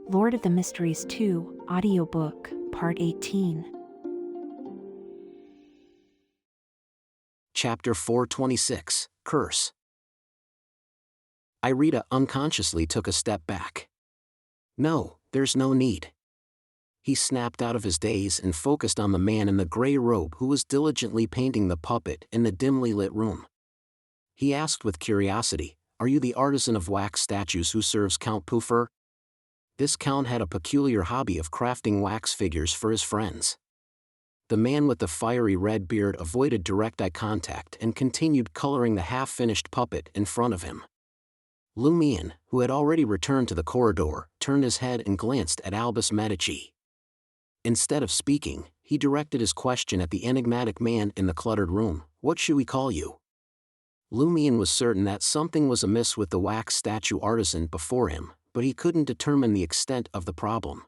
Lord of the Mysteries 2, Audiobook, Part 18. Chapter 426, Curse. Irita unconsciously took a step back. No, there's no need. He snapped out of his daze and focused on the man in the gray robe who was diligently painting the puppet in the dimly lit room. He asked with curiosity, "Are you the artisan of wax statues who serves Count Puffer?" This count had a peculiar hobby of crafting wax figures for his friends. The man with the fiery red beard avoided direct eye contact and continued coloring the half-finished puppet in front of him. Lumion, who had already returned to the corridor, turned his head and glanced at Albus Medici. Instead of speaking, he directed his question at the enigmatic man in the cluttered room. "What should we call you?" Lumion was certain that something was amiss with the wax statue artisan before him, but he couldn't determine the extent of the problem.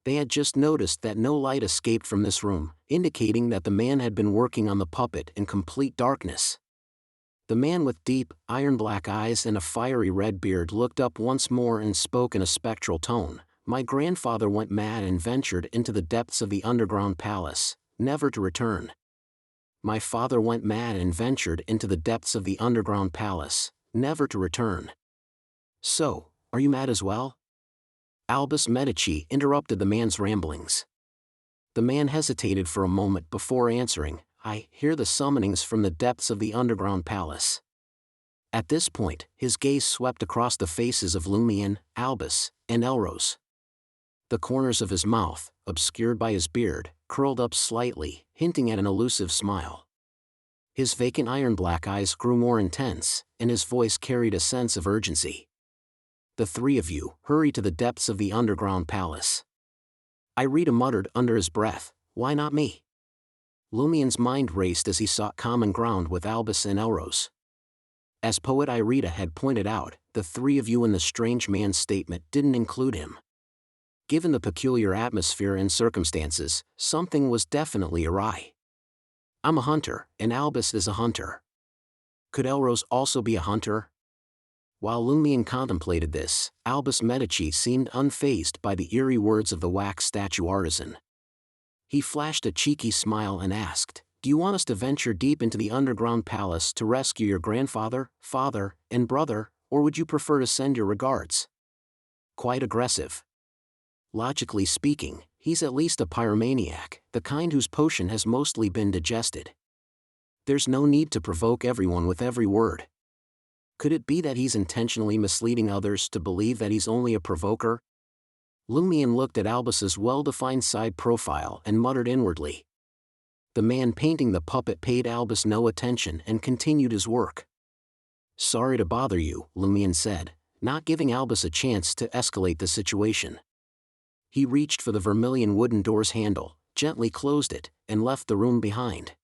They had just noticed that no light escaped from this room, indicating that the man had been working on the puppet in complete darkness. The man with deep, iron-black eyes and a fiery red beard looked up once more and spoke in a spectral tone. "My grandfather went mad and ventured into the depths of the underground palace, never to return." My father went mad and ventured into the depths of the underground palace, never to return. So, are you mad as well? Albus Medici interrupted the man's ramblings. The man hesitated for a moment before answering, "I hear the summonings from the depths of the underground palace." At this point, his gaze swept across the faces of Lumion, Albus, and Elrose. The corners of his mouth, obscured by his beard, curled up slightly, hinting at an elusive smile. His vacant iron-black eyes grew more intense, and his voice carried a sense of urgency. "The three of you, hurry to the depths of the underground palace." Irita muttered under his breath, "Why not me?" Lumion's mind raced as he sought common ground with Albus and Elrose. As poet Irita had pointed out, the three of you in the strange man's statement didn't include him. Given the peculiar atmosphere and circumstances, something was definitely awry. "I'm a hunter, and Albus is a hunter. Could Elrose also be a hunter?" While Lumion contemplated this, Albus Medici seemed unfazed by the eerie words of the wax statue artisan. He flashed a cheeky smile and asked, "Do you want us to venture deep into the underground palace to rescue your grandfather, father, and brother, or would you prefer to send your regards?" Quite aggressive. Logically speaking, he's at least a pyromaniac, the kind whose potion has mostly been digested. There's no need to provoke everyone with every word. Could it be that he's intentionally misleading others to believe that he's only a provoker? Lumion looked at Albus's well-defined side profile and muttered inwardly. The man painting the puppet paid Albus no attention and continued his work. "Sorry to bother you," Lumion said, not giving Albus a chance to escalate the situation. He reached for the vermilion wooden door's handle, gently closed it, and left the room behind.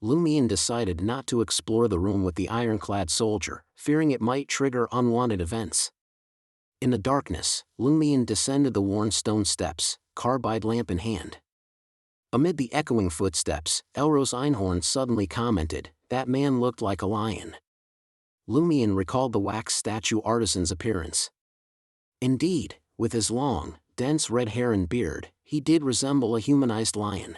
Lumion decided not to explore the room with the ironclad soldier, fearing it might trigger unwanted events. In the darkness, Lumion descended the worn stone steps, carbide lamp in hand. Amid the echoing footsteps, Elrose Einhorn suddenly commented, "That man looked like a lion." Lumion recalled the wax statue artisan's appearance. Indeed, with his long, dense red hair and beard, he did resemble a humanized lion.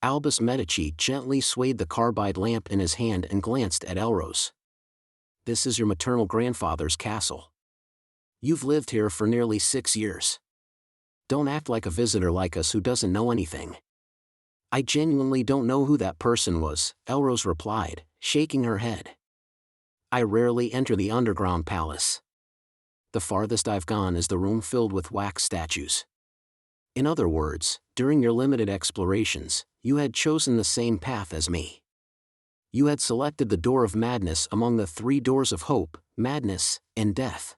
Albus Medici gently swayed the carbide lamp in his hand and glanced at Elrose. "This is your maternal grandfather's castle. You've lived here for nearly 6 years. Don't act like a visitor like us who doesn't know anything." "I genuinely don't know who that person was," Elrose replied, shaking her head. "I rarely enter the underground palace. The farthest I've gone is the room filled with wax statues." In other words, during your limited explorations, you had chosen the same path as me. You had selected the door of madness among the 3 doors of hope, madness, and death.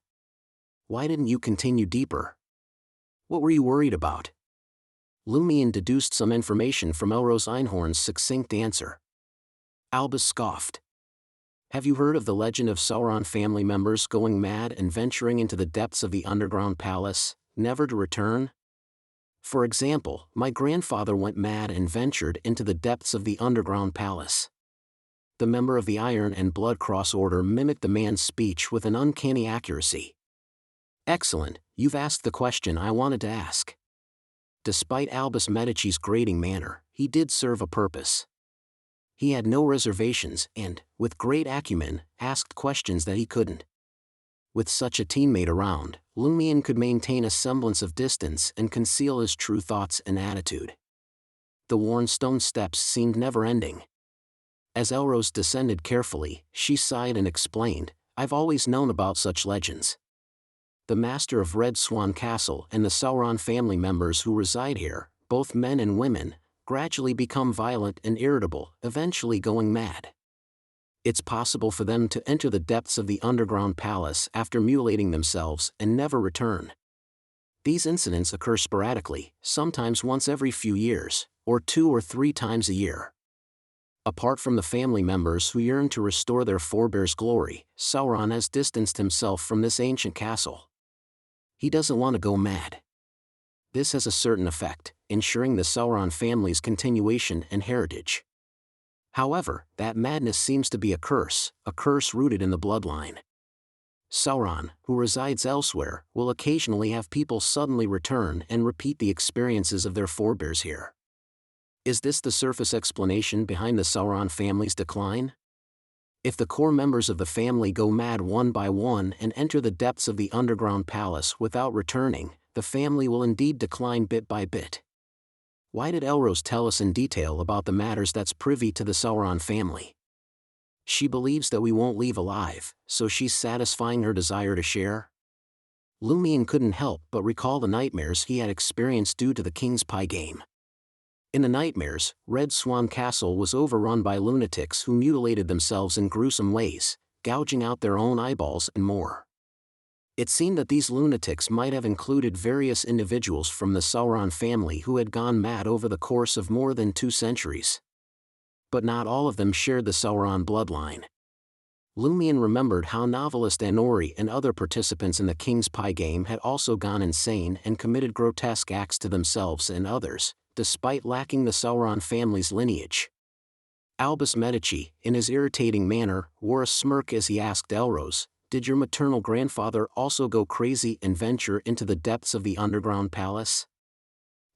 Why didn't you continue deeper? What were you worried about? Lumion deduced some information from Elrose Einhorn's succinct answer. Albus scoffed. "Have you heard of the legend of Sauron family members going mad and venturing into the depths of the underground palace, never to return? For example, my grandfather went mad and ventured into the depths of the underground palace." The member of the Iron and Blood Cross Order mimicked the man's speech with an uncanny accuracy. "Excellent, You've asked the question I wanted to ask. Despite Albus Medici's grating manner, he did serve a purpose. He had no reservations and, with great acumen, asked questions that he couldn't. With such a teammate around, Lumion could maintain a semblance of distance and conceal his true thoughts and attitude. The worn stone steps seemed never-ending. As Elrose descended carefully, she sighed and explained, "I've always known about such legends. The master of Red Swan Castle and the Sauron family members who reside here, both men and women, gradually become violent and irritable, eventually going mad. It's possible for them to enter the depths of the underground palace after mutilating themselves and never return. These incidents occur sporadically, sometimes once every few years, or 2 or 3 times a year. Apart from the family members who yearn to restore their forebears' glory, Sauron has distanced himself from this ancient castle. He doesn't want to go mad. This has a certain effect, ensuring the Sauron family's continuation and heritage. However, that madness seems to be a curse rooted in the bloodline. Sauron, who resides elsewhere, will occasionally have people suddenly return and repeat the experiences of their forebears here. Is this the surface explanation behind the Sauron family's decline? If the core members of the family go mad one by one and enter the depths of the underground palace without returning, the family will indeed decline bit by bit. Why did Elrose tell us in detail about the matters that's privy to the Sauron family? She believes that we won't leave alive, so she's satisfying her desire to share? Lumion couldn't help but recall the nightmares he had experienced due to the King's Pie game. In the nightmares, Red Swan Castle was overrun by lunatics who mutilated themselves in gruesome ways, gouging out their own eyeballs and more. It seemed that these lunatics might have included various individuals from the Sauron family who had gone mad over the course of more than 2 centuries. But not all of them shared the Sauron bloodline. Lumion remembered how novelist Anori and other participants in the King's Pie game had also gone insane and committed grotesque acts to themselves and others, despite lacking the Sauron family's lineage. Albus Medici, in his irritating manner, wore a smirk as he asked Elrose, "Did your maternal grandfather also go crazy and venture into the depths of the underground palace?"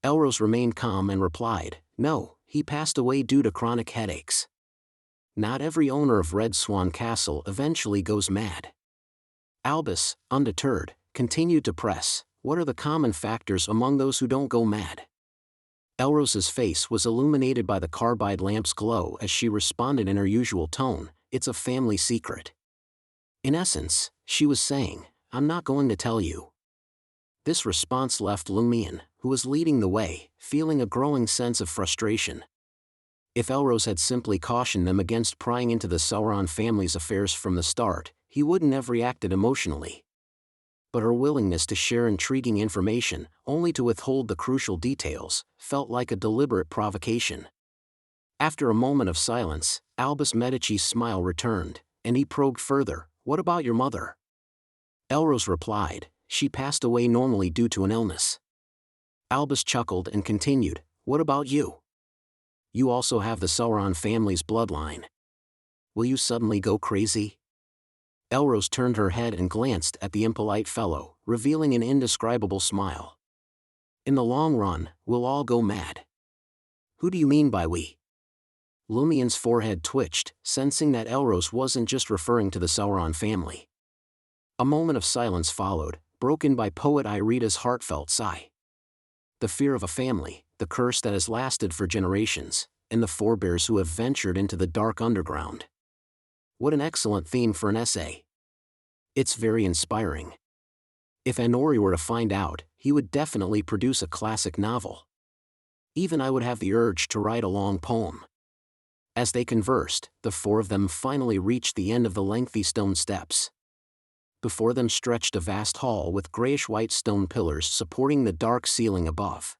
Elrose remained calm and replied, "No, he passed away due to chronic headaches. Not every owner of Red Swan Castle eventually goes mad." Albus, undeterred, continued to press, "What are the common factors among those who don't go mad?" Elrose's face was illuminated by the carbide lamp's glow as she responded in her usual tone, "It's a family secret." In essence, she was saying, "I'm not going to tell you." This response left Lumion, who was leading the way, feeling a growing sense of frustration. If Elrose had simply cautioned them against prying into the Sauron family's affairs from the start, he wouldn't have reacted emotionally. But her willingness to share intriguing information, only to withhold the crucial details, felt like a deliberate provocation. After a moment of silence, Albus Medici's smile returned, and he probed further, "What about your mother?" Elrose replied, "She passed away normally due to an illness." Albus chuckled and continued, "What about you? You also have the Sauron family's bloodline. Will you suddenly go crazy?" Elrose turned her head and glanced at the impolite fellow, revealing an indescribable smile. "In the long run, we'll all go mad." "Who do you mean by we?" Lumion's forehead twitched, sensing that Elrose wasn't just referring to the Sauron family. A moment of silence followed, broken by poet Irita's heartfelt sigh. The fear of a family, the curse that has lasted for generations, and the forebears who have ventured into the dark underground. What an excellent theme for an essay. It's very inspiring. If Anori were to find out, he would definitely produce a classic novel. Even I would have the urge to write a long poem. As they conversed, the 4 of them finally reached the end of the lengthy stone steps. Before them stretched a vast hall with grayish-white stone pillars supporting the dark ceiling above.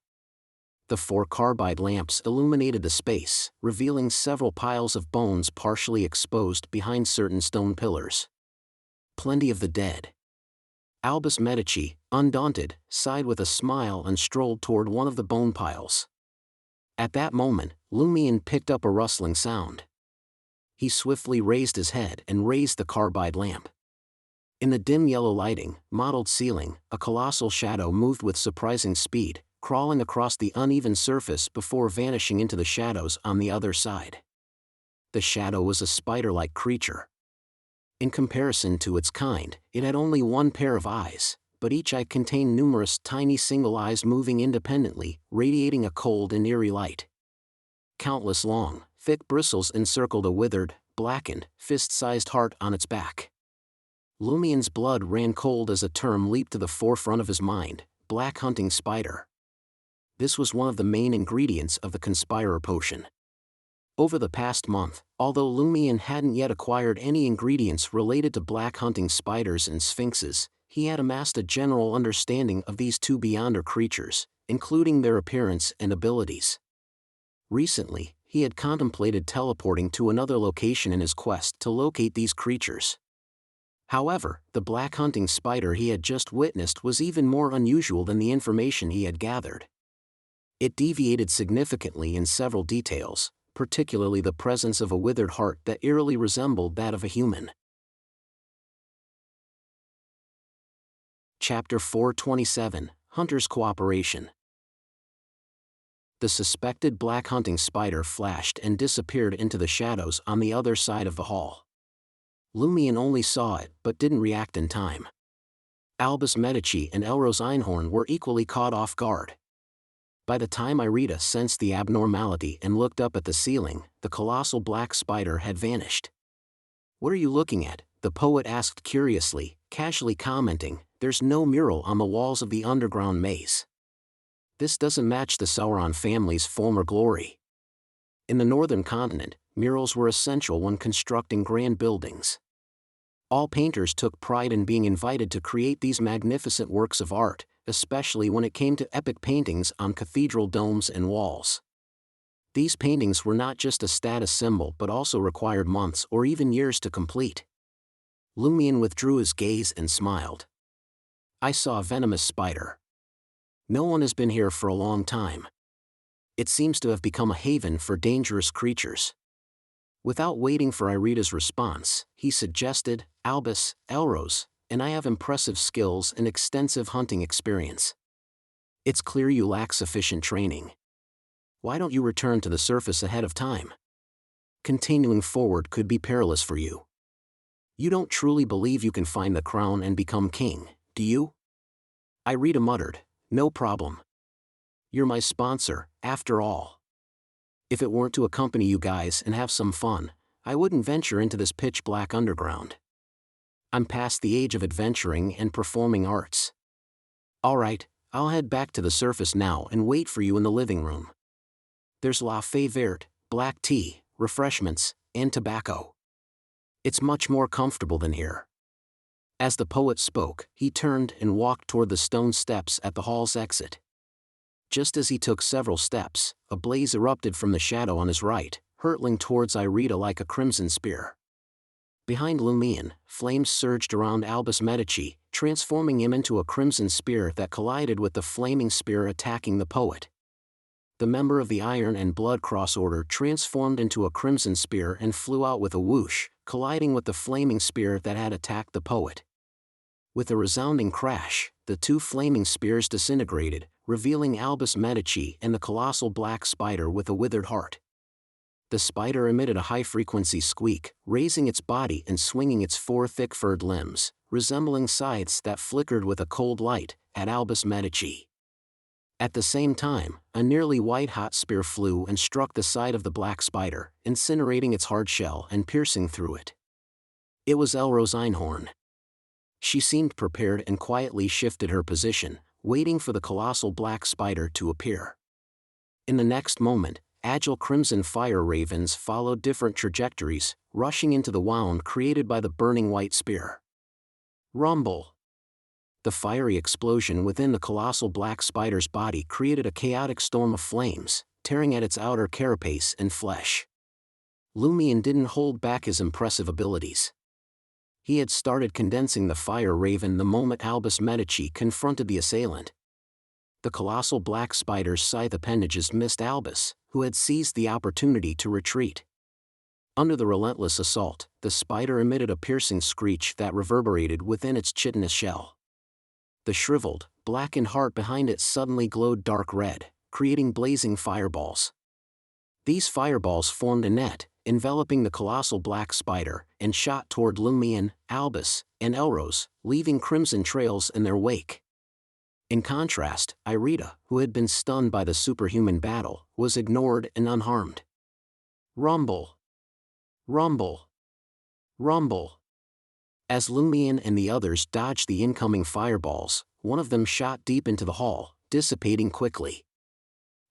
The 4 carbide lamps illuminated the space, revealing several piles of bones partially exposed behind certain stone pillars. Plenty of the dead. Albus Medici, undaunted, sighed with a smile and strolled toward one of the bone piles. At that moment, Lumion picked up a rustling sound. He swiftly raised his head and raised the carbide lamp. In the dim yellow lighting, mottled ceiling, a colossal shadow moved with surprising speed, crawling across the uneven surface before vanishing into the shadows on the other side. The shadow was a spider-like creature. In comparison to its kind, it had only one pair of eyes, but each eye contained numerous tiny single eyes moving independently, radiating a cold and eerie light. Countless long, thick bristles encircled a withered, blackened, fist-sized heart on its back. Lumien's blood ran cold as a term leaped to the forefront of his mind: black hunting spider. This was one of the main ingredients of the Conspirer potion. Over the past month, although Lumien hadn't yet acquired any ingredients related to black hunting spiders and sphinxes, he had amassed a general understanding of these two beyonder creatures, including their appearance and abilities. Recently, he had contemplated teleporting to another location in his quest to locate these creatures. However, the black hunting spider he had just witnessed was even more unusual than the information he had gathered. It deviated significantly in several details, particularly the presence of a withered heart that eerily resembled that of a human. Chapter 427, Hunter's Cooperation. The suspected black hunting spider flashed and disappeared into the shadows on the other side of the hall. Lumien only saw it but didn't react in time. Albus Medici and Elrose Einhorn were equally caught off guard. By the time Irida sensed the abnormality and looked up at the ceiling, the colossal black spider had vanished. "What are you looking at?" the poet asked curiously, casually commenting, "There's no mural on the walls of the underground maze. This doesn't match the Sauron family's former glory." In the northern continent, murals were essential when constructing grand buildings. All painters took pride in being invited to create these magnificent works of art, especially when it came to epic paintings on cathedral domes and walls. These paintings were not just a status symbol but also required months or even years to complete. Lumien withdrew his gaze and smiled. "I saw a venomous spider. No one has been here for a long time. It seems to have become a haven for dangerous creatures." Without waiting for Irida's response, he suggested, "Albus, Elrose, and I have impressive skills and extensive hunting experience. It's clear you lack sufficient training. Why don't you return to the surface ahead of time? Continuing forward could be perilous for you. You don't truly believe you can find the crown and become king, do you?" Irida muttered, "No problem. You're my sponsor, after all. If it weren't to accompany you guys and have some fun, I wouldn't venture into this pitch-black underground. I'm past the age of adventuring and performing arts. All right, I'll head back to the surface now and wait for you in the living room. There's la fée verte, black tea, refreshments, and tobacco. It's much more comfortable than here." As the poet spoke, he turned and walked toward the stone steps at the hall's exit. Just as he took several steps, a blaze erupted from the shadow on his right, hurtling towards Irida like a crimson spear. Behind Lumien, flames surged around Albus Medici, transforming him into a crimson spear that collided with the flaming spear attacking the poet. The member of the Iron and Blood Cross Order transformed into a crimson spear and flew out with a whoosh, colliding with the flaming spear that had attacked the poet. With a resounding crash, the two flaming spears disintegrated, revealing Albus Medici and the colossal black spider with a withered heart. The spider emitted a high-frequency squeak, raising its body and swinging its four thick furred limbs, resembling scythes that flickered with a cold light, at Albus Medici. At the same time, a nearly white-hot spear flew and struck the side of the black spider, incinerating its hard shell and piercing through it. It was Elrose Einhorn. She seemed prepared and quietly shifted her position, waiting for the colossal black spider to appear. In the next moment, agile crimson fire ravens followed different trajectories, rushing into the wound created by the burning white spear. Rumble! The fiery explosion within the colossal black spider's body created a chaotic storm of flames, tearing at its outer carapace and flesh. Lumien didn't hold back his impressive abilities. He had started condensing the fire raven the moment Albus Medici confronted the assailant. The colossal black spider's scythe appendages missed Albus, who had seized the opportunity to retreat. Under the relentless assault, the spider emitted a piercing screech that reverberated within its chitinous shell. The shriveled, blackened heart behind it suddenly glowed dark red, creating blazing fireballs. These fireballs formed a net, enveloping the colossal black spider, and shot toward Lumion, Albus, and Elros, leaving crimson trails in their wake. In contrast, Irida, who had been stunned by the superhuman battle, was ignored and unharmed. Rumble! Rumble! Rumble! As Lumion and the others dodged the incoming fireballs, one of them shot deep into the hall, dissipating quickly.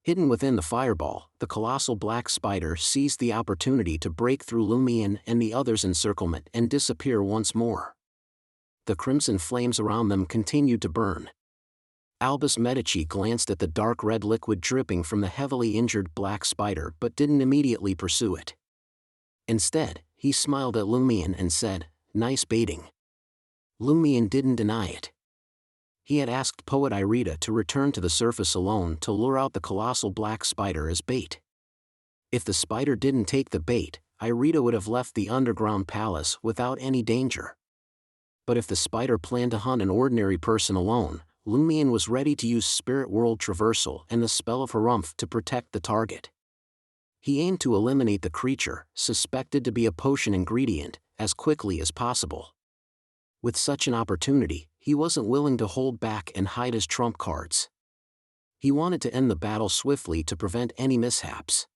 Hidden within the fireball, the colossal black spider seized the opportunity to break through Lumion and the others' encirclement and disappear once more. The crimson flames around them continued to burn. Albus Medici glanced at the dark red liquid dripping from the heavily injured black spider but didn't immediately pursue it. Instead, he smiled at Lumion and said, "Nice baiting." Lumion didn't deny it. He had asked Poet Irida to return to the surface alone to lure out the colossal black spider as bait. If the spider didn't take the bait, Irida would have left the underground palace without any danger. But if the spider planned to hunt an ordinary person alone, Lumion was ready to use Spirit World Traversal and the spell of Harumph to protect the target. He aimed to eliminate the creature, suspected to be a potion ingredient, as quickly as possible. With such an opportunity, he wasn't willing to hold back and hide his trump cards. He wanted to end the battle swiftly to prevent any mishaps.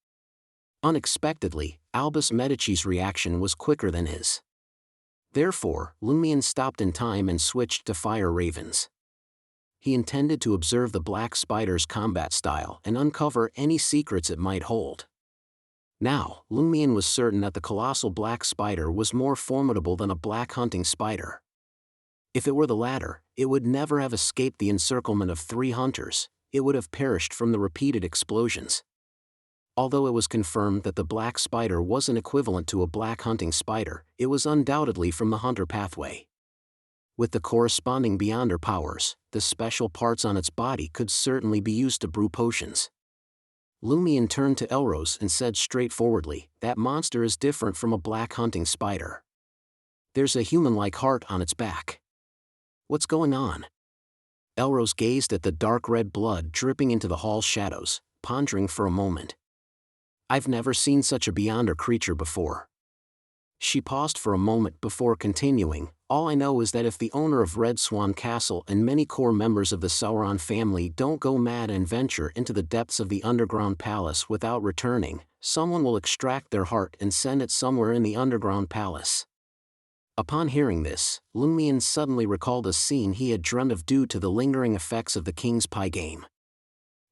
Unexpectedly, Albus Medici's reaction was quicker than his. Therefore, Lumion stopped in time and switched to Fire Ravens. He intended to observe the black spider's combat style and uncover any secrets it might hold. Now, Lumion was certain that the colossal black spider was more formidable than a black hunting spider. If it were the latter, it would never have escaped the encirclement of 3 hunters, it would have perished from the repeated explosions. Although it was confirmed that the black spider wasn't equivalent to a black hunting spider, it was undoubtedly from the hunter pathway. With the corresponding Beyonder powers, the special parts on its body could certainly be used to brew potions. Lumion turned to Elros and said straightforwardly, "That monster is different from a black hunting spider. There's a human-like heart on its back. What's going on?" Elros gazed at the dark red blood dripping into the hall's shadows, pondering for a moment. "I've never seen such a Beyonder creature before." She paused for a moment before continuing, "All I know is that if the owner of Red Swan Castle and many core members of the Sauron family don't go mad and venture into the depths of the underground palace without returning, someone will extract their heart and send it somewhere in the underground palace." Upon hearing this, Lumion suddenly recalled a scene he had dreamed of due to the lingering effects of the King's Pie game.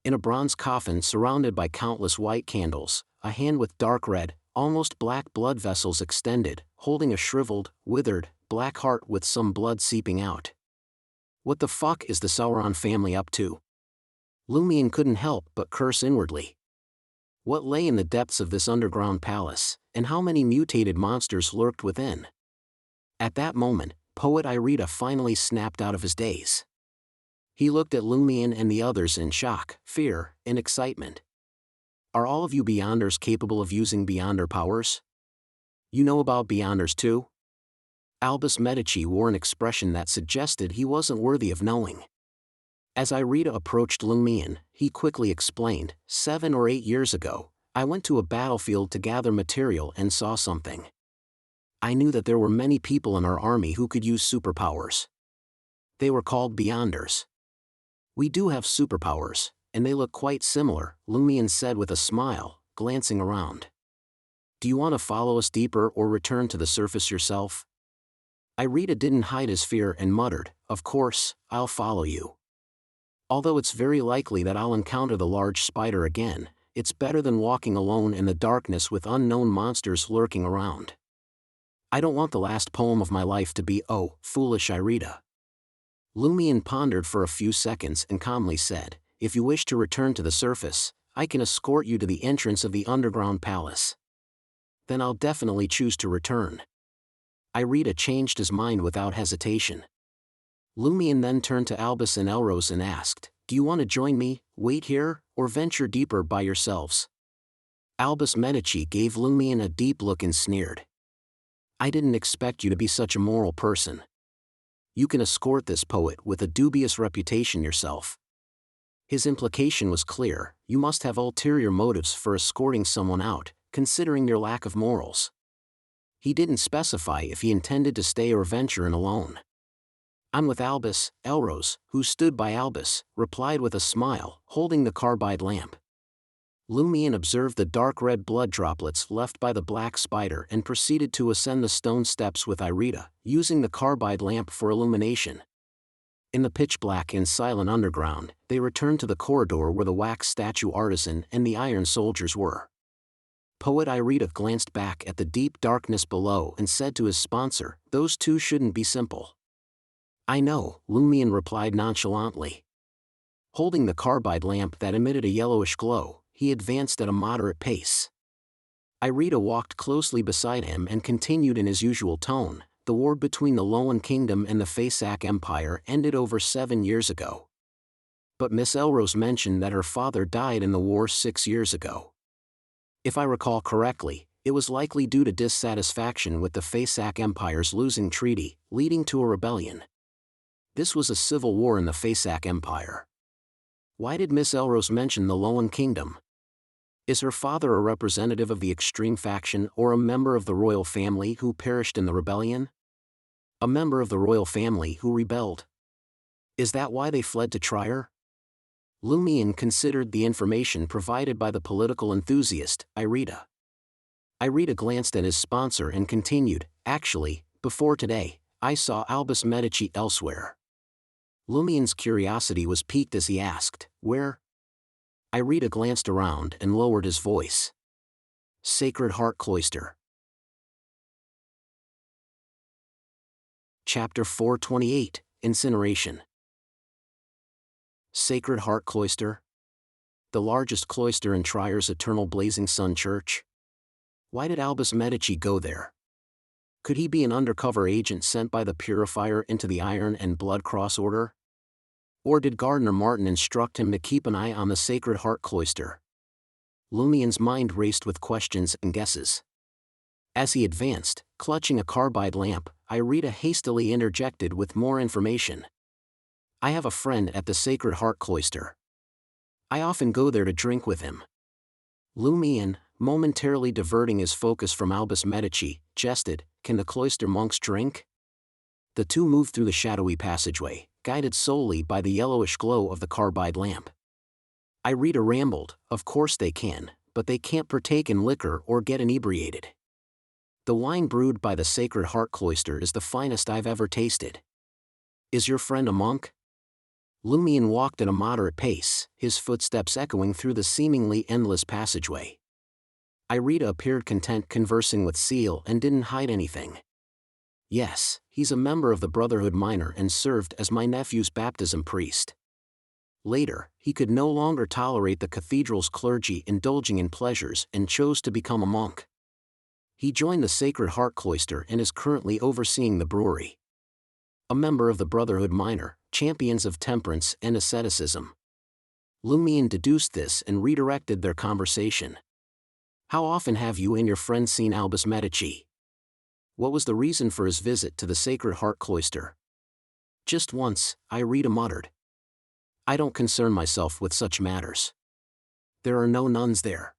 In a bronze coffin surrounded by countless white candles, a hand with dark red, almost black blood vessels extended, holding a shriveled, withered, black heart with some blood seeping out. What the fuck is the Sauron family up to? Lumion couldn't help but curse inwardly. What lay in the depths of this underground palace, and how many mutated monsters lurked within? At that moment, Poet Irida finally snapped out of his daze. He looked at Lumion and the others in shock, fear, and excitement. "Are all of you Beyonders capable of using Beyonder powers? You know about Beyonders too?" Albus Medici wore an expression that suggested he wasn't worthy of knowing. As Irida approached Lumion, he quickly explained, 7 or 8 years ago, I went to a battlefield to gather material and saw something. I knew that there were many people in our army who could use superpowers. They were called Beyonders. We do have superpowers, and they look quite similar," Lumion said with a smile, glancing around. "Do you want to follow us deeper or return to the surface yourself?" Irida didn't hide his fear and muttered, "Of course, I'll follow you. Although it's very likely that I'll encounter the large spider again, it's better than walking alone in the darkness with unknown monsters lurking around. I don't want the last poem of my life to be, oh, foolish Irida." Lumion pondered for a few seconds and calmly said, "If you wish to return to the surface, I can escort you to the entrance of the underground palace. Then I'll definitely choose to return." Irida changed his mind without hesitation. Lumion then turned to Albus and Elros and asked, "Do you want to join me, wait here, or venture deeper by yourselves?" Albus Medici gave Lumion a deep look and sneered. I didn't expect you to be such a moral person. You can escort this poet with a dubious reputation yourself. His implication was clear: you must have ulterior motives for escorting someone out, considering your lack of morals. He didn't specify if he intended to stay or venture in alone. I'm with Albus. Elrose, who stood by Albus, replied with a smile, holding the carbide lamp. Lumion observed the dark red blood droplets left by the black spider and proceeded to ascend the stone steps with Irida, using the carbide lamp for illumination. In the pitch-black and silent underground, they returned to the corridor where the wax statue artisan and the iron soldiers were. Poet Irida glanced back at the deep darkness below and said to his sponsor, "Those two shouldn't be simple." "I know," Lumion replied nonchalantly. Holding the carbide lamp that emitted a yellowish glow, he advanced at a moderate pace. Irida walked closely beside him and continued in his usual tone, "The war between the Loan Kingdom and the Faesac Empire ended over 7 years ago. But Miss Elrose mentioned that her father died in the war 6 years ago. If I recall correctly, it was likely due to dissatisfaction with the Faesac Empire's losing treaty, leading to a rebellion. This was a civil war in the Faesac Empire. Why did Miss Elrose mention the Loan Kingdom? Is her father a representative of the extreme faction or a member of the royal family who perished in the rebellion? A member of the royal family who rebelled. Is that why they fled to Trier?" Lumion considered the information provided by the political enthusiast, Irida. Irida glanced at his sponsor and continued, "Actually, before today, I saw Albus Medici elsewhere." Lumion's curiosity was piqued as he asked, "Where?" Irida glanced around and lowered his voice. "Sacred Heart Cloister." Chapter 428, Incineration. Sacred Heart Cloister? The largest cloister in Trier's Eternal Blazing Sun Church? Why did Albus Medici go there? Could he be an undercover agent sent by the Purifier into the Iron and Blood Cross Order? Or did Gardner Martin instruct him to keep an eye on the Sacred Heart Cloister? Lumion's mind raced with questions and guesses. As he advanced, clutching a carbide lamp, Irida hastily interjected with more information. "I have a friend at the Sacred Heart Cloister. I often go there to drink with him." Lumion, momentarily diverting his focus from Albus Medici, jested, "Can the cloister monks drink?" The two moved through the shadowy passageway, guided solely by the yellowish glow of the carbide lamp. Irida rambled, "Of course they can, but they can't partake in liquor or get inebriated. The wine brewed by the Sacred Heart Cloister is the finest I've ever tasted." "Is your friend a monk?" Lumion walked at a moderate pace, his footsteps echoing through the seemingly endless passageway. Irida appeared content conversing with Seal and didn't hide anything. "Yes, he's a member of the Brotherhood Minor and served as my nephew's baptism priest. Later, he could no longer tolerate the cathedral's clergy indulging in pleasures and chose to become a monk. He joined the Sacred Heart Cloister and is currently overseeing the brewery. A member of the Brotherhood Minor, champions of temperance and asceticism." Lumion deduced this and redirected their conversation. "How often have you and your friend seen Albus Medici? What was the reason for his visit to the Sacred Heart Cloister?" "Just once," Irida muttered. "I don't concern myself with such matters. There are no nuns there.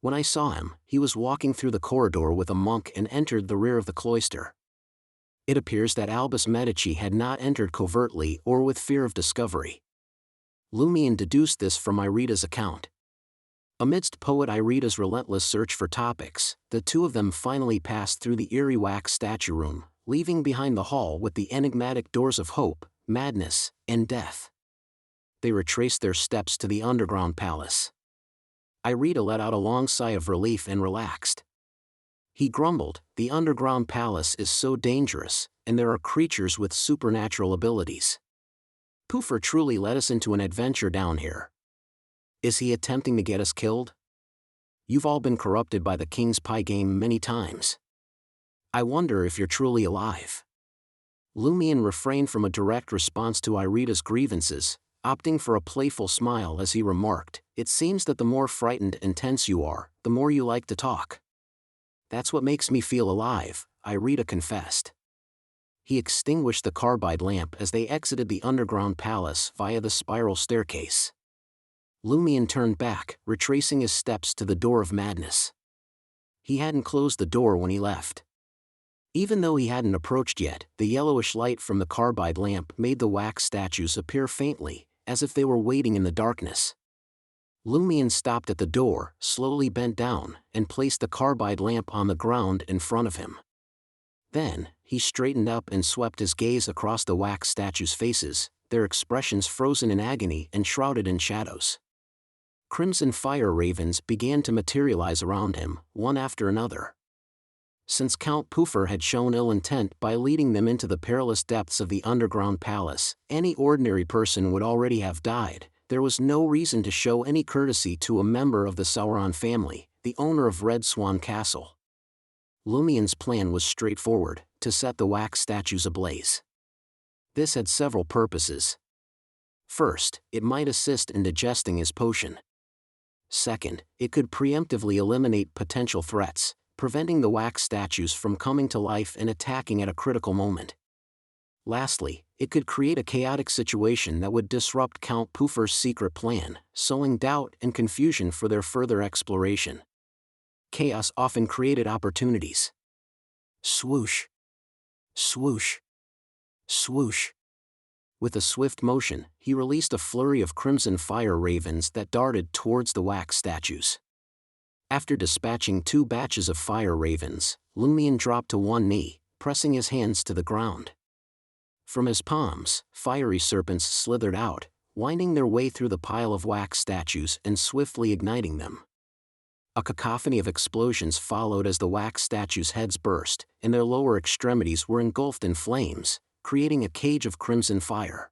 When I saw him, he was walking through the corridor with a monk and entered the rear of the cloister. It appears that Albus Medici had not entered covertly or with fear of discovery." Lumion deduced this from Irida's account. Amidst Poet Irida's relentless search for topics, the two of them finally passed through the eerie wax statue room, leaving behind the hall with the enigmatic doors of hope, madness, and death. They retraced their steps to the underground palace. Irida let out a long sigh of relief and relaxed. He grumbled, "The underground palace is so dangerous, and there are creatures with supernatural abilities. Poofer truly led us into an adventure down here. Is he attempting to get us killed? You've all been corrupted by the King's Pie game many times. I wonder if you're truly alive." Lumion refrained from a direct response to Irida's grievances, opting for a playful smile as he remarked, "It seems that the more frightened and tense you are, the more you like to talk. That's what makes me feel alive, Irita confessed. He extinguished the carbide lamp as they exited the underground palace via the spiral staircase. Lumion turned back, retracing his steps to the door of madness. He hadn't closed the door when he left. Even though he hadn't approached yet, the yellowish light from the carbide lamp made the wax statues appear faintly, as if they were waiting in the darkness. Lumion stopped at the door, slowly bent down, and placed the carbide lamp on the ground in front of him. Then, he straightened up and swept his gaze across the wax statues' faces, their expressions frozen in agony and shrouded in shadows. Crimson fire ravens began to materialize around him, one after another. Since Count Puffer had shown ill intent by leading them into the perilous depths of the underground palace, any ordinary person would already have died. There was no reason to show any courtesy to a member of the Sauron family, the owner of Red Swan Castle. Lumion's plan was straightforward, to set the wax statues ablaze. This had several purposes. First, it might assist in digesting his potion. Second, it could preemptively eliminate potential threats, preventing the wax statues from coming to life and attacking at a critical moment. Lastly, it could create a chaotic situation that would disrupt Count Puffer's secret plan, sowing doubt and confusion for their further exploration. Chaos often created opportunities. Swoosh. Swoosh. Swoosh. With a swift motion, he released a flurry of crimson fire ravens that darted towards the wax statues. After dispatching 2 batches of fire ravens, Lumion dropped to one knee, pressing his hands to the ground. From his palms, fiery serpents slithered out, winding their way through the pile of wax statues and swiftly igniting them. A cacophony of explosions followed as the wax statues' heads burst, and their lower extremities were engulfed in flames, creating a cage of crimson fire.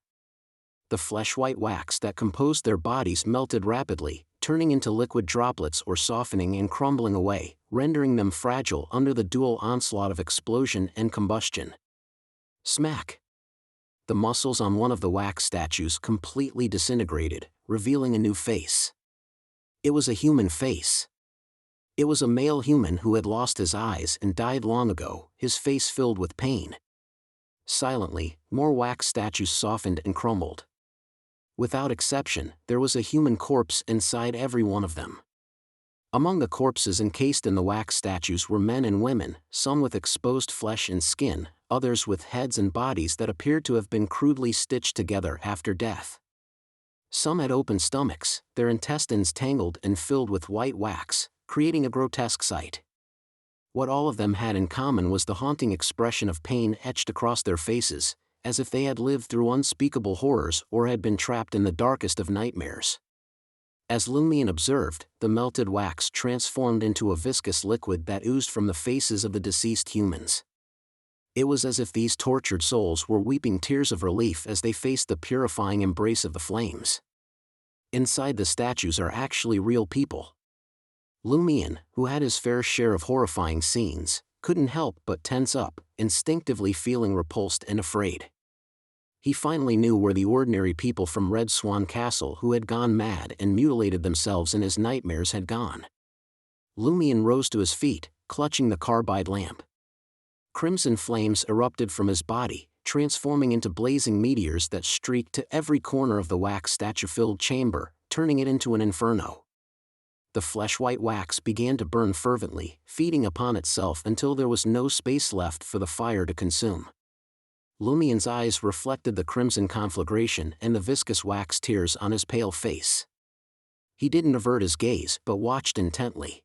The flesh-white wax that composed their bodies melted rapidly, turning into liquid droplets or softening and crumbling away, rendering them fragile under the dual onslaught of explosion and combustion. Smack! The muscles on one of the wax statues completely disintegrated, revealing a new face. It was a human face. It was a male human who had lost his eyes and died long ago, his face filled with pain. Silently, more wax statues softened and crumbled. Without exception, there was a human corpse inside every one of them. Among the corpses encased in the wax statues were men and women, some with exposed flesh and skin, others with heads and bodies that appeared to have been crudely stitched together after death. Some had open stomachs, their intestines tangled and filled with white wax, creating a grotesque sight. What all of them had in common was the haunting expression of pain etched across their faces, as if they had lived through unspeakable horrors or had been trapped in the darkest of nightmares. As Lumion observed, the melted wax transformed into a viscous liquid that oozed from the faces of the deceased humans. It was as if these tortured souls were weeping tears of relief as they faced the purifying embrace of the flames. Inside the statues are actually real people. Lumion, who had his fair share of horrifying scenes, couldn't help but tense up, instinctively feeling repulsed and afraid. He finally knew where the ordinary people from Red Swan Castle who had gone mad and mutilated themselves in his nightmares had gone. Lumion rose to his feet, clutching the carbide lamp. Crimson flames erupted from his body, transforming into blazing meteors that streaked to every corner of the wax statue-filled chamber, turning it into an inferno. The flesh-white wax began to burn fervently, feeding upon itself until there was no space left for the fire to consume. Lumion's eyes reflected the crimson conflagration and the viscous wax tears on his pale face. He didn't avert his gaze but watched intently.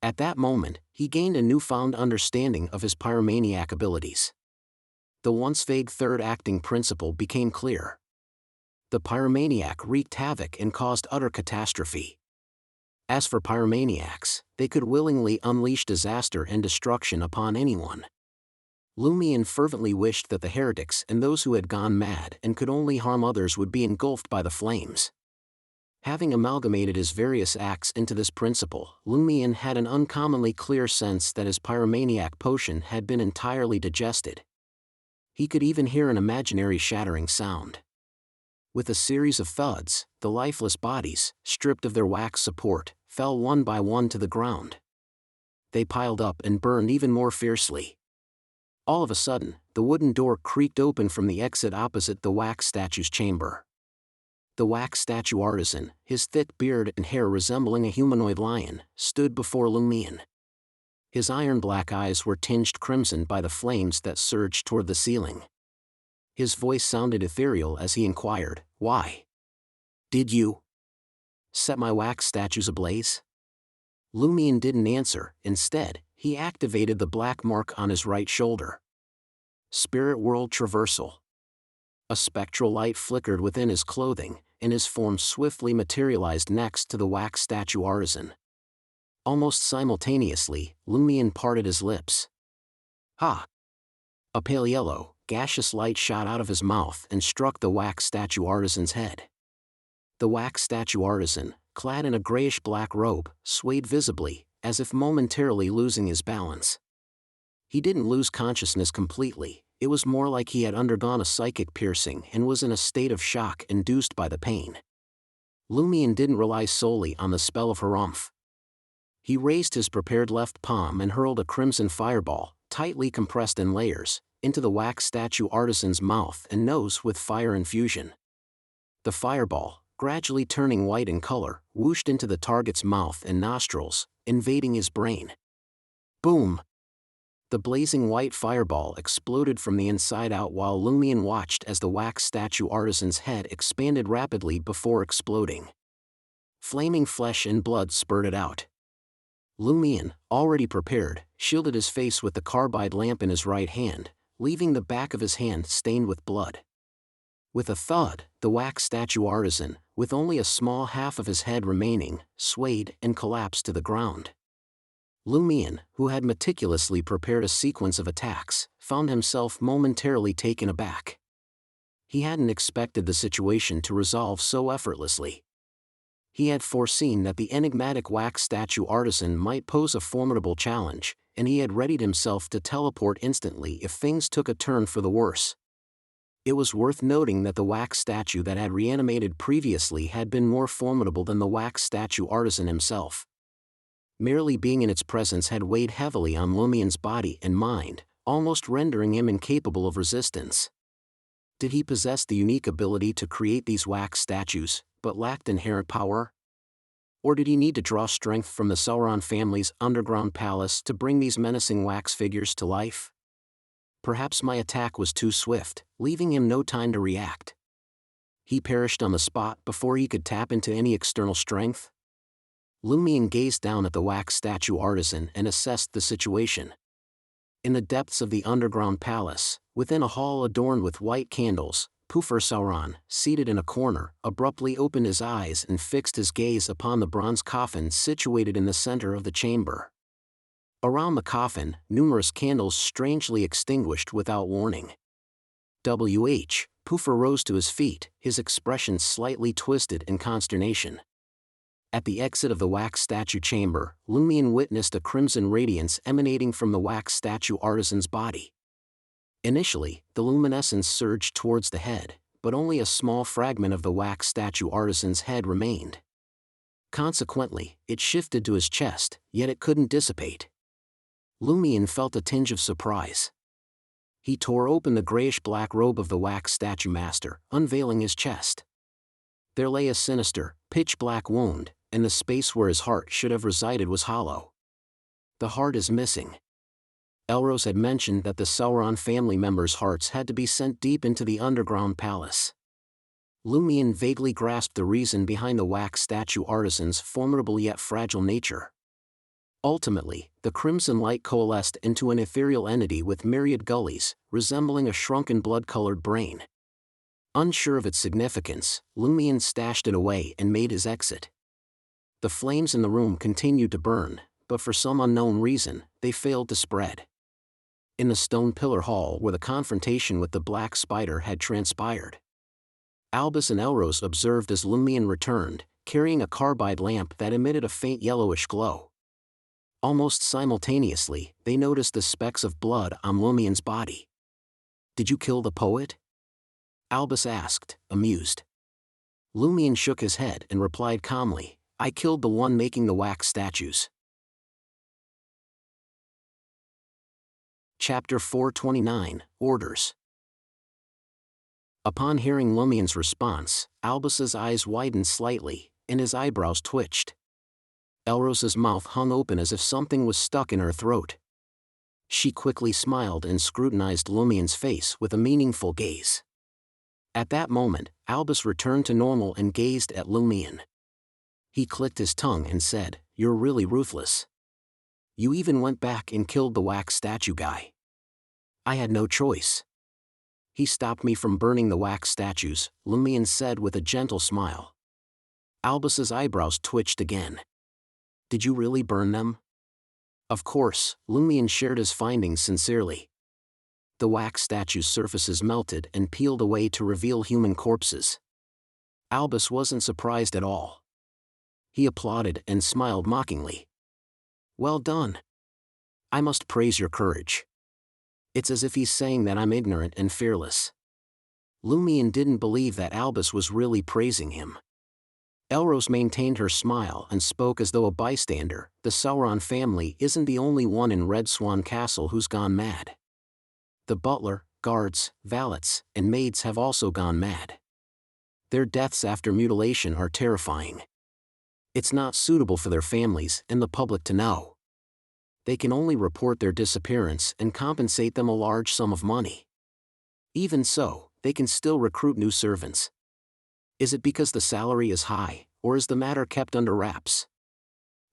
At that moment, he gained a newfound understanding of his pyromaniac abilities. The once vague third-acting principle became clear. The pyromaniac wreaked havoc and caused utter catastrophe. As for pyromaniacs, they could willingly unleash disaster and destruction upon anyone. Lumion fervently wished that the heretics and those who had gone mad and could only harm others would be engulfed by the flames. Having amalgamated his various acts into this principle, Lumion had an uncommonly clear sense that his pyromaniac potion had been entirely digested. He could even hear an imaginary shattering sound. With a series of thuds, the lifeless bodies, stripped of their wax support, fell one by one to the ground. They piled up and burned even more fiercely. All of a sudden, the wooden door creaked open from the exit opposite the wax statue's chamber. The wax statue artisan, his thick beard and hair resembling a humanoid lion, stood before Lumion. His iron-black eyes were tinged crimson by the flames that surged toward the ceiling. His voice sounded ethereal as he inquired, "Why did you set my wax statues ablaze?" Lumion didn't answer. Instead, he activated the black mark on his right shoulder. Spirit World Traversal. A spectral light flickered within his clothing, and his form swiftly materialized next to the wax statue artisan. Almost simultaneously, Lumion parted his lips. Ha! A pale yellow, gaseous light shot out of his mouth and struck the wax statue artisan's head. The wax statue artisan, clad in a grayish-black robe, swayed visibly, as if momentarily losing his balance. He didn't lose consciousness completely. It was more like he had undergone a psychic piercing and was in a state of shock induced by the pain. Lumion didn't rely solely on the spell of Harumph. He raised his prepared left palm and hurled a crimson fireball, tightly compressed in layers, into the wax statue artisan's mouth and nose with fire infusion. The fireball, gradually turning white in color, whooshed into the target's mouth and nostrils, invading his brain. Boom! The blazing white fireball exploded from the inside out while Lumion watched as the wax statue artisan's head expanded rapidly before exploding. Flaming flesh and blood spurted out. Lumion, already prepared, shielded his face with the carbide lamp in his right hand, leaving the back of his hand stained with blood. With a thud, the wax statue artisan, with only a small half of his head remaining, swayed and collapsed to the ground. Lumion, who had meticulously prepared a sequence of attacks, found himself momentarily taken aback. He hadn't expected the situation to resolve so effortlessly. He had foreseen that the enigmatic wax statue artisan might pose a formidable challenge, and he had readied himself to teleport instantly if things took a turn for the worse. It was worth noting that the wax statue that had reanimated previously had been more formidable than the wax statue artisan himself. Merely being in its presence had weighed heavily on Lumion's body and mind, almost rendering him incapable of resistance. Did he possess the unique ability to create these wax statues, but lacked inherent power? Or did he need to draw strength from the Sauron family's underground palace to bring these menacing wax figures to life? Perhaps my attack was too swift, leaving him no time to react. He perished on the spot before he could tap into any external strength? Lumion gazed down at the wax statue artisan and assessed the situation. In the depths of the underground palace, within a hall adorned with white candles, Pufur Sauron, seated in a corner, abruptly opened his eyes and fixed his gaze upon the bronze coffin situated in the center of the chamber. Around the coffin, numerous candles strangely extinguished without warning. Pufur rose to his feet, his expression slightly twisted in consternation. At the exit of the wax statue chamber, Lumion witnessed a crimson radiance emanating from the wax statue artisan's body. Initially, the luminescence surged towards the head, but only a small fragment of the wax statue artisan's head remained. Consequently, it shifted to his chest, yet it couldn't dissipate. Lumion felt a tinge of surprise. He tore open the grayish-black robe of the wax statue master, unveiling his chest. There lay a sinister, pitch-black wound, and the space where his heart should have resided was hollow. The heart is missing. Elros had mentioned that the Sauron family members' hearts had to be sent deep into the underground palace. Lumion vaguely grasped the reason behind the wax statue artisan's formidable yet fragile nature. Ultimately, the crimson light coalesced into an ethereal entity with myriad gullies, resembling a shrunken blood-colored brain. Unsure of its significance, Lumion stashed it away and made his exit. The flames in the room continued to burn, but for some unknown reason, they failed to spread. In the stone pillar hall where the confrontation with the black spider had transpired, Albus and Elros observed as Lumion returned, carrying a carbide lamp that emitted a faint yellowish glow. Almost simultaneously, they noticed the specks of blood on Lumion's body. "Did you kill the poet?" Albus asked, amused. Lumion shook his head and replied calmly, I killed the one making the wax statues. Chapter 429, Orders. Upon hearing Lumien's response, Albus's eyes widened slightly, and his eyebrows twitched. Elrose's mouth hung open as if something was stuck in her throat. She quickly smiled and scrutinized Lumien's face with a meaningful gaze. At that moment, Albus returned to normal and gazed at Lumien. He clicked his tongue and said, "You're really ruthless. You even went back and killed the wax statue guy." "I had no choice. He stopped me from burning the wax statues," Lumien said with a gentle smile. Albus's eyebrows twitched again. "Did you really burn them?" "Of course," Lumien shared his findings sincerely. The wax statues' surfaces melted and peeled away to reveal human corpses. Albus wasn't surprised at all. He applauded and smiled mockingly. "Well done. I must praise your courage." It's as if he's saying that I'm ignorant and fearless. Lumien didn't believe that Albus was really praising him. Elrose maintained her smile and spoke as though a bystander. "The Sauron family isn't the only one in Red Swan Castle who's gone mad. The butler, guards, valets, and maids have also gone mad. Their deaths after mutilation are terrifying. It's not suitable for their families and the public to know. They can only report their disappearance and compensate them a large sum of money. Even so, they can still recruit new servants. Is it because the salary is high, or is the matter kept under wraps?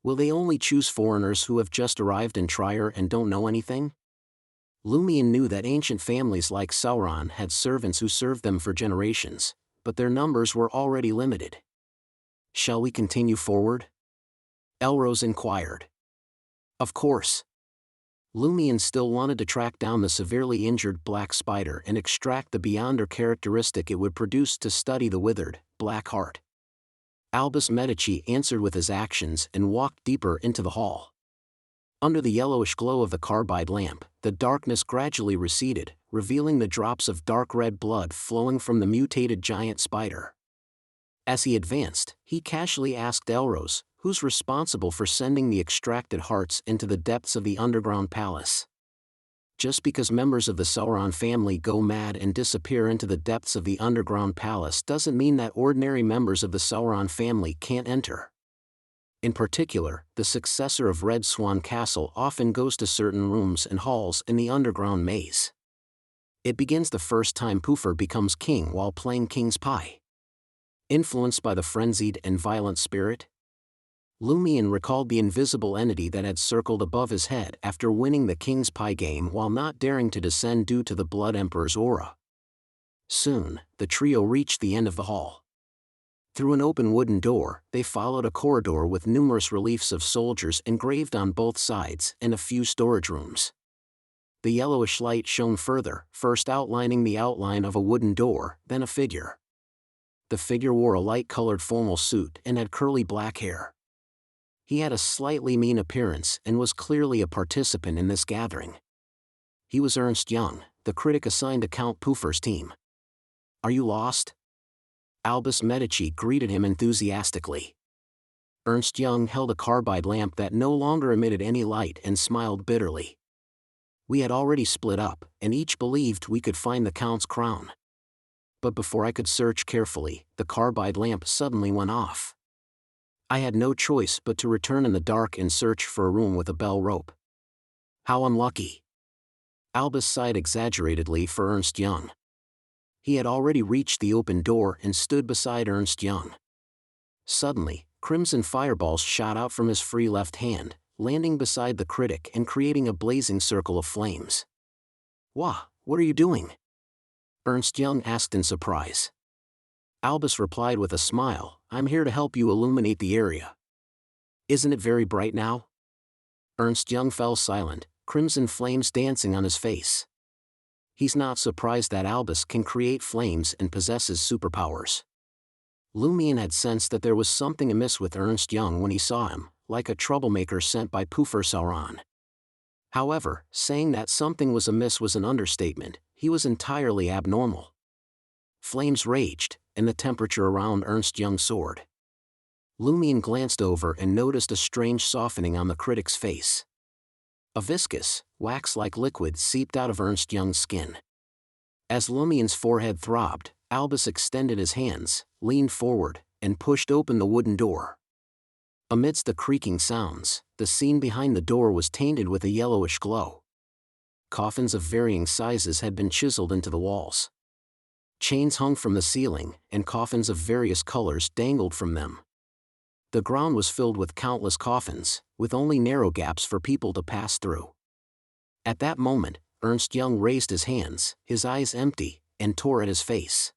Will they only choose foreigners who have just arrived in Trier and don't know anything?" Lumien knew that ancient families like Sauron had servants who served them for generations, but their numbers were already limited. "Shall we continue forward?" Elrose inquired. "Of course." Lumien still wanted to track down the severely injured black spider and extract the beyonder characteristic it would produce to study the withered, black heart. Albus Medici answered with his actions and walked deeper into the hall. Under the yellowish glow of the carbide lamp, the darkness gradually receded, revealing the drops of dark red blood flowing from the mutated giant spider. As he advanced, he casually asked Elrose, "Who's responsible for sending the extracted hearts into the depths of the underground palace?" Just because members of the Sauron family go mad and disappear into the depths of the underground palace doesn't mean that ordinary members of the Sauron family can't enter. In particular, the successor of Red Swan Castle often goes to certain rooms and halls in the underground maze. It begins the first time Poofer becomes king while playing King's Pie. Influenced by the frenzied and violent spirit? Lumien recalled the invisible entity that had circled above his head after winning the King's Pie game while not daring to descend due to the Blood Emperor's aura. Soon, the trio reached the end of the hall. Through an open wooden door, they followed a corridor with numerous reliefs of soldiers engraved on both sides and a few storage rooms. The yellowish light shone further, first outlining the outline of a wooden door, then a figure. The figure wore a light-colored formal suit and had curly black hair. He had a slightly mean appearance and was clearly a participant in this gathering. He was Ernst Young, the critic assigned to Count Poofer's team. "Are you lost?" Albus Medici greeted him enthusiastically. Ernst Young held a carbide lamp that no longer emitted any light and smiled bitterly. "We had already split up, and each believed we could find the Count's crown. But before I could search carefully, the carbide lamp suddenly went off. I had no choice but to return in the dark and search for a room with a bell rope." "How unlucky." Albus sighed exaggeratedly for Ernst Young. He had already reached the open door and stood beside Ernst Young. Suddenly, crimson fireballs shot out from his free left hand, landing beside the critic and creating a blazing circle of flames. "Wah, what are you doing?" Ernst Young asked in surprise. Albus replied with a smile, "I'm here to help you illuminate the area." "Isn't it very bright now?" Ernst Young fell silent, crimson flames dancing on his face. He's not surprised that Albus can create flames and possesses superpowers. Lumien had sensed that there was something amiss with Ernst Young when he saw him, like a troublemaker sent by Poofer Sauron. However, saying that something was amiss was an understatement. He was entirely abnormal. Flames raged, and the temperature around Ernst Young soared. Lumion glanced over and noticed a strange softening on the critic's face. A viscous, wax-like liquid seeped out of Ernst Young's skin. As Lumion's forehead throbbed, Albus extended his hands, leaned forward, and pushed open the wooden door. Amidst the creaking sounds, the scene behind the door was tainted with a yellowish glow. Coffins of varying sizes had been chiseled into the walls. Chains hung from the ceiling, and coffins of various colors dangled from them. The ground was filled with countless coffins, with only narrow gaps for people to pass through. At that moment, Ernst Young raised his hands, his eyes empty, and tore at his face.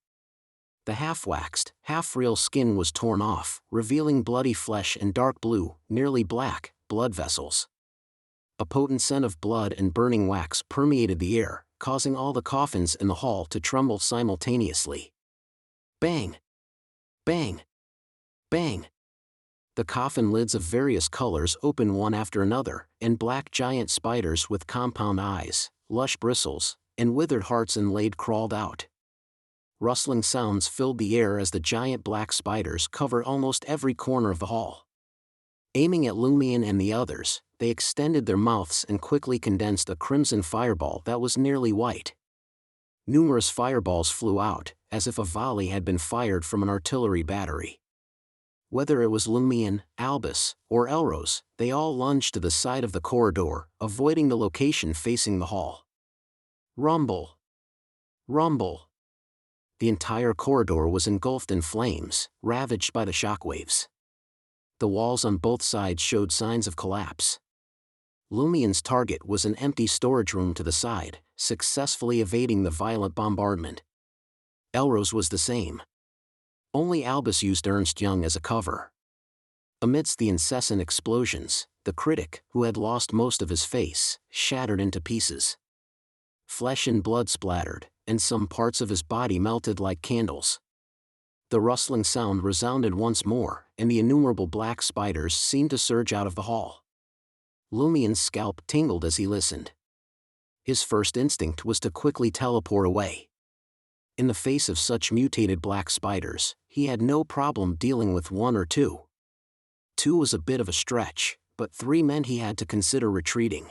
The half-waxed, half-real skin was torn off, revealing bloody flesh and dark blue, nearly black, blood vessels. A potent scent of blood and burning wax permeated the air, causing all the coffins in the hall to tremble simultaneously. Bang! Bang! Bang! The coffin lids of various colors opened one after another, and black giant spiders with compound eyes, lush bristles, and withered hearts inlaid crawled out. Rustling sounds filled the air as the giant black spiders covered almost every corner of the hall. Aiming at Lumion and the others, they extended their mouths and quickly condensed a crimson fireball that was nearly white. Numerous fireballs flew out, as if a volley had been fired from an artillery battery. Whether it was Lumion, Albus, or Elrose, they all lunged to the side of the corridor, avoiding the location facing the hall. Rumble! Rumble! The entire corridor was engulfed in flames, ravaged by the shockwaves. The walls on both sides showed signs of collapse. Lumion's target was an empty storage room to the side, successfully evading the violent bombardment. Elrose was the same. Only Albus used Ernst Young as a cover. Amidst the incessant explosions, the critic, who had lost most of his face, shattered into pieces. Flesh and blood splattered, and some parts of his body melted like candles. The rustling sound resounded once more, and the innumerable black spiders seemed to surge out of the hall. Lumion's scalp tingled as he listened. His first instinct was to quickly teleport away. In the face of such mutated black spiders, he had no problem dealing with one or two. Two was a bit of a stretch, but three meant he had to consider retreating.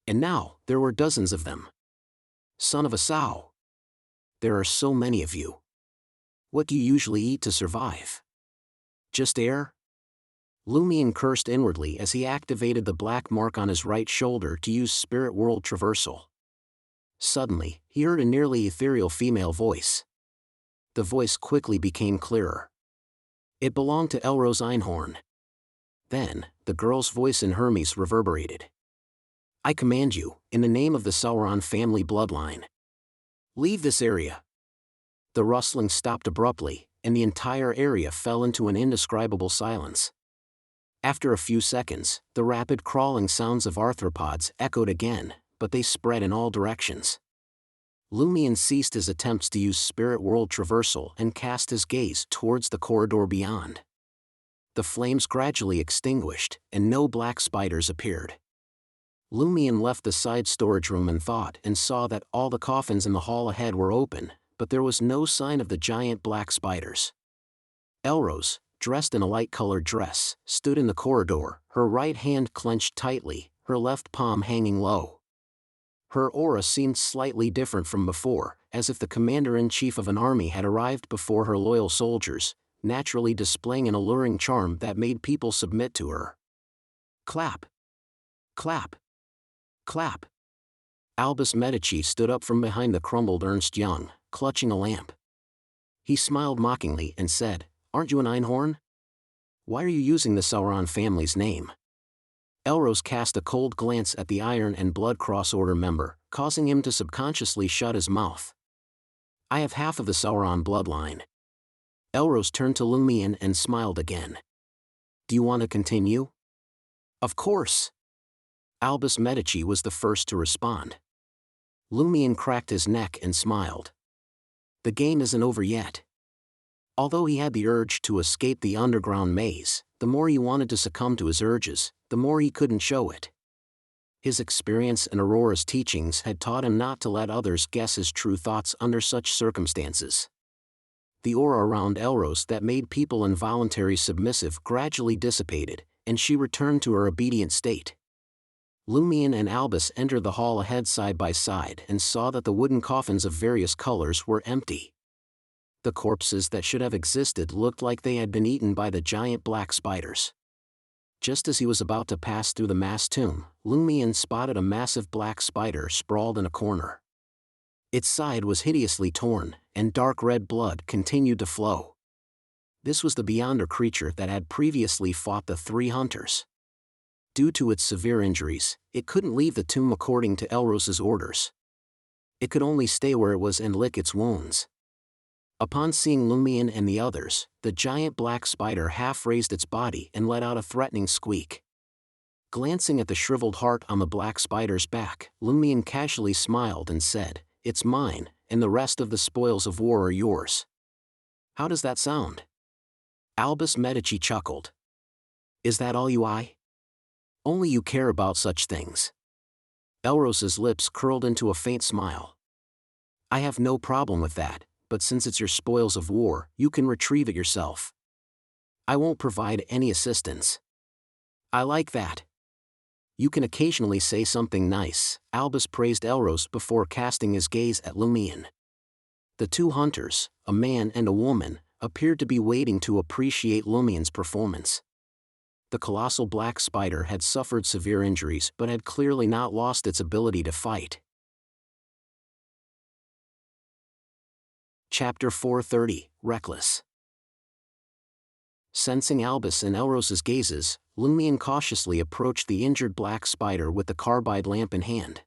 And now, there were dozens of them. Son of a sow! There are so many of you. What do you usually eat to survive? Just air? Lumion cursed inwardly as he activated the black mark on his right shoulder to use Spirit World Traversal. Suddenly, he heard a nearly ethereal female voice. The voice quickly became clearer. It belonged to Elrose Einhorn. Then, the girl's voice in Hermes reverberated. I command you, in the name of the Sauron family bloodline. Leave this area. The rustling stopped abruptly, and the entire area fell into an indescribable silence. After a few seconds, the rapid crawling sounds of arthropods echoed again, but they spread in all directions. Lumion ceased his attempts to use Spirit World Traversal and cast his gaze towards the corridor beyond. The flames gradually extinguished, and no black spiders appeared. Lumion left the side storage room in thought and saw that all the coffins in the hall ahead were open, but there was no sign of the giant black spiders. Elrose, dressed in a light-colored dress, stood in the corridor, her right hand clenched tightly, her left palm hanging low. Her aura seemed slightly different from before, as if the commander-in-chief of an army had arrived before her loyal soldiers, naturally displaying an alluring charm that made people submit to her. Clap! Clap! Clap! Albus Medici stood up from behind the crumbled Ernst Young, clutching a lamp. He smiled mockingly and said, Aren't you an Einhorn? Why are you using the Sauron family's name? Elrose cast a cold glance at the Iron and Blood Cross Order member, causing him to subconsciously shut his mouth. I have half of the Sauron bloodline. Elrose turned to Lumion and smiled again. Do you want to continue? Of course. Albus Medici was the first to respond. Lumion cracked his neck and smiled. The game isn't over yet. Although he had the urge to escape the underground maze, the more he wanted to succumb to his urges, the more he couldn't show it. His experience and Aurora's teachings had taught him not to let others guess his true thoughts under such circumstances. The aura around Elros that made people involuntarily submissive gradually dissipated, and she returned to her obedient state. Lumion and Albus entered the hall ahead side by side and saw that the wooden coffins of various colors were empty. The corpses that should have existed looked like they had been eaten by the giant black spiders. Just as he was about to pass through the mass tomb, Lumion spotted a massive black spider sprawled in a corner. Its side was hideously torn, and dark red blood continued to flow. This was the Beyonder creature that had previously fought the three hunters. Due to its severe injuries, it couldn't leave the tomb according to Elros's orders. It could only stay where it was and lick its wounds. Upon seeing Lumion and the others, the giant black spider half raised its body and let out a threatening squeak. Glancing at the shriveled heart on the black spider's back, Lumion casually smiled and said, "It's mine, and the rest of the spoils of war are yours." "How does that sound?" Albus Medici chuckled. "Is that all you eye? Only you care about such things." Elros's lips curled into a faint smile. "I have no problem with that, but since it's your spoils of war, you can retrieve it yourself. I won't provide any assistance." "I like that. You can occasionally say something nice," Albus praised Elros before casting his gaze at Lumion. The two hunters, a man and a woman, appeared to be waiting to appreciate Lumion's performance. The colossal black spider had suffered severe injuries but had clearly not lost its ability to fight. Chapter 430, Reckless. Sensing Albus and Elros's gazes, Lumion cautiously approached the injured black spider with the carbide lamp in hand.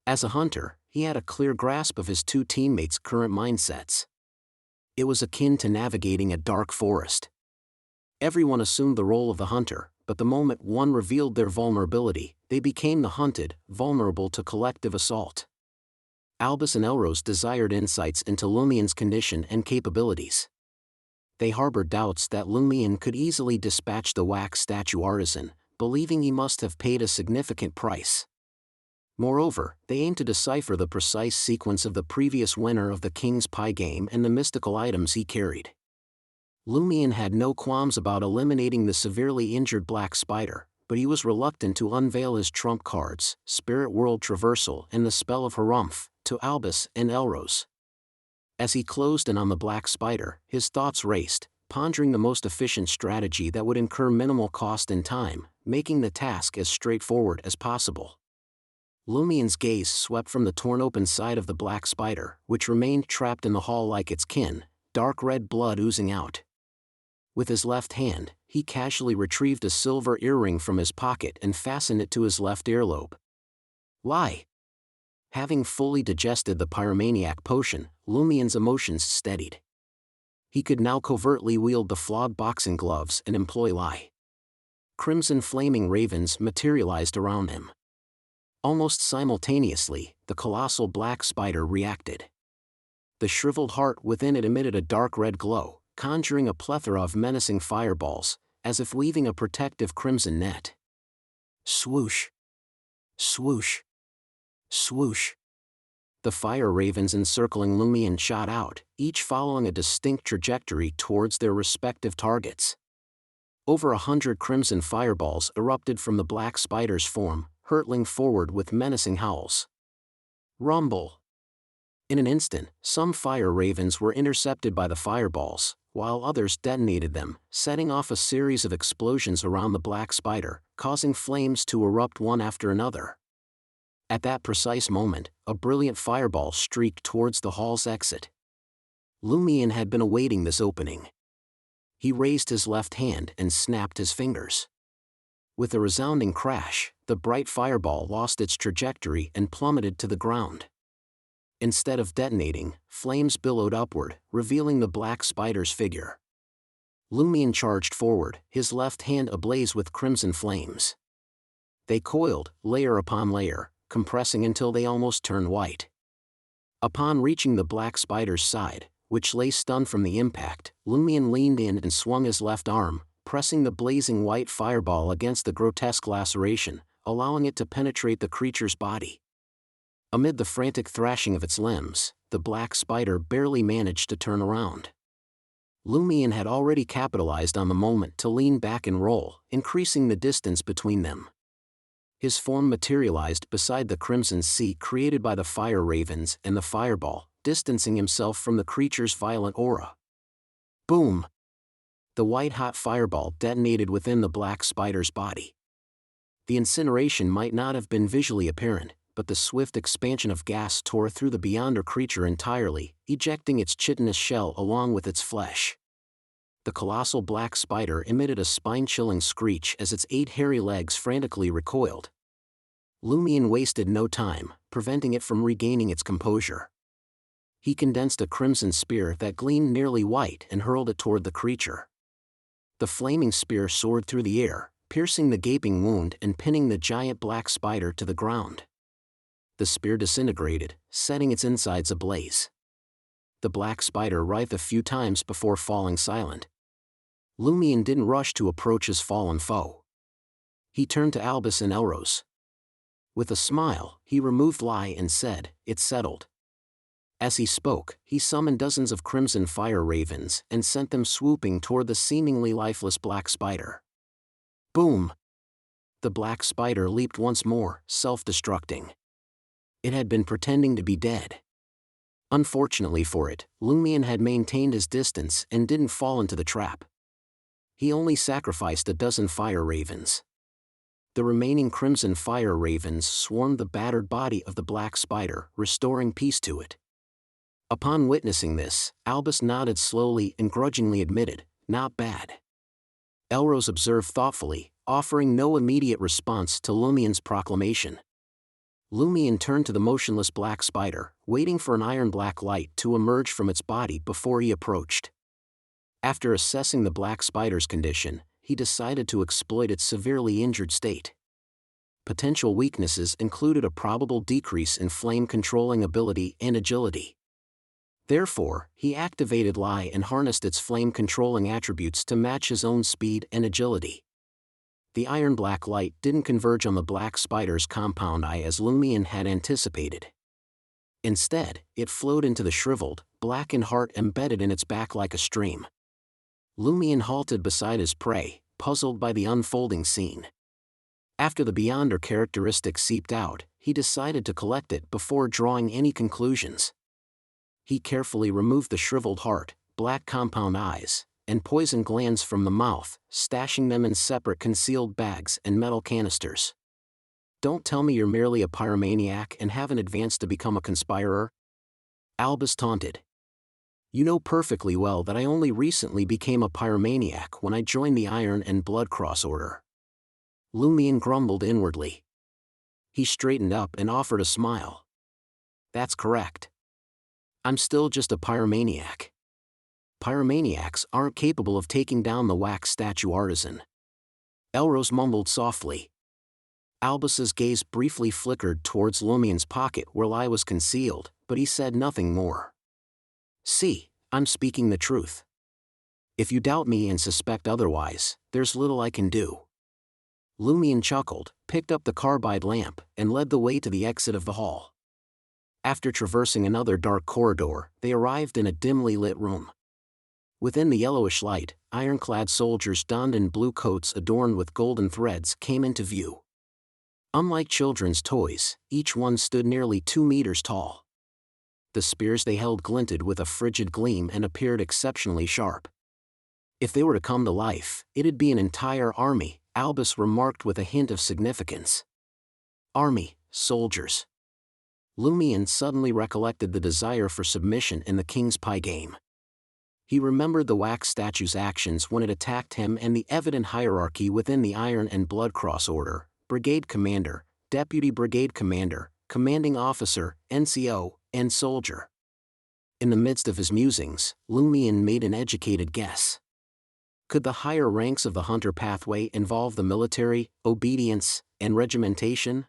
As a hunter, he had a clear grasp of his two teammates' current mindsets. It was akin to navigating a dark forest. Everyone assumed the role of the hunter, but the moment one revealed their vulnerability, they became the hunted, vulnerable to collective assault. Albus and Elros desired insights into Lumion's condition and capabilities. They harbored doubts that Lumion could easily dispatch the wax statue artisan, believing he must have paid a significant price. Moreover, they aimed to decipher the precise sequence of the previous winner of the King's Pie game and the mystical items he carried. Lumion had no qualms about eliminating the severely injured black spider, but he was reluctant to unveil his trump cards, Spirit World Traversal and the Spell of Harumph, to Albus and Elros. As he closed in on the black spider, his thoughts raced, pondering the most efficient strategy that would incur minimal cost and time, making the task as straightforward as possible. Lumion's gaze swept from the torn-open side of the black spider, which remained trapped in the hall like its kin, dark red blood oozing out. With his left hand, he casually retrieved a silver earring from his pocket and fastened it to his left earlobe. "Lie." Having fully digested the pyromaniac potion, Lumion's emotions steadied. He could now covertly wield the flawed boxing gloves and employ lie. Crimson flaming ravens materialized around him. Almost simultaneously, the colossal black spider reacted. The shriveled heart within it emitted a dark red glow, conjuring a plethora of menacing fireballs, as if weaving a protective crimson net. Swoosh! Swoosh! Swoosh! The fire ravens encircling Lumion shot out, each following a distinct trajectory towards their respective targets. Over 100 crimson fireballs erupted from the black spider's form, hurtling forward with menacing howls. Rumble! In an instant, some fire ravens were intercepted by the fireballs, while others detonated them, setting off a series of explosions around the black spider, causing flames to erupt one after another. At that precise moment, a brilliant fireball streaked towards the hall's exit. Lumion had been awaiting this opening. He raised his left hand and snapped his fingers. With a resounding crash, the bright fireball lost its trajectory and plummeted to the ground. Instead of detonating, flames billowed upward, revealing the black spider's figure. Lumion charged forward, his left hand ablaze with crimson flames. They coiled, layer upon layer, compressing until they almost turned white. Upon reaching the black spider's side, which lay stunned from the impact, Lumion leaned in and swung his left arm, pressing the blazing white fireball against the grotesque laceration, allowing it to penetrate the creature's body. Amid the frantic thrashing of its limbs, the black spider barely managed to turn around. Lumion had already capitalized on the moment to lean back and roll, increasing the distance between them. His form materialized beside the crimson sea created by the fire ravens and the fireball, distancing himself from the creature's violent aura. Boom! The white-hot fireball detonated within the black spider's body. The incineration might not have been visually apparent, but the swift expansion of gas tore through the Beyonder creature entirely, ejecting its chitinous shell along with its flesh. The colossal black spider emitted a spine-chilling screech as its 8 hairy legs frantically recoiled. Lumion wasted no time, preventing it from regaining its composure. He condensed a crimson spear that gleamed nearly white and hurled it toward the creature. The flaming spear soared through the air, piercing the gaping wound and pinning the giant black spider to the ground. The spear disintegrated, setting its insides ablaze. The black spider writhed a few times before falling silent. Lumion didn't rush to approach his fallen foe. He turned to Albus and Elros. With a smile, he removed Lie and said, "It's settled." As he spoke, he summoned dozens of crimson fire ravens and sent them swooping toward the seemingly lifeless black spider. Boom! The black spider leaped once more, self-destructing. It had been pretending to be dead. Unfortunately for it, Lumion had maintained his distance and didn't fall into the trap. He only sacrificed a dozen fire ravens. The remaining crimson fire ravens swarmed the battered body of the black spider, restoring peace to it. Upon witnessing this, Albus nodded slowly and grudgingly admitted, "Not bad." Elros observed thoughtfully, offering no immediate response to Lumion's proclamation. Lumion turned to the motionless black spider, waiting for an iron-black light to emerge from its body before he approached. After assessing the black spider's condition, he decided to exploit its severely injured state. Potential weaknesses included a probable decrease in flame-controlling ability and agility. Therefore, he activated Lie and harnessed its flame-controlling attributes to match his own speed and agility. The iron-black light didn't converge on the black spider's compound eye as Lumion had anticipated. Instead, it flowed into the shriveled, blackened heart embedded in its back like a stream. Lumion halted beside his prey, puzzled by the unfolding scene. After the Beyonder characteristic seeped out, he decided to collect it before drawing any conclusions. He carefully removed the shriveled heart, black compound eyes, and poison glands from the mouth, stashing them in separate concealed bags and metal canisters. "Don't tell me you're merely a pyromaniac and haven't advanced to become a conspirer?" Albus taunted. "You know perfectly well that I only recently became a pyromaniac when I joined the Iron and Blood Cross Order." Lumion grumbled inwardly. He straightened up and offered a smile. "That's correct. I'm still just a pyromaniac. Pyromaniacs aren't capable of taking down the wax statue artisan." Elros mumbled softly. Albus's gaze briefly flickered towards Lumion's pocket where Lie was concealed, but he said nothing more. "See, I'm speaking the truth. If you doubt me and suspect otherwise, there's little I can do." Lumion chuckled, picked up the carbide lamp, and led the way to the exit of the hall. After traversing another dark corridor, they arrived in a dimly lit room. Within the yellowish light, ironclad soldiers donned in blue coats adorned with golden threads came into view. Unlike children's toys, each one stood nearly 2 meters tall. The spears they held glinted with a frigid gleam and appeared exceptionally sharp. If they were to come to life, it'd be an entire army, Albus remarked with a hint of significance. Army, soldiers. Lumion suddenly recollected the desire for submission in the King's Pie game. He remembered the wax statue's actions when it attacked him and the evident hierarchy within the Iron and Blood Cross Order: Brigade Commander, Deputy Brigade Commander, Commanding Officer, NCO, and Soldier. In the midst of his musings, Lumion made an educated guess. Could the higher ranks of the Hunter pathway involve the military, obedience, and regimentation?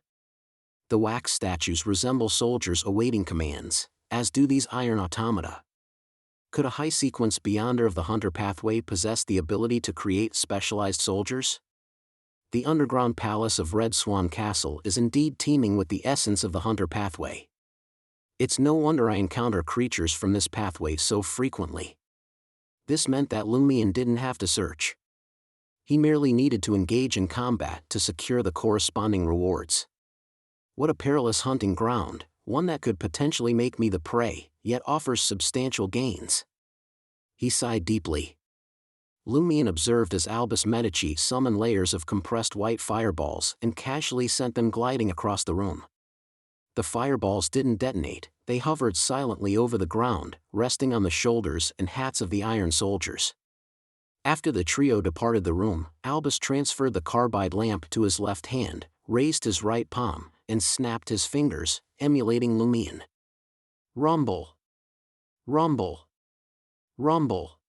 The wax statues resemble soldiers awaiting commands, as do these iron automata. Could a high-sequence Beyonder of the Hunter pathway possess the ability to create specialized soldiers? The underground palace of Red Swan Castle is indeed teeming with the essence of the Hunter pathway. It's no wonder I encounter creatures from this pathway so frequently. This meant that Lumion didn't have to search. He merely needed to engage in combat to secure the corresponding rewards. What a perilous hunting ground, one that could potentially make me the prey, yet offers substantial gains. He sighed deeply. Lumion observed as Albus Medici summoned layers of compressed white fireballs and casually sent them gliding across the room. The fireballs didn't detonate, they hovered silently over the ground, resting on the shoulders and hats of the iron soldiers. After the trio departed the room, Albus transferred the carbide lamp to his left hand, raised his right palm, and snapped his fingers, emulating Lumion. Rumble! Rumble! Rumble!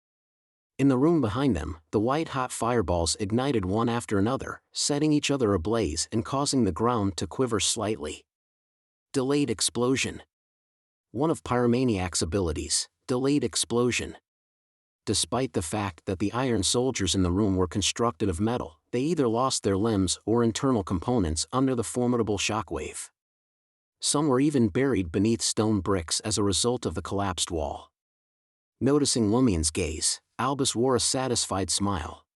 In the room behind them, the white-hot fireballs ignited one after another, setting each other ablaze and causing the ground to quiver slightly. Delayed explosion. One of Pyromaniac's abilities, delayed explosion. Despite the fact that the iron soldiers in the room were constructed of metal, they either lost their limbs or internal components under the formidable shockwave. Some were even buried beneath stone bricks as a result of the collapsed wall. Noticing Lumion's gaze, Albus wore a satisfied smile.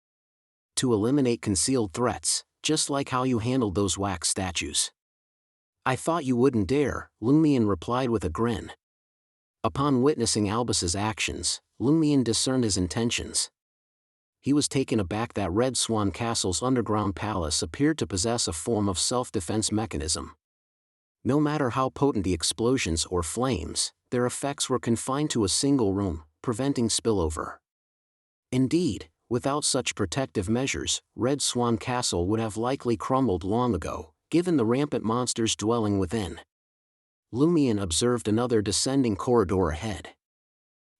To eliminate concealed threats, just like how you handled those wax statues. I thought you wouldn't dare, Lumion replied with a grin. Upon witnessing Albus's actions, Lumion discerned his intentions. He was taken aback that Red Swan Castle's underground palace appeared to possess a form of self-defense mechanism. No matter how potent the explosions or flames, their effects were confined to a single room, preventing spillover. Indeed, without such protective measures, Red Swan Castle would have likely crumbled long ago, given the rampant monsters dwelling within. Lumion observed another descending corridor ahead.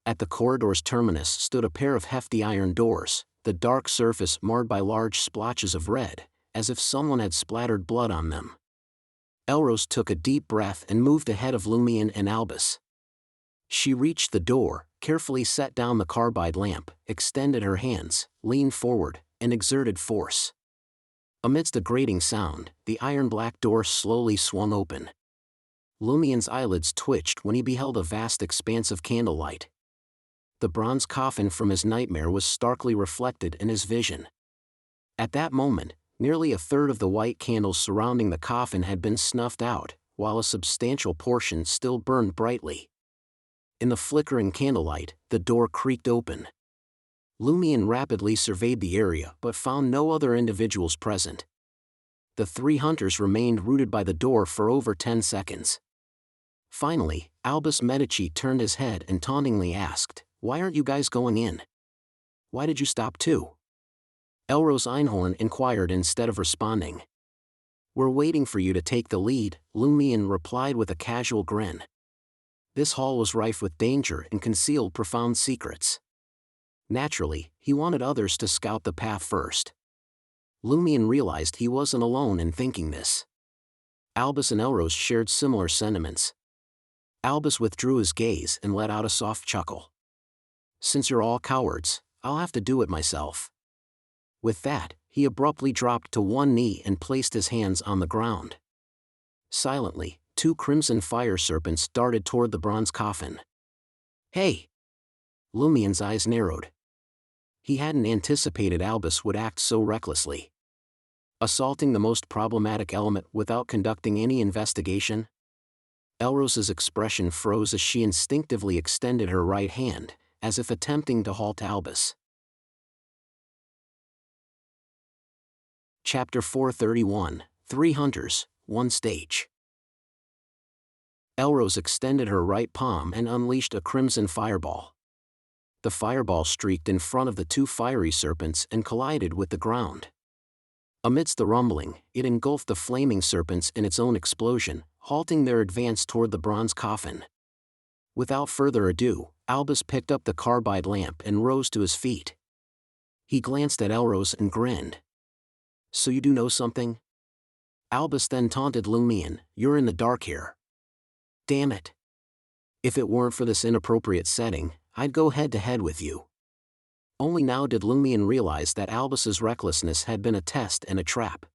At the corridor's terminus stood a pair of hefty iron doors, the dark surface marred by large splotches of red, as if someone had splattered blood on them. Elrose took a deep breath and moved ahead of Lumion and Albus. She reached the door, carefully set down the carbide lamp, extended her hands, leaned forward, and exerted force. Amidst a grating sound, the iron-black door slowly swung open. Lumion's eyelids twitched when he beheld a vast expanse of candlelight. The bronze coffin from his nightmare was starkly reflected in his vision. At that moment, nearly a third of the white candles surrounding the coffin had been snuffed out, while a substantial portion still burned brightly. In the flickering candlelight, the door creaked open. Lumion rapidly surveyed the area but found no other individuals present. The three hunters remained rooted by the door for over 10 seconds. Finally, Albus Medici turned his head and tauntingly asked, "Why aren't you guys going in? Why did you stop too?" Elrose Einhorn inquired instead of responding. "We're waiting for you to take the lead," Lumion replied with a casual grin. This hall was rife with danger and concealed profound secrets. Naturally, he wanted others to scout the path first. Lumion realized he wasn't alone in thinking this. Albus and Elrose shared similar sentiments. Albus withdrew his gaze and let out a soft chuckle. "Since you're all cowards, I'll have to do it myself." With that, he abruptly dropped to one knee and placed his hands on the ground. Silently, two crimson fire serpents darted toward the bronze coffin. "Hey!" Lumion's eyes narrowed. He hadn't anticipated Albus would act so recklessly. Assaulting the most problematic element without conducting any investigation? Elrose's expression froze as she instinctively extended her right hand, as if attempting to halt Albus. Chapter 431, 3 Hunters, 1 Stage. Elrose extended her right palm and unleashed a crimson fireball. The fireball streaked in front of the two fiery serpents and collided with the ground. Amidst the rumbling, it engulfed the flaming serpents in its own explosion, halting their advance toward the bronze coffin. Without further ado, Albus picked up the carbide lamp and rose to his feet. He glanced at Elrose and grinned. "So you do know something?" Albus then taunted Lumion, "You're in the dark here." "Damn it. If it weren't for this inappropriate setting, I'd go head-to-head with you." Only now did Lumion realize that Albus's recklessness had been a test and a trap.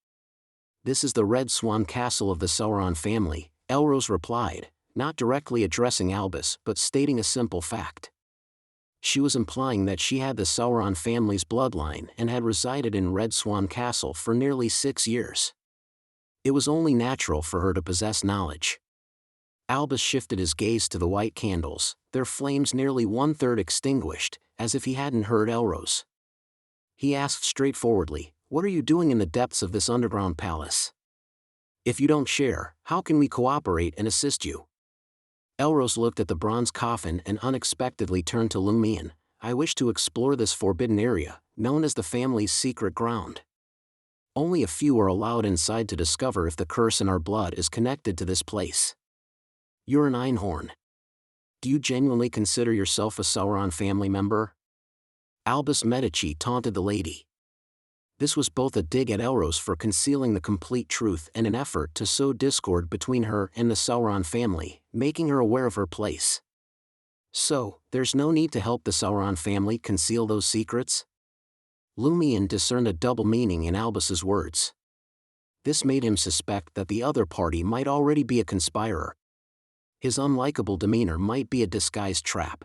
"This is the Red Swan Castle of the Sauron family," Elrose replied, not directly addressing Albus but stating a simple fact. she was implying that she had the Sauron family's bloodline and had resided in Red Swan Castle for nearly 6 years. It was only natural for her to possess knowledge. Albus shifted his gaze to the white candles, their flames nearly 1/3 extinguished, as if he hadn't heard Elros. He asked straightforwardly, "What are you doing in the depths of this underground palace? If you don't share, how can we cooperate and assist you?" Elros looked at the bronze coffin and unexpectedly turned to Lumion. "I wish to explore this forbidden area, known as the family's secret ground. Only a few are allowed inside to discover if the curse in our blood is connected to this place. You're an Einhorn. Do you genuinely consider yourself a Sauron family member?" Albus Medici taunted the lady. This was both a dig at Elros for concealing the complete truth and an effort to sow discord between her and the Sauron family, making her aware of her place. "So, there's no need to help the Sauron family conceal those secrets?" Lumion discerned a double meaning in Albus's words. This made him suspect that the other party might already be a conspirer. His unlikable demeanor might be a disguised trap.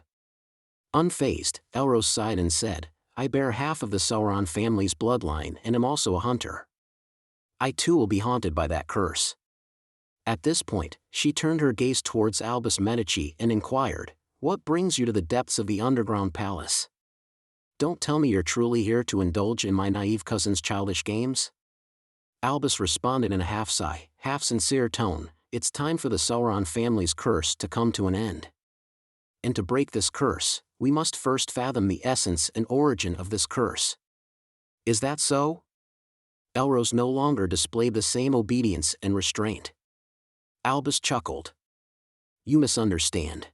Unfazed, Elros sighed and said, "I bear half of the Sauron family's bloodline and am also a hunter. I too will be haunted by that curse." At this point, she turned her gaze towards Albus Medici and inquired, "What brings you to the depths of the underground palace? Don't tell me you're truly here to indulge in my naive cousin's childish games?" Albus responded in a half-sigh, half-sincere tone, "It's time for the Sauron family's curse to come to an end. And to break this curse, we must first fathom the essence and origin of this curse. Is that so?" Elros no longer displayed the same obedience and restraint. Albus chuckled. "You misunderstand.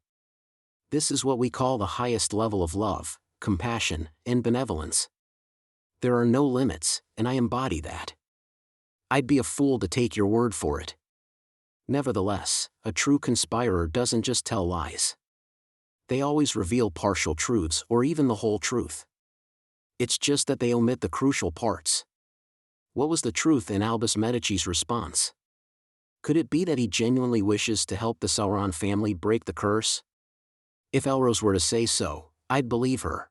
This is what we call the highest level of love, compassion, and benevolence. There are no limits, and I embody that. I'd be a fool to take your word for it. Nevertheless, a true conspirer doesn't just tell lies. They always reveal partial truths or even the whole truth. It's just that they omit the crucial parts." What was the truth in Albus Medici's response? Could it be that he genuinely wishes to help the Sauron family break the curse? If Elros were to say so, I'd believe her.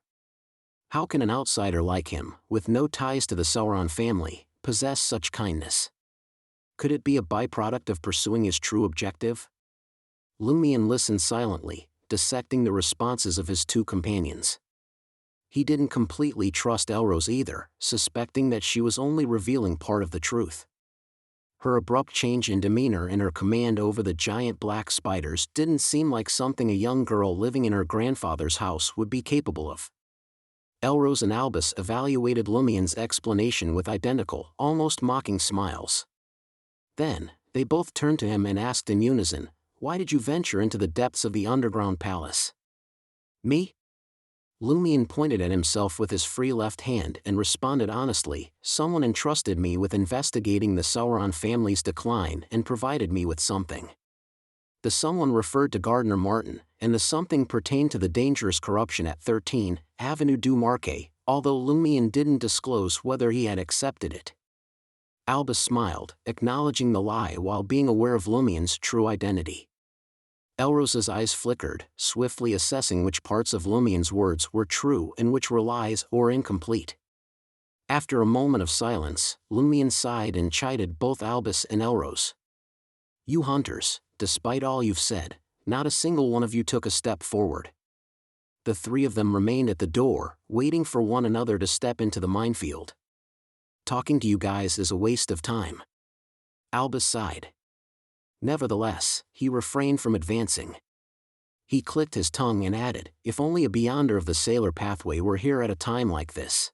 How can an outsider like him, with no ties to the Sauron family, possess such kindness? Could it be a byproduct of pursuing his true objective? Lumion listened silently, dissecting the responses of his two companions. He didn't completely trust Elros either, suspecting that she was only revealing part of the truth. Her abrupt change in demeanor and her command over the giant black spiders didn't seem like something a young girl living in her grandfather's house would be capable of. Elros and Albus evaluated Lumion's explanation with identical, almost mocking smiles. Then, they both turned to him and asked in unison, "Why did you venture into the depths of the underground palace?" "Me?" Lumion pointed at himself with his free left hand and responded honestly, "Someone entrusted me with investigating the Sauron family's decline and provided me with something." The someone referred to Gardner Martin, and the something pertained to the dangerous corruption at 13 Avenue du Marquet, although Lumion didn't disclose whether he had accepted it. Albus smiled, acknowledging the lie while being aware of Lumion's true identity. Elros's eyes flickered, swiftly assessing which parts of Lumion's words were true and which were lies or incomplete. After a moment of silence, Lumion sighed and chided both Albus and Elros. "You hunters, despite all you've said, not a single one of you took a step forward. The three of them remained at the door, waiting for one another to step into the minefield. Talking to you guys is a waste of time." Albus sighed. Nevertheless, he refrained from advancing. He clicked his tongue and added, "If only a Beyonder of the Sailor Pathway were here at a time like this."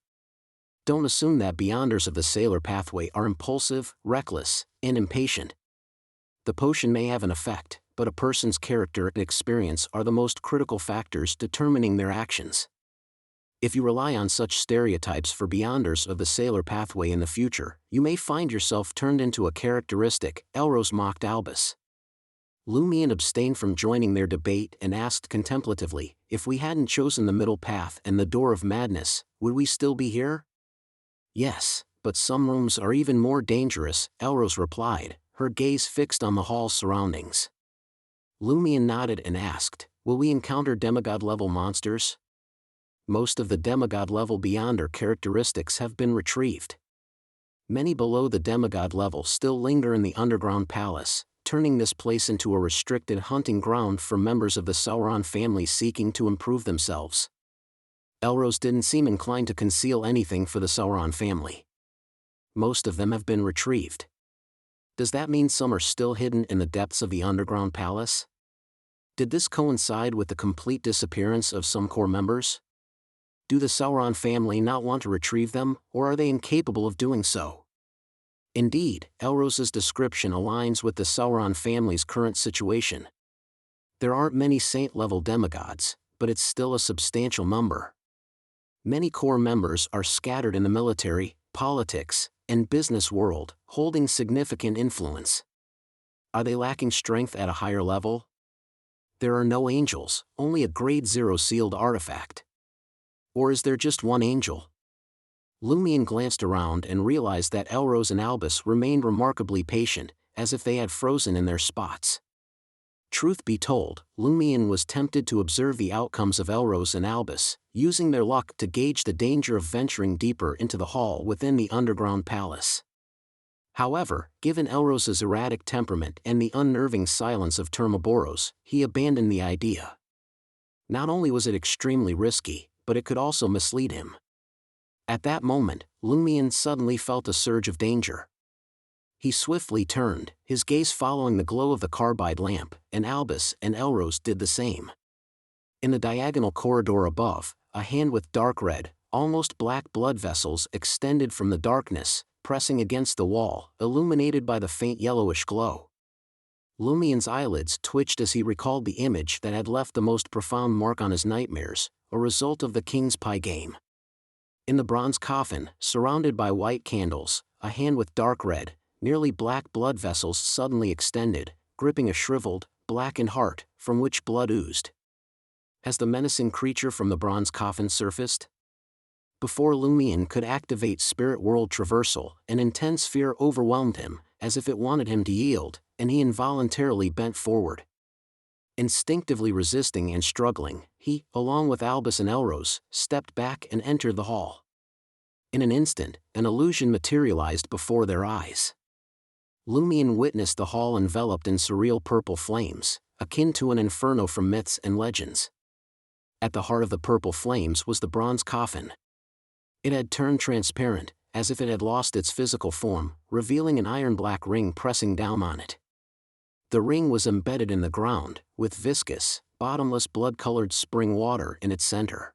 Don't assume that Beyonders of the Sailor Pathway are impulsive, reckless, and impatient. The potion may have an effect, but a person's character and experience are the most critical factors determining their actions. If you rely on such stereotypes for Beyonders of the Sailor Pathway in the future, you may find yourself turned into a characteristic, Elros mocked Albus. Lumion abstained from joining their debate and asked contemplatively, "If we hadn't chosen the middle path and the door of madness, would we still be here?" "Yes, but some rooms are even more dangerous," Elros replied, her gaze fixed on the hall's surroundings. Lumion nodded and asked, "Will we encounter demigod-level monsters?" most of the demigod level beyonder characteristics have been retrieved. Many below the demigod level still linger in the underground palace, turning this place into a restricted hunting ground for members of the Sauron family seeking to improve themselves. Elros didn't seem inclined to conceal anything for the Sauron family. Most of them have been retrieved. Does that mean some are still hidden in the depths of the underground palace? Did this coincide with the complete disappearance of some core members? Do the Sauron family not want to retrieve them, or are they incapable of doing so? Indeed, Elros's description aligns with the Sauron family's current situation. There aren't many saint-level demigods, but it's still a substantial number. Many core members are scattered in the military, politics, and business world, holding significant influence. Are they lacking strength at a higher level? There are no angels, only a Grade 0 sealed artifact. Or is there just one angel? Lumion glanced around and realized that Elros and Albus remained remarkably patient, as if they had frozen in their spots. Truth be told, Lumion was tempted to observe the outcomes of Elros and Albus, using their luck to gauge the danger of venturing deeper into the hall within the underground palace. However, given Elros's erratic temperament and the unnerving silence of Termaboros, he abandoned the idea. Not only was it extremely risky, but it could also mislead him. At that moment, Lumion suddenly felt a surge of danger. He swiftly turned, his gaze following the glow of the carbide lamp, and Albus and Elros did the same. In the diagonal corridor above, a hand with dark red, almost black blood vessels extended from the darkness, pressing against the wall, illuminated by the faint yellowish glow. Lumion's eyelids twitched as he recalled the image that had left the most profound mark on his nightmares, a result of the King's Pie game. In the bronze coffin, surrounded by white candles, a hand with dark red, nearly black blood vessels suddenly extended, gripping a shriveled, blackened heart, from which blood oozed. Has the menacing creature from the bronze coffin surfaced? Before Lumion could activate Spirit World Traversal, an intense fear overwhelmed him, as if it wanted him to yield, and he involuntarily bent forward. Instinctively resisting and struggling, he, along with Albus and Elros, stepped back and entered the hall. In an instant, an illusion materialized before their eyes. Lumion witnessed the hall enveloped in surreal purple flames, akin to an inferno from myths and legends. At the heart of the purple flames was the bronze coffin. It had turned transparent, as if it had lost its physical form, revealing an iron-black ring pressing down on it. The ring was embedded in the ground, with viscous, bottomless blood-colored spring water in its center.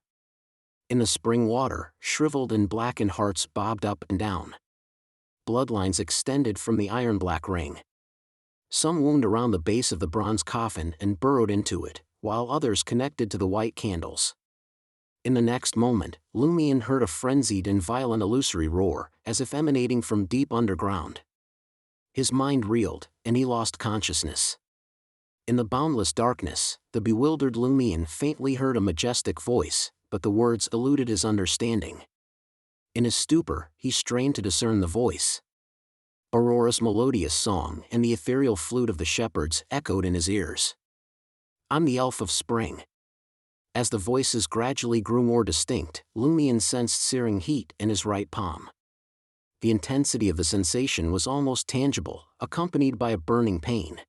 In the spring water, shriveled and blackened hearts bobbed up and down. Bloodlines extended from the iron-black ring. Some wound around the base of the bronze coffin and burrowed into it, while others connected to the white candles. In the next moment, Lumion heard a frenzied and violent illusory roar, as if emanating from deep underground. His mind reeled, and he lost consciousness. In the boundless darkness, the bewildered Lumion faintly heard a majestic voice, but the words eluded his understanding. In his stupor, he strained to discern the voice. Aurora's melodious song and the ethereal flute of the shepherds echoed in his ears. "I'm the elf of spring." As the voices gradually grew more distinct, Lumion sensed searing heat in his right palm. The intensity of the sensation was almost tangible, accompanied by a burning pain.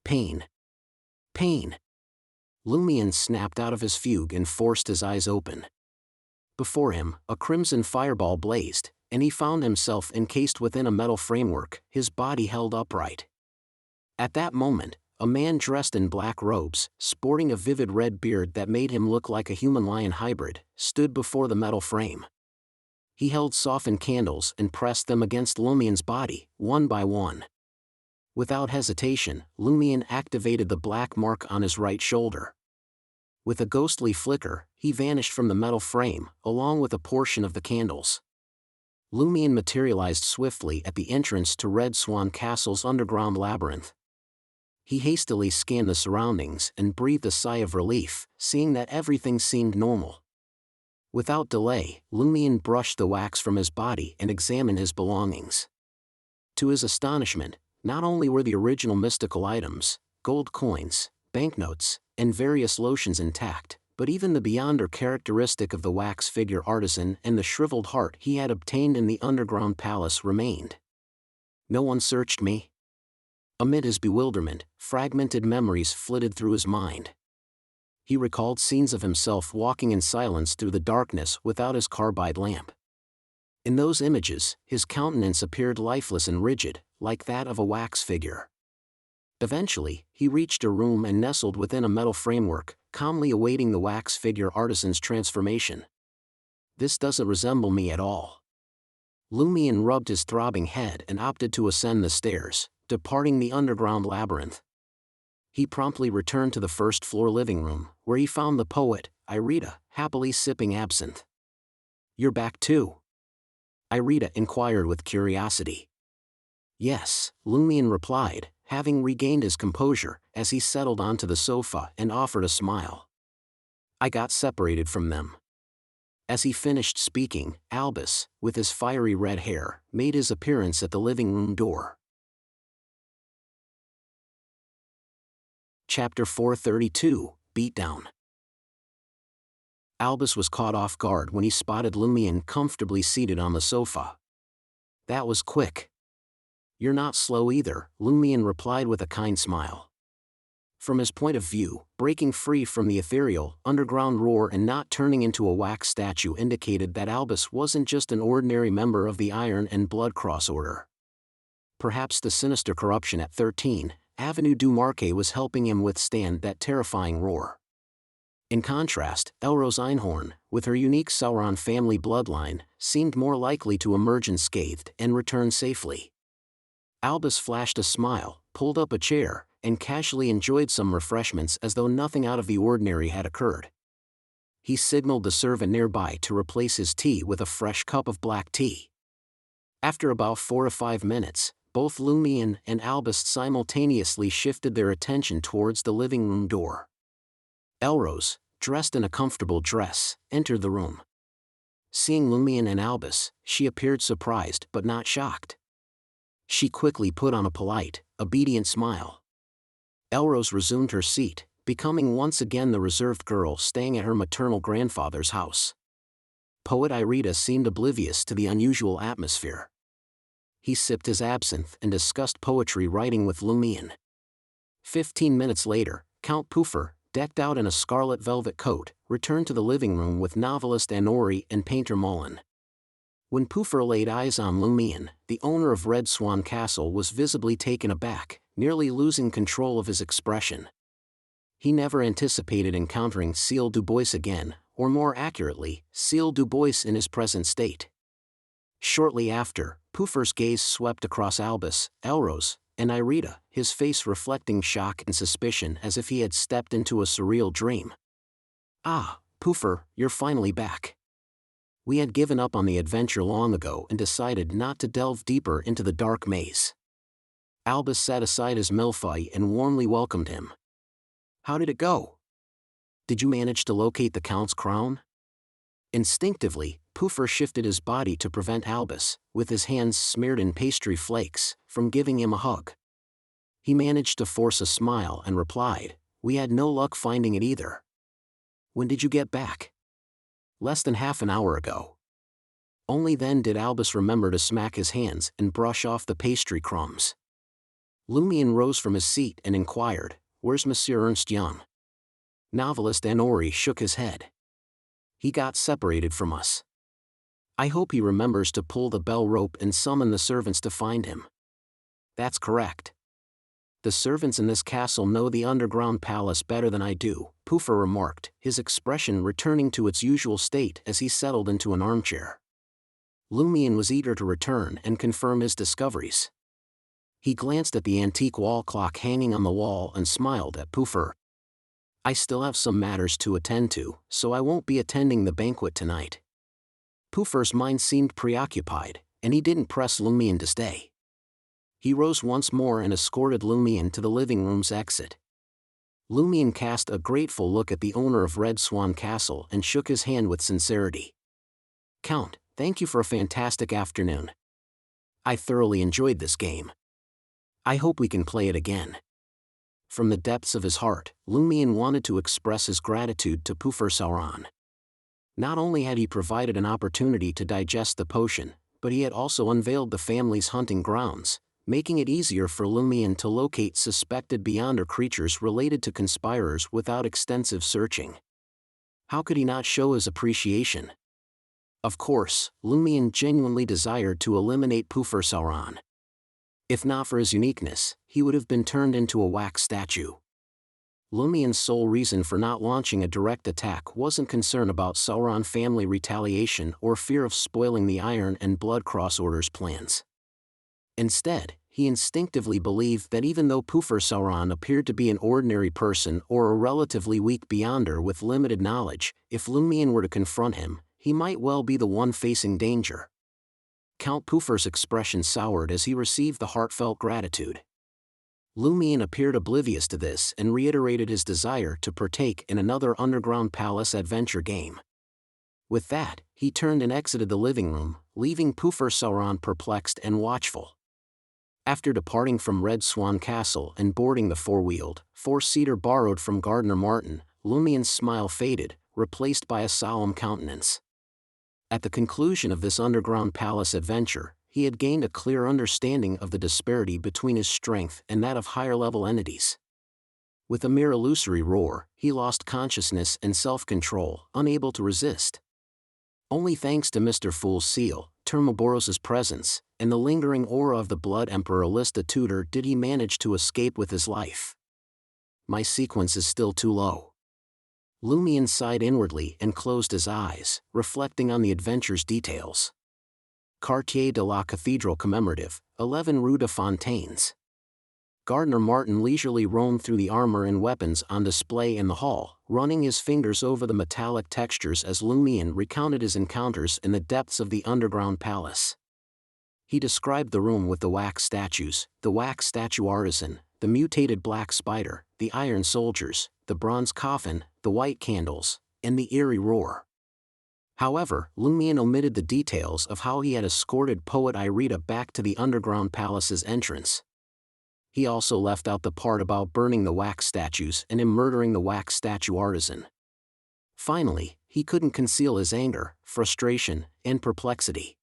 Pain. Pain. Lumion snapped out of his fugue and forced his eyes open. Before him, a crimson fireball blazed, and he found himself encased within a metal framework, his body held upright. At that moment, a man dressed in black robes, sporting a vivid red beard that made him look like a human-lion hybrid, stood before the metal frame. He held softened candles and pressed them against Lumion's body, one by one. Without hesitation, Lumion activated the black mark on his right shoulder. With a ghostly flicker, he vanished from the metal frame, along with a portion of the candles. Lumion materialized swiftly at the entrance to Red Swan Castle's underground labyrinth. He hastily scanned the surroundings and breathed a sigh of relief, seeing that everything seemed normal. Without delay, Lumion brushed the wax from his body and examined his belongings. To his astonishment, not only were the original mystical items, gold coins, banknotes, and various lotions intact, but even the beyonder characteristic of the wax figure artisan and the shriveled heart he had obtained in the underground palace remained. No one searched me? Amid his bewilderment, fragmented memories flitted through his mind. He recalled scenes of himself walking in silence through the darkness without his carbide lamp. In those images, his countenance appeared lifeless and rigid, like that of a wax figure. Eventually, he reached a room and nestled within a metal framework, calmly awaiting the wax figure artisan's transformation. This doesn't resemble me at all. Lumion rubbed his throbbing head and opted to ascend the stairs, departing the underground labyrinth. He promptly returned to the first-floor living room, where he found the poet, Irita, happily sipping absinthe. "You're back too?" Irita inquired with curiosity. "Yes," Lumion replied, having regained his composure, as he settled onto the sofa and offered a smile. "I got separated from them." As he finished speaking, Albus, with his fiery red hair, made his appearance at the living room door. Chapter 432, Beatdown. Albus was caught off guard when he spotted Lumion comfortably seated on the sofa. "That was quick." "You're not slow either," Lumion replied with a kind smile. From his point of view, breaking free from the ethereal, underground roar and not turning into a wax statue indicated that Albus wasn't just an ordinary member of the Iron and Blood Cross Order. Perhaps the sinister corruption at 13 Avenue du Marquet was helping him withstand that terrifying roar. In contrast, Elrose Einhorn, with her unique Sauron family bloodline, seemed more likely to emerge unscathed and return safely. Albus flashed a smile, pulled up a chair, and casually enjoyed some refreshments as though nothing out of the ordinary had occurred. He signaled the servant nearby to replace his tea with a fresh cup of black tea. After about 4 to 5 minutes, both Lumion and Albus simultaneously shifted their attention towards the living room door. Elrose, dressed in a comfortable dress, entered the room. Seeing Lumion and Albus, she appeared surprised but not shocked. She quickly put on a polite, obedient smile. Elrose resumed her seat, becoming once again the reserved girl staying at her maternal grandfather's house. Poet Irita seemed oblivious to the unusual atmosphere. He sipped his absinthe and discussed poetry writing with Lumion. 15 minutes later, Count Puffer, decked out in a scarlet velvet coat, returned to the living room with novelist Anori and painter Mullen. When Puffer laid eyes on Lumion, the owner of Red Swan Castle was visibly taken aback, nearly losing control of his expression. He never anticipated encountering Cécile Dubois again, or more accurately, Cécile Dubois in his present state. Shortly after, Puffer's gaze swept across Albus, Elrose, and Irita, his face reflecting shock and suspicion as if he had stepped into a surreal dream. "Ah, Puffer, you're finally back. We had given up on the adventure long ago and decided not to delve deeper into the dark maze." Albus set aside his millefeuille and warmly welcomed him. "How did it go? Did you manage to locate the Count's crown?" Instinctively, Puffer shifted his body to prevent Albus, with his hands smeared in pastry flakes, from giving him a hug. He managed to force a smile and replied, "We had no luck finding it either." "When did you get back?" "Less than half an hour ago." Only then did Albus remember to smack his hands and brush off the pastry crumbs. Lumion rose from his seat and inquired, "Where's Monsieur Ernst Young?" Novelist Anori shook his head. "He got separated from us. I hope he remembers to pull the bell rope and summon the servants to find him." "That's correct. The servants in this castle know the underground palace better than I do," Puffer remarked, his expression returning to its usual state as he settled into an armchair. Lumion was eager to return and confirm his discoveries. He glanced at the antique wall clock hanging on the wall and smiled at Puffer. "I still have some matters to attend to, so I won't be attending the banquet tonight." Puffer's mind seemed preoccupied, and he didn't press Lumion to stay. He rose once more and escorted Lumion to the living room's exit. Lumion cast a grateful look at the owner of Red Swan Castle and shook his hand with sincerity. "Count, thank you for a fantastic afternoon. I thoroughly enjoyed this game. I hope we can play it again." From the depths of his heart, Lumion wanted to express his gratitude to Puffer-Sauron. Not only had he provided an opportunity to digest the potion, but he had also unveiled the family's hunting grounds, making it easier for Lumion to locate suspected Beyonder creatures related to conspirators without extensive searching. How could he not show his appreciation? Of course, Lumion genuinely desired to eliminate Puffer-Sauron. If not for his uniqueness, he would have been turned into a wax statue. Lumion's sole reason for not launching a direct attack wasn't concern about Sauron family retaliation or fear of spoiling the Iron and Blood Cross Order's plans. Instead, he instinctively believed that even though Puffer-Sauron appeared to be an ordinary person or a relatively weak Beyonder with limited knowledge, if Lumion were to confront him, he might well be the one facing danger. Count Puffer's expression soured as he received the heartfelt gratitude. Lumion appeared oblivious to this and reiterated his desire to partake in another Underground Palace adventure game. With that, he turned and exited the living room, leaving Puffer-Sauron perplexed and watchful. After departing from Red Swan Castle and boarding the four-wheeled, four-seater borrowed from Gardner Martin, Lumion's smile faded, replaced by a solemn countenance. At the conclusion of this Underground Palace adventure, he had gained a clear understanding of the disparity between his strength and that of higher-level entities. With a mere illusory roar, he lost consciousness and self-control, unable to resist. Only thanks to Mr. Fool's seal, Termoboros's presence, and the lingering aura of the Blood Emperor Alista Tudor did he manage to escape with his life. My sequence is still too low. Lumion sighed inwardly and closed his eyes, reflecting on the adventure's details. Quartier de la Cathedral Commemorative, 11 Rue de Fontaines. Gardner Martin leisurely roamed through the armor and weapons on display in the hall, running his fingers over the metallic textures as Lumion recounted his encounters in the depths of the Underground Palace. He described the room with the wax statues, the wax statue artisan, the mutated black spider, the iron soldiers, the bronze coffin, the white candles, and the eerie roar. However, Lumion omitted the details of how he had escorted poet Irita back to the Underground Palace's entrance. He also left out the part about burning the wax statues and him murdering the wax statue artisan. Finally, he couldn't conceal his anger, frustration, and perplexity.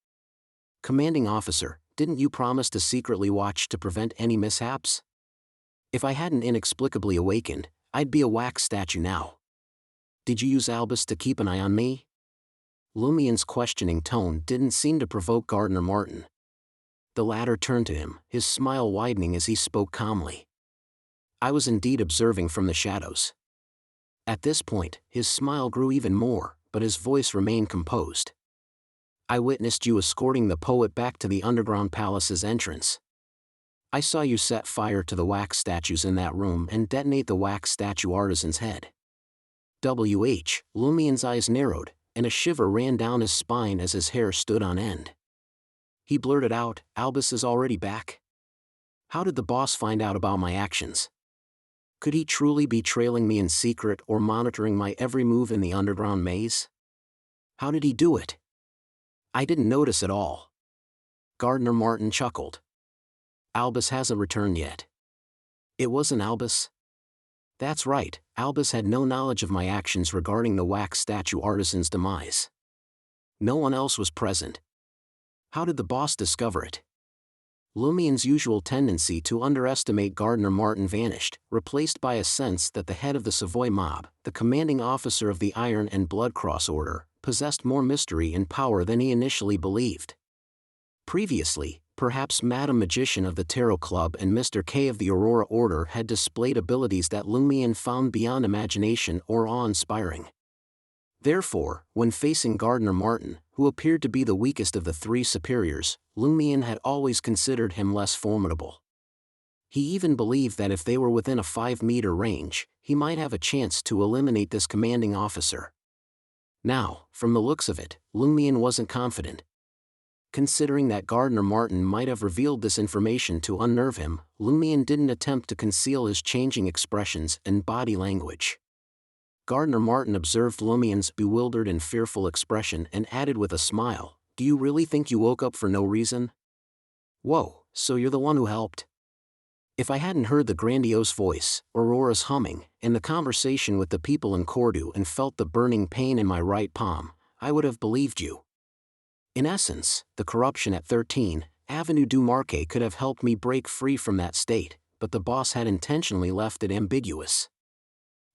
Commanding officer, didn't you promise to secretly watch to prevent any mishaps? If I hadn't inexplicably awakened, I'd be a wax statue now. Did you use Albus to keep an eye on me? Lumion's questioning tone didn't seem to provoke Gardner Martin. The latter turned to him, his smile widening as he spoke calmly. I was indeed observing from the shadows. At this point, his smile grew even more, but his voice remained composed. I witnessed you escorting the poet back to the Underground Palace's entrance. I saw you set fire to the wax statues in that room and detonate the wax statue artisan's head. Lumion's eyes narrowed, and a shiver ran down his spine as his hair stood on end. He blurted out, Albus is already back? How did the boss find out about my actions? Could he truly be trailing me in secret or monitoring my every move in the underground maze? How did he do it? I didn't notice at all. Gardner Martin chuckled. Albus hasn't returned yet. It wasn't Albus? That's right, Albus had no knowledge of my actions regarding the wax statue artisan's demise. No one else was present. How did the boss discover it? Lumion's usual tendency to underestimate Gardner Martin vanished, replaced by a sense that the head of the Savoy mob, the commanding officer of the Iron and Blood Cross Order, possessed more mystery and power than he initially believed. Previously, perhaps Madam Magician of the Tarot Club and Mr. K of the Aurora Order had displayed abilities that Lumion found beyond imagination or awe-inspiring. Therefore, when facing Gardner Martin, who appeared to be the weakest of the three superiors, Lumion had always considered him less formidable. He even believed that if they were within a 5-meter range, he might have a chance to eliminate this commanding officer. Now, from the looks of it, Lumion wasn't confident. Considering that Gardner Martin might have revealed this information to unnerve him, Lumion didn't attempt to conceal his changing expressions and body language. Gardner Martin observed Lumion's bewildered and fearful expression and added with a smile, Do you really think you woke up for no reason? Whoa, so you're the one who helped? If I hadn't heard the grandiose voice, Aurora's humming, and the conversation with the people in Cordu and felt the burning pain in my right palm, I would have believed you. In essence, the corruption at 13 Avenue du Marquet could have helped me break free from that state, but the boss had intentionally left it ambiguous.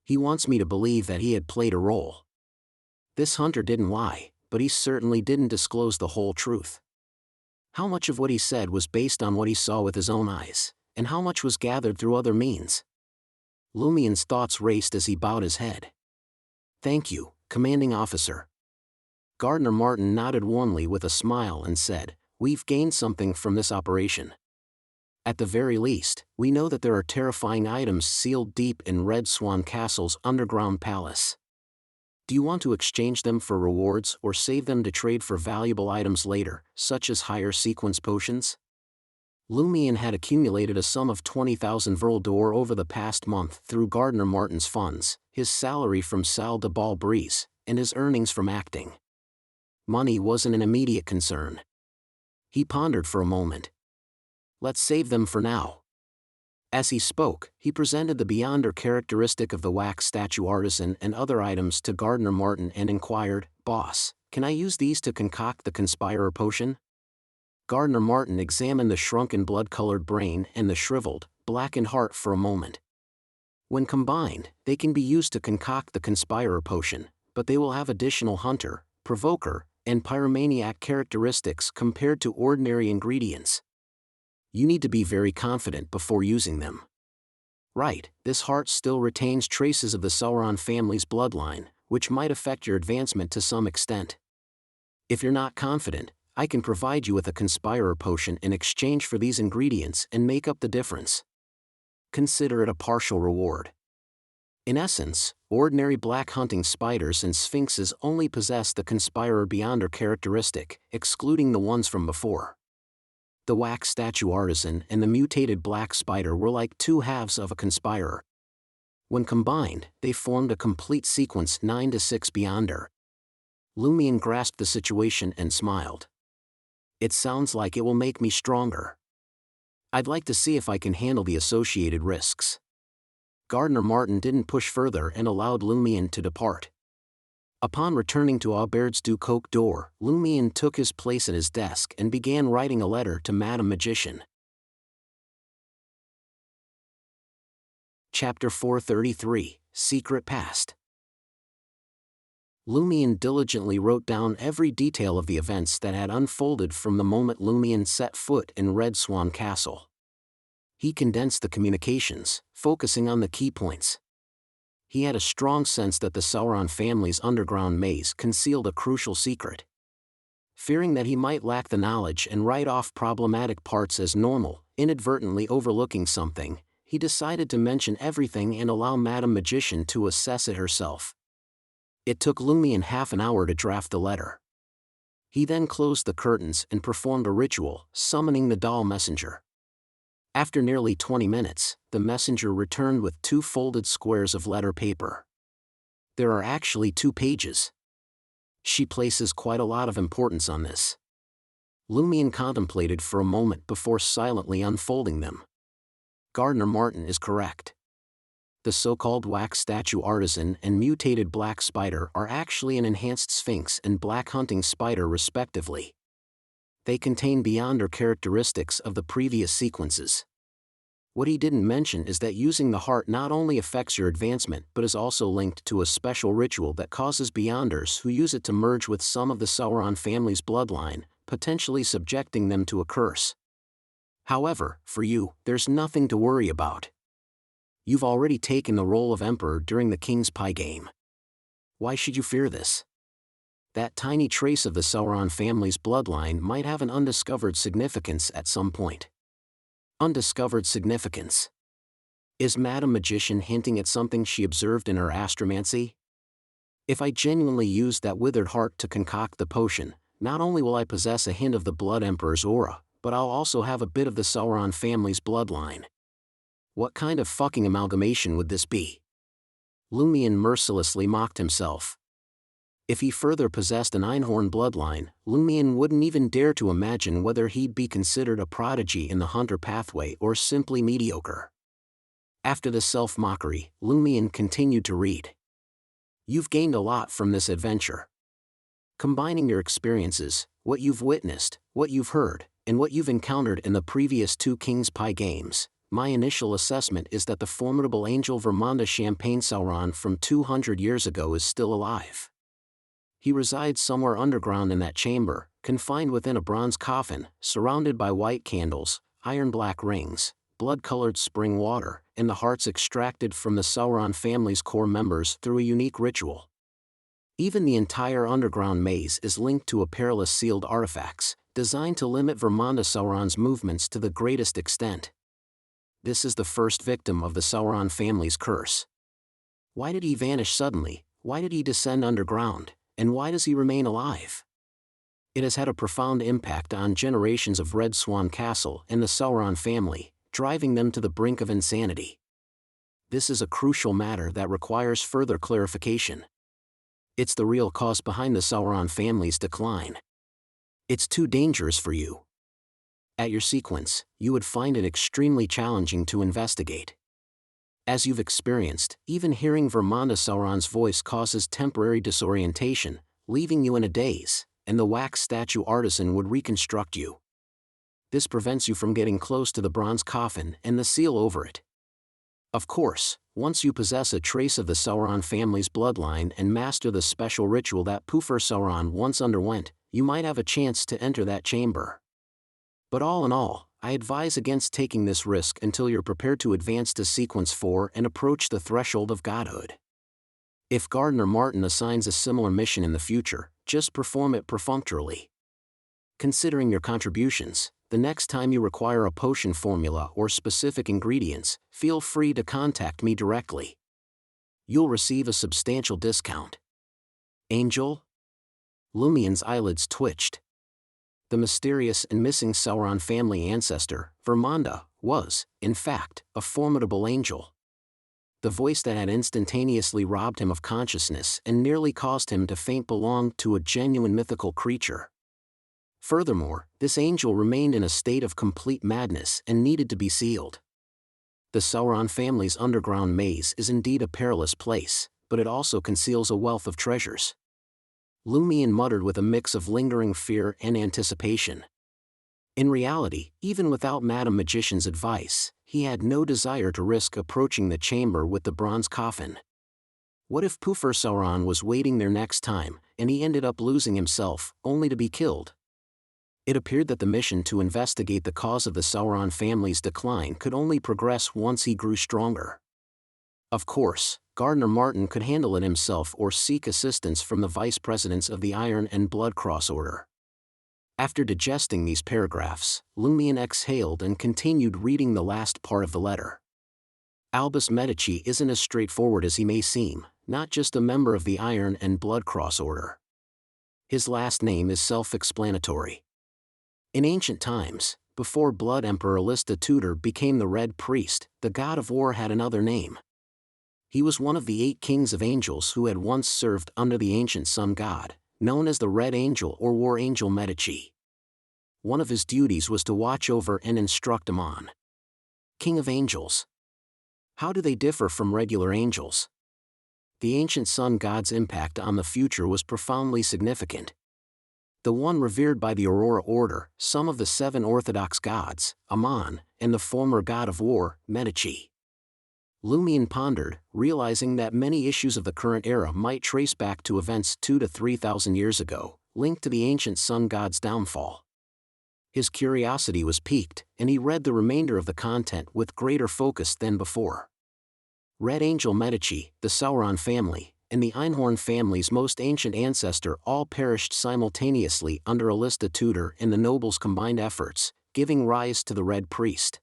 He wants me to believe that he had played a role. This hunter didn't lie, but he certainly didn't disclose the whole truth. How much of what he said was based on what he saw with his own eyes, and how much was gathered through other means? Lumien's thoughts raced as he bowed his head. "Thank you, commanding officer." Gardner Martin nodded warmly with a smile and said, "We've gained something from this operation. At the very least, we know that there are terrifying items sealed deep in Red Swan Castle's underground palace. Do you want to exchange them for rewards or save them to trade for valuable items later, such as higher sequence potions?" Lumien had accumulated a sum of 20,000 Vril d'Or over the past month through Gardner Martin's funds, his salary from Salle de Bal Brise, and his earnings from acting. Money wasn't an immediate concern. He pondered for a moment. "Let's save them for now." As he spoke, he presented the Beyonder characteristic of the wax statue artisan and other items to Gardner Martin and inquired, "Boss, can I use these to concoct the Conspirer potion?" Gardner Martin examined the shrunken blood-colored brain and the shriveled, blackened heart for a moment. When combined, they can be used to concoct the Conspirer potion, but they will have additional hunter, provoker, and pyromaniac characteristics compared to ordinary ingredients. You need to be very confident before using them. Right, this heart still retains traces of the Sauron family's bloodline, which might affect your advancement to some extent. If you're not confident, I can provide you with a Conspirer potion in exchange for these ingredients and make up the difference. Consider it a partial reward. In essence, ordinary black hunting spiders and sphinxes only possess the Conspirer Beyonder characteristic, excluding the ones from before. The wax statue artisan and the mutated black spider were like two halves of a Conspirer. When combined, they formed a complete sequence 9 to 6 Beyonder. Lumien grasped the situation and smiled. "It sounds like it will make me stronger. I'd like to see if I can handle the associated risks." Gardner Martin didn't push further and allowed Lumien to depart. Upon returning to Aubert's du Coq d'Or, Lumien took his place at his desk and began writing a letter to Madame Magician. Chapter 433, Secret Past. Lumien diligently wrote down every detail of the events that had unfolded from the moment Lumien set foot in Red Swan Castle. He condensed the communications, focusing on the key points. He had a strong sense that the Sauron family's underground maze concealed a crucial secret. Fearing that he might lack the knowledge and write off problematic parts as normal, inadvertently overlooking something, he decided to mention everything and allow Madame Magician to assess it herself. It took Lumien half an hour to draft the letter. He then closed the curtains and performed a ritual, summoning the doll messenger. After nearly 20 minutes, the messenger returned with 2 folded squares of letter paper. There are actually 2 pages. She places quite a lot of importance on this. Lumien contemplated for a moment before silently unfolding them. Gardner Martin is correct. The so-called wax statue artisan and mutated black spider are actually an enhanced sphinx and black hunting spider respectively. They contain Beyonder characteristics of the previous sequences. What he didn't mention is that using the heart not only affects your advancement but is also linked to a special ritual that causes Beyonders who use it to merge with some of the Sauron family's bloodline, potentially subjecting them to a curse. However, for you, there's nothing to worry about. You've already taken the role of Emperor during the King's Pie game. Why should you fear this? That tiny trace of the Sauron family's bloodline might have an undiscovered significance at some point. Undiscovered significance. Is Madame Magician hinting at something she observed in her astromancy? If I genuinely use that withered heart to concoct the potion, not only will I possess a hint of the Blood Emperor's aura, but I'll also have a bit of the Sauron family's bloodline. What kind of fucking amalgamation would this be? Lumien mercilessly mocked himself. If he further possessed an Einhorn bloodline, Lumion wouldn't even dare to imagine whether he'd be considered a prodigy in the hunter pathway or simply mediocre. After this self-mockery, Lumion continued to read. You've gained a lot from this adventure. Combining your experiences, what you've witnessed, what you've heard, and what you've encountered in the previous 2 King's Pie games, my initial assessment is that the formidable angel Vermonda Champagne Sauron from 200 years ago is still alive. He resides somewhere underground in that chamber, confined within a bronze coffin, surrounded by white candles, iron-black rings, blood-colored spring water, and the hearts extracted from the Sauron family's core members through a unique ritual. Even the entire underground maze is linked to a perilous sealed artifacts, designed to limit Vermonda Sauron's movements to the greatest extent. This is the first victim of the Sauron family's curse. Why did he vanish suddenly? Why did he descend underground? And why does he remain alive? It has had a profound impact on generations of Red Swan Castle and the Sauron family, driving them to the brink of insanity. This is a crucial matter that requires further clarification. It's the real cause behind the Sauron family's decline. It's too dangerous for you. At your sequence, you would find it extremely challenging to investigate. As you've experienced, even hearing Vermonda Sauron's voice causes temporary disorientation, leaving you in a daze, and the wax statue artisan would reconstruct you. This prevents you from getting close to the bronze coffin and the seal over it. Of course, once you possess a trace of the Sauron family's bloodline and master the special ritual that Pufur Sauron once underwent, you might have a chance to enter that chamber. But all in all, I advise against taking this risk until you're prepared to advance to Sequence 4 and approach the threshold of godhood. If Gardner Martin assigns a similar mission in the future, just perform it perfunctorily. Considering your contributions, the next time you require a potion formula or specific ingredients, feel free to contact me directly. You'll receive a substantial discount. Angel? Lumion's eyelids twitched. The mysterious and missing Sauron family ancestor, Vermonda, was, in fact, a formidable angel. The voice that had instantaneously robbed him of consciousness and nearly caused him to faint belonged to a genuine mythical creature. Furthermore, this angel remained in a state of complete madness and needed to be sealed. The Sauron family's underground maze is indeed a perilous place, but it also conceals a wealth of treasures. Lumion muttered with a mix of lingering fear and anticipation. In reality, even without Madame Magician's advice, he had no desire to risk approaching the chamber with the bronze coffin. What if Pufur Sauron was waiting there next time, and he ended up losing himself, only to be killed? It appeared that the mission to investigate the cause of the Sauron family's decline could only progress once he grew stronger. Of course, Gardner Martin could handle it himself or seek assistance from the vice presidents of the Iron and Blood Cross Order. After digesting these paragraphs, Lumion exhaled and continued reading the last part of the letter. Albus Medici isn't as straightforward as he may seem, not just a member of the Iron and Blood Cross Order. His last name is self-explanatory. In ancient times, before Blood Emperor Alista Tudor became the Red Priest, the god of war had another name. He was one of the 8 kings of angels who had once served under the ancient sun god, known as the Red Angel or War Angel Medici. One of his duties was to watch over and instruct Amon. King of Angels. How do they differ from regular angels? The ancient sun god's impact on the future was profoundly significant. The one revered by the Aurora Order, some of the 7 Orthodox gods, Amon, and the former god of war, Medici. Lumion pondered, realizing that many issues of the current era might trace back to events 2,000 to 3,000 years ago, linked to the ancient sun god's downfall. His curiosity was piqued, and he read the remainder of the content with greater focus than before. Red Angel Medici, the Sauron family, and the Einhorn family's most ancient ancestor all perished simultaneously under Alista Tudor and the nobles' combined efforts, giving rise to the Red Priest.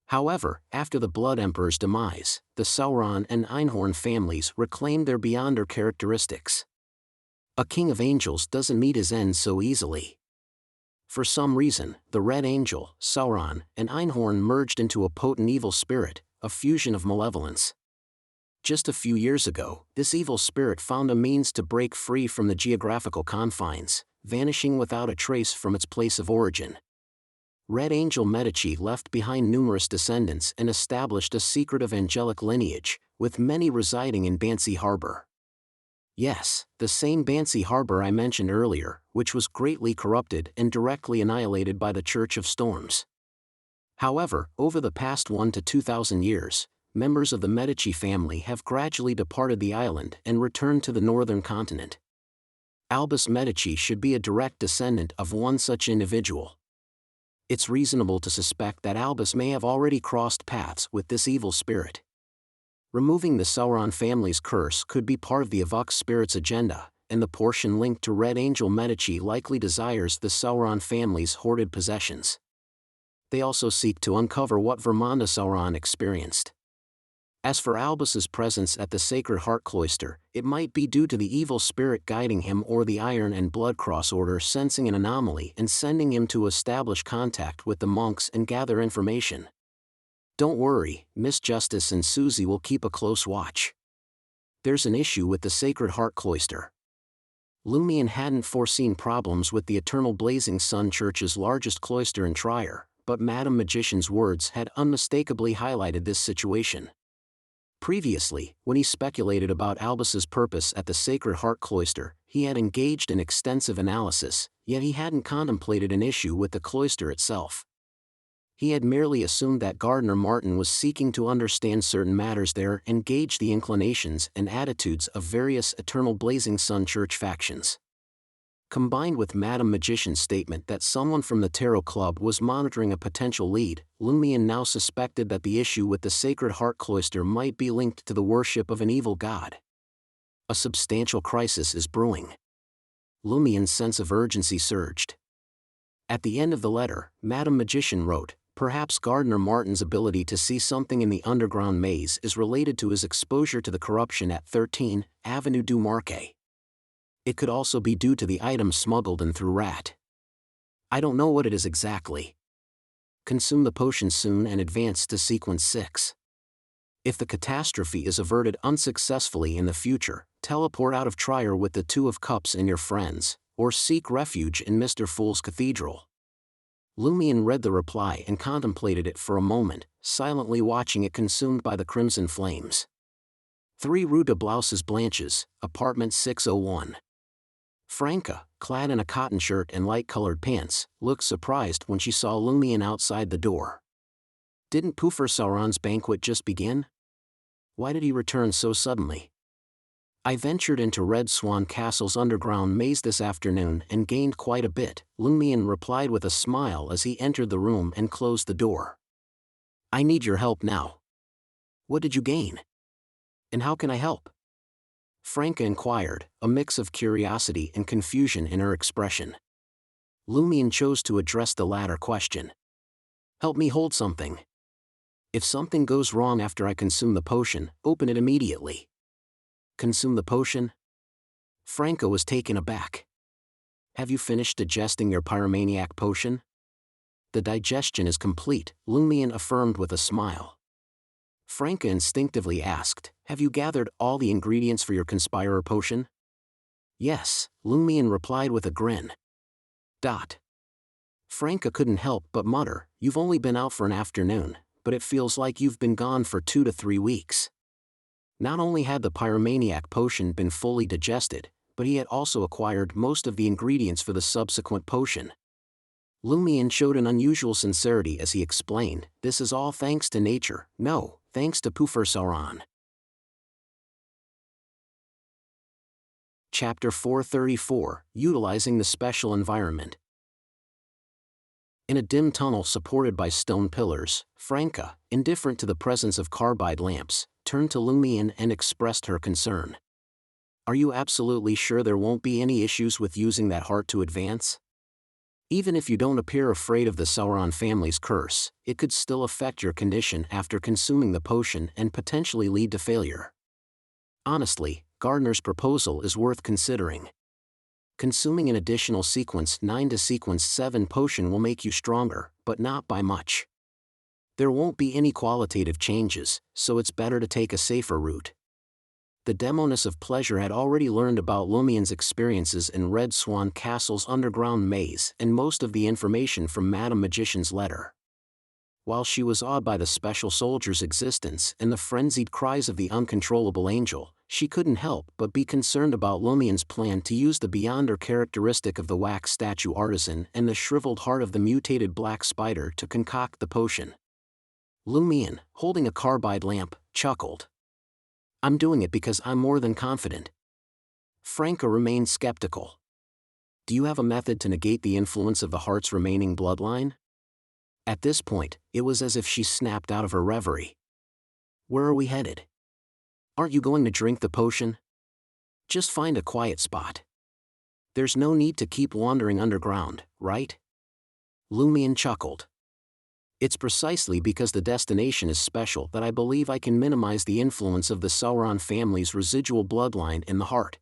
However, after the Blood Emperor's demise, the Sauron and Einhorn families reclaimed their Beyonder characteristics. A king of angels doesn't meet his end so easily. For some reason, the Red Angel, Sauron, and Einhorn merged into a potent evil spirit, a fusion of malevolence. Just a few years ago, this evil spirit found a means to break free from the geographical confines, vanishing without a trace from its place of origin. Red Angel Medici left behind numerous descendants and established a secretive angelic lineage, with many residing in Banksy Harbor. Yes, the same Banksy Harbor I mentioned earlier, which was greatly corrupted and directly annihilated by the Church of Storms. However, over the past 1 to 2,000 years, members of the Medici family have gradually departed the island and returned to the northern continent. Albus Medici should be a direct descendant of one such individual. It's reasonable to suspect that Albus may have already crossed paths with this evil spirit. Removing the Sauron family's curse could be part of the Avux spirit's agenda, and the portion linked to Red Angel Medici likely desires the Sauron family's hoarded possessions. They also seek to uncover what Vermanda Sauron experienced. As for Albus's presence at the Sacred Heart Cloister, it might be due to the evil spirit guiding him or the Iron and Blood Cross Order sensing an anomaly and sending him to establish contact with the monks and gather information. Don't worry, Miss Justice and Susie will keep a close watch. There's an issue with the Sacred Heart Cloister. Lumion hadn't foreseen problems with the Eternal Blazing Sun Church's largest cloister in Trier, but Madam Magician's words had unmistakably highlighted this situation. Previously, when he speculated about Albus's purpose at the Sacred Heart Cloister, he had engaged in extensive analysis, yet he hadn't contemplated an issue with the cloister itself. He had merely assumed that Gardner Martin was seeking to understand certain matters there and gauge the inclinations and attitudes of various Eternal Blazing Sun Church factions. Combined with Madam Magician's statement that someone from the Tarot Club was monitoring a potential lead, Lumion now suspected that the issue with the Sacred Heart Cloister might be linked to the worship of an evil god. A substantial crisis is brewing. Lumion's sense of urgency surged. At the end of the letter, Madam Magician wrote, "Perhaps Gardner Martin's ability to see something in the underground maze is related to his exposure to the corruption at 13 Avenue du Marquet. It could also be due to the items smuggled in through Rat. I don't know what it is exactly. Consume the potion soon and advance to sequence 6. If the catastrophe is averted unsuccessfully in the future, teleport out of Trier with the 2 of Cups and your friends, or seek refuge in Mr. Fool's Cathedral." Lumion read the reply and contemplated it for a moment, silently watching it consumed by the crimson flames. 3 Rue de Blouses Blanches, apartment 601. Franca, clad in a cotton shirt and light-colored pants, looked surprised when she saw Lumion outside the door. Didn't Poofer Sauron's banquet just begin? Why did he return so suddenly? I ventured into Red Swan Castle's underground maze this afternoon and gained quite a bit, Lumion replied with a smile as he entered the room and closed the door. I need your help now. What did you gain? And how can I help? Franca inquired, a mix of curiosity and confusion in her expression. Lumion chose to address the latter question. Help me hold something. If something goes wrong after I consume the potion, open it immediately. Consume the potion? Franca was taken aback. Have you finished digesting your pyromaniac potion? The digestion is complete, Lumion affirmed with a smile. Franca instinctively asked, have you gathered all the ingredients for your Conspirer potion? Yes, Lumion replied with a grin. Franca couldn't help but mutter, you've only been out for an afternoon, but it feels like you've been gone for 2 to 3 weeks. Not only had the pyromaniac potion been fully digested, but he had also acquired most of the ingredients for the subsequent potion. Lumion showed an unusual sincerity as he explained, this is all thanks to nature, no, thanks to Poofer Sauron. Chapter 434, Utilizing the Special Environment. In a dim tunnel supported by stone pillars, Franca, indifferent to the presence of carbide lamps, turned to Lumion and expressed her concern. Are you absolutely sure there won't be any issues with using that heart to advance? Even if you don't appear afraid of the Sauron family's curse, it could still affect your condition after consuming the potion and potentially lead to failure. Honestly, Gardner's proposal is worth considering. Consuming an additional sequence 9 to sequence 7 potion will make you stronger, but not by much. There won't be any qualitative changes, so it's better to take a safer route. The Demoness of Pleasure had already learned about Lumien's experiences in Red Swan Castle's underground maze and most of the information from Madame Magician's letter. While she was awed by the special soldier's existence and the frenzied cries of the uncontrollable angel, she couldn't help but be concerned about Lumien's plan to use the Beyonder characteristic of the wax statue artisan and the shriveled heart of the mutated black spider to concoct the potion. Lumien, holding a carbide lamp, chuckled. "I'm doing it because I'm more than confident." Franca remained skeptical. "Do you have a method to negate the influence of the heart's remaining bloodline?" At this point, it was as if she snapped out of her reverie. "Where are we headed? Aren't you going to drink the potion? Just find a quiet spot. There's no need to keep wandering underground, right?" Lumien chuckled. "It's precisely because the destination is special that I believe I can minimize the influence of the Sauron family's residual bloodline in the heart.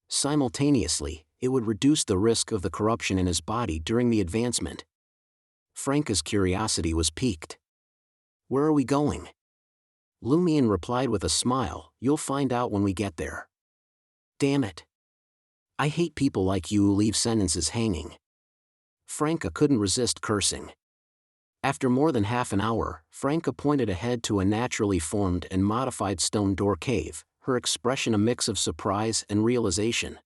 Simultaneously, it would reduce the risk of the corruption in his body during the advancement." Franca's curiosity was piqued. "Where are we going?" Lumien replied with a smile, "You'll find out when we get there." "Damn it. I hate people like you who leave sentences hanging." Franca couldn't resist cursing. After more than half an hour, Franca pointed ahead to a naturally formed and modified stone door cave, her expression a mix of surprise and realization.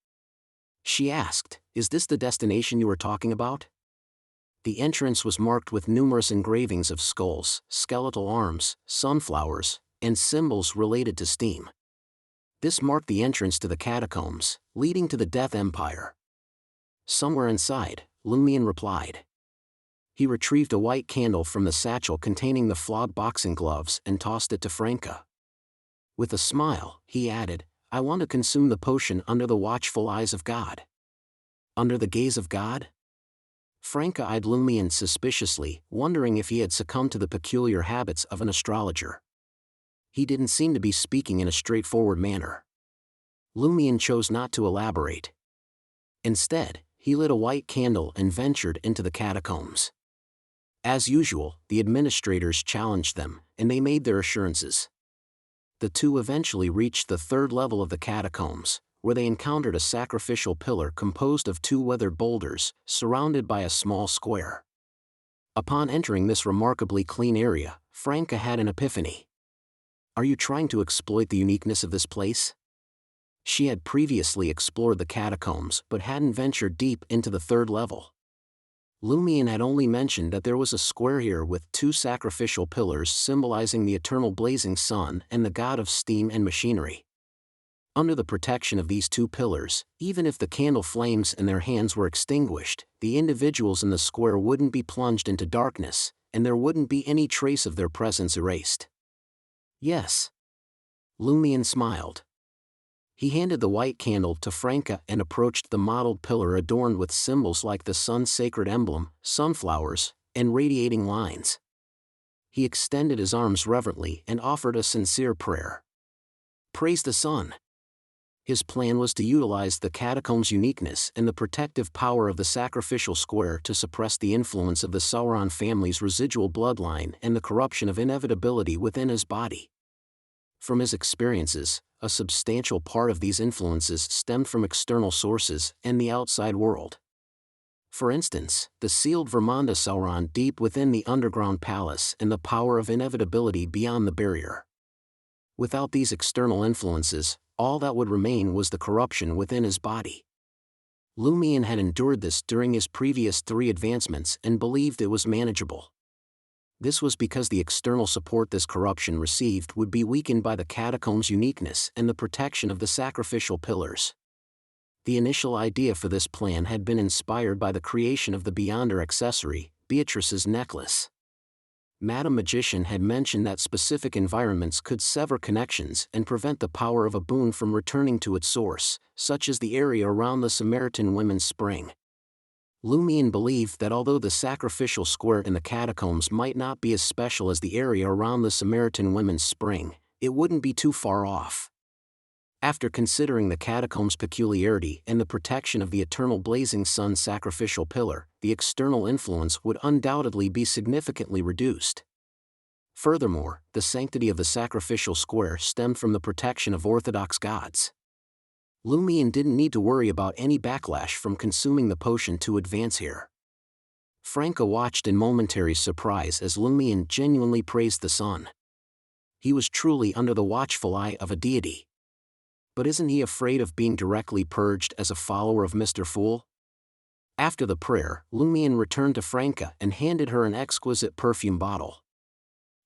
She asked, "Is this the destination you were talking about?" The entrance was marked with numerous engravings of skulls, skeletal arms, sunflowers, and symbols related to steam. This marked the entrance to the catacombs, leading to the Death Empire. "Somewhere inside," Lumien replied. He retrieved a white candle from the satchel containing the flawed boxing gloves and tossed it to Franca. With a smile, he added, "I want to consume the potion under the watchful eyes of God." "Under the gaze of God?" Franca eyed Lumien suspiciously, wondering if he had succumbed to the peculiar habits of an astrologer. He didn't seem to be speaking in a straightforward manner. Lumien chose not to elaborate. Instead, he lit a white candle and ventured into the catacombs. As usual, the administrators challenged them, and they made their assurances. The two eventually reached the third level of the catacombs, where they encountered a sacrificial pillar composed of two weathered boulders, surrounded by a small square. Upon entering this remarkably clean area, Franca had an epiphany. "Are you trying to exploit the uniqueness of this place?" She had previously explored the catacombs but hadn't ventured deep into the third level. Lumien had only mentioned that there was a square here with two sacrificial pillars symbolizing the eternal blazing sun and the god of steam and machinery. Under the protection of these two pillars, even if the candle flames in their hands were extinguished, the individuals in the square wouldn't be plunged into darkness, and there wouldn't be any trace of their presence erased. "Yes." Lumien smiled. He handed the white candle to Franca and approached the mottled pillar adorned with symbols like the sun's sacred emblem, sunflowers, and radiating lines. He extended his arms reverently and offered a sincere prayer. "Praise the sun." His plan was to utilize the catacombs' uniqueness and the protective power of the sacrificial square to suppress the influence of the Sauron family's residual bloodline and the corruption of inevitability within his body. From his experiences, a substantial part of these influences stemmed from external sources and the outside world. For instance, the sealed Vermanda Sauron deep within the underground palace and the power of inevitability beyond the barrier. Without these external influences, all that would remain was the corruption within his body. Lumien had endured this during his previous 3 advancements and believed it was manageable. This was because the external support this corruption received would be weakened by the catacombs' uniqueness and the protection of the sacrificial pillars. The initial idea for this plan had been inspired by the creation of the Beyonder accessory, Beatrice's necklace. Madame Magician had mentioned that specific environments could sever connections and prevent the power of a boon from returning to its source, such as the area around the Samaritan Women's Spring. Lumien believed that although the sacrificial square in the catacombs might not be as special as the area around the Samaritan Women's Spring, it wouldn't be too far off. After considering the catacombs' peculiarity and the protection of the eternal blazing sun sacrificial pillar, the external influence would undoubtedly be significantly reduced. Furthermore, the sanctity of the sacrificial square stemmed from the protection of Orthodox gods. Lumion didn't need to worry about any backlash from consuming the potion to advance here. Franca watched in momentary surprise as Lumion genuinely praised the sun. He was truly under the watchful eye of a deity. But isn't he afraid of being directly purged as a follower of Mr. Fool? After the prayer, Lumion returned to Franca and handed her an exquisite perfume bottle.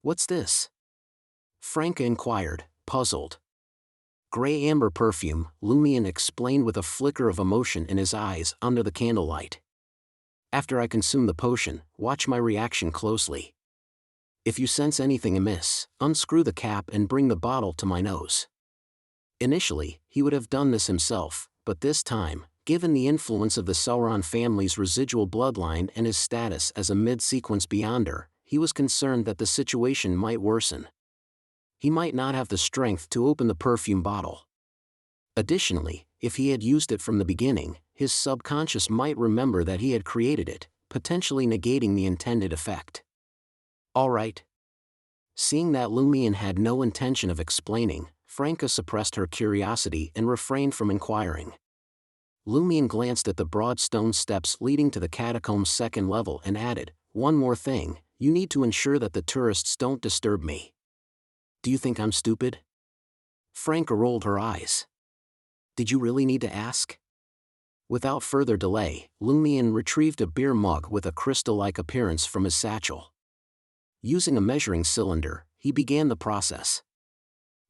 "What's this?" Franca inquired, puzzled. "Gray amber perfume," Lumion explained with a flicker of emotion in his eyes under the candlelight. "After I consume the potion, watch my reaction closely. If you sense anything amiss, unscrew the cap and bring the bottle to my nose." Initially, he would have done this himself, but this time, given the influence of the Sauron family's residual bloodline and his status as a mid-sequence Beyonder, he was concerned that the situation might worsen. He might not have the strength to open the perfume bottle. Additionally, if he had used it from the beginning, his subconscious might remember that he had created it, potentially negating the intended effect. "All right." Seeing that Lumion had no intention of explaining, Franca suppressed her curiosity and refrained from inquiring. Lumion glanced at the broad stone steps leading to the catacomb's second level and added, "One more thing, you need to ensure that the tourists don't disturb me." "Do you think I'm stupid?" Franca rolled her eyes. "Did you really need to ask?" Without further delay, Lumion retrieved a beer mug with a crystal-like appearance from his satchel. Using a measuring cylinder, he began the process.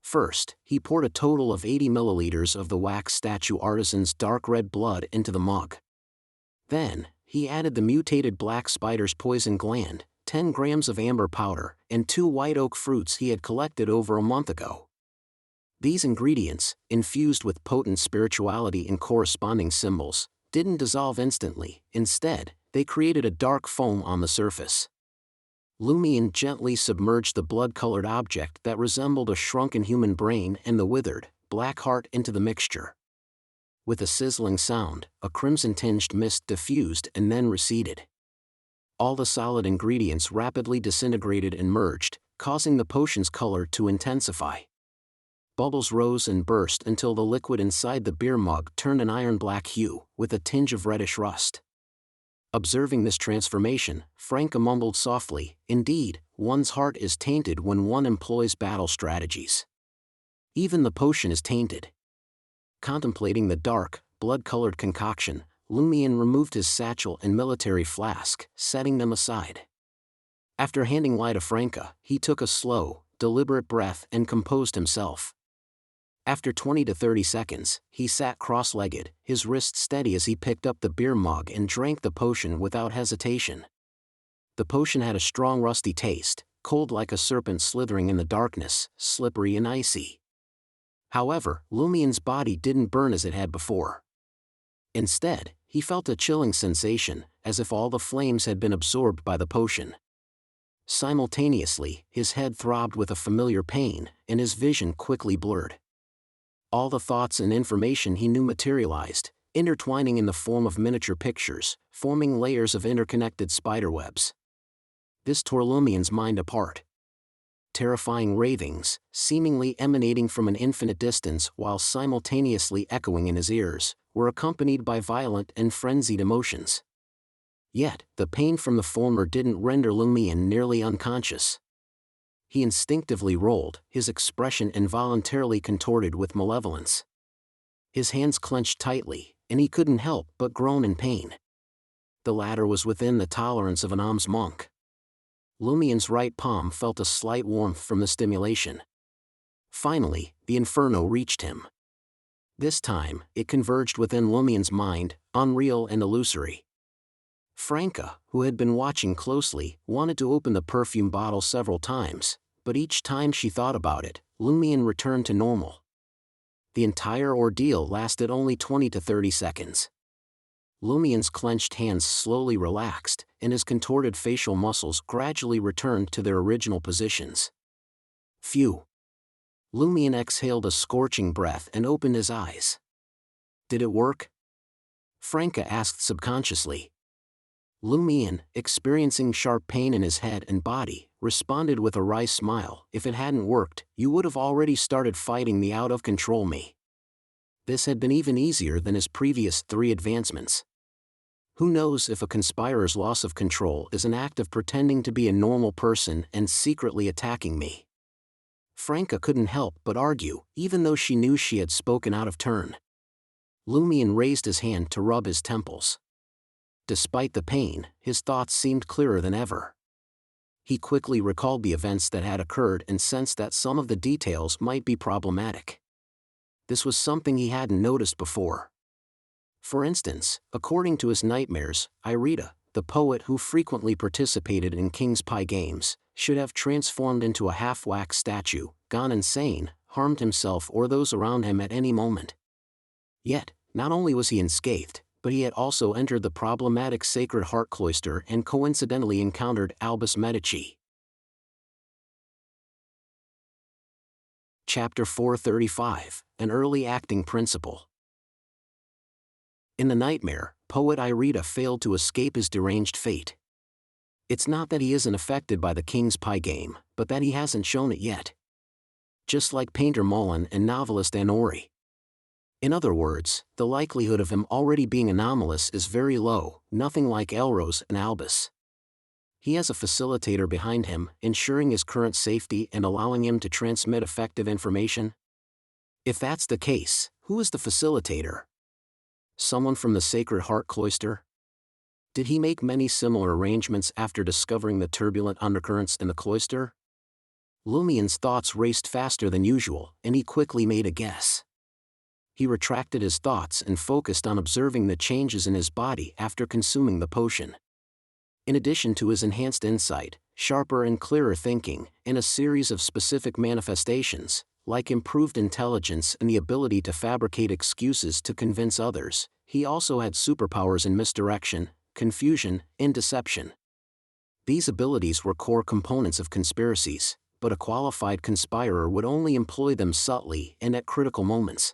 First, he poured a total of 80 milliliters of the wax statue artisan's dark red blood into the mug. Then, he added the mutated black spider's poison gland, 10 grams of amber powder, and 2 white oak fruits he had collected over a month ago. These ingredients, infused with potent spirituality and corresponding symbols, didn't dissolve instantly. Instead, they created a dark foam on the surface. Lumion gently submerged the blood-colored object that resembled a shrunken human brain and the withered, black heart into the mixture. With a sizzling sound, a crimson-tinged mist diffused and then receded. All the solid ingredients rapidly disintegrated and merged, causing the potion's color to intensify. Bubbles rose and burst until the liquid inside the beer mug turned an iron-black hue, with a tinge of reddish rust. Observing this transformation, Franca mumbled softly, "Indeed, one's heart is tainted when one employs battle strategies. Even the potion is tainted." Contemplating the dark, blood-colored concoction, Lumion removed his satchel and military flask, setting them aside. After handing light to Franca, he took a slow, deliberate breath and composed himself. After 20 to 30 seconds, he sat cross-legged, his wrists steady as he picked up the beer mug and drank the potion without hesitation. The potion had a strong rusty taste, cold like a serpent slithering in the darkness, slippery and icy. However, Lumion's body didn't burn as it had before. Instead, he felt a chilling sensation, as if all the flames had been absorbed by the potion. Simultaneously, his head throbbed with a familiar pain, and his vision quickly blurred. All the thoughts and information he knew materialized, intertwining in the form of miniature pictures, forming layers of interconnected spiderwebs. This tore Lumion's mind apart. Terrifying ravings, seemingly emanating from an infinite distance while simultaneously echoing in his ears, were accompanied by violent and frenzied emotions. Yet, the pain from the former didn't render Lumion nearly unconscious. He instinctively rolled, his expression involuntarily contorted with malevolence. His hands clenched tightly, and he couldn't help but groan in pain. The latter was within the tolerance of an alms monk. Lumion's right palm felt a slight warmth from the stimulation. Finally, the inferno reached him. This time, it converged within Lumion's mind, unreal and illusory. Franca, who had been watching closely, wanted to open the perfume bottle several times, but each time she thought about it, Lumion returned to normal. The entire ordeal lasted only 20 to 30 seconds. Lumion's clenched hands slowly relaxed, and his contorted facial muscles gradually returned to their original positions. Phew! Lumion exhaled a scorching breath and opened his eyes. "Did it work?" Franca asked subconsciously. Lumian, experiencing sharp pain in his head and body, responded with a wry smile. If it hadn't worked, you would have already started fighting the out-of-control me. This had been even easier than his previous 3 advancements. Who knows if a conspirer's loss of control is an act of pretending to be a normal person and secretly attacking me? Franca couldn't help but argue, even though she knew she had spoken out of turn. Lumian raised his hand to rub his temples. Despite the pain, his thoughts seemed clearer than ever. He quickly recalled the events that had occurred and sensed that some of the details might be problematic. This was something he hadn't noticed before. For instance, according to his nightmares, Irita, the poet who frequently participated in King's Pie games, should have transformed into a half-wax statue, gone insane, harmed himself or those around him at any moment. Yet, not only was he unscathed, but he had also entered the problematic Sacred Heart Cloister and coincidentally encountered Albus Medici. Chapter 435, An Early Acting Principle. In the nightmare, poet Irita failed to escape his deranged fate. It's not that he isn't affected by the King's Pie game, but that he hasn't shown it yet. Just like painter Mullen and novelist Anori. In other words, the likelihood of him already being anomalous is very low, nothing like Elrose and Albus. He has a facilitator behind him, ensuring his current safety and allowing him to transmit effective information. If that's the case, who is the facilitator? Someone from the Sacred Heart Cloister? Did he make many similar arrangements after discovering the turbulent undercurrents in the cloister? Lumian's thoughts raced faster than usual, and he quickly made a guess. He retracted his thoughts and focused on observing the changes in his body after consuming the potion. In addition to his enhanced insight, sharper and clearer thinking, and a series of specific manifestations, like improved intelligence and the ability to fabricate excuses to convince others, he also had superpowers in misdirection, confusion, and deception. These abilities were core components of conspiracies, but a qualified conspirer would only employ them subtly and at critical moments.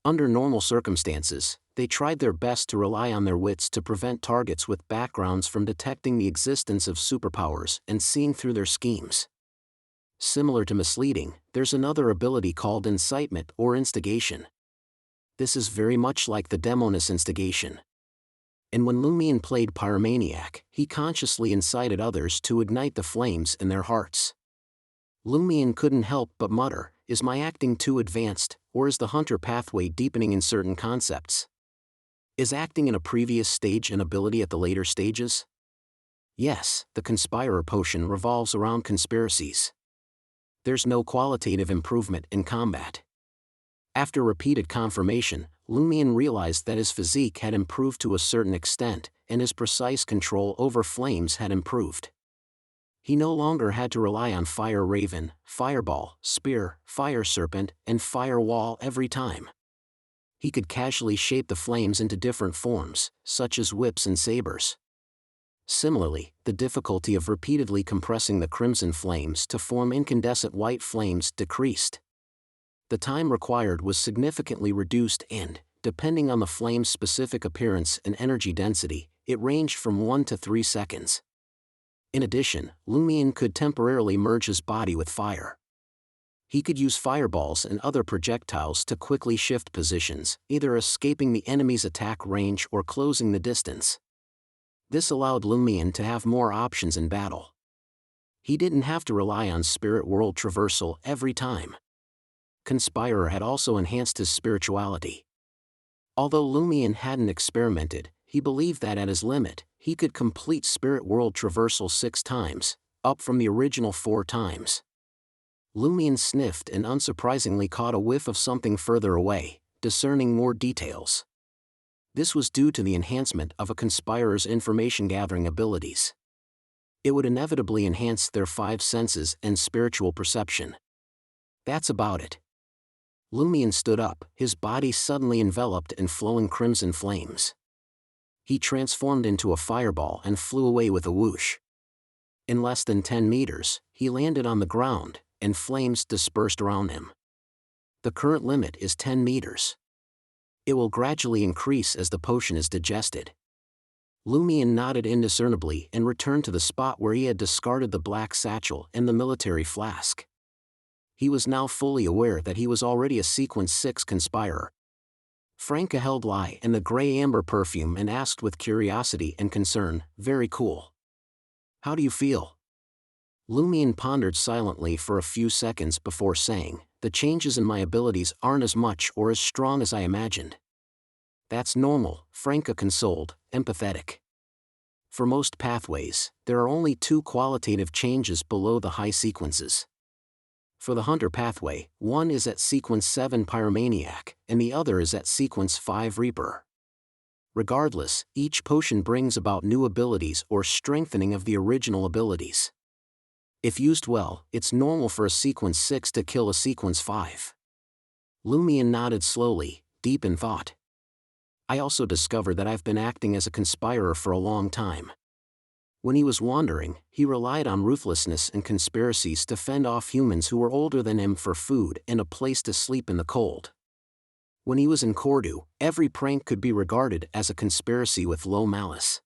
Under normal circumstances, they tried their best to rely on their wits to prevent targets with backgrounds from detecting the existence of superpowers and seeing through their schemes. Similar to misleading, there's another ability called incitement or instigation. This is very much like the Demoness instigation. And when Lumian played Pyromaniac, he consciously incited others to ignite the flames in their hearts. Lumian couldn't help but mutter, "Is my acting too advanced, or is the hunter pathway deepening in certain concepts? Is acting in a previous stage an ability at the later stages?" Yes, the Conspirer potion revolves around conspiracies. There's no qualitative improvement in combat. After repeated confirmation, Lumian realized that his physique had improved to a certain extent, and his precise control over flames had improved. He no longer had to rely on Fire Raven, Fireball, Spear, Fire Serpent, and Firewall every time. He could casually shape the flames into different forms, such as whips and sabers. Similarly, the difficulty of repeatedly compressing the crimson flames to form incandescent white flames decreased. The time required was significantly reduced and, depending on the flame's specific appearance and energy density, it ranged from 1 to 3 seconds. In addition, Lumian could temporarily merge his body with fire. He could use fireballs and other projectiles to quickly shift positions, either escaping the enemy's attack range or closing the distance. This allowed Lumian to have more options in battle. He didn't have to rely on spirit world traversal every time. Conspirer had also enhanced his spirituality. Although Lumian hadn't experimented, he believed that at his limit, he could complete spirit world traversal 6 times, up from the original 4 times. Lumian sniffed and unsurprisingly caught a whiff of something further away, discerning more details. This was due to the enhancement of a conspirer's information-gathering abilities. It would inevitably enhance their 5 senses and spiritual perception. That's about it. Lumian stood up, his body suddenly enveloped in flowing crimson flames. He transformed into a fireball and flew away with a whoosh. In less than 10 meters, he landed on the ground, and flames dispersed around him. The current limit is 10 meters. It will gradually increase as the potion is digested. Lumion nodded indiscernibly and returned to the spot where he had discarded the black satchel and the military flask. He was now fully aware that he was already a Sequence 6 conspirer. Franca held Lie and the gray amber perfume and asked with curiosity and concern, "Very cool. How do you feel?" Lumion pondered silently for a few seconds before saying, "The changes in my abilities aren't as much or as strong as I imagined." "That's normal," Franca consoled, empathetic. For most pathways, there are only 2 qualitative changes below the high sequences. For the Hunter pathway, one is at Sequence 7 Pyromaniac, and the other is at Sequence 5 Reaper. Regardless, each potion brings about new abilities or strengthening of the original abilities. If used well, it's normal for a Sequence 6 to kill a Sequence 5. Lumion nodded slowly, deep in thought. "I also discovered that I've been acting as a conspirer for a long time." When he was wandering, he relied on ruthlessness and conspiracies to fend off humans who were older than him for food and a place to sleep in the cold. When he was in Cordu, every prank could be regarded as a conspiracy with low malice.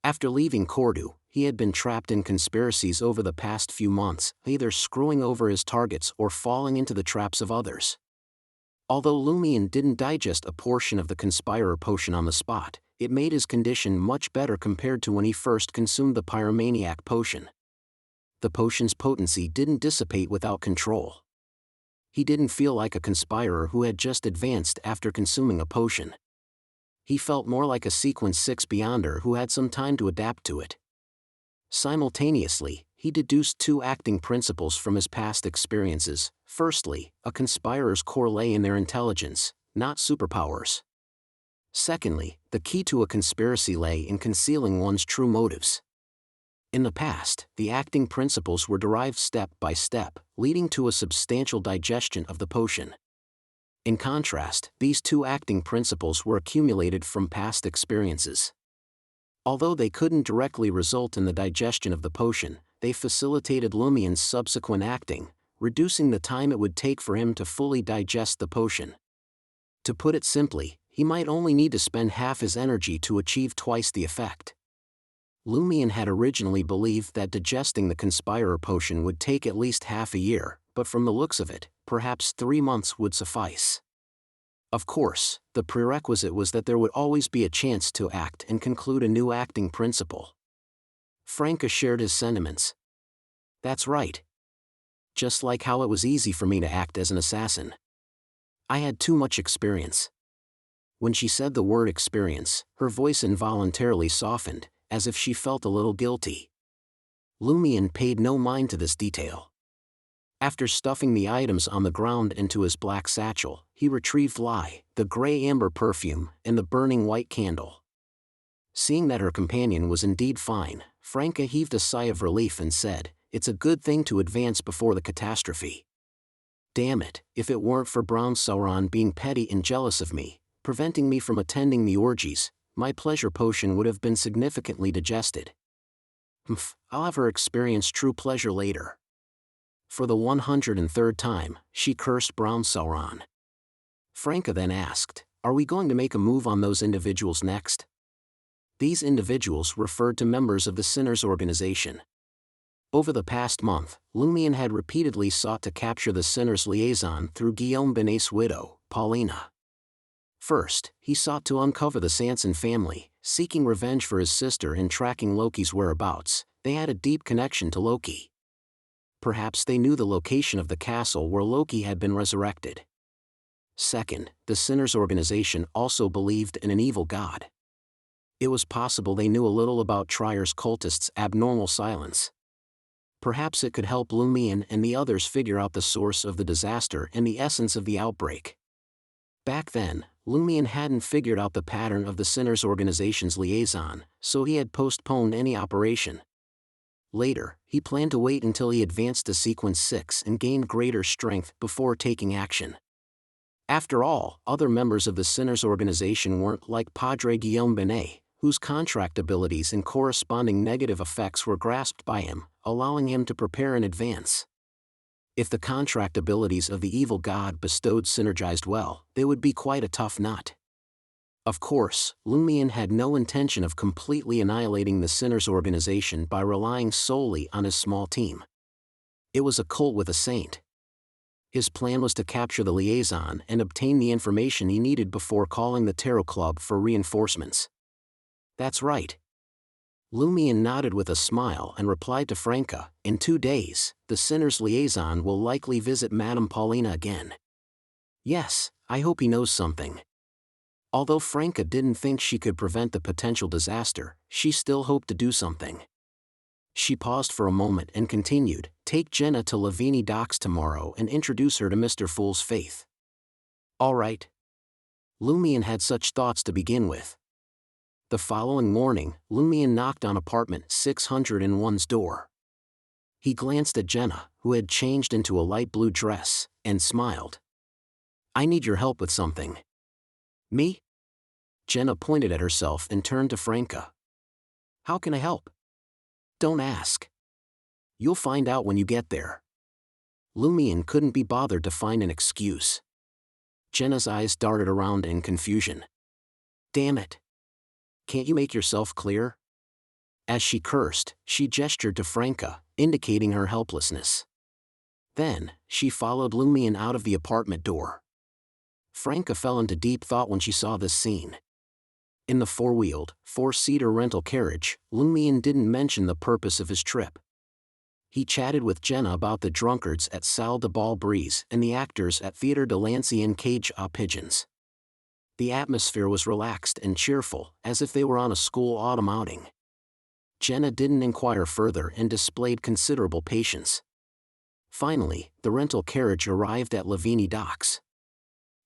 After leaving Cordu, he had been trapped in conspiracies over the past few months, either screwing over his targets or falling into the traps of others. Although Lumion didn't digest a portion of the Conspirer potion on the spot, it made his condition much better compared to when he first consumed the Pyromaniac potion. The potion's potency didn't dissipate without control. He didn't feel like a conspirer who had just advanced after consuming a potion. He felt more like a Sequence 6 Beyonder who had some time to adapt to it. Simultaneously, he deduced 2 acting principles from his past experiences. Firstly, a conspirer's core lay in their intelligence, not superpowers. Secondly, the key to a conspiracy lay in concealing one's true motives. In the past, the acting principles were derived step by step, leading to a substantial digestion of the potion. In contrast, these 2 acting principles were accumulated from past experiences. Although they couldn't directly result in the digestion of the potion, they facilitated Lumion's subsequent acting, reducing the time it would take for him to fully digest the potion. To put it simply, he might only need to spend half his energy to achieve twice the effect. Lumion had originally believed that digesting the Conspirer potion would take at least half a year, but from the looks of it, perhaps 3 months would suffice. Of course, the prerequisite was that there would always be a chance to act and conclude a new acting principle. Franca shared his sentiments. "That's right. Just like how it was easy for me to act as an assassin. I had too much experience." When she said the word experience, her voice involuntarily softened, as if she felt a little guilty. Lumion paid no mind to this detail. After stuffing the items on the ground into his black satchel, he retrieved Lie, the gray amber perfume, and the burning white candle. Seeing that her companion was indeed fine, Franca heaved a sigh of relief and said, "It's a good thing to advance before the catastrophe. Damn it, if it weren't for Brown Sauron being petty and jealous of me, preventing me from attending the orgies, my pleasure potion would have been significantly digested. I'll have her experience true pleasure later." For the 103rd time, she cursed Brown Sauron. Franca then asked, "Are we going to make a move on those individuals next?" These individuals referred to members of the Sinners organization. Over the past month, Lumion had repeatedly sought to capture the Sinners liaison through Guillaume Benet's widow, Paulina. First, he sought to uncover the Sanson family, seeking revenge for his sister and tracking Loki's whereabouts. They had a deep connection to Loki. Perhaps they knew the location of the castle where Loki had been resurrected. Second, the Sinners organization also believed in an evil god. It was possible they knew a little about Trier's cultists' abnormal silence. Perhaps it could help Lumion and the others figure out the source of the disaster and the essence of the outbreak. Back then, Lumion hadn't figured out the pattern of the Sinners organization's liaison, so he had postponed any operation. Later, he planned to wait until he advanced to Sequence 6 and gained greater strength before taking action. After all, other members of the Sinners organization weren't like Padre Guillaume Benet, whose contract abilities and corresponding negative effects were grasped by him, allowing him to prepare in advance. If the contract abilities of the evil god bestowed synergized well, they would be quite a tough nut. Of course, Lumion had no intention of completely annihilating the Sinners organization by relying solely on his small team. It was a cult with a saint. His plan was to capture the liaison and obtain the information he needed before calling the Tarot Club for reinforcements. That's right. Lumion nodded with a smile and replied to Franca, "In 2 days, the Sinners liaison will likely visit Madame Paulina again. Yes, I hope he knows something." Although Franca didn't think she could prevent the potential disaster, she still hoped to do something. She paused for a moment and continued, "Take Jenna to Lavini Docks tomorrow and introduce her to Mr. Fool's Faith." All right. Lumion had such thoughts to begin with. The following morning, Lumion knocked on apartment 601's door. He glanced at Jenna, who had changed into a light blue dress, and smiled. "I need your help with something." "Me?" Jenna pointed at herself and turned to Franca. "How can I help?" "Don't ask. You'll find out when you get there." Lumion couldn't be bothered to find an excuse. Jenna's eyes darted around in confusion. "Damn it. Can't you make yourself clear?" As she cursed, she gestured to Franca, indicating her helplessness. Then, she followed Lumion out of the apartment door. Franca fell into deep thought when she saw this scene. In the four-wheeled, four-seater rental carriage, Lumion didn't mention the purpose of his trip. He chatted with Jenna about the drunkards at Salle de Bal Brise and the actors at Theatre de l'Ancien Cage aux Pigeons. The atmosphere was relaxed and cheerful, as if they were on a school autumn outing. Jenna didn't inquire further and displayed considerable patience. Finally, the rental carriage arrived at Lavini Docks.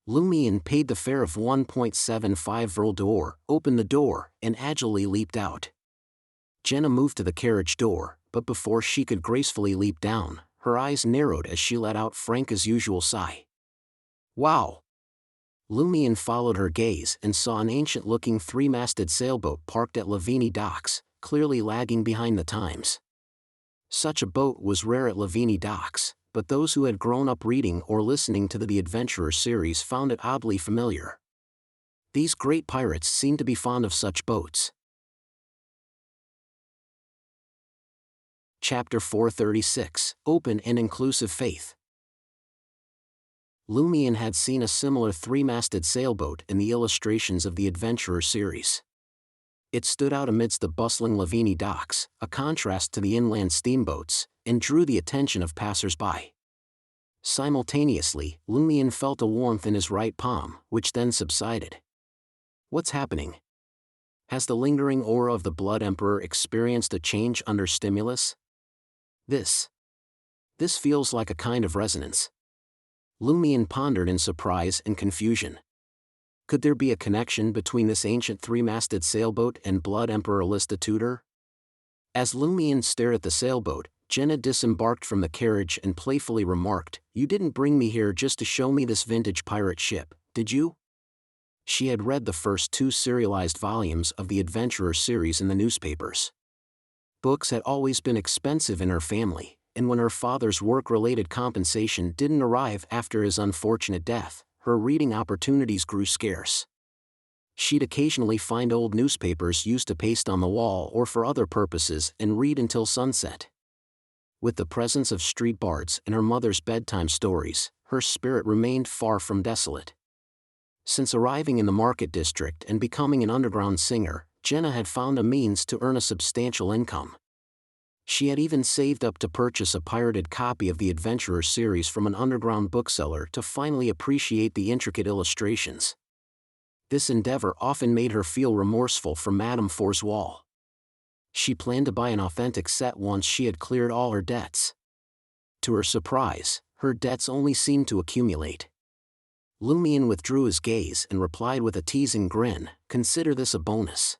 Lumion paid the fare of 1.75 Vril d'or, opened the door, and agilely leaped out. Jenna moved to the carriage door, but before she could gracefully leap down, her eyes narrowed as she let out Franca's usual sigh. "Wow!" Lumion followed her gaze and saw an ancient-looking three-masted sailboat parked at Lavini Docks, clearly lagging behind the times. Such a boat was rare at Lavini Docks, but those who had grown up reading or listening to the Adventurer series found it oddly familiar. These great pirates seemed to be fond of such boats. Chapter 436, Open and Inclusive Faith. Lumion had seen a similar three-masted sailboat in the illustrations of the Adventurer series. It stood out amidst the bustling Lavini Docks, a contrast to the inland steamboats, and drew the attention of passers-by. Simultaneously, Lumion felt a warmth in his right palm, which then subsided. What's happening? Has the lingering aura of the Blood Emperor experienced a change under stimulus? This feels like a kind of resonance. Lumion pondered in surprise and confusion. Could there be a connection between this ancient three-masted sailboat and Blood Emperor Lista Tudor? As Lumion stared at the sailboat, Jenna disembarked from the carriage and playfully remarked, "You didn't bring me here just to show me this vintage pirate ship, did you?" She had read the first 2 serialized volumes of the Adventurer series in the newspapers. Books had always been expensive in her family, and when her father's work-related compensation didn't arrive after his unfortunate death, her reading opportunities grew scarce. She'd occasionally find old newspapers used to paste on the wall or for other purposes and read until sunset. With the presence of street bards and her mother's bedtime stories, her spirit remained far from desolate. Since arriving in the market district and becoming an underground singer, Jenna had found a means to earn a substantial income. She had even saved up to purchase a pirated copy of the Adventurer series from an underground bookseller to finally appreciate the intricate illustrations. This endeavor often made her feel remorseful for Madame Forzwall. She planned to buy an authentic set once she had cleared all her debts. To her surprise, her debts only seemed to accumulate. Lumion withdrew his gaze and replied with a teasing grin, "Consider this a bonus."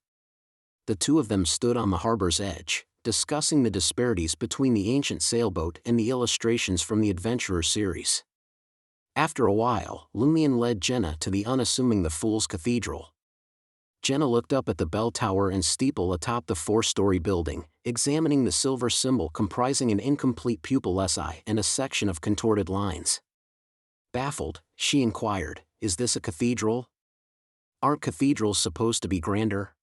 The two of them stood on the harbor's edge, discussing the disparities between the ancient sailboat and the illustrations from the Adventurer series. After a while, Lumion led Jenna to the unassuming The Fool's Cathedral. Jenna looked up at the bell tower and steeple atop the 4-story building, examining the silver symbol comprising an incomplete pupil eye and a section of contorted lines. Baffled, she inquired, "Is this a cathedral?" Aren't cathedrals supposed to be grander?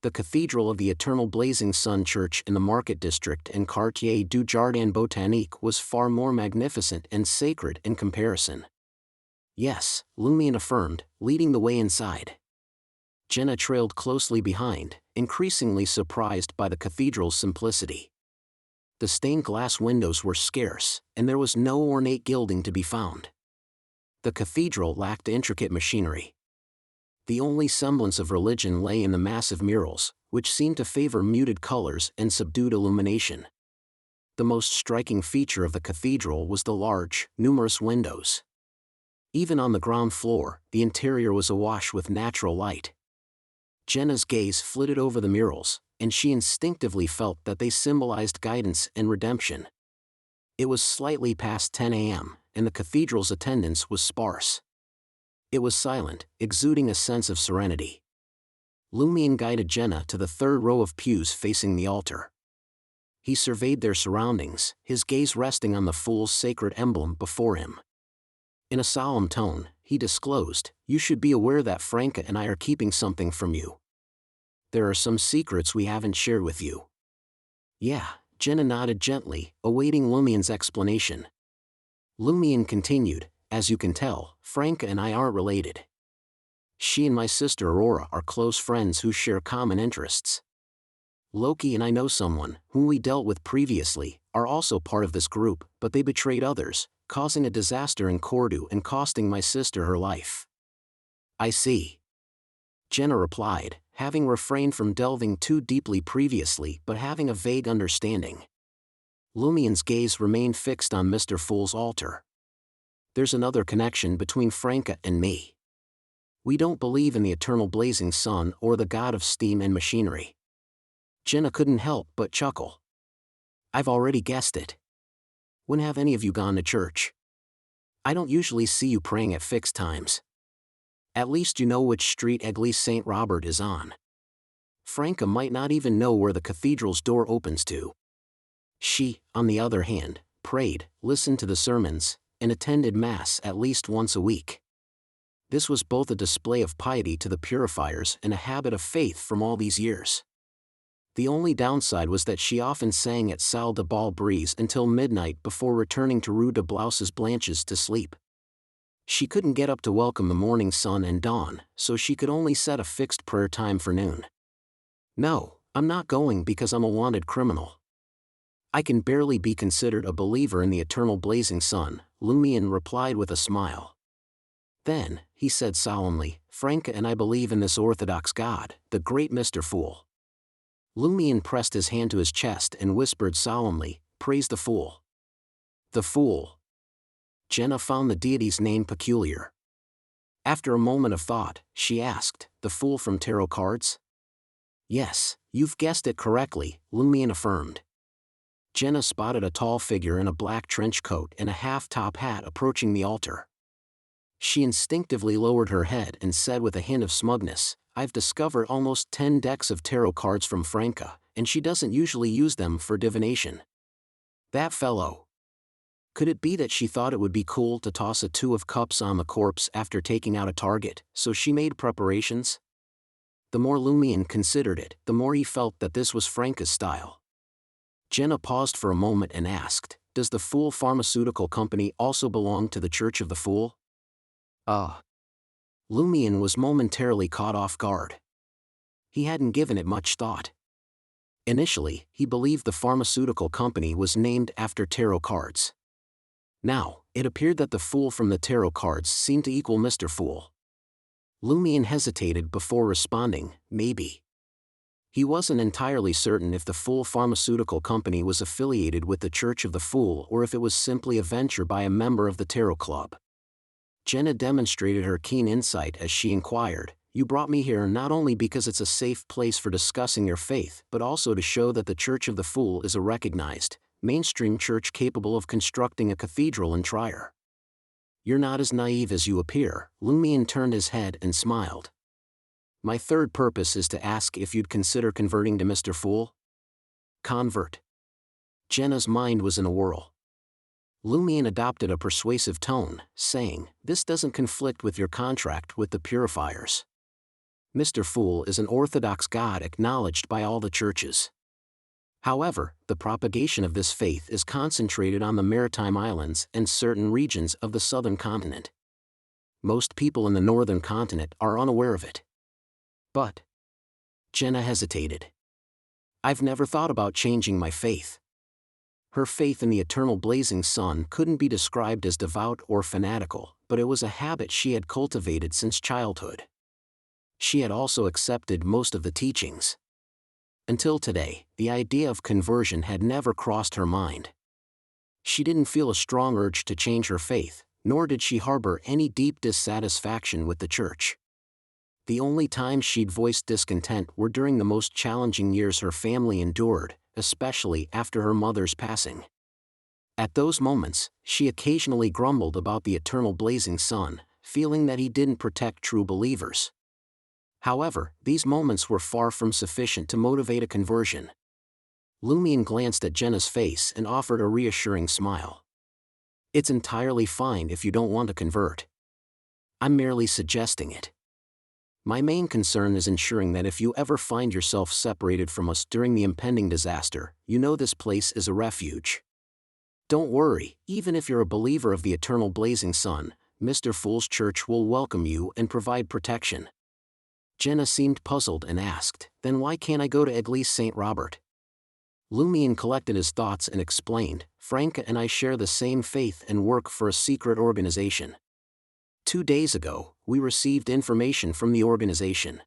The Cathedral of the Eternal Blazing Sun Church in the Market District and Quartier du Jardin Botanique was far more magnificent and sacred in comparison. Yes, Lumion affirmed, leading the way inside. Jenna trailed closely behind, increasingly surprised by the cathedral's simplicity. The stained glass windows were scarce, and there was no ornate gilding to be found. The cathedral lacked intricate machinery. The only semblance of religion lay in the massive murals, which seemed to favor muted colors and subdued illumination. The most striking feature of the cathedral was the large, numerous windows. Even on the ground floor, the interior was awash with natural light. Jenna's gaze flitted over the murals, and she instinctively felt that they symbolized guidance and redemption. It was slightly past 10 a.m., and the cathedral's attendance was sparse. It was silent, exuding a sense of serenity. Lumion guided Jenna to the third row of pews facing the altar. He surveyed their surroundings, his gaze resting on the Fool's sacred emblem before him. In a solemn tone, he disclosed, "You should be aware that Franca and I are keeping something from you. There are some secrets we haven't shared with you." "Yeah," Jenna nodded gently, awaiting Lumion's explanation. Lumion continued, "As you can tell, Franca and I aren't related. She and my sister Aurora are close friends who share common interests. Loki and I know someone, whom we dealt with previously, are also part of this group, but they betrayed others, causing a disaster in Cordu and costing my sister her life." "I see," Jenna replied, having refrained from delving too deeply previously but having a vague understanding. Lumion's gaze remained fixed on Mr. Fool's altar. "There's another connection between Franca and me. We don't believe in the eternal blazing sun or the god of steam and machinery." Jenna couldn't help but chuckle. "I've already guessed it. When have any of you gone to church? I don't usually see you praying at fixed times. At least you know which street Église Saint Robert is on. Franca might not even know where the cathedral's door opens to. She, on the other hand, prayed, listened to the sermons, and attended Mass at least once a week. This was both a display of piety to the purifiers and a habit of faith from all these years. The only downside was that she often sang at Salle de Bal Brise until midnight before returning to Rue de Blouses Blanches to sleep. She couldn't get up to welcome the morning sun and dawn, so she could only set a fixed prayer time for noon. "No, I'm not going because I'm a wanted criminal. I can barely be considered a believer in the eternal blazing sun," Lumion replied with a smile. "Then," he said solemnly, "Franca and I believe in this orthodox god, the great Mr. Fool." Lumion pressed his hand to his chest and whispered solemnly, "Praise the Fool." "The Fool." Jenna found the deity's name peculiar. After a moment of thought, she asked, "The Fool from tarot cards?" "Yes, you've guessed it correctly," Lumion affirmed. Jenna spotted a tall figure in a black trench coat and a half-top hat approaching the altar. She instinctively lowered her head and said with a hint of smugness, "I've discovered almost 10 decks of tarot cards from Franca, and she doesn't usually use them for divination." "That fellow." Could it be that she thought it would be cool to toss a 2 of cups on the corpse after taking out a target, so she made preparations? The more Lumion considered it, the more he felt that this was Franca's style. Jenna paused for a moment and asked, "Does the Fool Pharmaceutical Company also belong to the Church of the Fool?" Lumion was momentarily caught off guard. He hadn't given it much thought. Initially, he believed the pharmaceutical company was named after tarot cards. Now, it appeared that the Fool from the tarot cards seemed to equal Mr. Fool. Lumion hesitated before responding, "Maybe." He wasn't entirely certain if the Fool Pharmaceutical Company was affiliated with the Church of the Fool or if it was simply a venture by a member of the Tarot Club. Jenna demonstrated her keen insight as she inquired, "You brought me here not only because it's a safe place for discussing your faith but also to show that the Church of the Fool is a recognized, mainstream church capable of constructing a cathedral in Trier." "You're not as naive as you appear," Lumion turned his head and smiled. "My third purpose is to ask if you'd consider converting to Mr. Fool." "Convert?" Jenna's mind was in a whirl. Lumion adopted a persuasive tone, saying, "This doesn't conflict with your contract with the purifiers. Mr. Fool is an orthodox god acknowledged by all the churches. However, the propagation of this faith is concentrated on the Maritime Islands and certain regions of the southern continent. Most people in the northern continent are unaware of it. But Jenna hesitated. I've never thought about changing my faith. Her faith in the eternal blazing sun couldn't be described as devout or fanatical, but it was a habit she had cultivated since childhood. She had also accepted most of the teachings. Until today, the idea of conversion had never crossed her mind. She didn't feel a strong urge to change her faith, nor did she harbor any deep dissatisfaction with the church. The only times she'd voiced discontent were during the most challenging years her family endured, especially after her mother's passing. At those moments, she occasionally grumbled about the eternal blazing sun, feeling that he didn't protect true believers. However, these moments were far from sufficient to motivate a conversion. Lumion glanced at Jenna's face and offered a reassuring smile. It's entirely fine if you don't want to convert. I'm merely suggesting it. My main concern is ensuring that if you ever find yourself separated from us during the impending disaster, you know this place is a refuge. Don't worry, even if you're a believer of the eternal blazing sun, Mr. Fool's church will welcome you and provide protection. Jenna seemed puzzled and asked, then why can't I go to Église St. Robert? Lumion collected his thoughts and explained, Franca and I share the same faith and work for a secret organization. 2 days ago, we received information from the organization.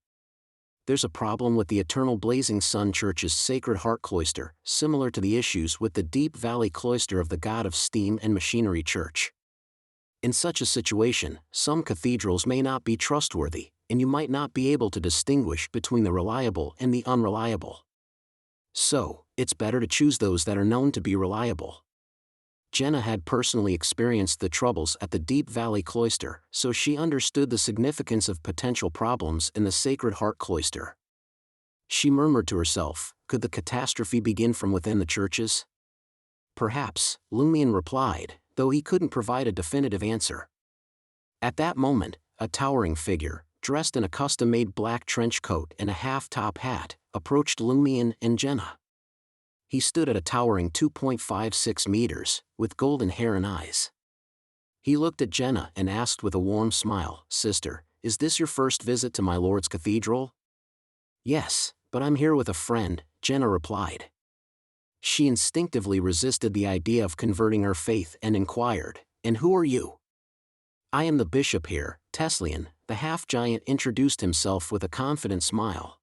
There's a problem with the Eternal Blazing Sun Church's Sacred Heart Cloister, similar to the issues with the Deep Valley Cloister of the God of Steam and Machinery Church. In such a situation, some cathedrals may not be trustworthy, and you might not be able to distinguish between the reliable and the unreliable. So, it's better to choose those that are known to be reliable. Jenna had personally experienced the troubles at the Deep Valley Cloister, so she understood the significance of potential problems in the Sacred Heart Cloister. She murmured to herself, could the catastrophe begin from within the churches? Perhaps, Lumion replied, though he couldn't provide a definitive answer. At that moment, a towering figure, dressed in a custom-made black trench coat and a half-top hat, approached Lumion and Jenna. He stood at a towering 2.56 meters, with golden hair and eyes. He looked at Jenna and asked with a warm smile, Sister, is this your first visit to my Lord's Cathedral? Yes, but I'm here with a friend, Jenna replied. She instinctively resisted the idea of converting her faith and inquired, and who are you? I am the bishop here, Teslian, the half-giant introduced himself with a confident smile.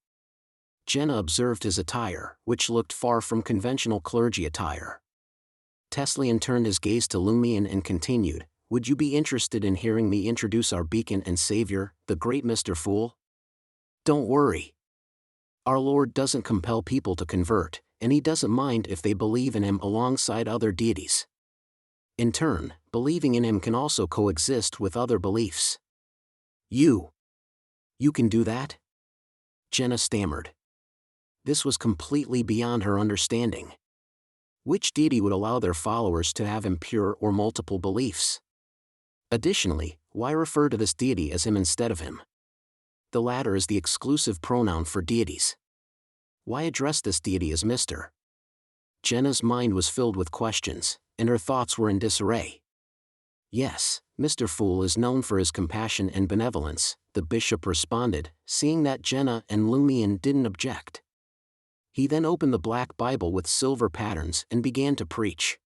Jenna observed his attire, which looked far from conventional clergy attire. Teslian turned his gaze to Lumion and continued, would you be interested in hearing me introduce our beacon and savior, the great Mr. Fool? Don't worry. Our Lord doesn't compel people to convert, and he doesn't mind if they believe in him alongside other deities. In turn, believing in him can also coexist with other beliefs. You can do that? Jenna stammered. This was completely beyond her understanding. Which deity would allow their followers to have impure or multiple beliefs? Additionally, why refer to this deity as him instead of him? The latter is the exclusive pronoun for deities. Why address this deity as Mr.? Jenna's mind was filled with questions, and her thoughts were in disarray. Yes, Mr. Fool is known for his compassion and benevolence, the bishop responded, seeing that Jenna and Lumion didn't object. He then opened the black Bible with silver patterns and began to preach.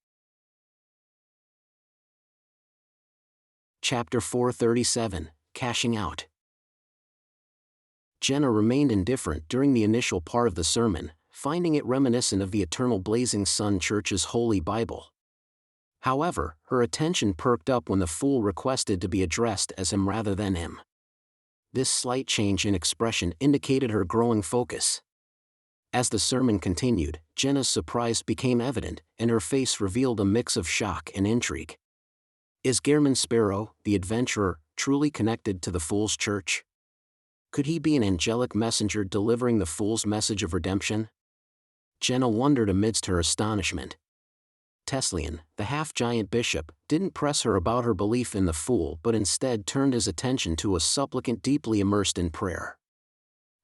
Chapter 437, Cashing Out. Jenna remained indifferent during the initial part of the sermon, finding it reminiscent of the Eternal Blazing Sun Church's Holy Bible. However, her attention perked up when the fool requested to be addressed as him rather than him. This slight change in expression indicated her growing focus. As the sermon continued, Jenna's surprise became evident, and her face revealed a mix of shock and intrigue. Is Gehrman Sparrow, the adventurer, truly connected to the Fool's Church? Could he be an angelic messenger delivering the Fool's message of redemption? Jenna wondered amidst her astonishment. Teslian, the half-giant bishop, didn't press her about her belief in the Fool but instead turned his attention to a supplicant deeply immersed in prayer.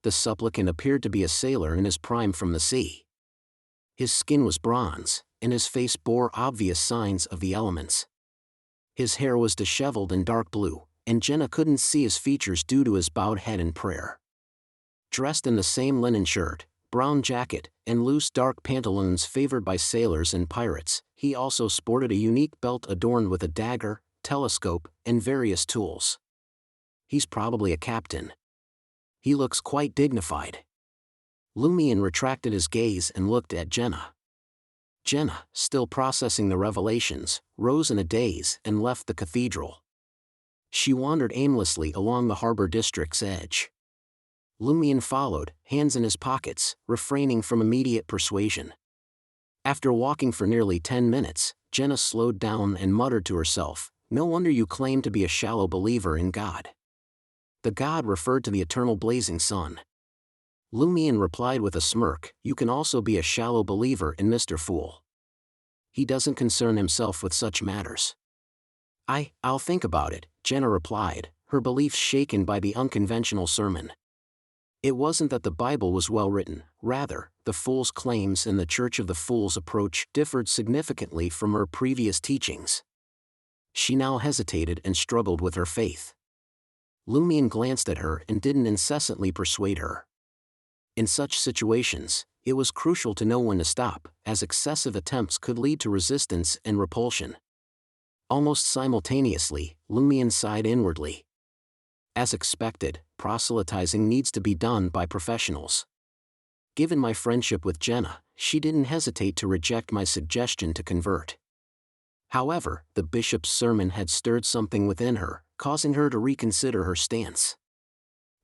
The supplicant appeared to be a sailor in his prime from the sea. His skin was bronze, and his face bore obvious signs of the elements. His hair was disheveled and dark blue, and Jenna couldn't see his features due to his bowed head in prayer. Dressed in the same linen shirt, brown jacket, and loose dark pantaloons favored by sailors and pirates, he also sported a unique belt adorned with a dagger, telescope, and various tools. He's probably a captain. He looks quite dignified. Lumion retracted his gaze and looked at Jenna. Jenna, still processing the revelations, rose in a daze and left the cathedral. She wandered aimlessly along the harbor district's edge. Lumion followed, hands in his pockets, refraining from immediate persuasion. After walking for nearly 10 minutes, Jenna slowed down and muttered to herself, "No wonder you claim to be a shallow believer in God." The God referred to the eternal blazing sun. Lumion replied with a smirk, "You can also be a shallow believer in Mr. Fool. He doesn't concern himself with such matters." I'll think about it," Jenna replied, her beliefs shaken by the unconventional sermon. It wasn't that the Bible was well written, rather, the Fool's claims and the Church of the Fool's approach differed significantly from her previous teachings. She now hesitated and struggled with her faith. Lumion glanced at her and didn't incessantly persuade her. In such situations, it was crucial to know when to stop, as excessive attempts could lead to resistance and repulsion. Almost simultaneously, Lumion sighed inwardly. As expected, proselytizing needs to be done by professionals. Given my friendship with Jenna, she didn't hesitate to reject my suggestion to convert. However, the bishop's sermon had stirred something within her, causing her to reconsider her stance.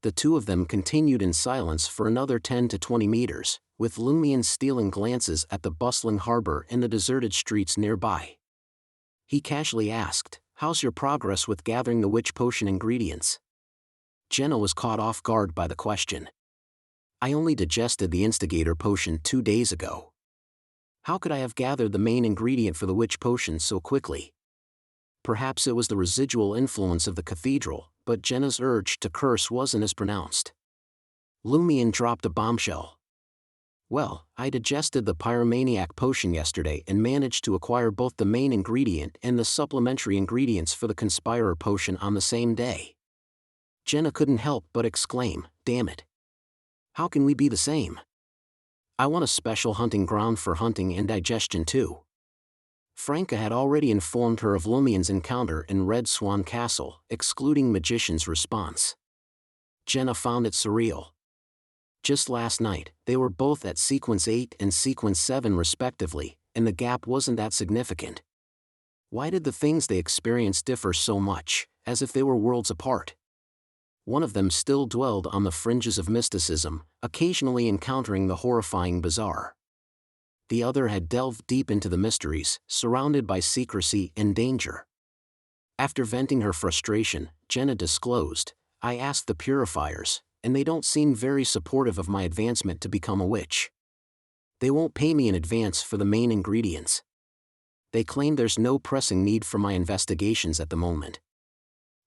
The two of them continued in silence for another 10 to 20 meters, with Lumion stealing glances at the bustling harbor and the deserted streets nearby. He casually asked, "How's your progress with gathering the witch potion ingredients?" Jenna was caught off guard by the question. "I only digested the instigator potion 2 days ago. How could I have gathered the main ingredient for the witch potion so quickly?" Perhaps it was the residual influence of the cathedral, but Jenna's urge to curse wasn't as pronounced. Lumion dropped a bombshell. "Well, I digested the pyromaniac potion yesterday and managed to acquire both the main ingredient and the supplementary ingredients for the conspirer potion on the same day." Jenna couldn't help but exclaim, "Damn it. How can we be the same? I want a special hunting ground for hunting and digestion too." Franca had already informed her of Lumion's encounter in Red Swan Castle, excluding Magician's response. Jenna found it surreal. Just last night, they were both at Sequence 8 and Sequence 7 respectively, and the gap wasn't that significant. Why did the things they experienced differ so much, as if they were worlds apart? One of them still dwelled on the fringes of mysticism, occasionally encountering the horrifying bizarre. The other had delved deep into the mysteries, surrounded by secrecy and danger. After venting her frustration, Jenna disclosed, "I asked the purifiers, and they don't seem very supportive of my advancement to become a witch. They won't pay me in advance for the main ingredients. They claim there's no pressing need for my investigations at the moment.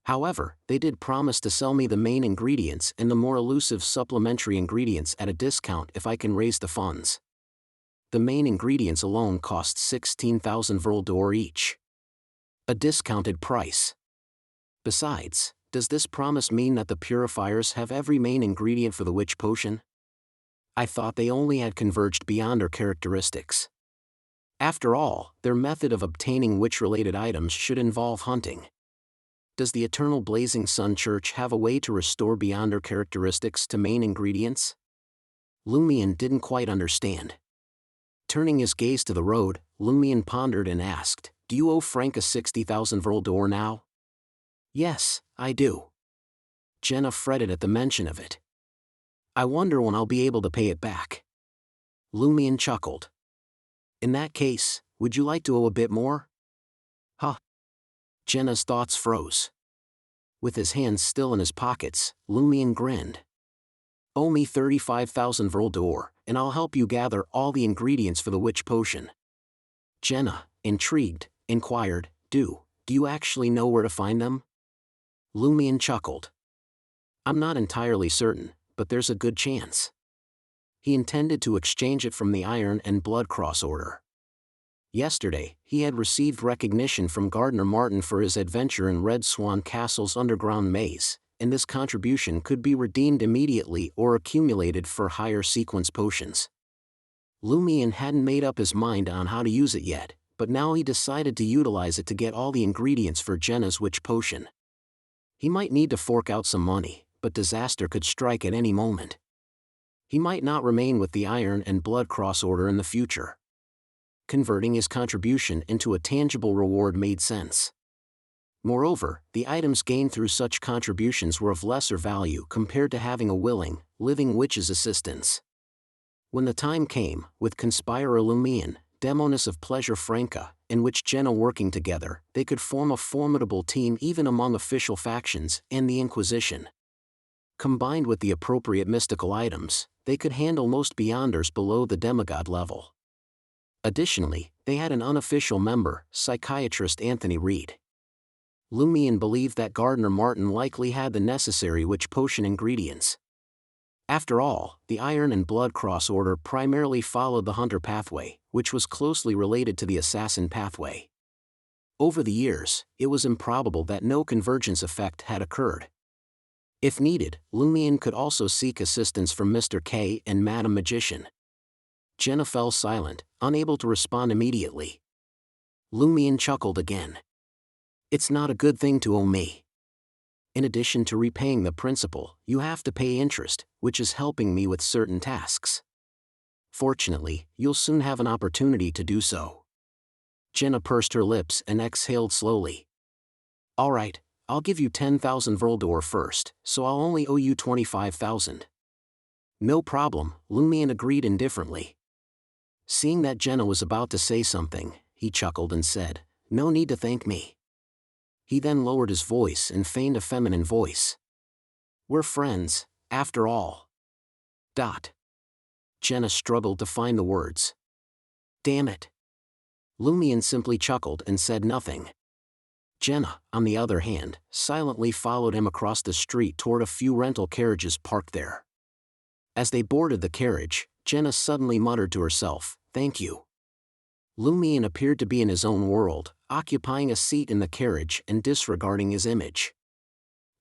However, they did promise to sell me the main ingredients and the more elusive supplementary ingredients at a discount if I can raise the funds. The main ingredients alone cost 16,000 vril d'or each. A discounted price. Besides, does this promise mean that the purifiers have every main ingredient for the witch potion? I thought they only had converged beyond her characteristics. After all, their method of obtaining witch-related items should involve hunting. Does the Eternal Blazing Sun Church have a way to restore beyond her characteristics to main ingredients?" Lumion didn't quite understand. Turning his gaze to the road, Lumion pondered and asked, "Do you owe Franca 60,000 vril d'or now?" "Yes, I do." Jenna fretted at the mention of it. "I wonder when I'll be able to pay it back." Lumion chuckled. "In that case, would you like to owe a bit more?" "Huh." Jenna's thoughts froze. With his hands still in his pockets, Lumion grinned. "Owe me 35,000 vril d'or, and I'll help you gather all the ingredients for the witch potion." Jenna, intrigued, inquired, Do you actually know where to find them?" Lumion chuckled. "I'm not entirely certain, but there's a good chance. He intended to exchange it from the Iron and Blood Cross Order. Yesterday, he had received recognition from Gardner Martin for his adventure in Red Swan Castle's underground maze, and this contribution could be redeemed immediately or accumulated for higher sequence potions. Lumion hadn't made up his mind on how to use it yet, but now he decided to utilize it to get all the ingredients for Jenna's witch potion. He might need to fork out some money, but disaster could strike at any moment. He might not remain with the Iron and Blood Cross Order in the future. Converting his contribution into a tangible reward made sense. Moreover, the items gained through such contributions were of lesser value compared to having a willing, living witch's assistance. When the time came, with Conspirer Lumion, Demoness of Pleasure Franca, and Witch Jenna working together, they could form a formidable team even among official factions and the Inquisition. Combined with the appropriate mystical items, they could handle most Beyonders below the demigod level. Additionally, they had an unofficial member, psychiatrist Anthony Reed. Lumion believed that Gardner Martin likely had the necessary witch potion ingredients. After all, the Iron and Blood Cross Order primarily followed the Hunter pathway, which was closely related to the Assassin pathway. Over the years, it was improbable that no convergence effect had occurred. If needed, Lumion could also seek assistance from Mr. K and Madam Magician. Jenna fell silent, unable to respond immediately. Lumion chuckled again. It's not a good thing to owe me. In addition to repaying the principal, you have to pay interest, which is helping me with certain tasks. Fortunately, you'll soon have an opportunity to do so. Jenna pursed her lips and exhaled slowly. All right, I'll give you 10,000 Voldor first, so I'll only owe you 25,000. No problem, Lumion agreed indifferently. Seeing that Jenna was about to say something, he chuckled and said, No need to thank me. He then lowered his voice and feigned a feminine voice. We're friends, after all. Jenna struggled to find the words. Damn it. Lumion simply chuckled and said nothing. Jenna, on the other hand, silently followed him across the street toward a few rental carriages parked there. As they boarded the carriage, Jenna suddenly muttered to herself, Thank you. Lumion appeared to be in his own world, occupying a seat in the carriage and disregarding his image.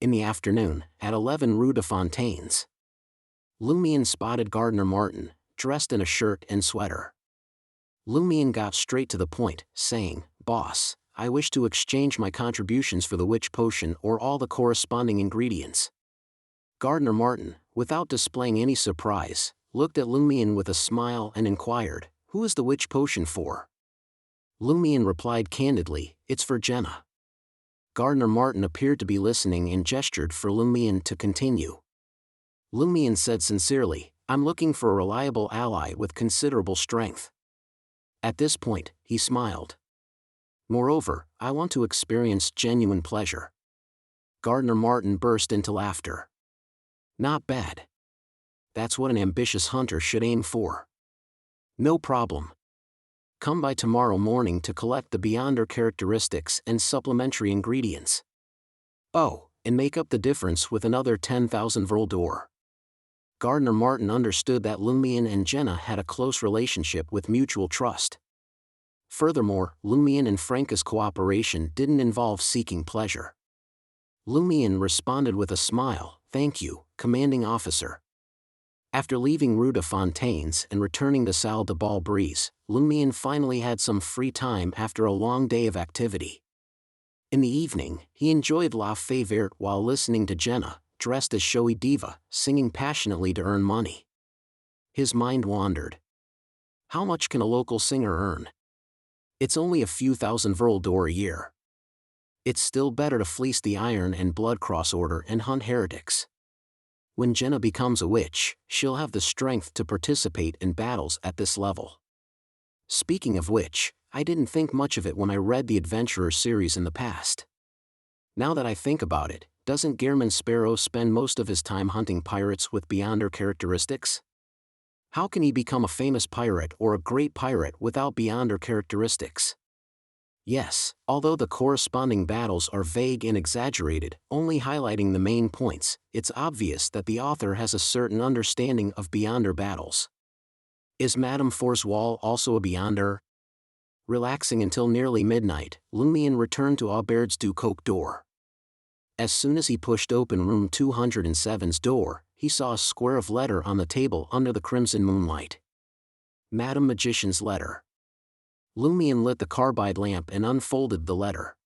In the afternoon, at 11 Rue de Fontaines, Lumion spotted Gardner Martin, dressed in a shirt and sweater. Lumion got straight to the point, saying, Boss, I wish to exchange my contributions for the witch potion or all the corresponding ingredients. Gardner Martin, without displaying any surprise, looked at Lumion with a smile and inquired, Who is the witch potion for? Lumion replied candidly, It's for Jenna. Gardner Martin appeared to be listening and gestured for Lumion to continue. Lumion said sincerely, I'm looking for a reliable ally with considerable strength. At this point, he smiled. Moreover, I want to experience genuine pleasure. Gardner Martin burst into laughter. Not bad. That's what an ambitious hunter should aim for. No problem. Come by tomorrow morning to collect the Beyonder characteristics and supplementary ingredients. Oh, and make up the difference with another 10,000 Voldor. Gardner Martin understood that Lumion and Jenna had a close relationship with mutual trust. Furthermore, Lumion and Franca's cooperation didn't involve seeking pleasure. Lumion responded with a smile, Thank you, commanding officer. After leaving Rue de Fontaines and returning to Salle de Bal Brise, Lumion finally had some free time after a long day of activity. In the evening, he enjoyed La Fée Verte while listening to Jenna, dressed as showy diva, singing passionately to earn money. His mind wandered. How much can a local singer earn? It's only a few thousand Voldor a year. It's still better to fleece the Iron and Blood Cross Order and hunt heretics. When Jenna becomes a witch, she'll have the strength to participate in battles at this level. Speaking of which, I didn't think much of it when I read the Adventurer series in the past. Now that I think about it, doesn't Gehrman Sparrow spend most of his time hunting pirates with Beyonder characteristics? How can he become a famous pirate or a great pirate without Beyonder characteristics? Yes, although the corresponding battles are vague and exaggerated, only highlighting the main points, it's obvious that the author has a certain understanding of Beyonder battles. Is Madame Forswall also a Beyonder? Relaxing until nearly midnight, Lumion returned to Aubaird's Ducoque door. As soon as he pushed open room 207's door, he saw a square of letter on the table under the crimson moonlight. Madame Magician's letter. Lumion lit the carbide lamp and unfolded the letter.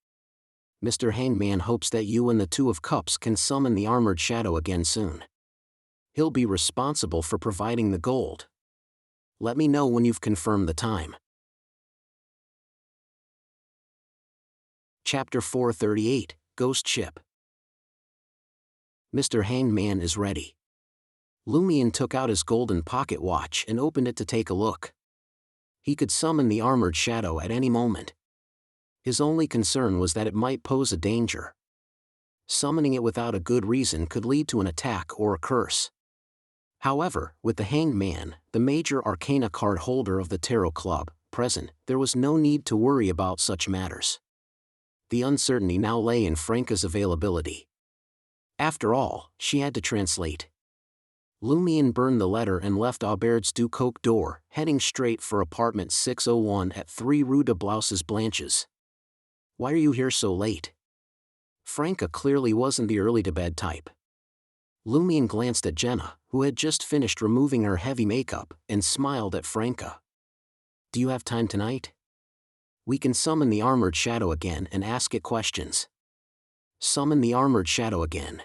Mr. Hangman hopes that you and the Two of Cups can summon the Armored Shadow again soon. He'll be responsible for providing the gold. Let me know when you've confirmed the time. Chapter 438, Ghost Ship. Mr. Hangman is ready. Lumion took out his golden pocket watch and opened it to take a look. He could summon the Armored Shadow at any moment. His only concern was that it might pose a danger. Summoning it without a good reason could lead to an attack or a curse. However, with the Hanged Man, the major arcana card holder of the Tarot Club, present, there was no need to worry about such matters. The uncertainty now lay in Franca's availability. After all, she had to translate. Lumion burned the letter and left Aubaird's Ducoque door, heading straight for apartment 601 at 3 Rue de Blouses Blanches. Why are you here so late? Franca clearly wasn't the early-to-bed type. Lumion glanced at Jenna, who had just finished removing her heavy makeup, and smiled at Franca. Do you have time tonight? We can summon the Armored Shadow again and ask it questions. Summon the Armored Shadow again.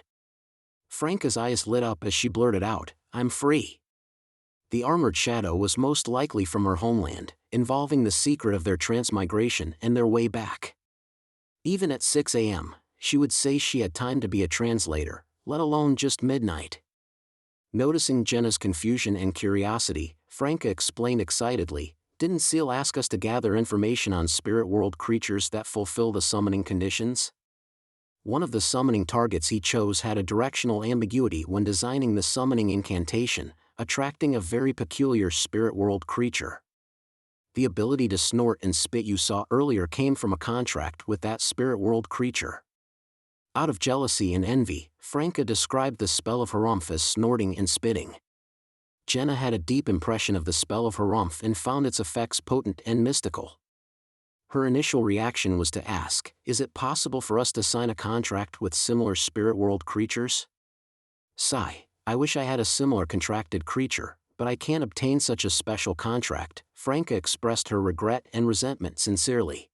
Franca's eyes lit up as she blurted out, I'm free. The Armored Shadow was most likely from her homeland, involving the secret of their transmigration and their way back. Even at 6 a.m., she would say she had time to be a translator, let alone just midnight. Noticing Jenna's confusion and curiosity, Franca explained excitedly, didn't Seal ask us to gather information on spirit world creatures that fulfill the summoning conditions? One of the summoning targets he chose had a directional ambiguity when designing the summoning incantation, attracting a very peculiar spirit world creature. The ability to snort and spit you saw earlier came from a contract with that spirit world creature. Out of jealousy and envy, Franca described the spell of Harumph as snorting and spitting. Jenna had a deep impression of the spell of Harumph and found its effects potent and mystical. Her initial reaction was to ask, is it possible for us to sign a contract with similar spirit world creatures? Sigh, I wish I had a similar contracted creature, but I can't obtain such a special contract. Franca expressed her regret and resentment sincerely.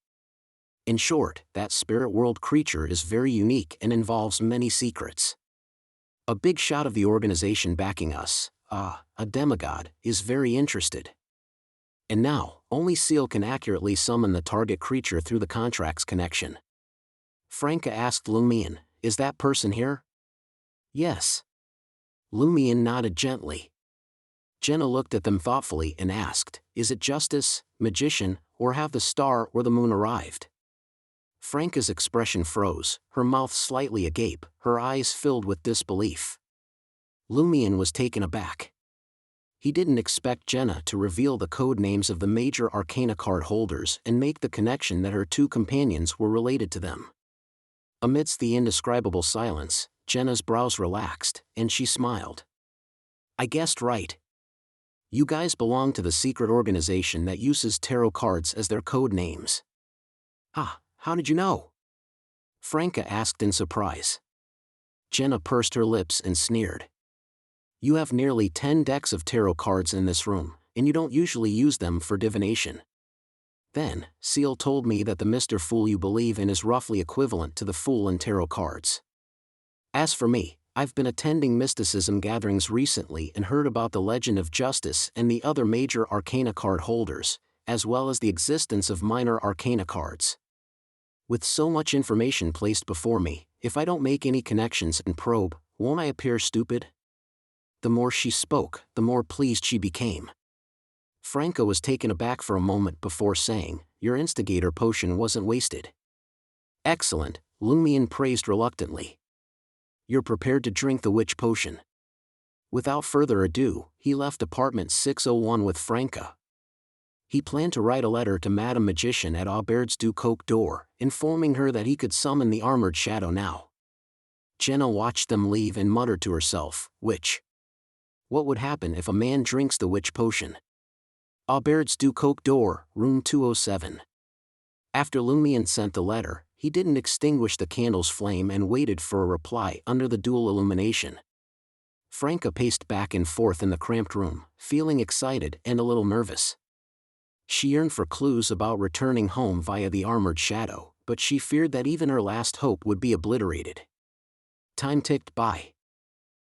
In short, that spirit world creature is very unique and involves many secrets. A big shot of the organization backing us, a demigod, is very interested. And now, only Seal can accurately summon the target creature through the contract's connection. Franca asked Lumion, is that person here? Yes. Lumion nodded gently. Jenna looked at them thoughtfully and asked, is it Justice, Magician, or have the star or the moon arrived? Franca's expression froze, her mouth slightly agape, her eyes filled with disbelief. Lumion was taken aback. He didn't expect Jenna to reveal the code names of the major arcana card holders and make the connection that her two companions were related to them. Amidst the indescribable silence, Jenna's brows relaxed, and she smiled. I guessed right. You guys belong to the secret organization that uses tarot cards as their code names. Ah, how did you know? Franca asked in surprise. Jenna pursed her lips and sneered. You have nearly 10 decks of tarot cards in this room, and you don't usually use them for divination. Then, Seal told me that the Mr. Fool you believe in is roughly equivalent to the Fool in tarot cards. As for me, I've been attending mysticism gatherings recently and heard about the legend of Justice and the other major arcana card holders, as well as the existence of minor arcana cards. With so much information placed before me, if I don't make any connections and probe, won't I appear stupid? The more she spoke, the more pleased she became. Franca was taken aback for a moment before saying, your instigator potion wasn't wasted. Excellent, Lumion praised reluctantly. You're prepared to drink the witch potion. Without further ado, he left apartment 601 with Franca. He planned to write a letter to Madame Magician at Aubaird's du Coq d'Or, informing her that he could summon the armored shadow now. Jenna watched them leave and muttered to herself, "Witch. What would happen if a man drinks the witch potion?" Aubaird's du Coq d'Or, room 207. After Lumion sent the letter, he didn't extinguish the candle's flame and waited for a reply under the dual illumination. Franca paced back and forth in the cramped room, feeling excited and a little nervous. She yearned for clues about returning home via the armored shadow, but she feared that even her last hope would be obliterated. Time ticked by.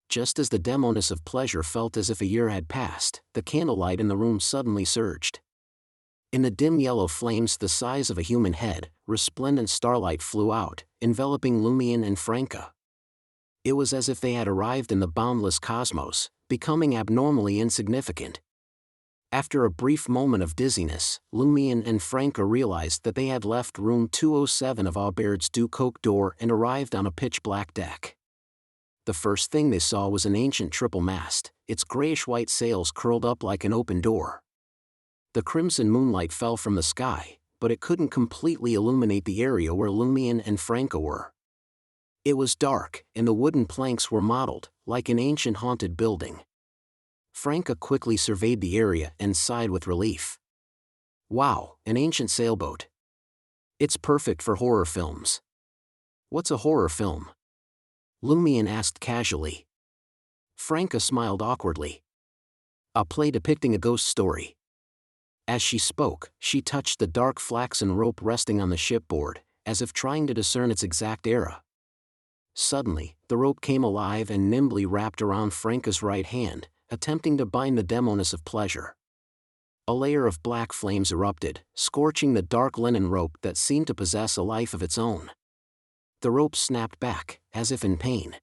Just as the Demoness of pleasure felt as if a year had passed, the candlelight in the room suddenly surged. In the dim yellow flames the size of a human head, resplendent starlight flew out, enveloping Lumion and Franca. It was as if they had arrived in the boundless cosmos, becoming abnormally insignificant. After a brief moment of dizziness, Lumion and Franca realized that they had left room 207 of Aubaird's du Coq d'Or and arrived on a pitch-black deck. The first thing they saw was an ancient triple mast, its grayish-white sails curled up like an open door. The crimson moonlight fell from the sky, but it couldn't completely illuminate the area where Lumion and Franca were. It was dark, and the wooden planks were mottled, like an ancient haunted building. Franca quickly surveyed the area and sighed with relief. Wow, an ancient sailboat. It's perfect for horror films. What's a horror film? Lumion asked casually. Franca smiled awkwardly. A play depicting a ghost story. As she spoke, she touched the dark flaxen rope resting on the shipboard, as if trying to discern its exact era. Suddenly, the rope came alive and nimbly wrapped around Franca's right hand, attempting to bind the Demoness of pleasure. A layer of black flames erupted, scorching the dark linen rope that seemed to possess a life of its own. The rope snapped back, as if in pain.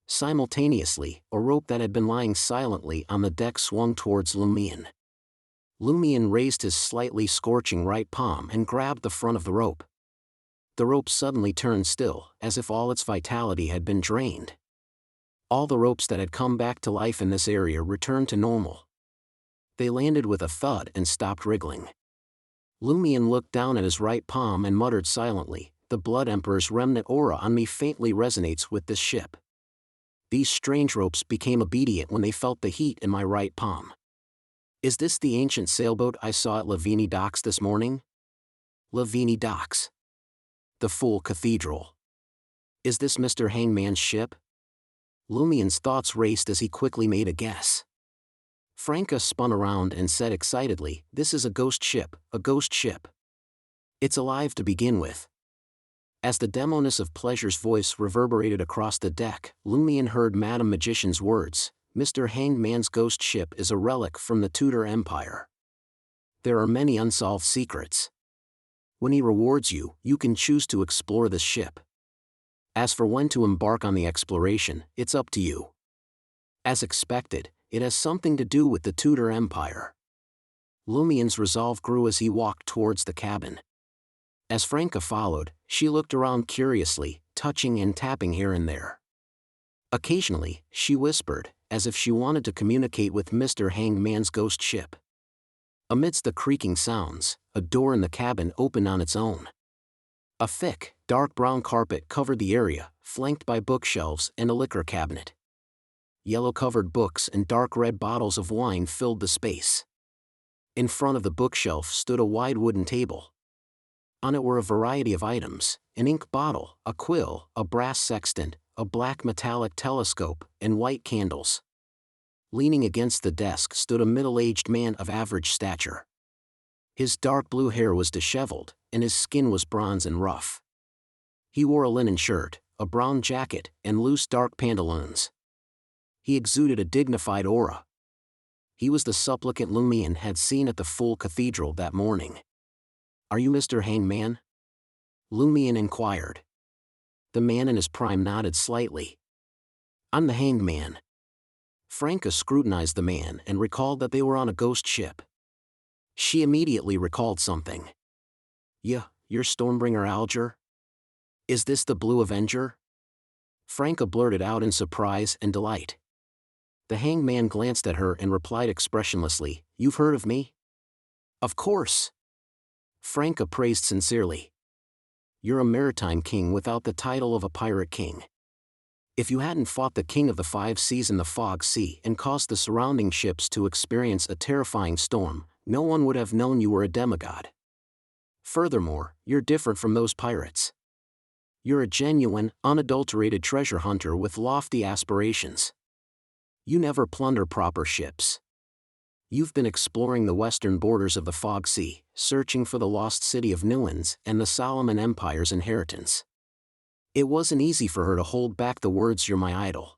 Simultaneously, a rope that had been lying silently on the deck swung towards Lumion. Lumion raised his slightly scorching right palm and grabbed the front of the rope. The rope suddenly turned still, as if all its vitality had been drained. All the ropes that had come back to life in this area returned to normal. They landed with a thud and stopped wriggling. Lumion looked down at his right palm and muttered silently, "The Blood Emperor's remnant aura on me faintly resonates with this ship." These strange ropes became obedient when they felt the heat in my right palm. Is this the ancient sailboat I saw at Lavini Docks this morning? Lavini Docks. The Fool Cathedral. Is this Mr. Hangman's ship? Lumion's thoughts raced as he quickly made a guess. Franca spun around and said excitedly, "This is a ghost ship, a ghost ship. It's alive to begin with." As the Demoness of pleasure's voice reverberated across the deck, Lumion heard Madame Magician's words, "Mr. Hangman's ghost ship is a relic from the Tudor Empire. There are many unsolved secrets. When he rewards you, you can choose to explore this ship. As for when to embark on the exploration, it's up to you." As expected, it has something to do with the Tudor Empire. Lumion's resolve grew as he walked towards the cabin. As Franca followed, she looked around curiously, touching and tapping here and there. Occasionally, she whispered, as if she wanted to communicate with Mr. Hangman's ghost ship. Amidst the creaking sounds, a door in the cabin opened on its own. A thick, dark brown carpet covered the area, flanked by bookshelves and a liquor cabinet. Yellow-covered books and dark red bottles of wine filled the space. In front of the bookshelf stood a wide wooden table. On it were a variety of items: an ink bottle, a quill, a brass sextant, a black metallic telescope, and white candles. Leaning against the desk stood a middle-aged man of average stature. His dark blue hair was disheveled, and his skin was bronze and rough. He wore a linen shirt, a brown jacket, and loose dark pantaloons. He exuded a dignified aura. He was the supplicant Lumion had seen at the Fool Cathedral that morning. "Are you Mr. Hangman?" Lumion inquired. The man in his prime nodded slightly. "I'm the Hanged Man." Franca scrutinized the man and recalled that they were on a ghost ship. She immediately recalled something. You're Stormbringer Alger? Is this the Blue Avenger?" Franca blurted out in surprise and delight. The Hanged Man glanced at her and replied expressionlessly, "You've heard of me?" Of course. Franca praised sincerely. You're a maritime king without the title of a pirate king. If you hadn't fought the king of the five seas in the fog sea and caused the surrounding ships to experience a terrifying storm, no one would have known you were a demigod. Furthermore, you're different from those pirates. You're a genuine, unadulterated treasure hunter with lofty aspirations. You never plunder proper ships. You've been exploring the western borders of the Fog Sea, searching for the lost city of Newlands and the Solomon Empire's inheritance. It wasn't easy for her to hold back the words "you're my idol."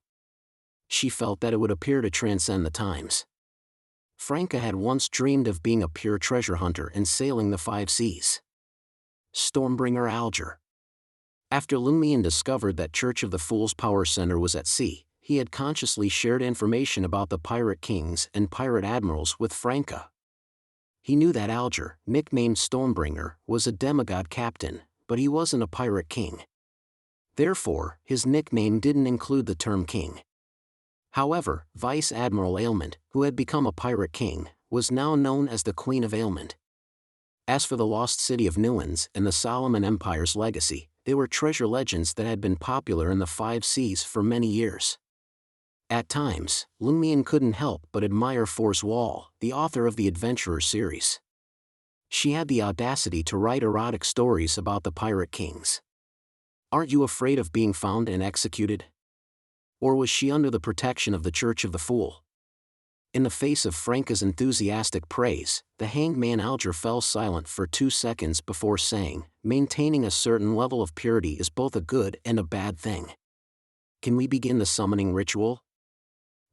She felt that it would appear to transcend the times. Franca had once dreamed of being a pure treasure hunter and sailing the five seas. Stormbringer Alger. After Lumion discovered that Church of the Fool's power center was at sea, he had consciously shared information about the pirate kings and pirate admirals with Franca. He knew that Alger, nicknamed Stormbringer, was a demigod captain, but he wasn't a pirate king. Therefore, his nickname didn't include the term king. However, Vice Admiral Ailment, who had become a pirate king, was now known as the Queen of Ailment. As for the lost city of Newlands and the Solomon Empire's legacy, they were treasure legends that had been popular in the five seas for many years. At times, Lumion couldn't help but admire Force Wall, the author of the Adventurer series. She had the audacity to write erotic stories about the pirate kings. Aren't you afraid of being found and executed? Or was she under the protection of the Church of the Fool? In the face of Franca's enthusiastic praise, the hanged man Alger fell silent for 2 seconds before saying, "Maintaining a certain level of purity is both a good and a bad thing. Can we begin the summoning ritual?"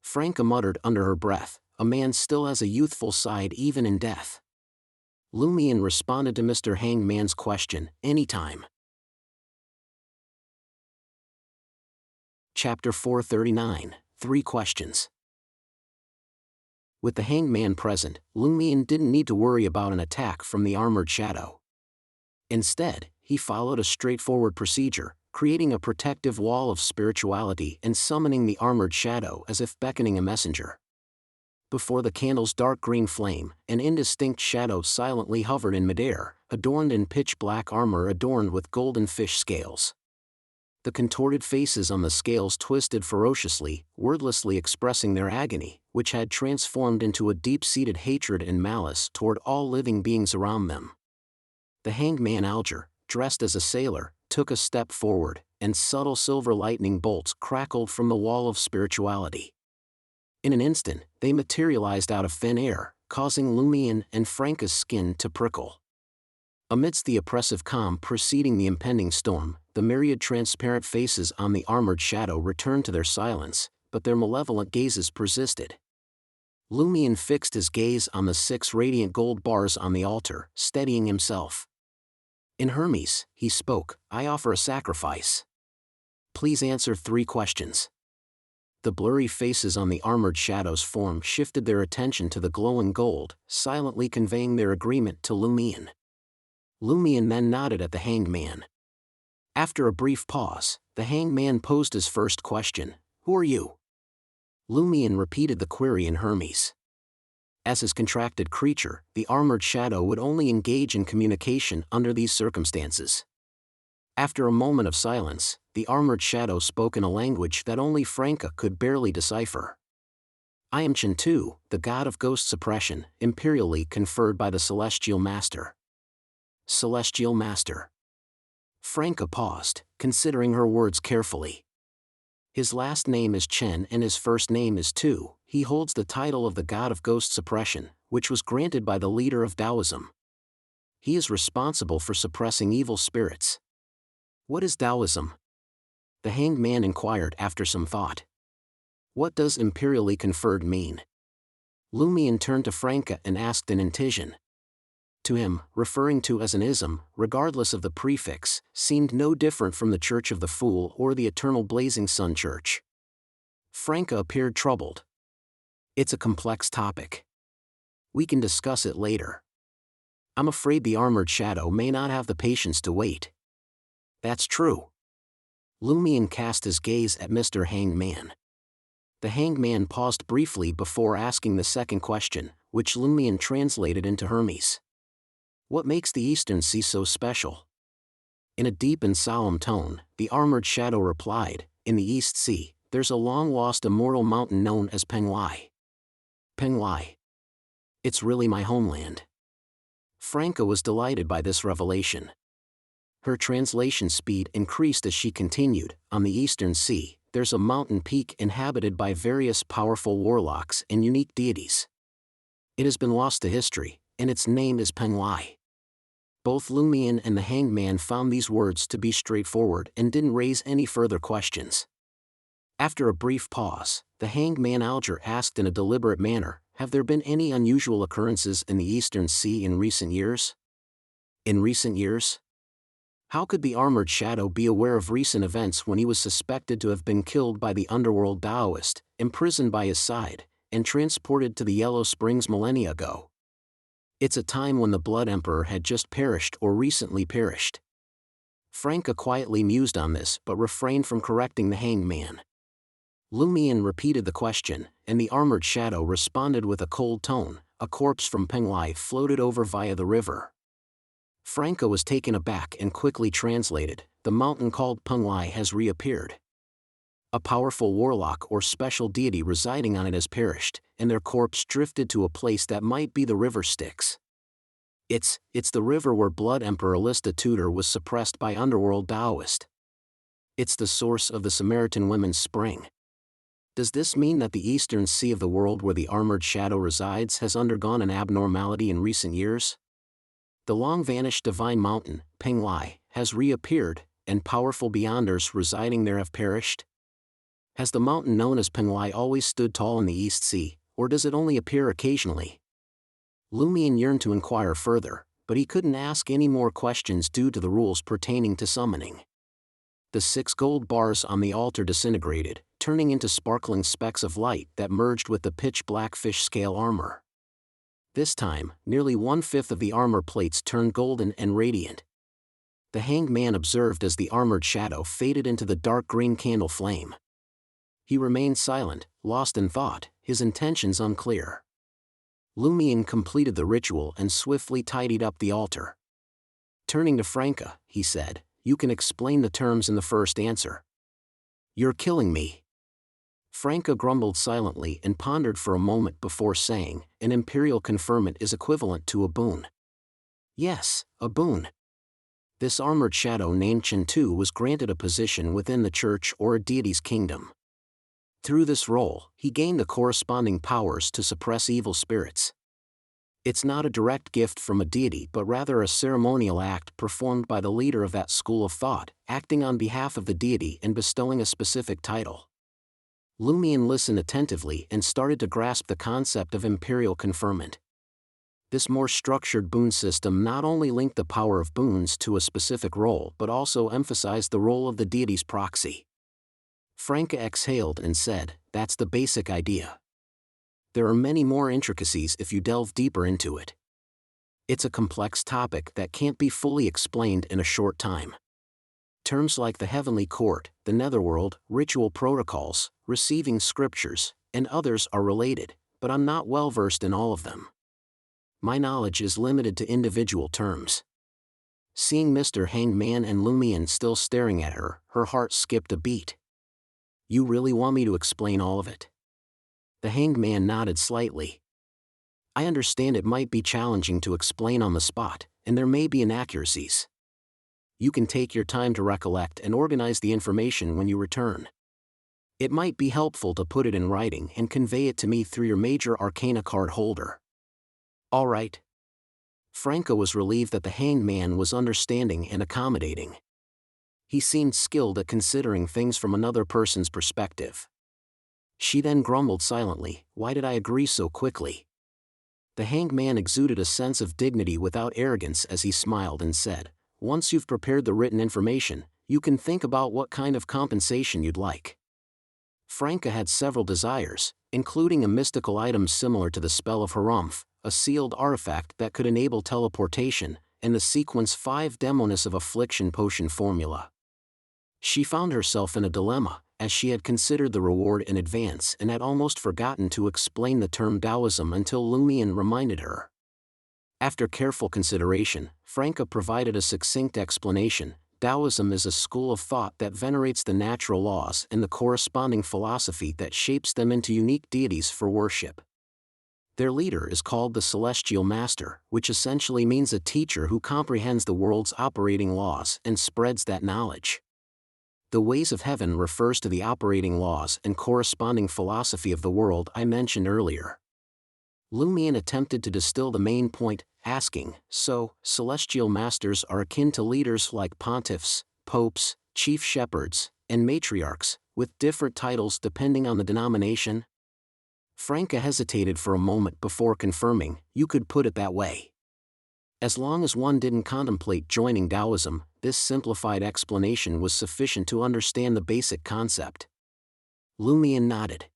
Franca muttered under her breath, "A man still has a youthful side even in death." Lumion responded to Mr. Hangman's question, "Anytime." Chapter 439, 3 Questions. With the hanged man present, Lumion didn't need to worry about an attack from the armored shadow. Instead, he followed a straightforward procedure, creating a protective wall of spirituality and summoning the armored shadow as if beckoning a messenger. Before the candle's dark green flame, an indistinct shadow silently hovered in midair, adorned in pitch-black armor adorned with golden fish scales. The contorted faces on the scales twisted ferociously, wordlessly expressing their agony, which had transformed into a deep-seated hatred and malice toward all living beings around them. The hanged man Alger, dressed as a sailor, took a step forward, and subtle silver lightning bolts crackled from the wall of spirituality. In an instant, they materialized out of thin air, causing Lumion and Franca's skin to prickle. Amidst the oppressive calm preceding the impending storm, the myriad transparent faces on the armored shadow returned to their silence, but their malevolent gazes persisted. Lumion fixed his gaze on the 6 radiant gold bars on the altar, steadying himself. "In Hermes," he spoke, "I offer a sacrifice. Please answer 3 questions." The blurry faces on the armored shadow's form shifted their attention to the glowing gold, silently conveying their agreement to Lumion. Lumion then nodded at the hanged man. After a brief pause, the hanged man posed his first question, "Who are you?" Lumion repeated the query in Hermes. As his contracted creature, the armored shadow would only engage in communication under these circumstances. After a moment of silence, the armored shadow spoke in a language that only Franca could barely decipher. "I am Chintu, the god of ghost suppression, imperially conferred by the Celestial Master." Celestial Master. Franca paused, considering her words carefully. His last name is Chen and his first name is Tu. He holds the title of the god of ghost suppression, which was granted by the leader of Taoism. He is responsible for suppressing evil spirits. What is Taoism? The hanged man inquired after some thought. What does imperially conferred mean? Lumion turned to Franca and asked in Intijan. To him, referring to as an ism, regardless of the prefix, seemed no different from the Church of the Fool or the Eternal Blazing Sun Church. Franca appeared troubled. "It's a complex topic. We can discuss it later. I'm afraid the armored shadow may not have the patience to wait." "That's true." Lumion cast his gaze at Mr. Hanged Man. The hanged man paused briefly before asking the second question, which Lumion translated into Hermes. What makes the Eastern Sea so special? In a deep and solemn tone, the armored shadow replied, in the East Sea, there's a long-lost immortal mountain known as Penglai. Penglai. It's really my homeland. Franca was delighted by this revelation. Her translation speed increased as she continued, on the Eastern Sea, there's a mountain peak inhabited by various powerful warlocks and unique deities. It has been lost to history, and its name is Penglai. Both Lumion and the Hanged Man found these words to be straightforward and didn't raise any further questions. After a brief pause, the Hanged Man Alger asked in a deliberate manner, have there been any unusual occurrences in the Eastern Sea in recent years? In recent years? How could the armored shadow be aware of recent events when he was suspected to have been killed by the underworld Taoist, imprisoned by his side, and transported to the Yellow Springs millennia ago? It's a time when the Blood Emperor had just perished or recently perished. Franca quietly mused on this but refrained from correcting the Hanged Man. Lumion repeated the question, and the armored shadow responded with a cold tone, a corpse from Penglai floated over via the river. Franca was taken aback and quickly translated, the mountain called Penglai has reappeared. A powerful warlock or special deity residing on it has perished, and their corpse drifted to a place that might be the river Styx. It's the river where Blood Emperor Alista Tudor was suppressed by underworld Taoist. It's the source of the Samaritan women's spring. Does this mean that the Eastern Sea of the world where the armored shadow resides has undergone an abnormality in recent years? The long-vanished divine mountain, Penglai, has reappeared, and powerful beyonders residing there have perished? Has the mountain known as Penglai always stood tall in the East Sea, or does it only appear occasionally? Lumion yearned to inquire further, but he couldn't ask any more questions due to the rules pertaining to summoning. The 6 gold bars on the altar disintegrated, turning into sparkling specks of light that merged with the pitch-black fish-scale armor. This time, nearly 1/5 of the armor plates turned golden and radiant. The Hanged Man observed as the armored shadow faded into the dark green candle flame. He remained silent, lost in thought, his intentions unclear. Lumion completed the ritual and swiftly tidied up the altar. Turning to Franca, he said, you can explain the terms in the first answer. You're killing me. Franca grumbled silently and pondered for a moment before saying, an imperial conferment is equivalent to a boon. Yes, a boon. This armored shadow named Chintu was granted a position within the church or a deity's kingdom. Through this role, he gained the corresponding powers to suppress evil spirits. It's not a direct gift from a deity but rather a ceremonial act performed by the leader of that school of thought, acting on behalf of the deity and bestowing a specific title. Lumion listened attentively and started to grasp the concept of imperial conferment. This more structured boon system not only linked the power of boons to a specific role but also emphasized the role of the deity's proxy. Franca exhaled and said, that's the basic idea. There are many more intricacies if you delve deeper into it. It's a complex topic that can't be fully explained in a short time. Terms like the heavenly court, the netherworld, ritual protocols, receiving scriptures, and others are related, but I'm not well versed in all of them. My knowledge is limited to individual terms. Seeing Mr. Hanged Man and Lumion still staring at her, her heart skipped a beat. You really want me to explain all of it? The Hanged Man nodded slightly. I understand it might be challenging to explain on the spot, and there may be inaccuracies. You can take your time to recollect and organize the information when you return. It might be helpful to put it in writing and convey it to me through your major arcana card holder. All right. Franca was relieved that the Hanged Man was understanding and accommodating. He seemed skilled at considering things from another person's perspective. She then grumbled silently, why did I agree so quickly? The Hanged Man exuded a sense of dignity without arrogance as he smiled and said, once you've prepared the written information, you can think about what kind of compensation you'd like. Franca had several desires, including a mystical item similar to the spell of Harumph, a sealed artifact that could enable teleportation, and the sequence 5 Demoness of Affliction potion formula. She found herself in a dilemma, as she had considered the reward in advance and had almost forgotten to explain the term Taoism until Lumian reminded her. After careful consideration, Franca provided a succinct explanation. Taoism is a school of thought that venerates the natural laws and the corresponding philosophy that shapes them into unique deities for worship. Their leader is called the Celestial Master, which essentially means a teacher who comprehends the world's operating laws and spreads that knowledge. The ways of heaven refers to the operating laws and corresponding philosophy of the world I mentioned earlier. Lumian attempted to distill the main point, asking, so, celestial masters are akin to leaders like pontiffs, popes, chief shepherds, and matriarchs, with different titles depending on the denomination? Franca hesitated for a moment before confirming, you could put it that way. As long as one didn't contemplate joining Taoism, this simplified explanation was sufficient to understand the basic concept. Lumian nodded.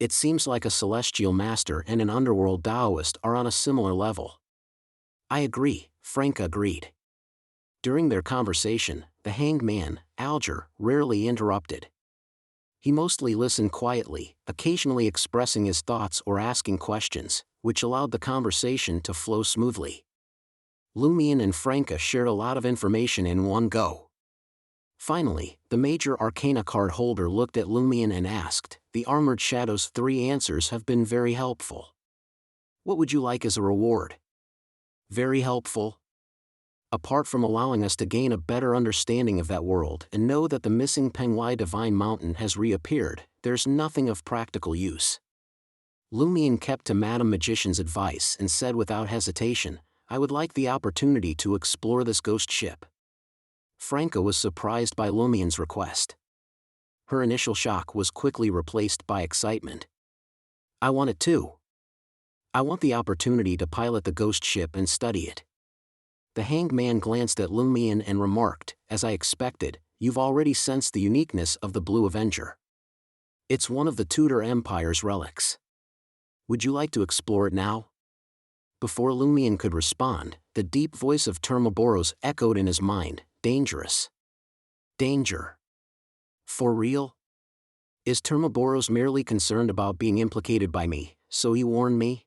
It seems like a celestial master and an underworld Taoist are on a similar level. I agree, Franca agreed. During their conversation, the hanged man, Alger, rarely interrupted. He mostly listened quietly, occasionally expressing his thoughts or asking questions, which allowed the conversation to flow smoothly. Lumian and Franca shared a lot of information in one go. Finally, the major arcana card holder looked at Lumian and asked, the Armored Shadow's 3 answers have been very helpful. What would you like as a reward? Very helpful. Apart from allowing us to gain a better understanding of that world and know that the missing Pengwai Divine Mountain has reappeared, there's nothing of practical use. Lumian kept to Madame Magician's advice and said without hesitation, I would like the opportunity to explore this ghost ship. Franca was surprised by Lumian's request. Her initial shock was quickly replaced by excitement. I want it too. I want the opportunity to pilot the ghost ship and study it. The hanged man glanced at Lumian and remarked, as I expected, you've already sensed the uniqueness of the Blue Avenger. It's one of the Tudor Empire's relics. Would you like to explore it now? Before Lumian could respond, the deep voice of Termaboros echoed in his mind, dangerous. Danger. For real? Is Termaboros merely concerned about being implicated by me, so he warned me?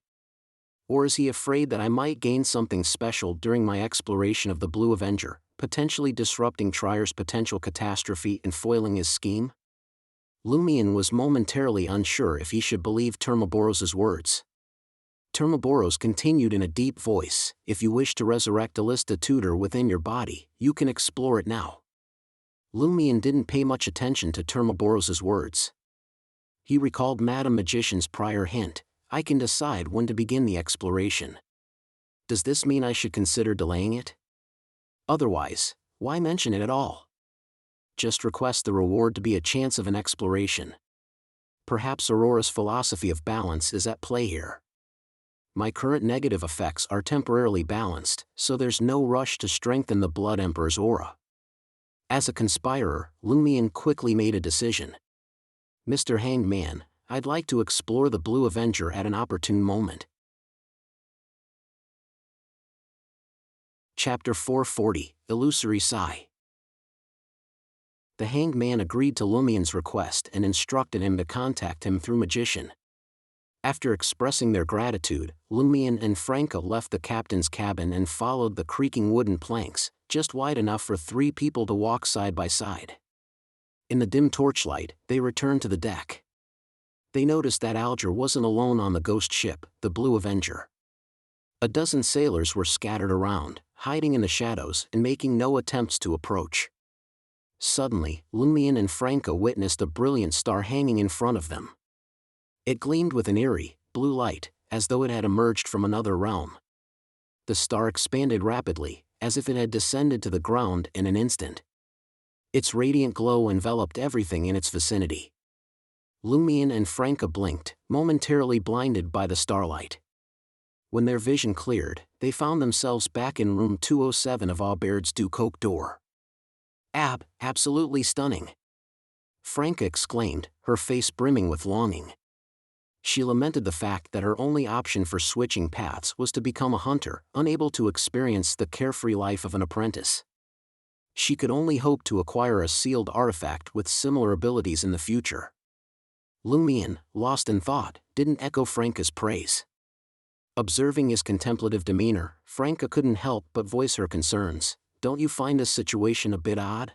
Or is he afraid that I might gain something special during my exploration of the Blue Avenger, potentially disrupting Trier's potential catastrophe and foiling his scheme? Lumian was momentarily unsure if he should believe Termaboros's words. Termaboros continued in a deep voice, if you wish to resurrect Alista Tudor within your body, you can explore it now. Lumian didn't pay much attention to Termaboros's words. He recalled Madame Magician's prior hint, I can decide when to begin the exploration. Does this mean I should consider delaying it? Otherwise, why mention it at all? Just request the reward to be a chance of an exploration. Perhaps Aurora's philosophy of balance is at play here. My current negative effects are temporarily balanced, so there's no rush to strengthen the Blood Emperor's aura. As a conspirer, Lumian quickly made a decision. Mr. Hanged Man, I'd like to explore the Blue Avenger at an opportune moment. Chapter 440, Illusory Sigh. The Hanged Man agreed to Lumian's request and instructed him to contact him through Magician. After expressing their gratitude, Lumian and Franca left the captain's cabin and followed the creaking wooden planks, just wide enough for 3 people to walk side by side. In the dim torchlight, they returned to the deck. They noticed that Alger wasn't alone on the ghost ship, the Blue Avenger. A dozen sailors were scattered around, hiding in the shadows and making no attempts to approach. Suddenly, Lumian and Franca witnessed a brilliant star hanging in front of them. It gleamed with an eerie, blue light, as though it had emerged from another realm. The star expanded rapidly, as if it had descended to the ground in an instant. Its radiant glow enveloped everything in its vicinity. Lumian and Franca blinked, momentarily blinded by the starlight. When their vision cleared, they found themselves back in room 207 of Aubaird's Ducoque d'Or. Absolutely stunning. Franca exclaimed, her face brimming with longing. She lamented the fact that her only option for switching paths was to become a hunter, unable to experience the carefree life of an apprentice. She could only hope to acquire a sealed artifact with similar abilities in the future. Lumion, lost in thought, didn't echo Franca's praise. Observing his contemplative demeanor, Franca couldn't help but voice her concerns. Don't you find this situation a bit odd?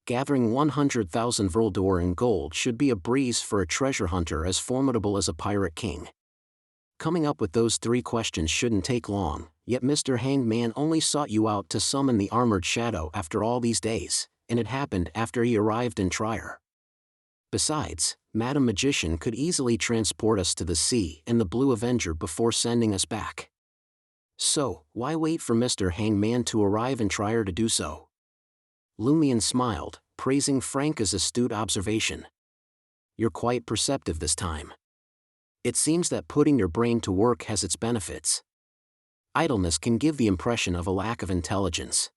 Gathering 100,000 Vril in gold should be a breeze for a treasure hunter as formidable as a pirate king. Coming up with those 3 questions shouldn't take long, yet Mr. Hanged Man only sought you out to summon the armored shadow after all these days, and it happened after he arrived in Trier. Besides, Madam Magician could easily transport us to the sea and the Blue Avenger before sending us back. So, why wait for Mr. Hangman to arrive in Trier to do so? Lumion smiled, praising Franca's astute observation. You're quite perceptive this time. It seems that putting your brain to work has its benefits. Idleness can give the impression of a lack of intelligence.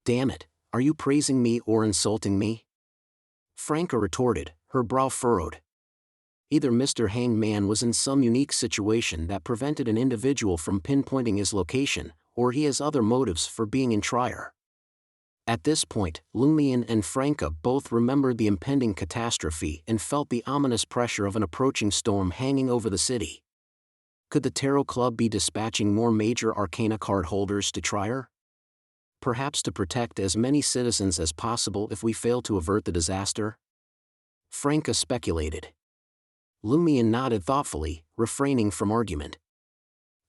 Damn it, are you praising me or insulting me? Franca retorted, her brow furrowed. Either Mr. Hanged Man was in some unique situation that prevented an individual from pinpointing his location, or he has other motives for being in Trier. At this point, Lumion and Franca both remembered the impending catastrophe and felt the ominous pressure of an approaching storm hanging over the city. Could the Tarot Club be dispatching more major arcana card holders to Trier? Perhaps to protect as many citizens as possible if we fail to avert the disaster? Franca speculated. Lumion nodded thoughtfully, refraining from argument.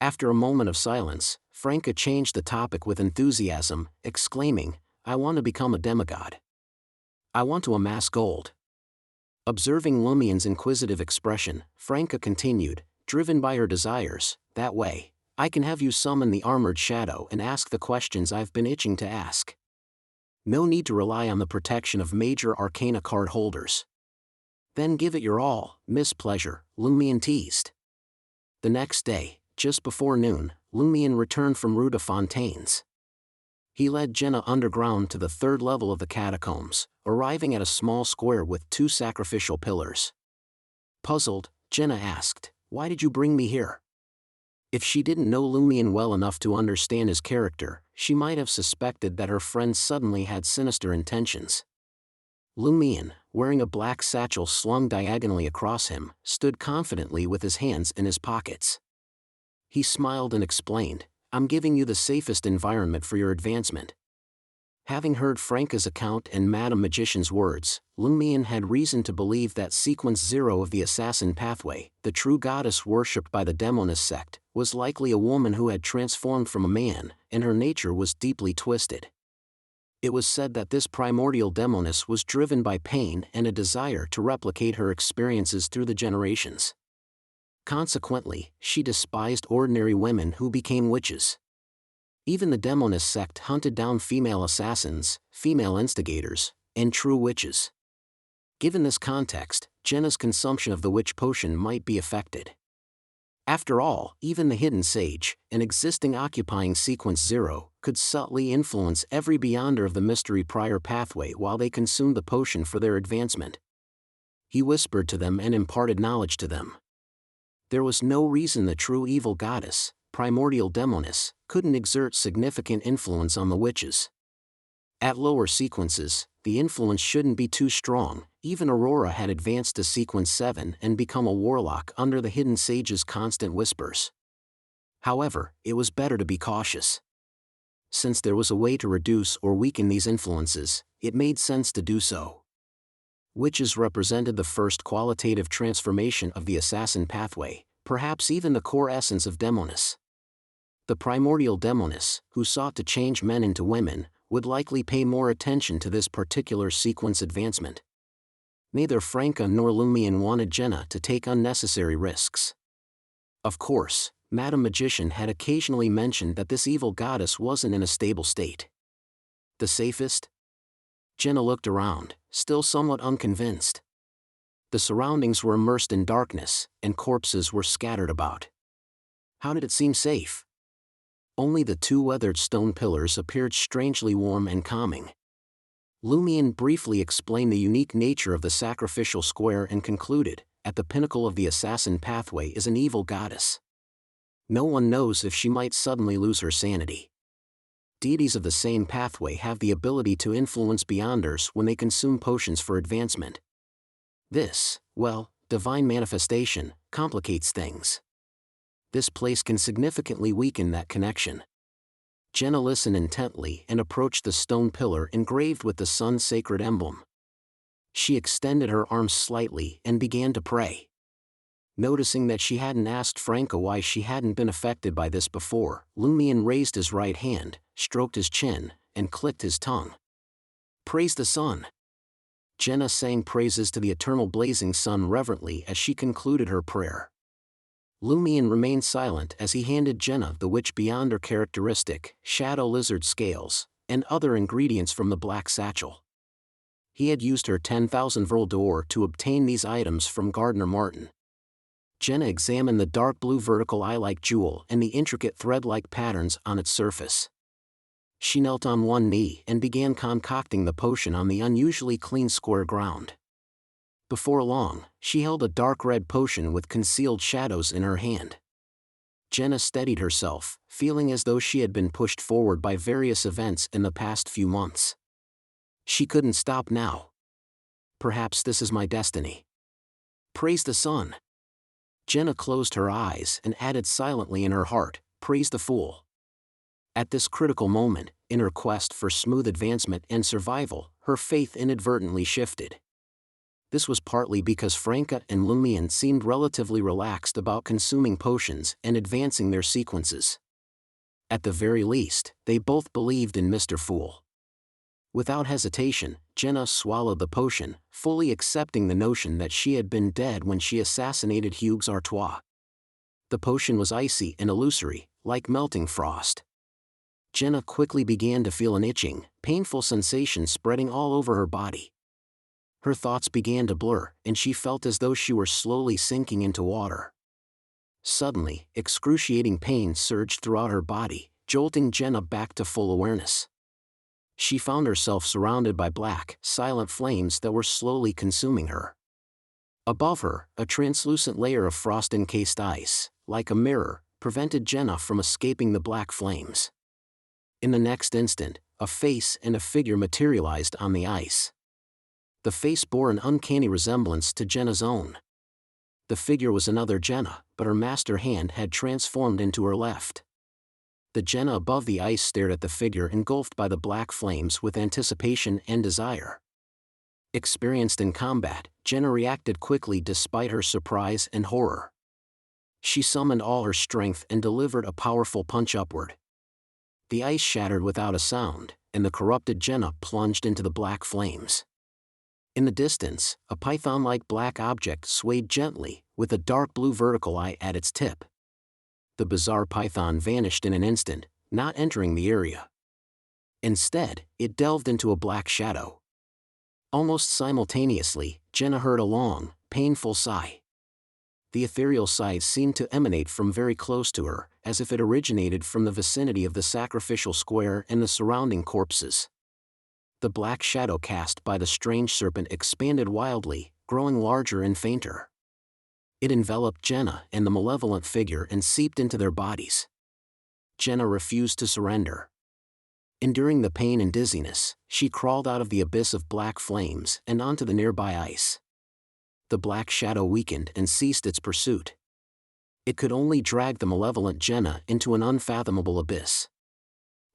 After a moment of silence, Franca changed the topic with enthusiasm, exclaiming, I want to become a demigod. I want to amass gold. Observing Lumion's inquisitive expression, Franca continued, driven by her desires, that way, I can have you summon the armored shadow and ask the questions I've been itching to ask. No need to rely on the protection of major arcana card holders. Then give it your all, Miss Pleasure, Lumion teased. The next day, just before noon, Lumion returned from Rue de Fontaines. He led Jenna underground to the 3rd level of the catacombs, arriving at a small square with 2 sacrificial pillars. Puzzled, Jenna asked, Why did you bring me here? If she didn't know Lumion well enough to understand his character, she might have suspected that her friend suddenly had sinister intentions. Lumion, wearing a black satchel slung diagonally across him, stood confidently with his hands in his pockets. He smiled and explained, I'm giving you the safest environment for your advancement. Having heard Franca's account and Madam Magician's words, Lumion had reason to believe that Sequence 0 of the Assassin Pathway, the true goddess worshipped by the Demoness sect, was likely a woman who had transformed from a man, and her nature was deeply twisted. It was said that this primordial Demoness was driven by pain and a desire to replicate her experiences through the generations. Consequently, she despised ordinary women who became witches. Even the Demoness sect hunted down female assassins, female instigators, and true witches. Given this context, Jenna's consumption of the witch potion might be affected. After all, even the hidden sage, an existing occupying Sequence 0, could subtly influence every beyonder of the mystery prior pathway while they consumed the potion for their advancement. He whispered to them and imparted knowledge to them. There was no reason the true evil goddess, primordial Demoness, couldn't exert significant influence on the witches. At lower sequences, the influence shouldn't be too strong. Even Aurora had advanced to Sequence 7 and become a warlock under the hidden sage's constant whispers. However, it was better to be cautious. Since there was a way to reduce or weaken these influences, it made sense to do so. Witches represented the first qualitative transformation of the assassin pathway, perhaps even the core essence of Demoness. The primordial Demoness, who sought to change men into women, would likely pay more attention to this particular sequence advancement. Neither Franca nor Lumion wanted Jenna to take unnecessary risks. Of course, Madam Magician had occasionally mentioned that this evil goddess wasn't in a stable state. The safest? Jenna looked around, still somewhat unconvinced. The surroundings were immersed in darkness, and corpses were scattered about. How did it seem safe? Only the 2 weathered stone pillars appeared strangely warm and calming. Lumion briefly explained the unique nature of the sacrificial square and concluded, at the pinnacle of the assassin pathway is an evil goddess. No one knows if she might suddenly lose her sanity. deities of the same pathway have the ability to influence beyonders when they consume potions for advancement. This, well, divine manifestation, complicates things. This place can significantly weaken that connection. Jenna listened intently and approached the stone pillar engraved with the sun's sacred emblem. She extended her arms slightly and began to pray. Noticing that she hadn't asked Franca why she hadn't been affected by this before, Lumion raised his right hand, stroked his chin, and clicked his tongue. "Praise the sun." Jenna sang praises to the eternal blazing sun reverently as she concluded her prayer. Lumion remained silent as he handed Jenna the witch beyonder characteristic, shadow lizard scales, and other ingredients from the black satchel. He had used her 10,000 Vril d'Or to obtain these items from Gardner Martin. Jenna examined the dark blue vertical eye-like jewel and the intricate thread-like patterns on its surface. She knelt on one knee and began concocting the potion on the unusually clean square ground. Before long, she held a dark red potion with concealed shadows in her hand. Jenna steadied herself, feeling as though she had been pushed forward by various events in the past few months. She couldn't stop now. Perhaps this is my destiny. Praise the sun. Jenna closed her eyes and added silently in her heart, praise the fool. At this critical moment, in her quest for smooth advancement and survival, her faith inadvertently shifted. This was partly because Franca and Lumion seemed relatively relaxed about consuming potions and advancing their sequences. At the very least, they both believed in Mr. Fool. Without hesitation, Jenna swallowed the potion, fully accepting the notion that she had been dead when she assassinated Hugues Artois. The potion was icy and illusory, like melting frost. Jenna quickly began to feel an itching, painful sensation spreading all over her body. Her thoughts began to blur, and she felt as though she were slowly sinking into water. Suddenly, excruciating pain surged throughout her body, jolting Jenna back to full awareness. She found herself surrounded by black, silent flames that were slowly consuming her. Above her, a translucent layer of frost-encased ice, like a mirror, prevented Jenna from escaping the black flames. In the next instant, a face and a figure materialized on the ice. The face bore an uncanny resemblance to Jenna's own. The figure was another Jenna, but her master hand had transformed into her left. The Jenna above the ice stared at the figure engulfed by the black flames with anticipation and desire. Experienced in combat, Jenna reacted quickly despite her surprise and horror. She summoned all her strength and delivered a powerful punch upward. The ice shattered without a sound, and the corrupted Jenna plunged into the black flames. In the distance, a python-like black object swayed gently, with a dark blue vertical eye at its tip. The bizarre python vanished in an instant, not entering the area. Instead, it delved into a black shadow. Almost simultaneously, Jenna heard a long, painful sigh. The ethereal sigh seemed to emanate from very close to her, as if it originated from the vicinity of the sacrificial square and the surrounding corpses. The black shadow cast by the strange serpent expanded wildly, growing larger and fainter. It enveloped Jenna and the malevolent figure and seeped into their bodies. Jenna refused to surrender. Enduring the pain and dizziness, she crawled out of the abyss of black flames and onto the nearby ice. The black shadow weakened and ceased its pursuit. It could only drag the malevolent Jenna into an unfathomable abyss.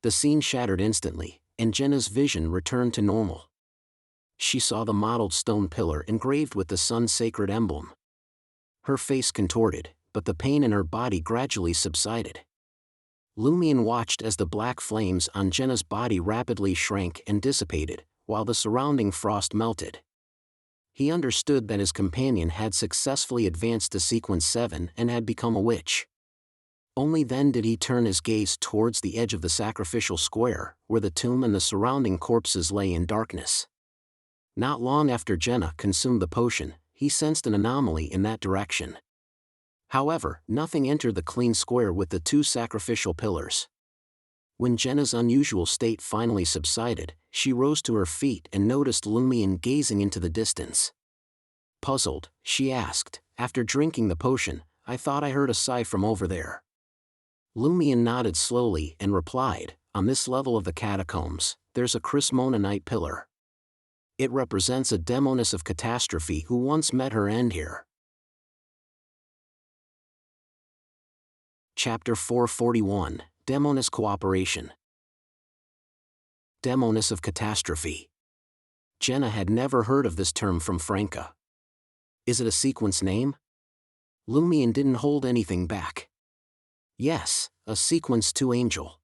The scene shattered instantly, and Jenna's vision returned to normal. She saw the mottled stone pillar engraved with the sun's sacred emblem. Her face contorted, but the pain in her body gradually subsided. Lumion watched as the black flames on Jenna's body rapidly shrank and dissipated, while the surrounding frost melted. He understood that his companion had successfully advanced to Sequence 7 and had become a witch. Only then did he turn his gaze towards the edge of the sacrificial square, where the tomb and the surrounding corpses lay in darkness. Not long after Jenna consumed the potion, he sensed an anomaly in that direction. However, nothing entered the clean square with the two sacrificial pillars. When Jenna's unusual state finally subsided, she rose to her feet and noticed Lumion gazing into the distance. Puzzled, she asked, "After drinking the potion, I thought I heard a sigh from over there." Lumion nodded slowly and replied, "On this level of the catacombs, there's a Crismonanite pillar. It represents a Demoness of catastrophe who once met her end here." Chapter 441, Demoness Cooperation. Demoness of catastrophe. Jenna had never heard of this term from Franca. Is it a sequence name? Lumion didn't hold anything back. Yes, a sequence 2 angel.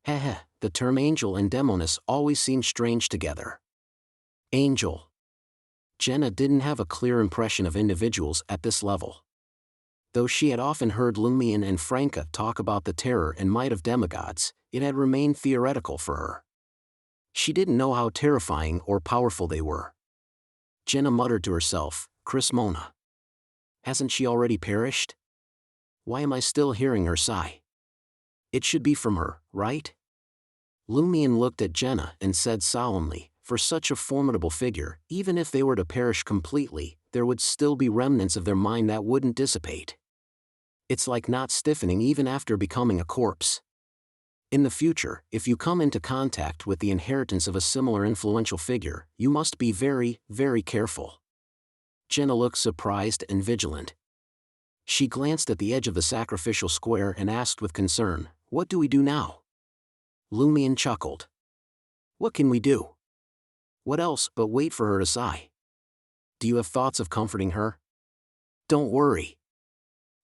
Heh, the term angel and Demoness always seem strange together. Angel. Jenna didn't have a clear impression of individuals at this level. Though she had often heard Lumion and Franca talk about the terror and might of demigods, it had remained theoretical for her. She didn't know how terrifying or powerful they were. Jenna muttered to herself, "Crismona. Hasn't she already perished? Why am I still hearing her sigh? It should be from her, right?" Lumion looked at Jenna and said solemnly, "For such a formidable figure, even if they were to perish completely, there would still be remnants of their mind that wouldn't dissipate. It's like not stiffening even after becoming a corpse. In the future, if you come into contact with the inheritance of a similar influential figure, you must be very, very careful." Jenna looked surprised and vigilant. She glanced at the edge of the sacrificial square and asked with concern, "What do we do now?" Lumion chuckled. "What can we do? What else but wait for her to sigh? Do you have thoughts of comforting her? Don't worry.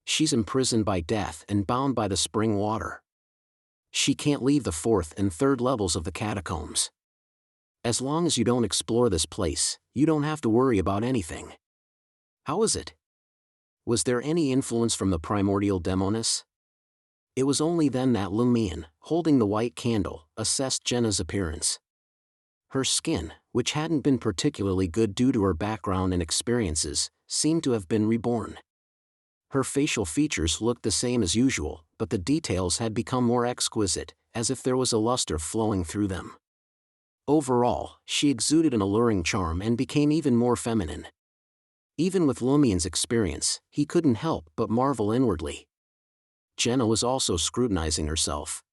She's imprisoned by death and bound by the spring water. She can't leave the 4th and 3rd levels of the catacombs. As long as you don't explore this place, you don't have to worry about anything. How is it? Was there any influence from the primordial Demoness?" It was only then that Lumion, holding the white candle, assessed Jenna's appearance. Her skin, which hadn't been particularly good due to her background and experiences, seemed to have been reborn. Her facial features looked the same as usual, but the details had become more exquisite, as if there was a luster flowing through them. Overall, she exuded an alluring charm and became even more feminine. Even with Lumion's experience, he couldn't help but marvel inwardly. Jenna was also scrutinizing herself.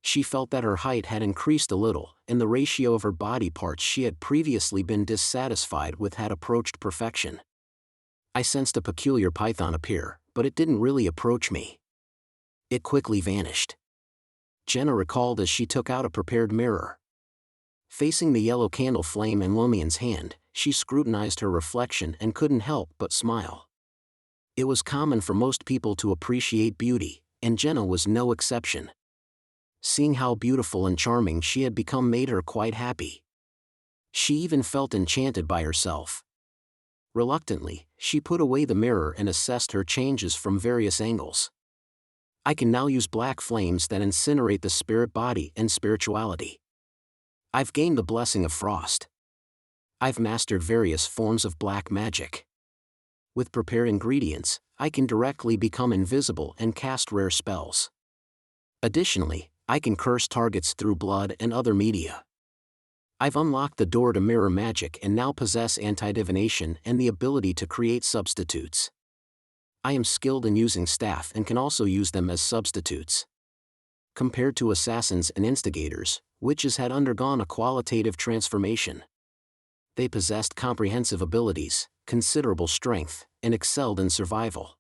She felt that her height had increased a little, and the ratio of her body parts she had previously been dissatisfied with had approached perfection. I sensed a peculiar python appear, but it didn't really approach me. It quickly vanished. Jenna recalled as she took out a prepared mirror. Facing the yellow candle flame in Lumion's hand, she scrutinized her reflection and couldn't help but smile. It was common for most people to appreciate beauty, and Jenna was no exception. Seeing how beautiful and charming she had become made her quite happy. She even felt enchanted by herself. Reluctantly, she put away the mirror and assessed her changes from various angles. I can now use black flames that incinerate the spirit body and spirituality. I've gained the blessing of frost. I've mastered various forms of black magic. With prepared ingredients, I can directly become invisible and cast rare spells. Additionally, I can curse targets through blood and other media. I've unlocked the door to mirror magic and now possess anti-divination and the ability to create substitutes. I am skilled in using staff and can also use them as substitutes. Compared to assassins and instigators, witches had undergone a qualitative transformation. They possessed comprehensive abilities, considerable strength, and excelled in survival.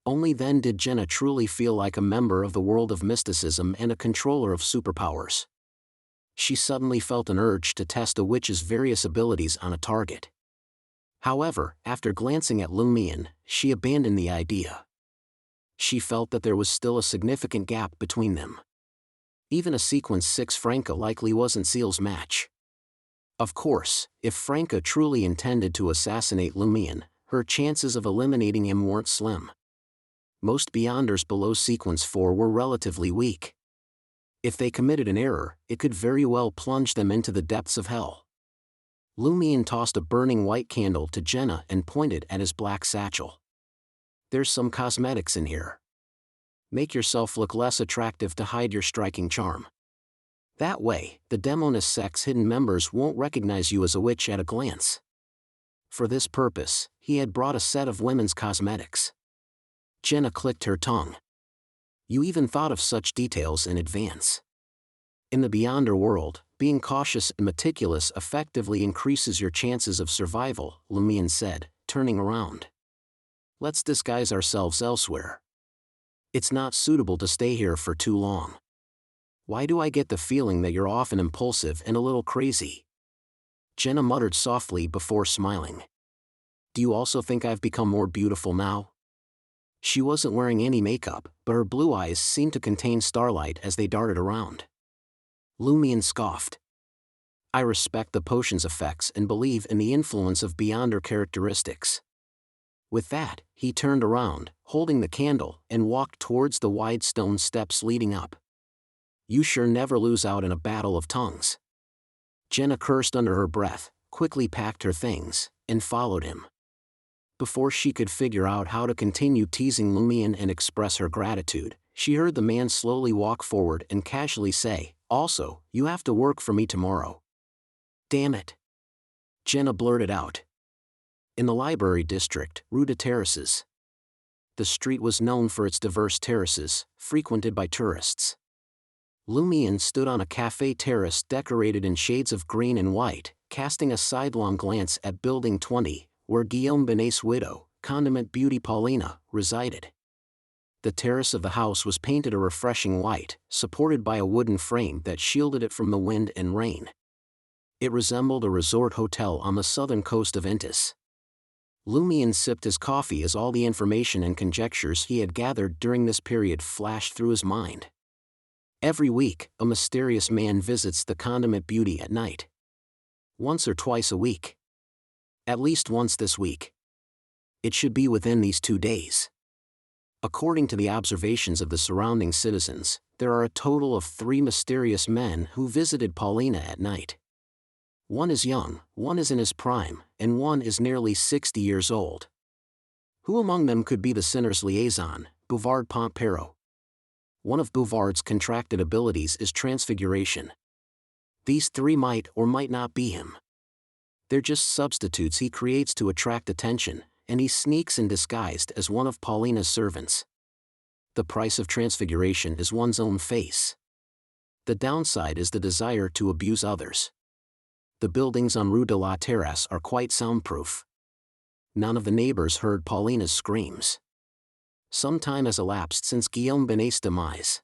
Only then did Jenna truly feel like a member of the world of mysticism and a controller of superpowers. She suddenly felt an urge to test a witch's various abilities on a target. However, after glancing at Lumion, she abandoned the idea. She felt that there was still a significant gap between them. Even a sequence 6 Franca likely wasn't Seal's match. Of course, if Franca truly intended to assassinate Lumion, her chances of eliminating him weren't slim. Most Beyonders below sequence 4 were relatively weak. If they committed an error, it could very well plunge them into the depths of hell. Lumion tossed a burning white candle to Jenna and pointed at his black satchel. "There's some cosmetics in here. Make yourself look less attractive to hide your striking charm. That way, the Demoness sect's hidden members won't recognize you as a witch at a glance." For this purpose, he had brought a set of women's cosmetics. Jenna clicked her tongue. You even thought of such details in advance. In the Beyonder world, being cautious and meticulous effectively increases your chances of survival, Lumion said, turning around. Let's disguise ourselves elsewhere. It's not suitable to stay here for too long. Why do I get the feeling that you're often impulsive and a little crazy? Jenna muttered softly before smiling. Do you also think I've become more beautiful now? She wasn't wearing any makeup, but her blue eyes seemed to contain starlight as they darted around. Lumion scoffed. I respect the potion's effects and believe in the influence of Beyonder characteristics. With that, he turned around, holding the candle, and walked towards the wide stone steps leading up. You sure never lose out in a battle of tongues. Jenna cursed under her breath, quickly packed her things, and followed him. Before she could figure out how to continue teasing Lumion and express her gratitude, she heard the man slowly walk forward and casually say, Also, you have to work for me tomorrow. Damn it. Jenna blurted out. In the library district, Rue de Terraces. The street was known for its diverse terraces, frequented by tourists. Lumion stood on a café terrace decorated in shades of green and white, casting a sidelong glance at Building 20, where Guillaume Binet's widow, condiment beauty Paulina, resided. The terrace of the house was painted a refreshing white, supported by a wooden frame that shielded it from the wind and rain. It resembled a resort hotel on the southern coast of Intis. Lumion sipped his coffee as all the information and conjectures he had gathered during this period flashed through his mind. Every week, a mysterious man visits the condiment beauty at night. Once or twice a week. At least once this week. It should be within these 2 days. According to the observations of the surrounding citizens, there are a total of 3 mysterious men who visited Paulina at night. One is young, one is in his prime, and one is nearly 60 years old. Who among them could be the sinner's liaison, Bouvard Pompero? One of Bouvard's contracted abilities is transfiguration. These 3 might or might not be him. They're just substitutes he creates to attract attention, and he sneaks in disguised as one of Paulina's servants. The price of transfiguration is one's own face. The downside is the desire to abuse others. The buildings on Rue de la Terrasse are quite soundproof. None of the neighbors heard Paulina's screams. Some time has elapsed since Guillaume Binet's demise.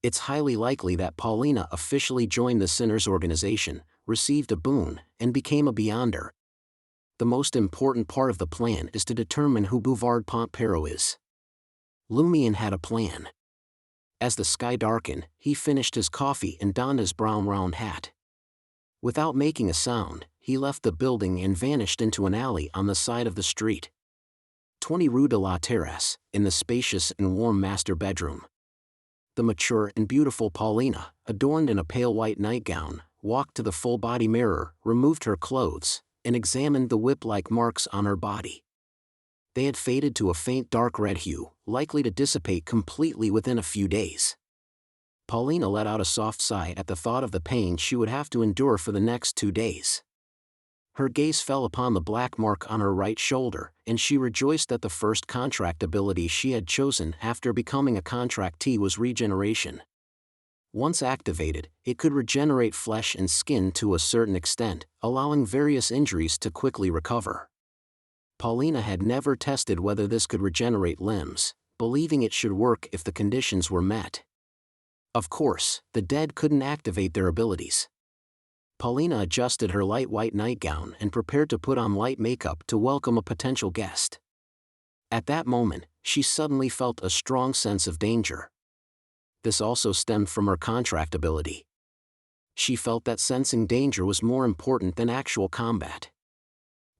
It's highly likely that Paulina officially joined the Sinners organization, received a boon, and became a Beyonder. The most important part of the plan is to determine who Bouvard Pompero is. Lumion had a plan. As the sky darkened, he finished his coffee and donned his brown round hat. Without making a sound, he left the building and vanished into an alley on the side of the street. 20 Rue de la Terrasse, in the spacious and warm master bedroom. The mature and beautiful Paulina, adorned in a pale white nightgown, walked to the full-body mirror, removed her clothes, and examined the whip-like marks on her body. They had faded to a faint dark red hue, likely to dissipate completely within a few days. Paulina let out a soft sigh at the thought of the pain she would have to endure for the next 2 days. Her gaze fell upon the black mark on her right shoulder, and she rejoiced that the first contract ability she had chosen after becoming a contractee was regeneration. Once activated, it could regenerate flesh and skin to a certain extent, allowing various injuries to quickly recover. Paulina had never tested whether this could regenerate limbs, believing it should work if the conditions were met. Of course, the dead couldn't activate their abilities. Paulina adjusted her light white nightgown and prepared to put on light makeup to welcome a potential guest. At that moment, she suddenly felt a strong sense of danger. This also stemmed from her contract ability. She felt that sensing danger was more important than actual combat.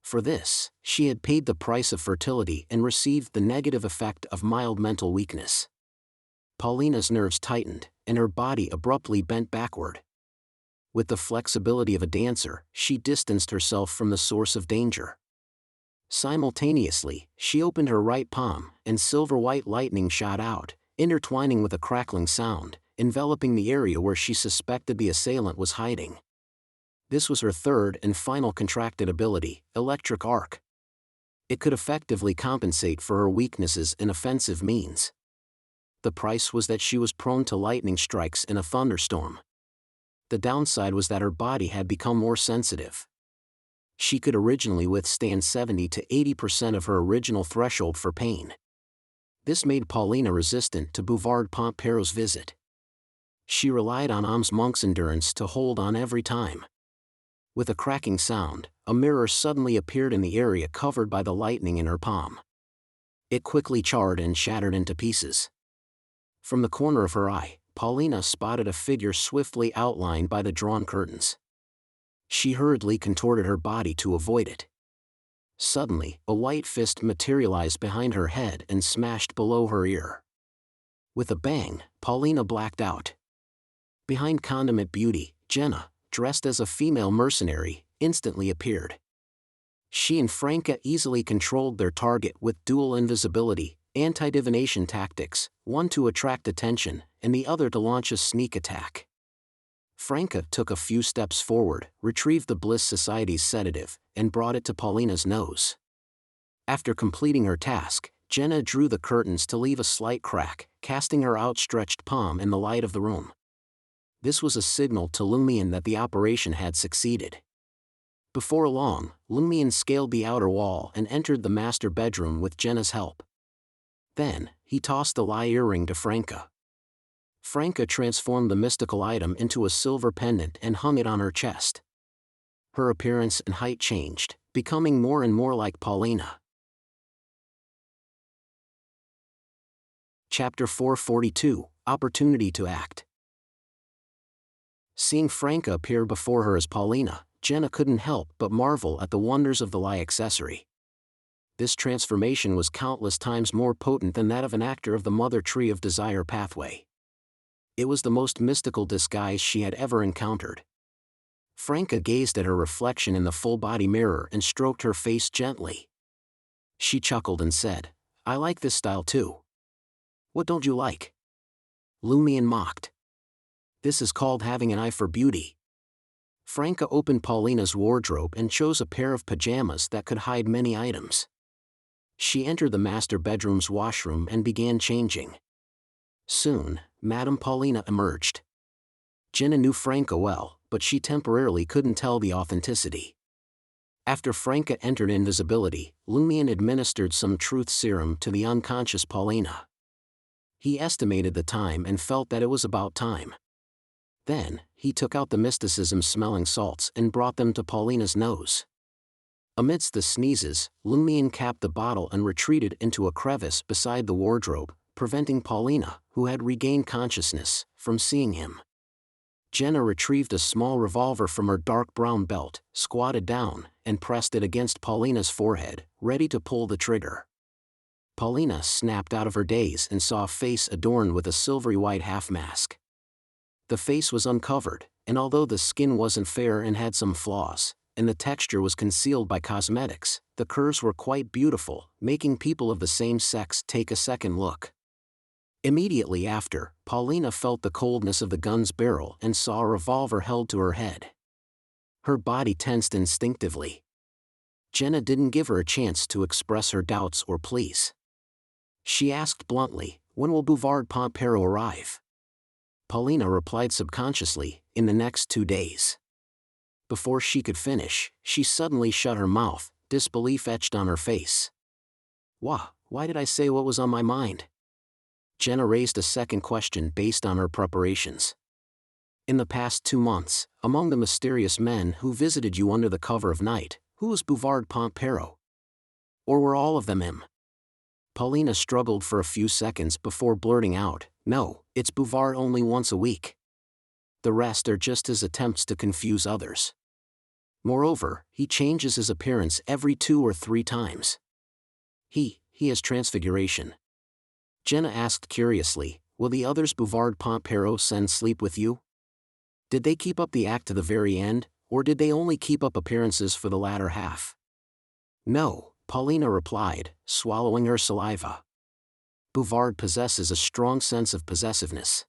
For this, she had paid the price of fertility and received the negative effect of mild mental weakness. Paulina's nerves tightened, and her body abruptly bent backward. With the flexibility of a dancer, she distanced herself from the source of danger. Simultaneously, she opened her right palm, and silver-white lightning shot out, intertwining with a crackling sound, enveloping the area where she suspected the assailant was hiding. This was her third and final contracted ability, Electric Arc. It could effectively compensate for her weaknesses in offensive means. The price was that she was prone to lightning strikes in a thunderstorm. The downside was that her body had become more sensitive. She could originally withstand 70 to 80% of her original threshold for pain. This made Paulina resistant to Bouvard Pompero's visit. She relied on Am's monk's endurance to hold on every time. With a cracking sound, a mirror suddenly appeared in the area covered by the lightning in her palm. It quickly charred and shattered into pieces. From the corner of her eye, Paulina spotted a figure swiftly outlined by the drawn curtains. She hurriedly contorted her body to avoid it. Suddenly, a white fist materialized behind her head and smashed below her ear. With a bang, Paulina blacked out. Behind Condiment Beauty, Jenna, dressed as a female mercenary, instantly appeared. She and Franca easily controlled their target with dual invisibility, anti-divination tactics, one to attract attention, and the other to launch a sneak attack. Franca took a few steps forward, retrieved the Bliss Society's sedative, and brought it to Paulina's nose. After completing her task, Jenna drew the curtains to leave a slight crack, casting her outstretched palm in the light of the room. This was a signal to Lumion that the operation had succeeded. Before long, Lumion scaled the outer wall and entered the master bedroom with Jenna's help. Then, he tossed the lie earring to Franca. Franca transformed the mystical item into a silver pendant and hung it on her chest. Her appearance and height changed, becoming more and more like Paulina. Chapter 442, Opportunity to Act. Seeing Franca appear before her as Paulina, Jenna couldn't help but marvel at the wonders of the lie accessory. This transformation was countless times more potent than that of an actor of the Mother Tree of Desire pathway. It was the most mystical disguise she had ever encountered. Franca gazed at her reflection in the full-body mirror and stroked her face gently. She chuckled and said, "I like this style too." "What don't you like?" Lumion mocked. "This is called having an eye for beauty." Franca opened Paulina's wardrobe and chose a pair of pajamas that could hide many items. She entered the master bedroom's washroom and began changing. Soon, Madame Paulina emerged. Jenna knew Franca well, but she temporarily couldn't tell the authenticity. After Franca entered invisibility, Lumion administered some truth serum to the unconscious Paulina. He estimated the time and felt that it was about time. Then, he took out the mysticism-smelling salts and brought them to Paulina's nose. Amidst the sneezes, Lumion capped the bottle and retreated into a crevice beside the wardrobe, preventing Paulina, who had regained consciousness, from seeing him. Jenna retrieved a small revolver from her dark brown belt, squatted down, and pressed it against Paulina's forehead, ready to pull the trigger. Paulina snapped out of her daze and saw a face adorned with a silvery white half-mask. The face was uncovered, and although the skin wasn't fair and had some flaws, and the texture was concealed by cosmetics, the curves were quite beautiful, making people of the same sex take a second look. Immediately after, Paulina felt the coldness of the gun's barrel and saw a revolver held to her head. Her body tensed instinctively. Jenna didn't give her a chance to express her doubts or pleas. She asked bluntly, "When will Bouvard Pompero arrive?" Paulina replied subconsciously, "In the next 2 days." Before she could finish, she suddenly shut her mouth, disbelief etched on her face. Why did I say what was on my mind?" Jenna raised a second question based on her preparations. "In the past 2 months, among the mysterious men who visited you under the cover of night, who was Bouvard Pompero? Or were all of them him?" Paulina struggled for a few seconds before blurting out, "No, it's Bouvard only once a week. The rest are just his attempts to confuse others. Moreover, he changes his appearance every 2 or 3 times. He has transfiguration." Jenna asked curiously, "Will the others Bouvard Pompero send sleep with you? Did they keep up the act to the very end, or did they only keep up appearances for the latter half?" "No," Paulina replied, swallowing her saliva. "Bouvard possesses a strong sense of possessiveness.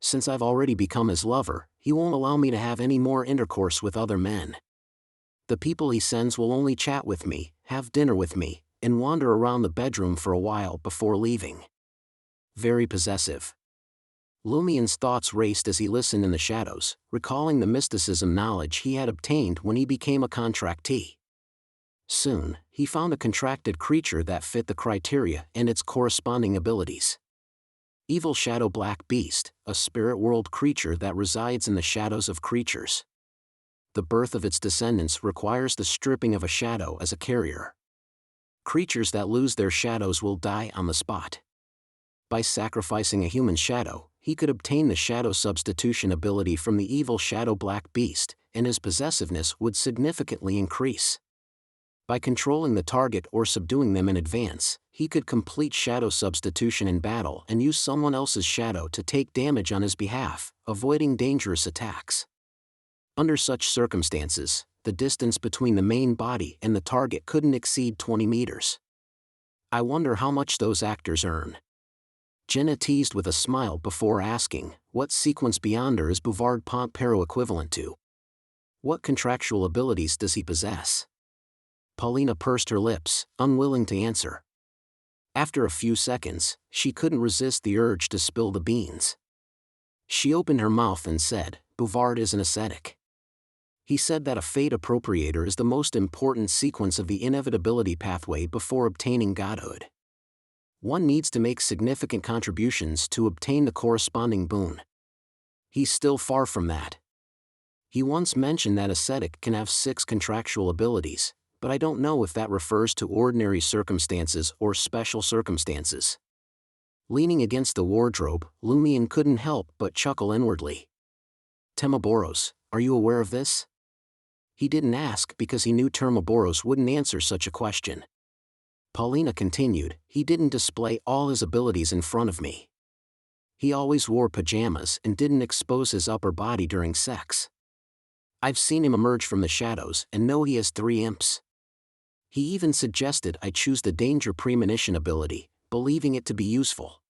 Since I've already become his lover, he won't allow me to have any more intercourse with other men. The people he sends will only chat with me, have dinner with me, and wander around the bedroom for a while before leaving. very possessive. Lumien's thoughts raced as he listened in the shadows, recalling the mysticism knowledge he had obtained when he became a contractee. Soon, he found a contracted creature that fit the criteria and its corresponding abilities. Evil Shadow Black Beast, a spirit world creature that resides in the shadows of creatures. The birth of its descendants requires the stripping of a shadow as a carrier. Creatures that lose their shadows will die on the spot. By sacrificing a human shadow, he could obtain the shadow substitution ability from the Evil Shadow Black Beast, and his possessiveness would significantly increase. By controlling the target or subduing them in advance, he could complete shadow substitution in battle and use someone else's shadow to take damage on his behalf, avoiding dangerous attacks. Under such circumstances, the distance between the main body and the target couldn't exceed 20 meters. I wonder how much those actors earn. Jenna teased with a smile before asking, what sequence beyonder is Bouvard Pompero equivalent to? What contractual abilities does he possess? Paulina pursed her lips, unwilling to answer. After a few seconds, she couldn't resist the urge to spill the beans. She opened her mouth and said, Bouvard is an ascetic. He said that a fate appropriator is the most important sequence of the inevitability pathway before obtaining godhood. One needs to make significant contributions to obtain the corresponding boon. He's still far from that. He once mentioned that ascetic can have 6 contractual abilities, but I don't know if that refers to ordinary circumstances or special circumstances. Leaning against the wardrobe, Lumien couldn't help but chuckle inwardly. Temoboros, are you aware of this? He didn't ask because he knew Temoboros wouldn't answer such a question. Paulina continued, he didn't display all his abilities in front of me. He always wore pajamas and didn't expose his upper body during sex. I've seen him emerge from the shadows and know he has 3 imps. He even suggested I choose the Danger Premonition ability, believing it to be useful.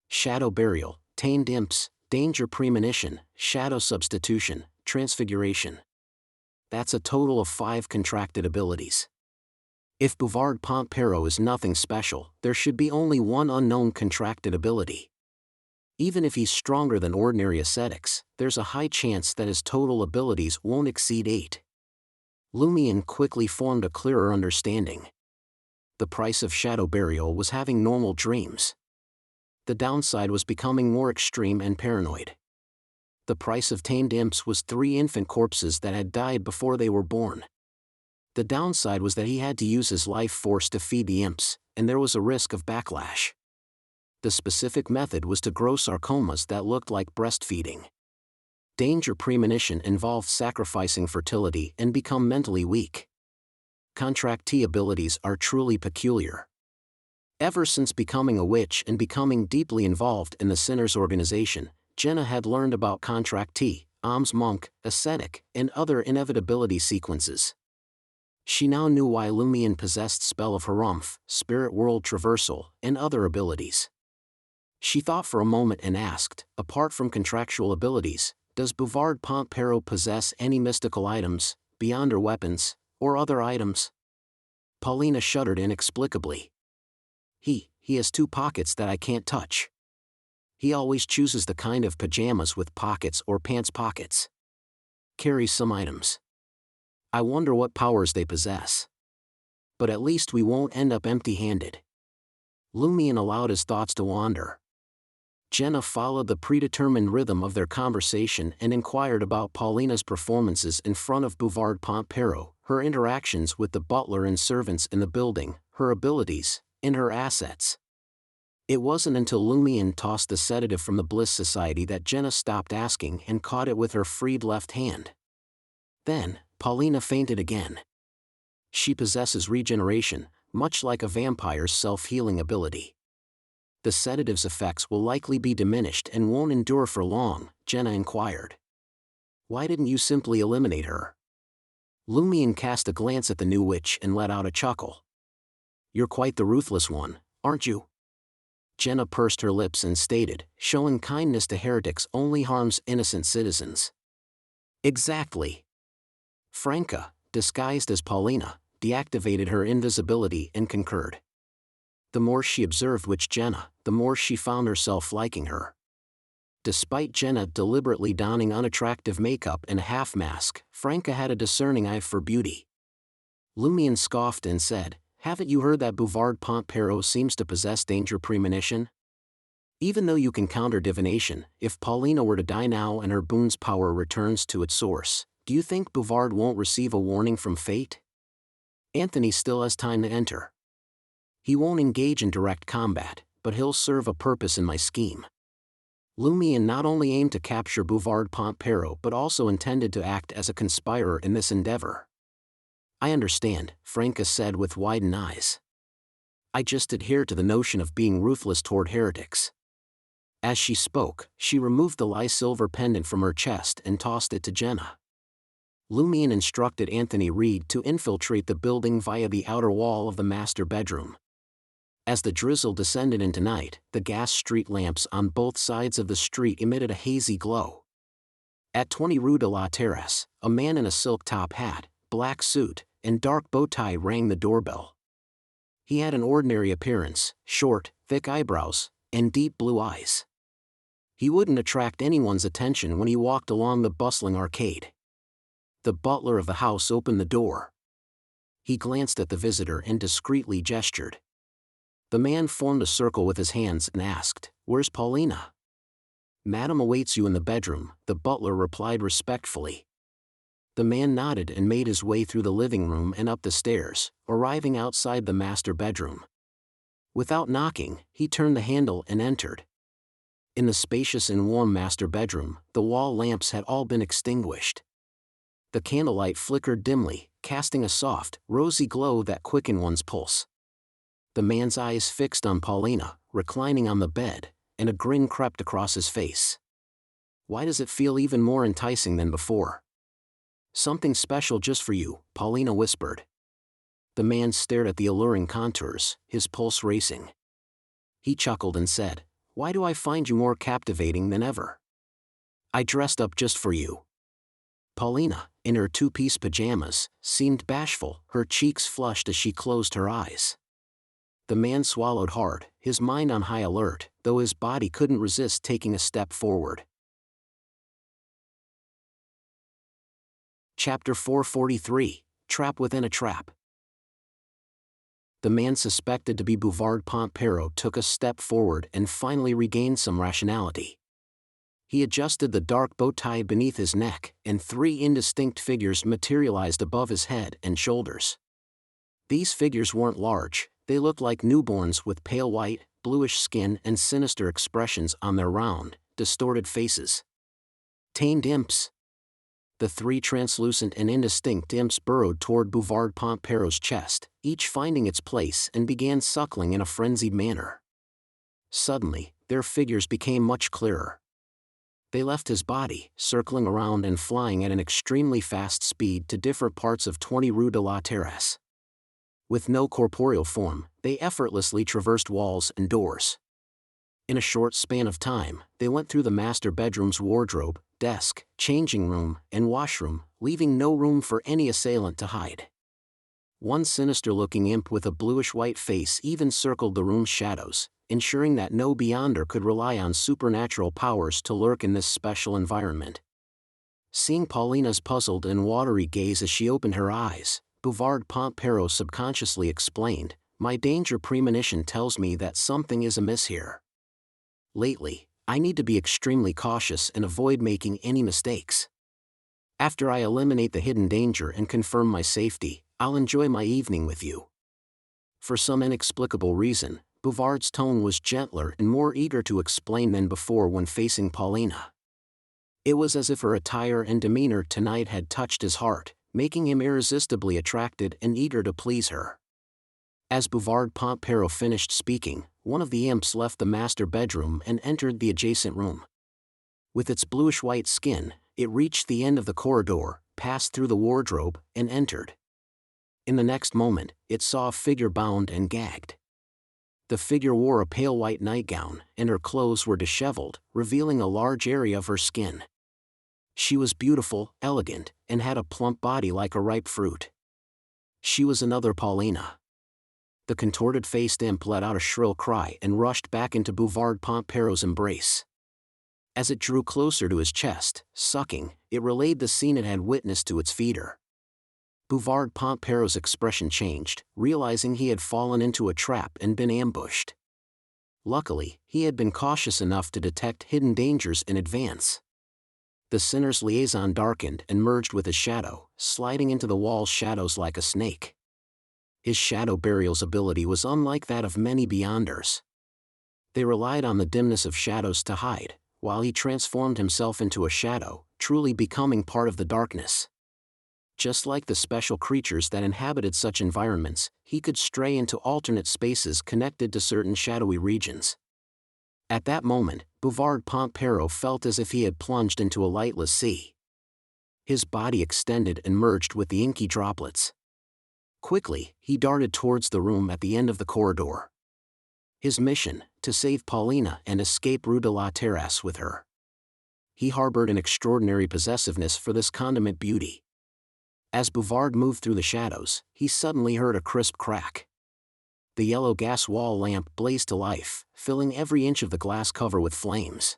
Shadow Burial, Tamed Imps, Danger Premonition, Shadow Substitution, Transfiguration. That's a total of 5 contracted abilities. If Bouvard Pompero is nothing special, there should be only one unknown contracted ability. Even if he's stronger than ordinary ascetics, there's a high chance that his total abilities won't exceed 8. Lumien quickly formed a clearer understanding. The price of Shadow Burial was having normal dreams. The downside was becoming more extreme and paranoid. The price of Tamed Imps was 3 infant corpses that had died before they were born. The downside was that he had to use his life force to feed the imps, and there was a risk of backlash. The specific method was to grow sarcomas that looked like breastfeeding. Danger Premonition involved sacrificing fertility and become mentally weak. Contractee abilities are truly peculiar. Ever since becoming a witch and becoming deeply involved in the Sinners organization, Jenna had learned about contractee, alms monk, ascetic, and other inevitability sequences. She now knew why Lumien possessed Spell of Harumph, Spirit World Traversal, and other abilities. She thought for a moment and asked, apart from contractual abilities, does Bouvard Pompero possess any mystical items, beyonder weapons, or other items? Paulina shuddered inexplicably. He has 2 pockets that I can't touch. He always chooses the kind of pajamas with pockets or pants pockets. Carries some items. I wonder what powers they possess. But at least we won't end up empty-handed. Lumien allowed his thoughts to wander. Jenna followed the predetermined rhythm of their conversation and inquired about Paulina's performances in front of Bouvard Pompero, her interactions with the butler and servants in the building, her abilities, and her assets. It wasn't until Lumien tossed the sedative from the Bliss Society that Jenna stopped asking and caught it with her freed left hand. Then, Paulina fainted again. She possesses regeneration, much like a vampire's self-healing ability. The sedative's effects will likely be diminished and won't endure for long, Jenna inquired. Why didn't you simply eliminate her? Lumien cast a glance at the new witch and let out a chuckle. You're quite the ruthless one, aren't you? Jenna pursed her lips and stated, showing kindness to heretics only harms innocent citizens. Exactly. Franca, disguised as Paulina, deactivated her invisibility and concurred. The more she observed Witch Jenna, the more she found herself liking her. Despite Jenna deliberately donning unattractive makeup and a half-mask, Franca had a discerning eye for beauty. Lumion scoffed and said, "Haven't you heard that Bouvard Pompero seems to possess danger premonition? Even though you can counter divination, if Paulina were to die now and her boon's power returns to its source, do you think Bouvard won't receive a warning from fate? Anthony still has time to enter. He won't engage in direct combat, but he'll serve a purpose in my scheme." Lumion not only aimed to capture Bouvard Pompero but also intended to act as a conspirer in this endeavor. "I understand," Franca said with widened eyes. "I just adhere to the notion of being ruthless toward heretics." As she spoke, she removed the light silver pendant from her chest and tossed it to Jenna. Lumion instructed Anthony Reed to infiltrate the building via the outer wall of the master bedroom. As the drizzle descended into night, the gas street lamps on both sides of the street emitted a hazy glow. At 20 Rue de la Terrasse, a man in a silk top hat, black suit, and dark bow tie rang the doorbell. He had an ordinary appearance, short, thick eyebrows, and deep blue eyes. He wouldn't attract anyone's attention when he walked along the bustling arcade. The butler of the house opened the door. He glanced at the visitor and discreetly gestured. The man formed a circle with his hands and asked, "Where's Paulina?" "Madam awaits you in the bedroom," the butler replied respectfully. The man nodded and made his way through the living room and up the stairs, arriving outside the master bedroom. Without knocking, he turned the handle and entered. In the spacious and warm master bedroom, the wall lamps had all been extinguished. The candlelight flickered dimly, casting a soft, rosy glow that quickened one's pulse. The man's eyes fixed on Paulina, reclining on the bed, and a grin crept across his face. "Why does it feel even more enticing than before?" "Something special just for you," Paulina whispered. The man stared at the alluring contours, his pulse racing. He chuckled and said, "Why do I find you more captivating than ever? I dressed up just for you." Paulina, in her two-piece pajamas, seemed bashful, her cheeks flushed as she closed her eyes. The man swallowed hard, his mind on high alert, though his body couldn't resist taking a step forward. Chapter 443, Trap Within a Trap. The man suspected to be Bouvard Pompero took a step forward and finally regained some rationality. He adjusted the dark bow tie beneath his neck, and three indistinct figures materialized above his head and shoulders. These figures weren't large, they looked like newborns with pale white, bluish skin and sinister expressions on their round, distorted faces. Tamed imps. The three translucent and indistinct imps burrowed toward Bouvard Pompero's chest, each finding its place, and began suckling in a frenzied manner. Suddenly, their figures became much clearer. They left his body, circling around and flying at an extremely fast speed to different parts of 20 Rue de la Terrasse. With no corporeal form, they effortlessly traversed walls and doors. In a short span of time, they went through the master bedroom's wardrobe, desk, changing room, and washroom, leaving no room for any assailant to hide. One sinister-looking imp with a bluish-white face even circled the room's shadows, ensuring that no beyonder could rely on supernatural powers to lurk in this special environment. Seeing Paulina's puzzled and watery gaze as she opened her eyes, Bouvard Pompero subconsciously explained, "My danger premonition tells me that something is amiss here. Lately, I need to be extremely cautious and avoid making any mistakes. After I eliminate the hidden danger and confirm my safety, I'll enjoy my evening with you." For some inexplicable reason, Bouvard's tone was gentler and more eager to explain than before when facing Paulina. It was as if her attire and demeanor tonight had touched his heart, making him irresistibly attracted and eager to please her. As Bouvard Pompero finished speaking, one of the imps left the master bedroom and entered the adjacent room. With its bluish-white skin, it reached the end of the corridor, passed through the wardrobe, and entered. In the next moment, it saw a figure bound and gagged. The figure wore a pale white nightgown, and her clothes were disheveled, revealing a large area of her skin. She was beautiful, elegant, and had a plump body like a ripe fruit. She was another Paulina. The contorted-faced imp let out a shrill cry and rushed back into Bouvard Pontpero's embrace. As it drew closer to his chest, sucking, it relayed the scene it had witnessed to its feeder. Bouvard Pontpero's expression changed, realizing he had fallen into a trap and been ambushed. Luckily, he had been cautious enough to detect hidden dangers in advance. The sinner's liaison darkened and merged with his shadow, sliding into the wall's shadows like a snake. His shadow burial's ability was unlike that of many Beyonders. They relied on the dimness of shadows to hide, while he transformed himself into a shadow, truly becoming part of the darkness. Just like the special creatures that inhabited such environments, he could stray into alternate spaces connected to certain shadowy regions. At that moment, Bouvard Pontpero felt as if he had plunged into a lightless sea. His body extended and merged with the inky droplets. Quickly, he darted towards the room at the end of the corridor. His mission, to save Paulina and escape Rue de la Terrasse with her. He harbored an extraordinary possessiveness for this condiment beauty. As Bouvard moved through the shadows, he suddenly heard a crisp crack. The yellow gas wall lamp blazed to life, filling every inch of the glass cover with flames.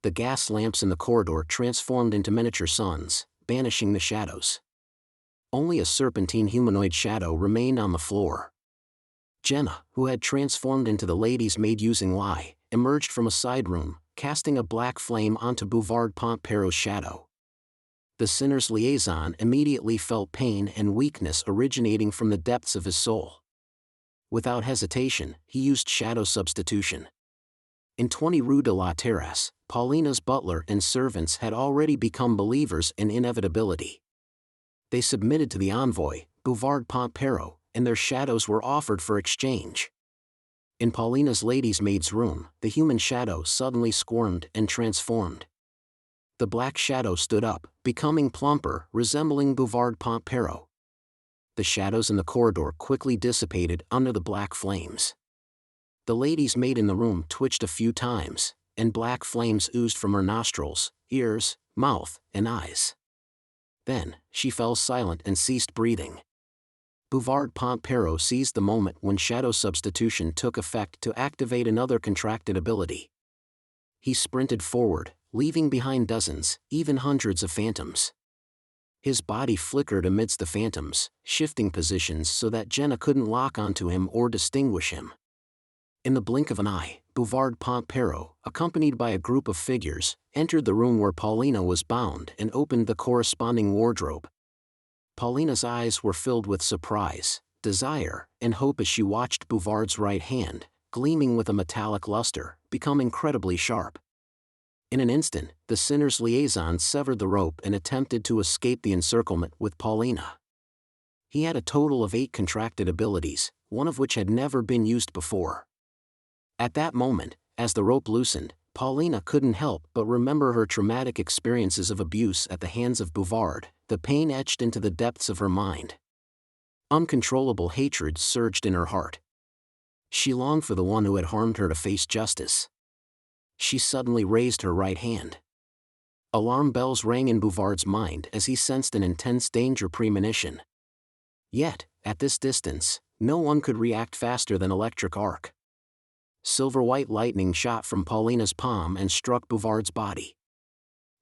The gas lamps in the corridor transformed into miniature suns, banishing the shadows. Only a serpentine humanoid shadow remained on the floor. Jenna, who had transformed into the lady's maid using lie, emerged from a side room, casting a black flame onto Bouvard Pontpero's shadow. The sinner's liaison immediately felt pain and weakness originating from the depths of his soul. Without hesitation, he used shadow substitution. In 20 Rue de la Terrasse, Paulina's butler and servants had already become believers in inevitability. They submitted to the envoy, Bouvard Pontpero, and their shadows were offered for exchange. In Paulina's lady's maid's room, the human shadow suddenly squirmed and transformed. The black shadow stood up, becoming plumper, resembling Bouvard Pontpero. The shadows in the corridor quickly dissipated under the black flames. The lady's maid in the room twitched a few times, and black flames oozed from her nostrils, ears, mouth, and eyes. Then, she fell silent and ceased breathing. Bouvard Pontpero seized the moment when shadow substitution took effect to activate another contracted ability. He sprinted forward, leaving behind dozens, even hundreds of phantoms. His body flickered amidst the phantoms, shifting positions so that Jenna couldn't lock onto him or distinguish him. In the blink of an eye, Bouvard Pontpero, accompanied by a group of figures, entered the room where Paulina was bound and opened the corresponding wardrobe. Paulina's eyes were filled with surprise, desire, and hope as she watched Bouvard's right hand, gleaming with a metallic luster, become incredibly sharp. In an instant, the sinner's liaison severed the rope and attempted to escape the encirclement with Paulina. He had a total of 8 contracted abilities, one of which had never been used before. At that moment, as the rope loosened, Paulina couldn't help but remember her traumatic experiences of abuse at the hands of Bouvard, the pain etched into the depths of her mind. Uncontrollable hatred surged in her heart. She longed for the one who had harmed her to face justice. She suddenly raised her right hand. Alarm bells rang in Bouvard's mind as he sensed an intense danger premonition. Yet, at this distance, no one could react faster than electric arc. Silver-white lightning shot from Paulina's palm and struck Bouvard's body.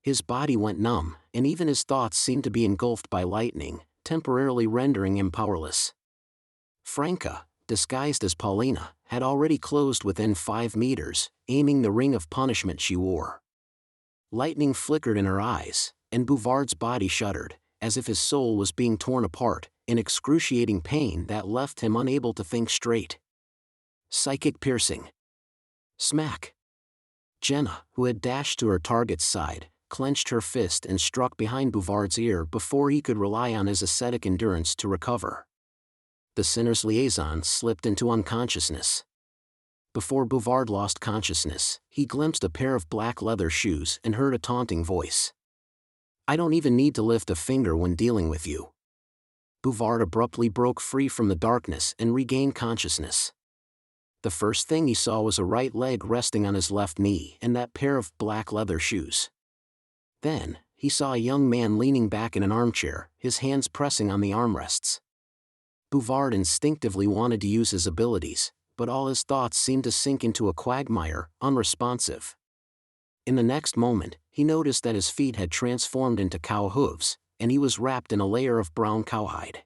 His body went numb, and even his thoughts seemed to be engulfed by lightning, temporarily rendering him powerless. Franca, disguised as Paulina, had already closed within 5 meters, aiming the ring of punishment she wore. Lightning flickered in her eyes, and Bouvard's body shuddered, as if his soul was being torn apart, in excruciating pain that left him unable to think straight. Psychic piercing. Smack. Jenna, who had dashed to her target's side, clenched her fist and struck behind Bouvard's ear before he could rely on his ascetic endurance to recover. The sinner's liaison slipped into unconsciousness. Before Bouvard lost consciousness, he glimpsed a pair of black leather shoes and heard a taunting voice. "I don't even need to lift a finger when dealing with you." Bouvard abruptly broke free from the darkness and regained consciousness. The first thing he saw was a right leg resting on his left knee and that pair of black leather shoes. Then, he saw a young man leaning back in an armchair, his hands pressing on the armrests. Bouvard instinctively wanted to use his abilities, but all his thoughts seemed to sink into a quagmire, unresponsive. In the next moment, he noticed that his feet had transformed into cow hooves, and he was wrapped in a layer of brown cowhide.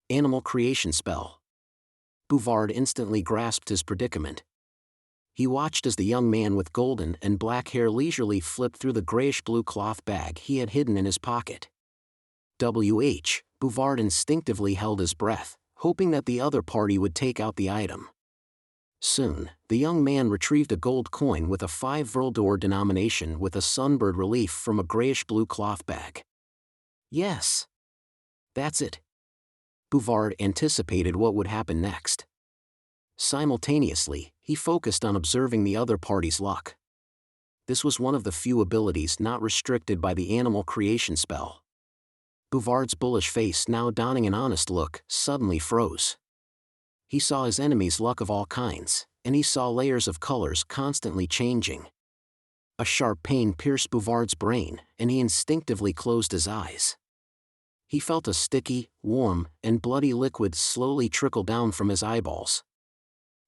Animal creation spell. Bouvard instantly grasped his predicament. He watched as the young man with golden and black hair leisurely flipped through the grayish-blue cloth bag he had hidden in his pocket. Bouvard instinctively held his breath, hoping that the other party would take out the item. Soon, the young man retrieved a gold coin with a 5 Vril denomination with a sunbird relief from a grayish-blue cloth bag. Yes. That's it. Bouvard anticipated what would happen next. Simultaneously, he focused on observing the other party's luck. This was one of the few abilities not restricted by the animal creation spell. Bouvard's bullish face, now donning an honest look, suddenly froze. He saw his enemy's luck of all kinds, and he saw layers of colors constantly changing. A sharp pain pierced Bouvard's brain, and he instinctively closed his eyes. He felt a sticky, warm, and bloody liquid slowly trickle down from his eyeballs.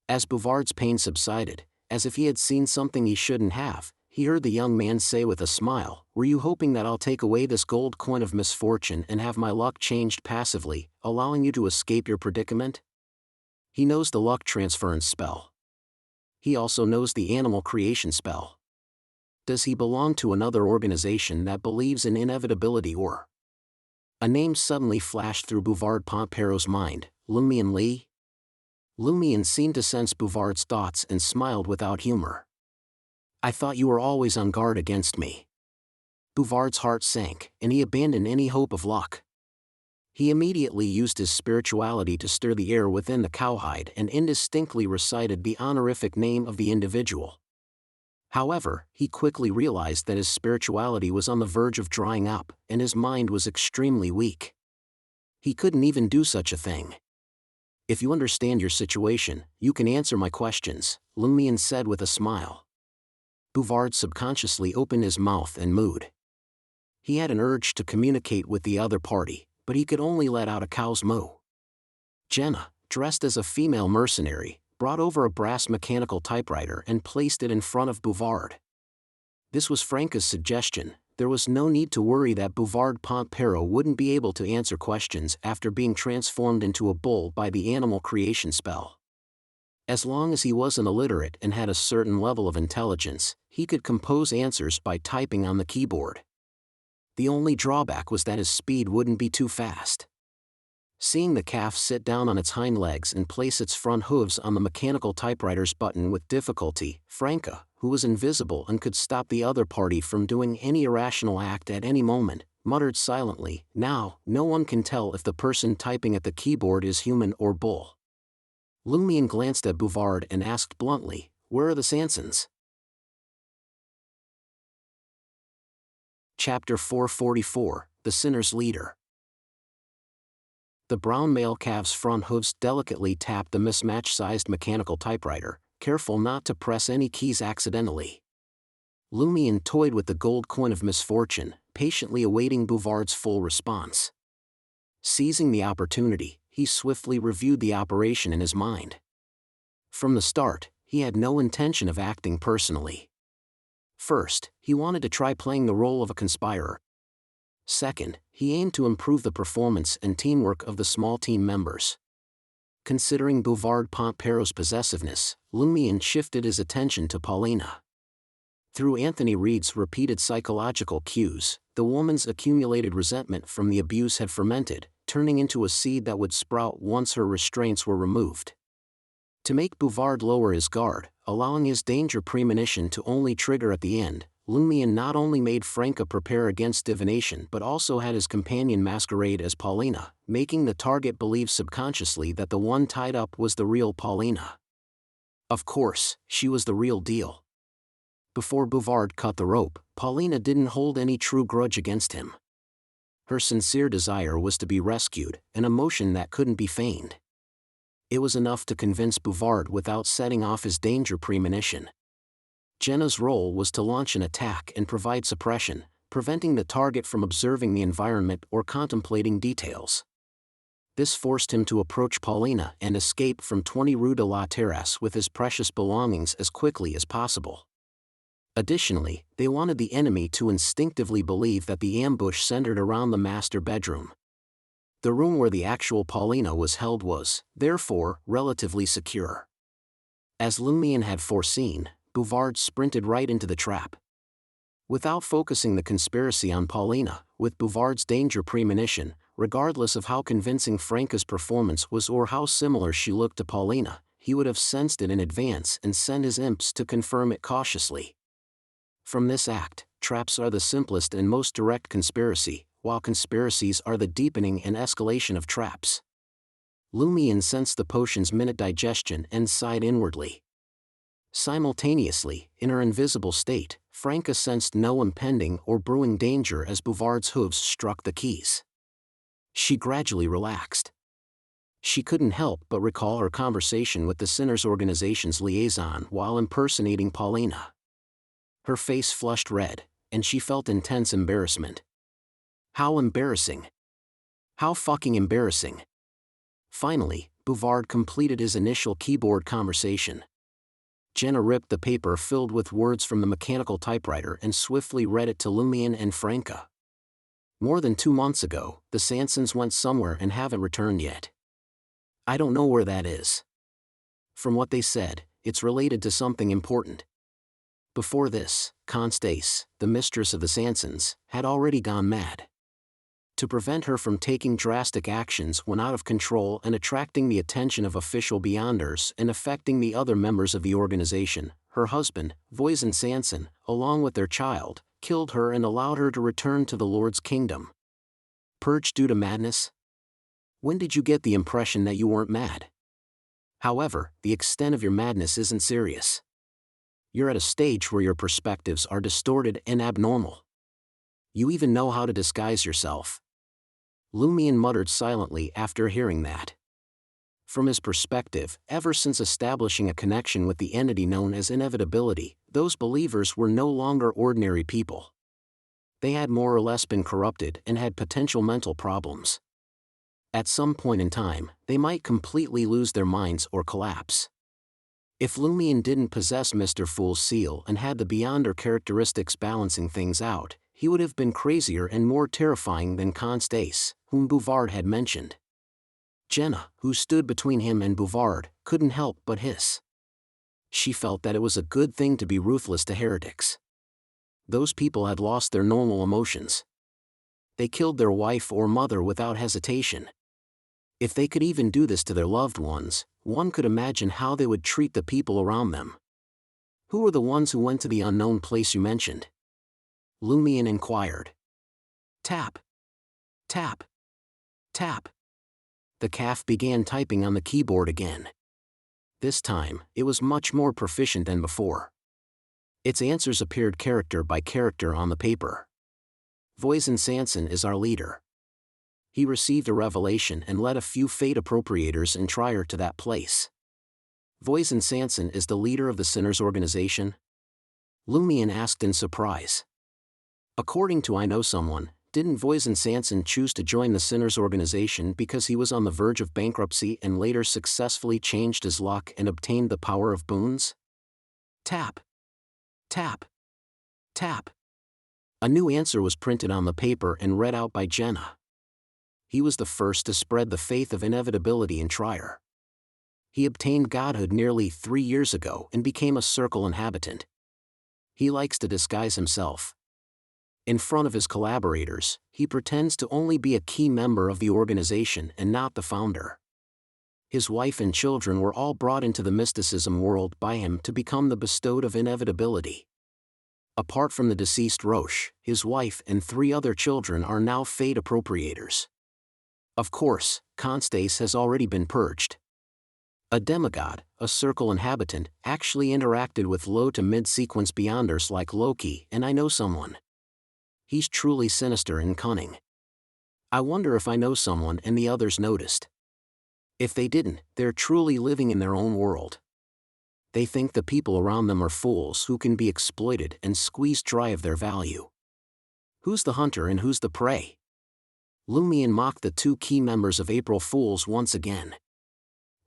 As Bouvard's pain subsided, as if he had seen something he shouldn't have, he heard the young man say with a smile, "Were you hoping that I'll take away this gold coin of misfortune and have my luck changed passively, allowing you to escape your predicament?" He knows the luck transference spell. He also knows the animal creation spell. Does he belong to another organization that believes in inevitability or... A name suddenly flashed through Bouvard Pompero's mind, Lumion Lee. Lumion seemed to sense Bouvard's thoughts and smiled without humor. "I thought you were always on guard against me." Bouvard's heart sank, and he abandoned any hope of luck. He immediately used his spirituality to stir the air within the cowhide and indistinctly recited the honorific name of the individual. However, he quickly realized that his spirituality was on the verge of drying up, and his mind was extremely weak. He couldn't even do such a thing. "If you understand your situation, you can answer my questions," Lumion said with a smile. Bouvard subconsciously opened his mouth and mooed. He had an urge to communicate with the other party, but he could only let out a cow's moo. Jenna, dressed as a female mercenary, brought over a brass mechanical typewriter and placed it in front of Bouvard. This was Franca's suggestion. There was no need to worry that Bouvard Pompero wouldn't be able to answer questions after being transformed into a bull by the animal creation spell. As long as he wasn't illiterate and had a certain level of intelligence, he could compose answers by typing on the keyboard. The only drawback was that his speed wouldn't be too fast. Seeing the calf sit down on its hind legs and place its front hooves on the mechanical typewriter's button with difficulty, Franca, who was invisible and could stop the other party from doing any irrational act at any moment, muttered silently, "Now, no one can tell if the person typing at the keyboard is human or bull." Lumion glanced at Bouvard and asked bluntly, "Where are the Sansons?" Chapter 444, The Sinner's Leader. The brown male calf's front hooves delicately tapped the mismatch-sized mechanical typewriter, careful not to press any keys accidentally. Lumion toyed with the gold coin of misfortune, patiently awaiting Bouvard's full response. Seizing the opportunity, he swiftly reviewed the operation in his mind. From the start, he had no intention of acting personally. First, he wanted to try playing the role of a conspirer. Second, he aimed to improve the performance and teamwork of the small team members. Considering Bouvard Pompero's possessiveness, Lumion shifted his attention to Paulina. Through Anthony Reed's repeated psychological cues, the woman's accumulated resentment from the abuse had fermented, turning into a seed that would sprout once her restraints were removed. To make Bouvard lower his guard, allowing his danger premonition to only trigger at the end, Lumion not only made Franca prepare against divination but also had his companion masquerade as Paulina, making the target believe subconsciously that the one tied up was the real Paulina. Of course, she was the real deal. Before Bouvard cut the rope, Paulina didn't hold any true grudge against him. Her sincere desire was to be rescued, an emotion that couldn't be feigned. It was enough to convince Bouvard without setting off his danger premonition. Jenna's role was to launch an attack and provide suppression, preventing the target from observing the environment or contemplating details. This forced him to approach Paulina and escape from 20 Rue de la Terrasse with his precious belongings as quickly as possible. Additionally, they wanted the enemy to instinctively believe that the ambush centered around the master bedroom. The room where the actual Paulina was held was, therefore, relatively secure. As Lumion had foreseen, Bouvard sprinted right into the trap. Without focusing the conspiracy on Paulina, with Bouvard's danger premonition, regardless of how convincing Franca's performance was or how similar she looked to Paulina, he would have sensed it in advance and sent his imps to confirm it cautiously. From this act, traps are the simplest and most direct conspiracy, while conspiracies are the deepening and escalation of traps. Lumion sensed the potion's minute digestion and sighed inwardly. Simultaneously, in her invisible state, Franca sensed no impending or brewing danger as Bouvard's hooves struck the keys. She gradually relaxed. She couldn't help but recall her conversation with the Sinners Organization's liaison while impersonating Paulina. Her face flushed red, and she felt intense embarrassment. How embarrassing. How fucking embarrassing. Finally, Bouvard completed his initial keyboard conversation. Jenna ripped the paper filled with words from the mechanical typewriter and swiftly read it to Lumion and Franca. More than 2 months ago, the Sansons went somewhere and haven't returned yet. I don't know where that is. From what they said, it's related to something important. Before this, Constance, the mistress of the Sansons, had already gone mad. To prevent her from taking drastic actions when out of control and attracting the attention of official Beyonders and affecting the other members of the organization, her husband, Voisin Sanson, along with their child, killed her and allowed her to return to the Lord's kingdom. Purge due to madness? When did you get the impression that you weren't mad? However, the extent of your madness isn't serious. You're at a stage where your perspectives are distorted and abnormal. You even know how to disguise yourself. Lumion muttered silently after hearing that. From his perspective, ever since establishing a connection with the entity known as Inevitability, those believers were no longer ordinary people. They had more or less been corrupted and had potential mental problems. At some point in time, they might completely lose their minds or collapse. If Lumion didn't possess Mr. Fool's seal and had the Beyonder characteristics balancing things out, he would have been crazier and more terrifying than Constance, whom Bouvard had mentioned. Jenna, who stood between him and Bouvard, couldn't help but hiss. She felt that it was a good thing to be ruthless to heretics. Those people had lost their normal emotions. They killed their wife or mother without hesitation. If they could even do this to their loved ones, one could imagine how they would treat the people around them. Who were the ones who went to the unknown place you mentioned? Lumion inquired. Tap. Tap. Tap. The calf began typing on the keyboard again. This time, it was much more proficient than before. Its answers appeared character by character on the paper. Voisin Sanson is our leader. He received a revelation and led a few fate appropriators and trier to that place. Voisin Sanson is the leader of the Sinners Organization? Lumion asked in surprise. According to I Know Someone, didn't Voisin Sanson choose to join the Sinners Organization because he was on the verge of bankruptcy and later successfully changed his luck and obtained the power of boons? Tap. Tap. Tap. A new answer was printed on the paper and read out by Jenna. He was the first to spread the faith of inevitability in Trier. He obtained godhood nearly 3 years ago and became a circle inhabitant. He likes to disguise himself. In front of his collaborators, he pretends to only be a key member of the organization and not the founder. His wife and children were all brought into the mysticism world by him to become the bestowed of inevitability. Apart from the deceased Roche, his wife and 3 other children are now fate appropriators. Of course, Constance has already been purged. A demigod, a circle inhabitant, actually interacted with low to mid-sequence Beyonders like Loki and I Know Someone. He's truly sinister and cunning. I wonder if I Know Someone and the others noticed. If they didn't, they're truly living in their own world. They think the people around them are fools who can be exploited and squeezed dry of their value. Who's the hunter and who's the prey? Lumion mocked the two key members of April Fools once again.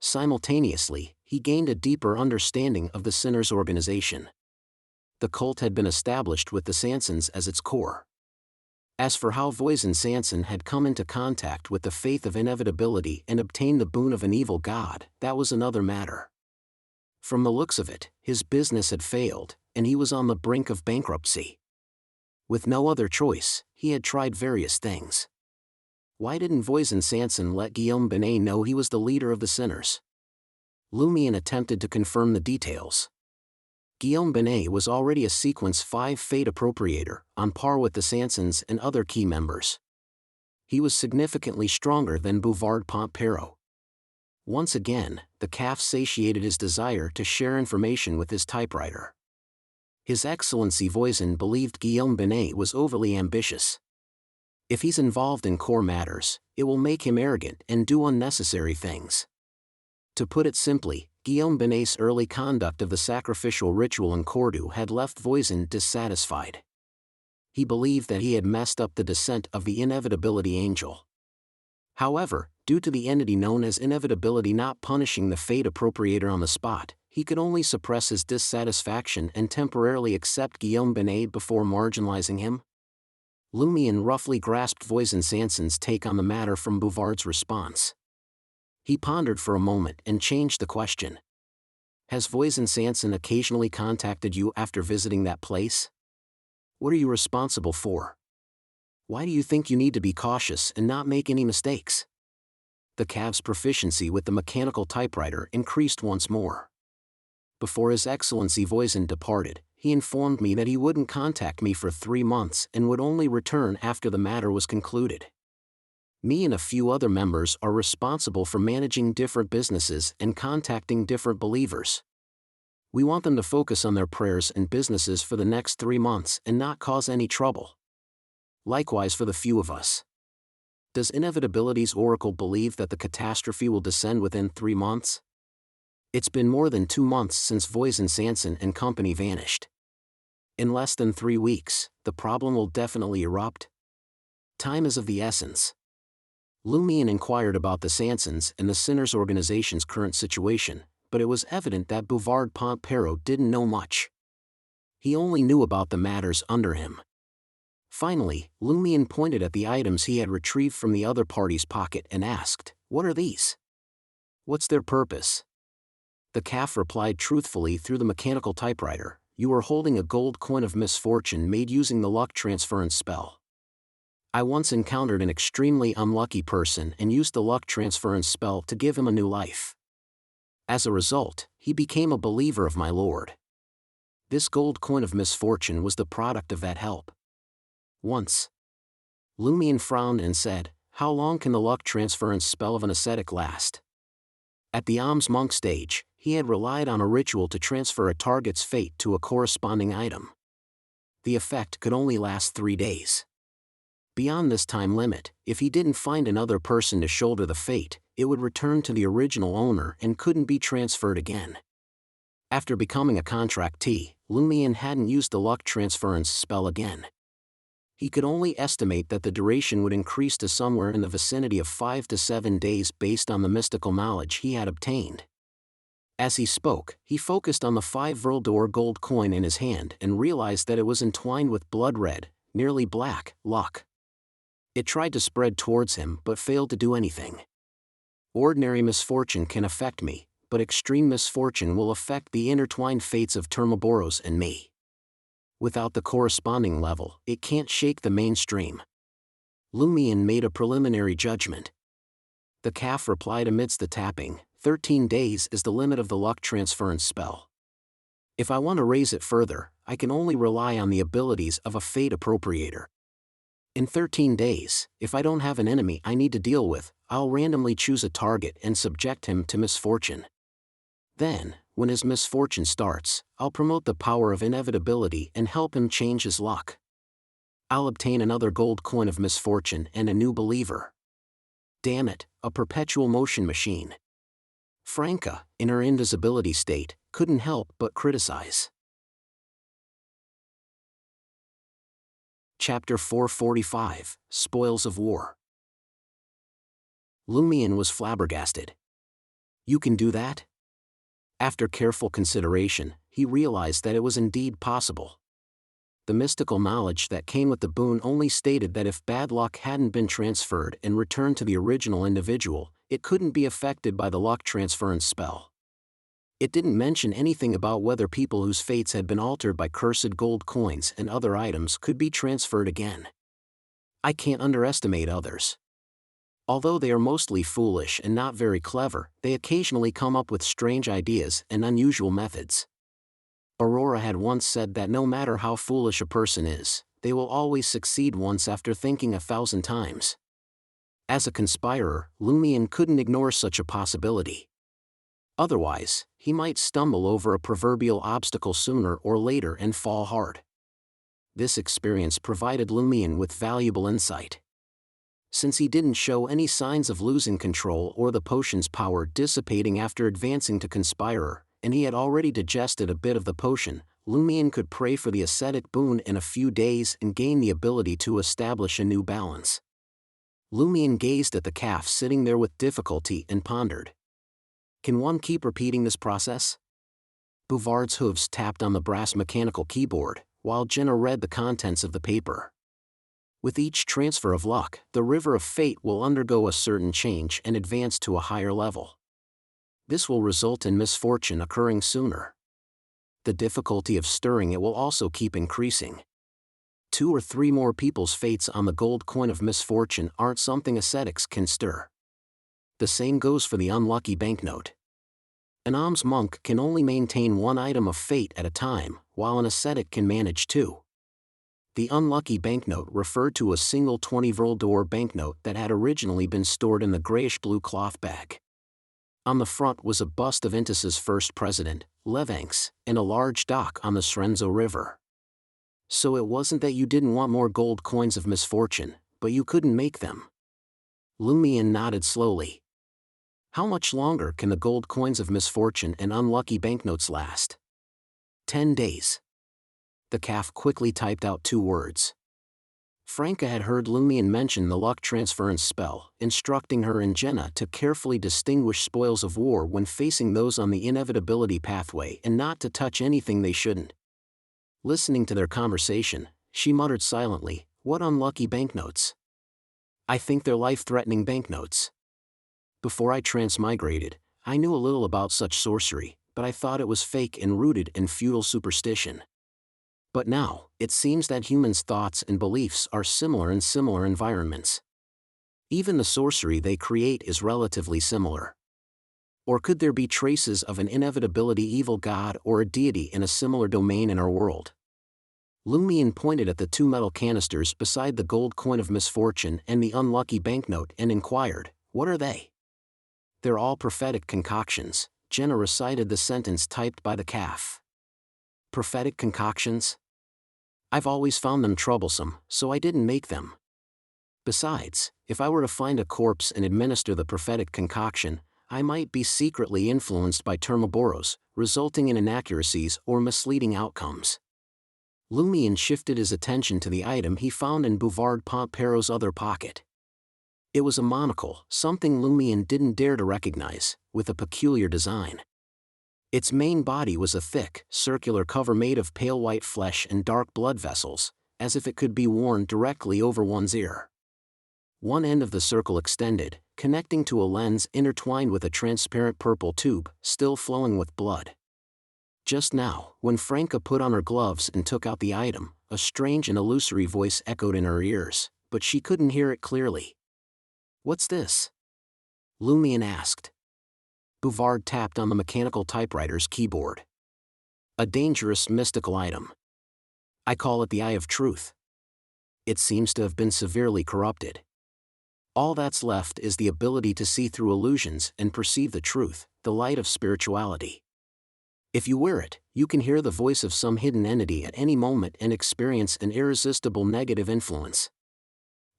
Simultaneously, he gained a deeper understanding of the Sinners' organization. The cult had been established with the Sansons as its core. As for how Voisin Sanson had come into contact with the faith of inevitability and obtained the boon of an evil god, that was another matter. From the looks of it, his business had failed, and he was on the brink of bankruptcy. With no other choice, he had tried various things. Why didn't Voisin Sanson let Guillaume Binet know he was the leader of the Sinners? Lumion attempted to confirm the details. Guillaume Binet was already a Sequence 5 Fate Appropriator, on par with the Sansons and other key members. He was significantly stronger than Bouvard Pompero. Once again, the calf satiated his desire to share information with his typewriter. His Excellency Voisin believed Guillaume Binet was overly ambitious. If he's involved in core matters, it will make him arrogant and do unnecessary things. To put it simply, Guillaume Binet's early conduct of the sacrificial ritual in Cordoue had left Voisin dissatisfied. He believed that he had messed up the descent of the Inevitability Angel. However, due to the entity known as Inevitability not punishing the Fate Appropriator on the spot, he could only suppress his dissatisfaction and temporarily accept Guillaume Binet before marginalizing him. Lumion roughly grasped Voisin Sanson's take on the matter from Bouvard's response. He pondered for a moment and changed the question. Has Voisin Sanson occasionally contacted you after visiting that place? What are you responsible for? Why do you think you need to be cautious and not make any mistakes? The calf's proficiency with the mechanical typewriter increased once more. Before His Excellency Voisin departed, he informed me that he wouldn't contact me for 3 months and would only return after the matter was concluded. Me and a few other members are responsible for managing different businesses and contacting different believers. We want them to focus on their prayers and businesses for the next 3 months and not cause any trouble. Likewise for the few of us. Does Inevitability's oracle believe that the catastrophe will descend within 3 months? It's been more than 2 months since Voisin Sanson and company vanished. In less than 3 weeks, the problem will definitely erupt. Time is of the essence. Lumion inquired about the Sansons and the Sinners organization's current situation, but it was evident that Bouvard Pompero didn't know much. He only knew about the matters under him. Finally, Lumion pointed at the items he had retrieved from the other party's pocket and asked, "What are these? What's their purpose?" The calf replied truthfully through the mechanical typewriter, "You are holding a gold coin of misfortune made using the luck transference spell. I once encountered an extremely unlucky person and used the luck transference spell to give him a new life. As a result, he became a believer of my lord. This gold coin of misfortune was the product of that help. Once." Lumion frowned and said, "How long can the luck transference spell of an ascetic last?" At the alms monk stage, he had relied on a ritual to transfer a target's fate to a corresponding item. The effect could only last 3 days. Beyond this time limit, if he didn't find another person to shoulder the fate, it would return to the original owner and couldn't be transferred again. After becoming a contractee, Lumion hadn't used the luck transference spell again. He could only estimate that the duration would increase to somewhere in the vicinity of 5 to 7 days based on the mystical knowledge he had obtained. As he spoke, he focused on the 5 Vril d'Or gold coin in his hand and realized that it was entwined with blood red, nearly black, luck. It tried to spread towards him but failed to do anything. Ordinary misfortune can affect me, but extreme misfortune will affect the intertwined fates of Termoboros and me. Without the corresponding level, it can't shake the mainstream. Lumion made a preliminary judgment. The calf replied amidst the tapping, 13 days is the limit of the luck transference spell. If I want to raise it further, I can only rely on the abilities of a fate appropriator. In 13 days, if I don't have an enemy I need to deal with, I'll randomly choose a target and subject him to misfortune. Then, when his misfortune starts, I'll promote the power of inevitability and help him change his luck. I'll obtain another gold coin of misfortune and a new believer. Damn it, a perpetual motion machine. Franca, in her invisibility state, couldn't help but criticize. Chapter 445, Spoils of War. Lumion was flabbergasted. You can do that? After careful consideration, he realized that it was indeed possible. The mystical knowledge that came with the boon only stated that if bad luck hadn't been transferred and returned to the original individual, it couldn't be affected by the luck transference spell. It didn't mention anything about whether people whose fates had been altered by cursed gold coins and other items could be transferred again. I can't underestimate others. Although they are mostly foolish and not very clever, they occasionally come up with strange ideas and unusual methods. Aurora had once said that no matter how foolish a person is, they will always succeed once after thinking 1,000 times. As a conspirer, Lumion couldn't ignore such a possibility. Otherwise, he might stumble over a proverbial obstacle sooner or later and fall hard. This experience provided Lumion with valuable insight. Since he didn't show any signs of losing control or the potion's power dissipating after advancing to Conspirer, and he had already digested a bit of the potion, Lumion could pray for the ascetic boon in a few days and gain the ability to establish a new balance. Lumion gazed at the calf sitting there with difficulty and pondered. Can one keep repeating this process? Bouvard's hooves tapped on the brass mechanical keyboard, while Jenna read the contents of the paper. With each transfer of luck, the river of fate will undergo a certain change and advance to a higher level. This will result in misfortune occurring sooner. The difficulty of stirring it will also keep increasing. 2 or 3 more people's fates on the gold coin of misfortune aren't something ascetics can stir. The same goes for the unlucky banknote. An alms monk can only maintain 1 item of fate at a time, while an ascetic can manage 2. The unlucky banknote referred to a single 20 Vril banknote that had originally been stored in the grayish-blue cloth bag. On the front was a bust of Intis's first president, Levanx, and a large dock on the Srenzo River. So it wasn't that you didn't want more gold coins of misfortune, but you couldn't make them. Lumion nodded slowly. How much longer can the gold coins of misfortune and unlucky banknotes last? 10 days. The calf quickly typed out 2 words. Franca had heard Lumion mention the luck transference spell, instructing her and Jenna to carefully distinguish spoils of war when facing those on the inevitability pathway and not to touch anything they shouldn't. Listening to their conversation, she muttered silently, "What unlucky banknotes? I think they're life-threatening banknotes. Before I transmigrated, I knew a little about such sorcery, but I thought it was fake and rooted in feudal superstition. But now, it seems that humans' thoughts and beliefs are similar in similar environments. Even the sorcery they create is relatively similar. Or could there be traces of an inevitability evil god or a deity in a similar domain in our world?" Lumion pointed at the 2 metal canisters beside the gold coin of misfortune and the unlucky banknote and inquired, "What are they?" "They're all prophetic concoctions," Jenna recited the sentence typed by the calf. "Prophetic concoctions? I've always found them troublesome, so I didn't make them. Besides, if I were to find a corpse and administer the prophetic concoction, I might be secretly influenced by Termoboros, resulting in inaccuracies or misleading outcomes." Lumion shifted his attention to the item he found in Bouvard Pontpero's other pocket. It was a monocle, something Lumion didn't dare to recognize, with a peculiar design. Its main body was a thick, circular cover made of pale white flesh and dark blood vessels, as if it could be worn directly over one's ear. One end of the circle extended, connecting to a lens intertwined with a transparent purple tube, still flowing with blood. Just now, when Franca put on her gloves and took out the item, a strange and illusory voice echoed in her ears, but she couldn't hear it clearly. "What's this?" Lumion asked. Bouvard tapped on the mechanical typewriter's keyboard. "A dangerous mystical item. I call it the Eye of Truth. It seems to have been severely corrupted. All that's left is the ability to see through illusions and perceive the truth, the light of spirituality. If you wear it, you can hear the voice of some hidden entity at any moment and experience an irresistible negative influence.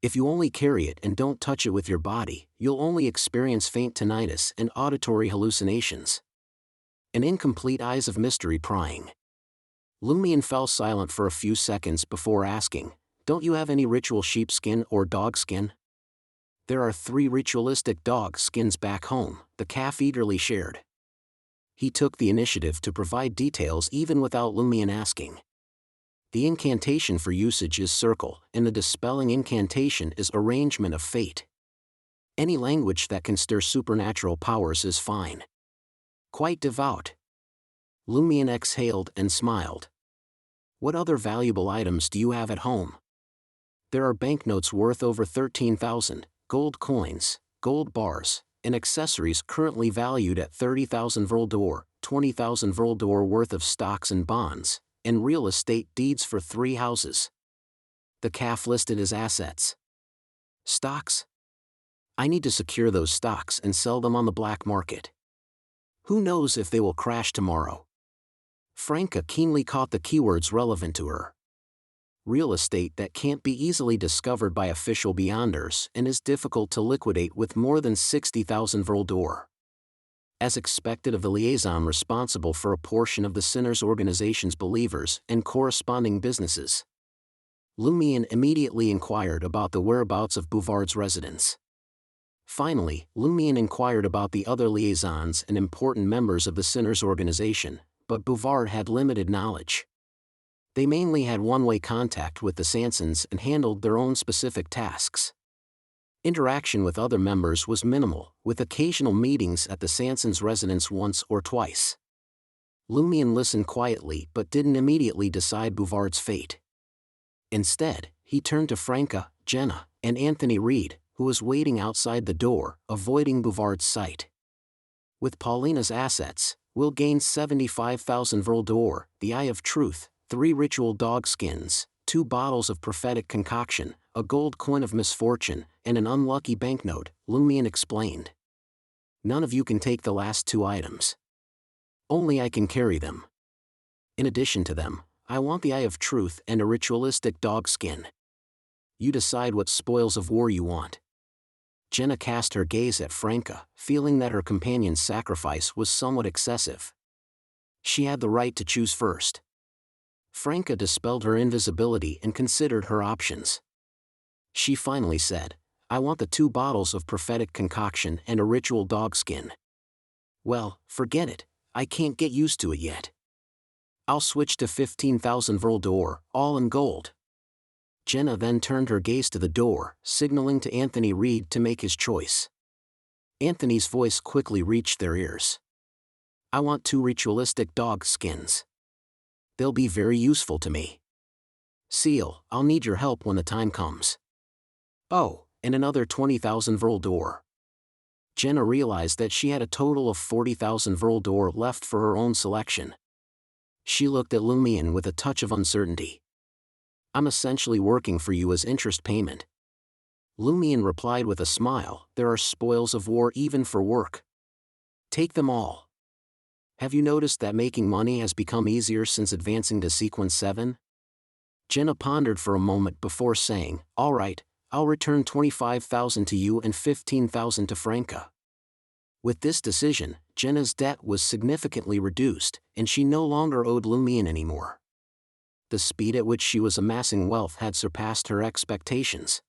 If you only carry it and don't touch it with your body, you'll only experience faint tinnitus and auditory hallucinations. An incomplete eyes of mystery prying." Lumion fell silent for a few seconds before asking, "Don't you have any ritual sheepskin or dogskin?" There are 3 ritualistic dog skins back home, the calf eagerly shared. He took the initiative to provide details even without Lumion asking. The incantation for usage is circle, and the dispelling incantation is arrangement of fate. Any language that can stir supernatural powers is fine. Quite devout. Lumion exhaled and smiled. What other valuable items do you have at home? There are banknotes worth over 13,000, gold coins, gold bars, and accessories currently valued at 30,000 Voldor, 20,000 Voldor worth of stocks and bonds, and real estate deeds for 3 houses. The calf listed his assets. Stocks? I need to secure those stocks and sell them on the black market. Who knows if they will crash tomorrow? Franca keenly caught the keywords relevant to her. Real estate that can't be easily discovered by official beyonders and is difficult to liquidate with more than 60,000 Voldor. As expected of the liaison responsible for a portion of the Sinners organization's believers and corresponding businesses, Lumion immediately inquired about the whereabouts of Bouvard's residence. Finally, Lumion inquired about the other liaisons and important members of the Sinners organization, but Bouvard had limited knowledge. They mainly had one-way contact with the Sansons and handled their own specific tasks. Interaction with other members was minimal, with occasional meetings at the Sansons' residence once or twice. Lumion listened quietly but didn't immediately decide Bouvard's fate. Instead, he turned to Franca, Jenna, and Anthony Reed, who was waiting outside the door, avoiding Bouvard's sight. With Paulina's assets, we'll gain 75,000 Voldor, the Eye of Truth, 3 ritual dog skins, 2 bottles of prophetic concoction, a gold coin of misfortune, and an unlucky banknote, Lumion explained. None of you can take the last 2 items. Only I can carry them. In addition to them, I want the Eye of Truth and a ritualistic dog skin. You decide what spoils of war you want. Jenna cast her gaze at Franca, feeling that her companion's sacrifice was somewhat excessive. She had the right to choose first. Franca dispelled her invisibility and considered her options. She finally said, I want the 2 bottles of prophetic concoction and a ritual dog skin. Well, forget it, I can't get used to it yet. I'll switch to 15,000 Voldor, all in gold. Jenna then turned her gaze to the door, signaling to Anthony Reed to make his choice. Anthony's voice quickly reached their ears. I want 2 ritualistic dog skins. They'll be very useful to me. Seal, I'll need your help when the time comes. Oh, and another 20,000 Voldor. Jenna realized that she had a total of 40,000 Voldor left for her own selection. She looked at Lumion with a touch of uncertainty. I'm essentially working for you as interest payment. Lumion replied with a smile, there are spoils of war even for work. Take them all. Have you noticed that making money has become easier since advancing to Sequence 7? Jenna pondered for a moment before saying, all right, I'll return 25,000 to you and 15,000 to Franca. With this decision, Jenna's debt was significantly reduced, and she no longer owed Lumion anymore. The speed at which she was amassing wealth had surpassed her expectations.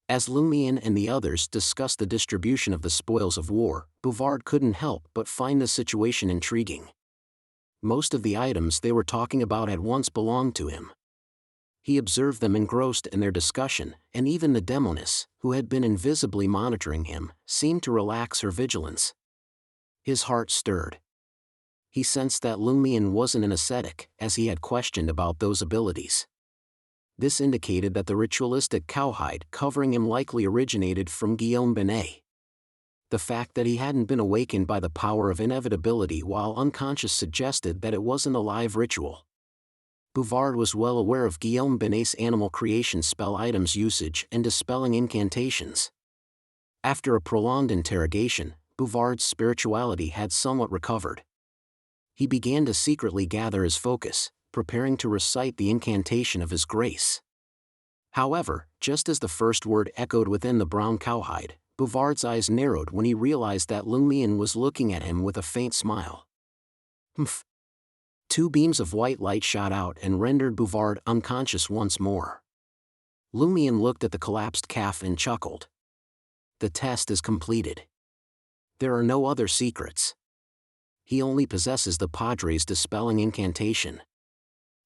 As Lumion and the others discussed the distribution of the spoils of war, Bouvard couldn't help but find the situation intriguing. Most of the items they were talking about had once belonged to him. He observed them engrossed in their discussion, and even the Demoness, who had been invisibly monitoring him, seemed to relax her vigilance. His heart stirred. He sensed that Lumion wasn't an ascetic, as he had questioned about those abilities. This indicated that the ritualistic cowhide covering him likely originated from Guillaume Binet. The fact that he hadn't been awakened by the power of inevitability while unconscious suggested that it wasn't a live ritual. Bouvard was well aware of Guillaume Binet's animal creation spell items usage and dispelling incantations. After a prolonged interrogation, Bouvard's spirituality had somewhat recovered. He began to secretly gather his focus, preparing to recite the incantation of his grace. However, just as the first word echoed within the brown cowhide, Bouvard's eyes narrowed when he realized that Lumion was looking at him with a faint smile. Humph. 2 beams of white light shot out and rendered Bouvard unconscious once more. Lumion looked at the collapsed calf and chuckled. The test is completed. There are no other secrets. He only possesses the Padre's dispelling incantation.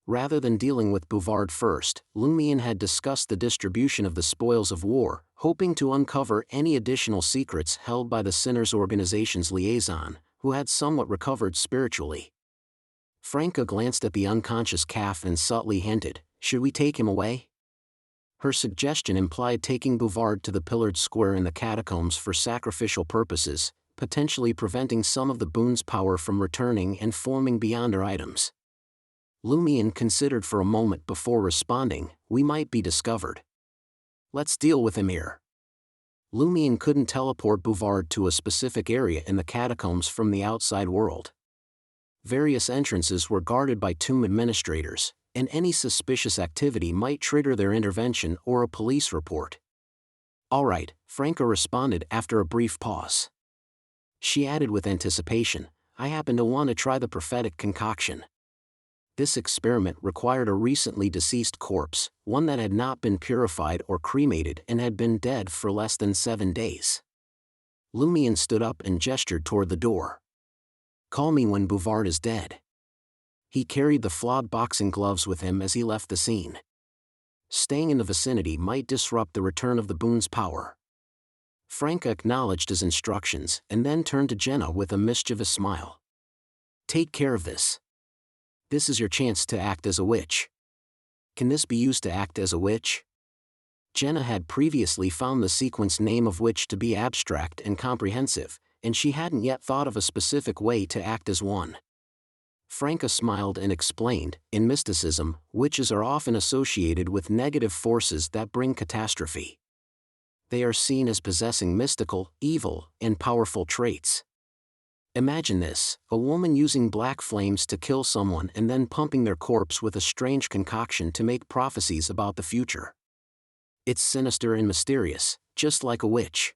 Rather than dealing with Bouvard first, Lumion had discussed the distribution of the spoils of war, hoping to uncover any additional secrets held by the Sinners Organization's liaison, who had somewhat recovered spiritually. Franca glanced at the unconscious calf and subtly hinted, "Should we take him away?" Her suggestion implied taking Bouvard to the pillared square in the catacombs for sacrificial purposes, potentially preventing some of the boon's power from returning and forming beyond our items. Lumion considered for a moment before responding, "We might be discovered. Let's deal with him here." Lumion couldn't teleport Bouvard to a specific area in the catacombs from the outside world. Various entrances were guarded by tomb administrators, and any suspicious activity might trigger their intervention or a police report. "All right," Franca responded after a brief pause. She added with anticipation, "I happen to want to try the prophetic concoction." This experiment required a recently deceased corpse, one that had not been purified or cremated and had been dead for less than 7 days. Lumion stood up and gestured toward the door. "Call me when Bouvard is dead." He carried the flawed boxing gloves with him as he left the scene. Staying in the vicinity might disrupt the return of the boon's power. Franca acknowledged his instructions and then turned to Jenna with a mischievous smile. "Take care of this. This is your chance to act as a witch." "Can this be used to act as a witch?" Jenna had previously found the sequence name of witch to be abstract and comprehensive, and she hadn't yet thought of a specific way to act as one. Franca smiled and explained, "In mysticism, witches are often associated with negative forces that bring catastrophe. They are seen as possessing mystical, evil, and powerful traits. Imagine this: a woman using black flames to kill someone and then pumping their corpse with a strange concoction to make prophecies about the future. It's sinister and mysterious, just like a witch."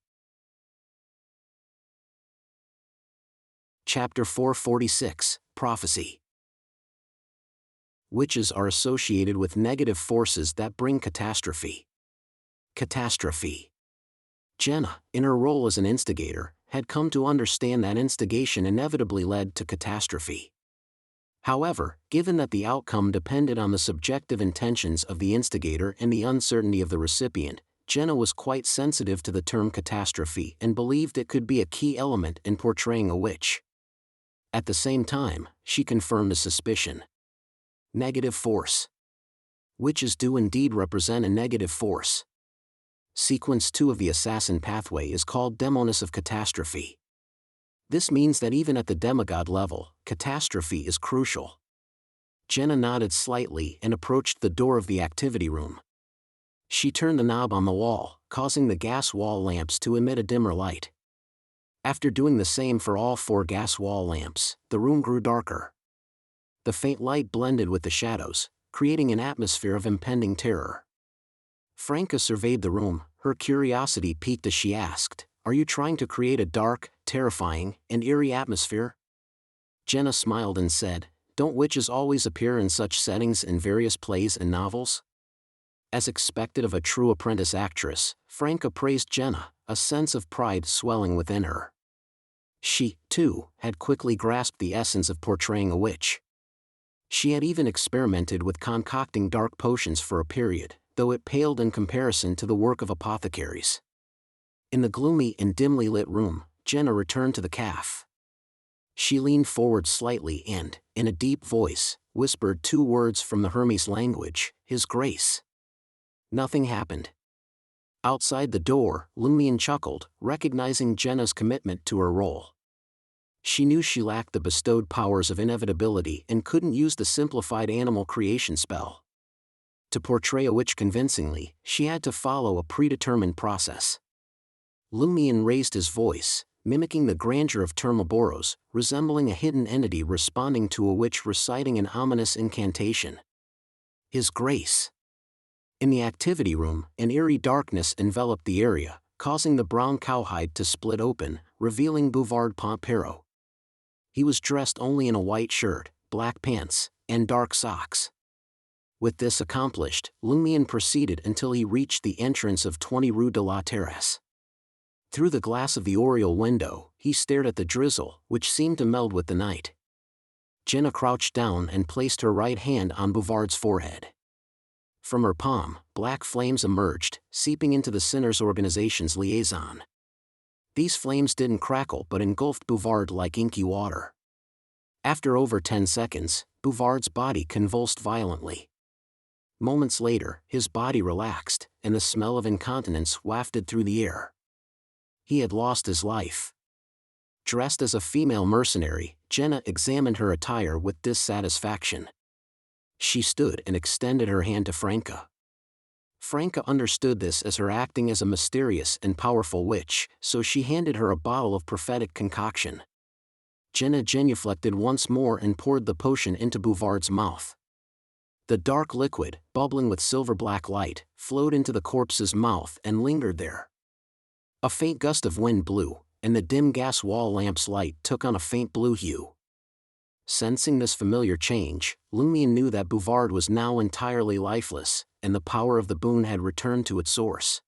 Chapter 446, Prophecy. Witches are associated with negative forces that bring catastrophe. Catastrophe. Jenna, in her role as an instigator, had come to understand that instigation inevitably led to catastrophe. However, given that the outcome depended on the subjective intentions of the instigator and the uncertainty of the recipient, Jenna was quite sensitive to the term catastrophe and believed it could be a key element in portraying a witch. At the same time, she confirmed a suspicion. Negative force. Witches do indeed represent a negative force. Sequence 2 of the assassin pathway is called Demoness of Catastrophe. This means that even at the demigod level, catastrophe is crucial. Jenna nodded slightly and approached the door of the activity room. She turned the knob on the wall, causing the gas wall lamps to emit a dimmer light. After doing the same for all 4 gas wall lamps, the room grew darker. The faint light blended with the shadows, creating an atmosphere of impending terror. Franca surveyed the room, her curiosity piqued as she asked, "Are you trying to create a dark, terrifying, and eerie atmosphere?" Jenna smiled and said, "Don't witches always appear in such settings in various plays and novels?" As expected of a true apprentice actress, Franca praised Jenna, a sense of pride swelling within her. She, too, had quickly grasped the essence of portraying a witch. She had even experimented with concocting dark potions for a period, though it paled in comparison to the work of apothecaries. In the gloomy and dimly lit room, Jenna returned to the calf. She leaned forward slightly and, in a deep voice, whispered 2 words from the Hermes language, "His Grace." Nothing happened. Outside the door, Lumion chuckled, recognizing Jenna's commitment to her role. She knew she lacked the bestowed powers of inevitability and couldn't use the simplified animal creation spell. To portray a witch convincingly, she had to follow a predetermined process. Lumion raised his voice, mimicking the grandeur of Termoboros, resembling a hidden entity responding to a witch reciting an ominous incantation. "His Grace." In the activity room, an eerie darkness enveloped the area, causing the brown cowhide to split open, revealing Bouvard Pompero. He was dressed only in a white shirt, black pants, and dark socks. With this accomplished, Lumion proceeded until he reached the entrance of 20 Rue de la Terrasse. Through the glass of the oriel window, he stared at the drizzle, which seemed to meld with the night. Jenna crouched down and placed her right hand on Bouvard's forehead. From her palm, black flames emerged, seeping into the Sinners Organization's liaison. These flames didn't crackle but engulfed Bouvard like inky water. After over 10 seconds, Bouvard's body convulsed violently. Moments later, his body relaxed, and the smell of incontinence wafted through the air. He had lost his life. Dressed as a female mercenary, Jenna examined her attire with dissatisfaction. She stood and extended her hand to Franca. Franca understood this as her acting as a mysterious and powerful witch, so she handed her a bottle of prophetic concoction. Jenna genuflected once more and poured the potion into Bouvard's mouth. The dark liquid, bubbling with silver-black light, flowed into the corpse's mouth and lingered there. A faint gust of wind blew, and the dim gas wall lamp's light took on a faint blue hue. Sensing this familiar change, Lumion knew that Bouvard was now entirely lifeless, and the power of the boon had returned to its source.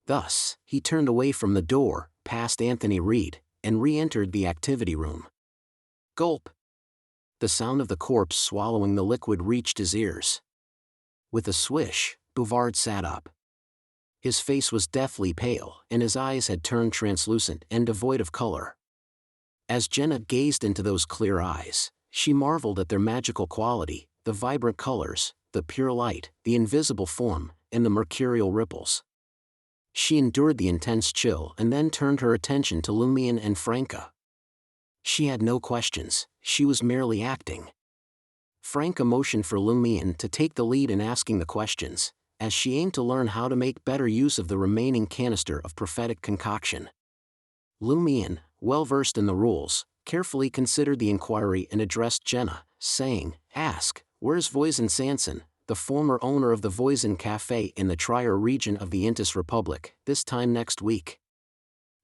Thus, he turned away from the door, past Anthony Reed, and re-entered the activity room. Gulp! The sound of the corpse swallowing the liquid reached his ears. With a swish, Bouvard sat up. His face was deathly pale, and his eyes had turned translucent and devoid of color. As Jenna gazed into those clear eyes, she marveled at their magical quality, the vibrant colors, the pure light, the invisible form, and the mercurial ripples. She endured the intense chill and then turned her attention to Lumion and Franca. She had no questions, she was merely acting. Franca motioned for Lumion to take the lead in asking the questions, as she aimed to learn how to make better use of the remaining canister of prophetic concoction. Lumion, well versed in the rules, carefully considered the inquiry and addressed Jenna, saying, "Ask, where's Voisin Sanson, the former owner of the Voisin Café in the Trier region of the Intis Republic, this time next week?"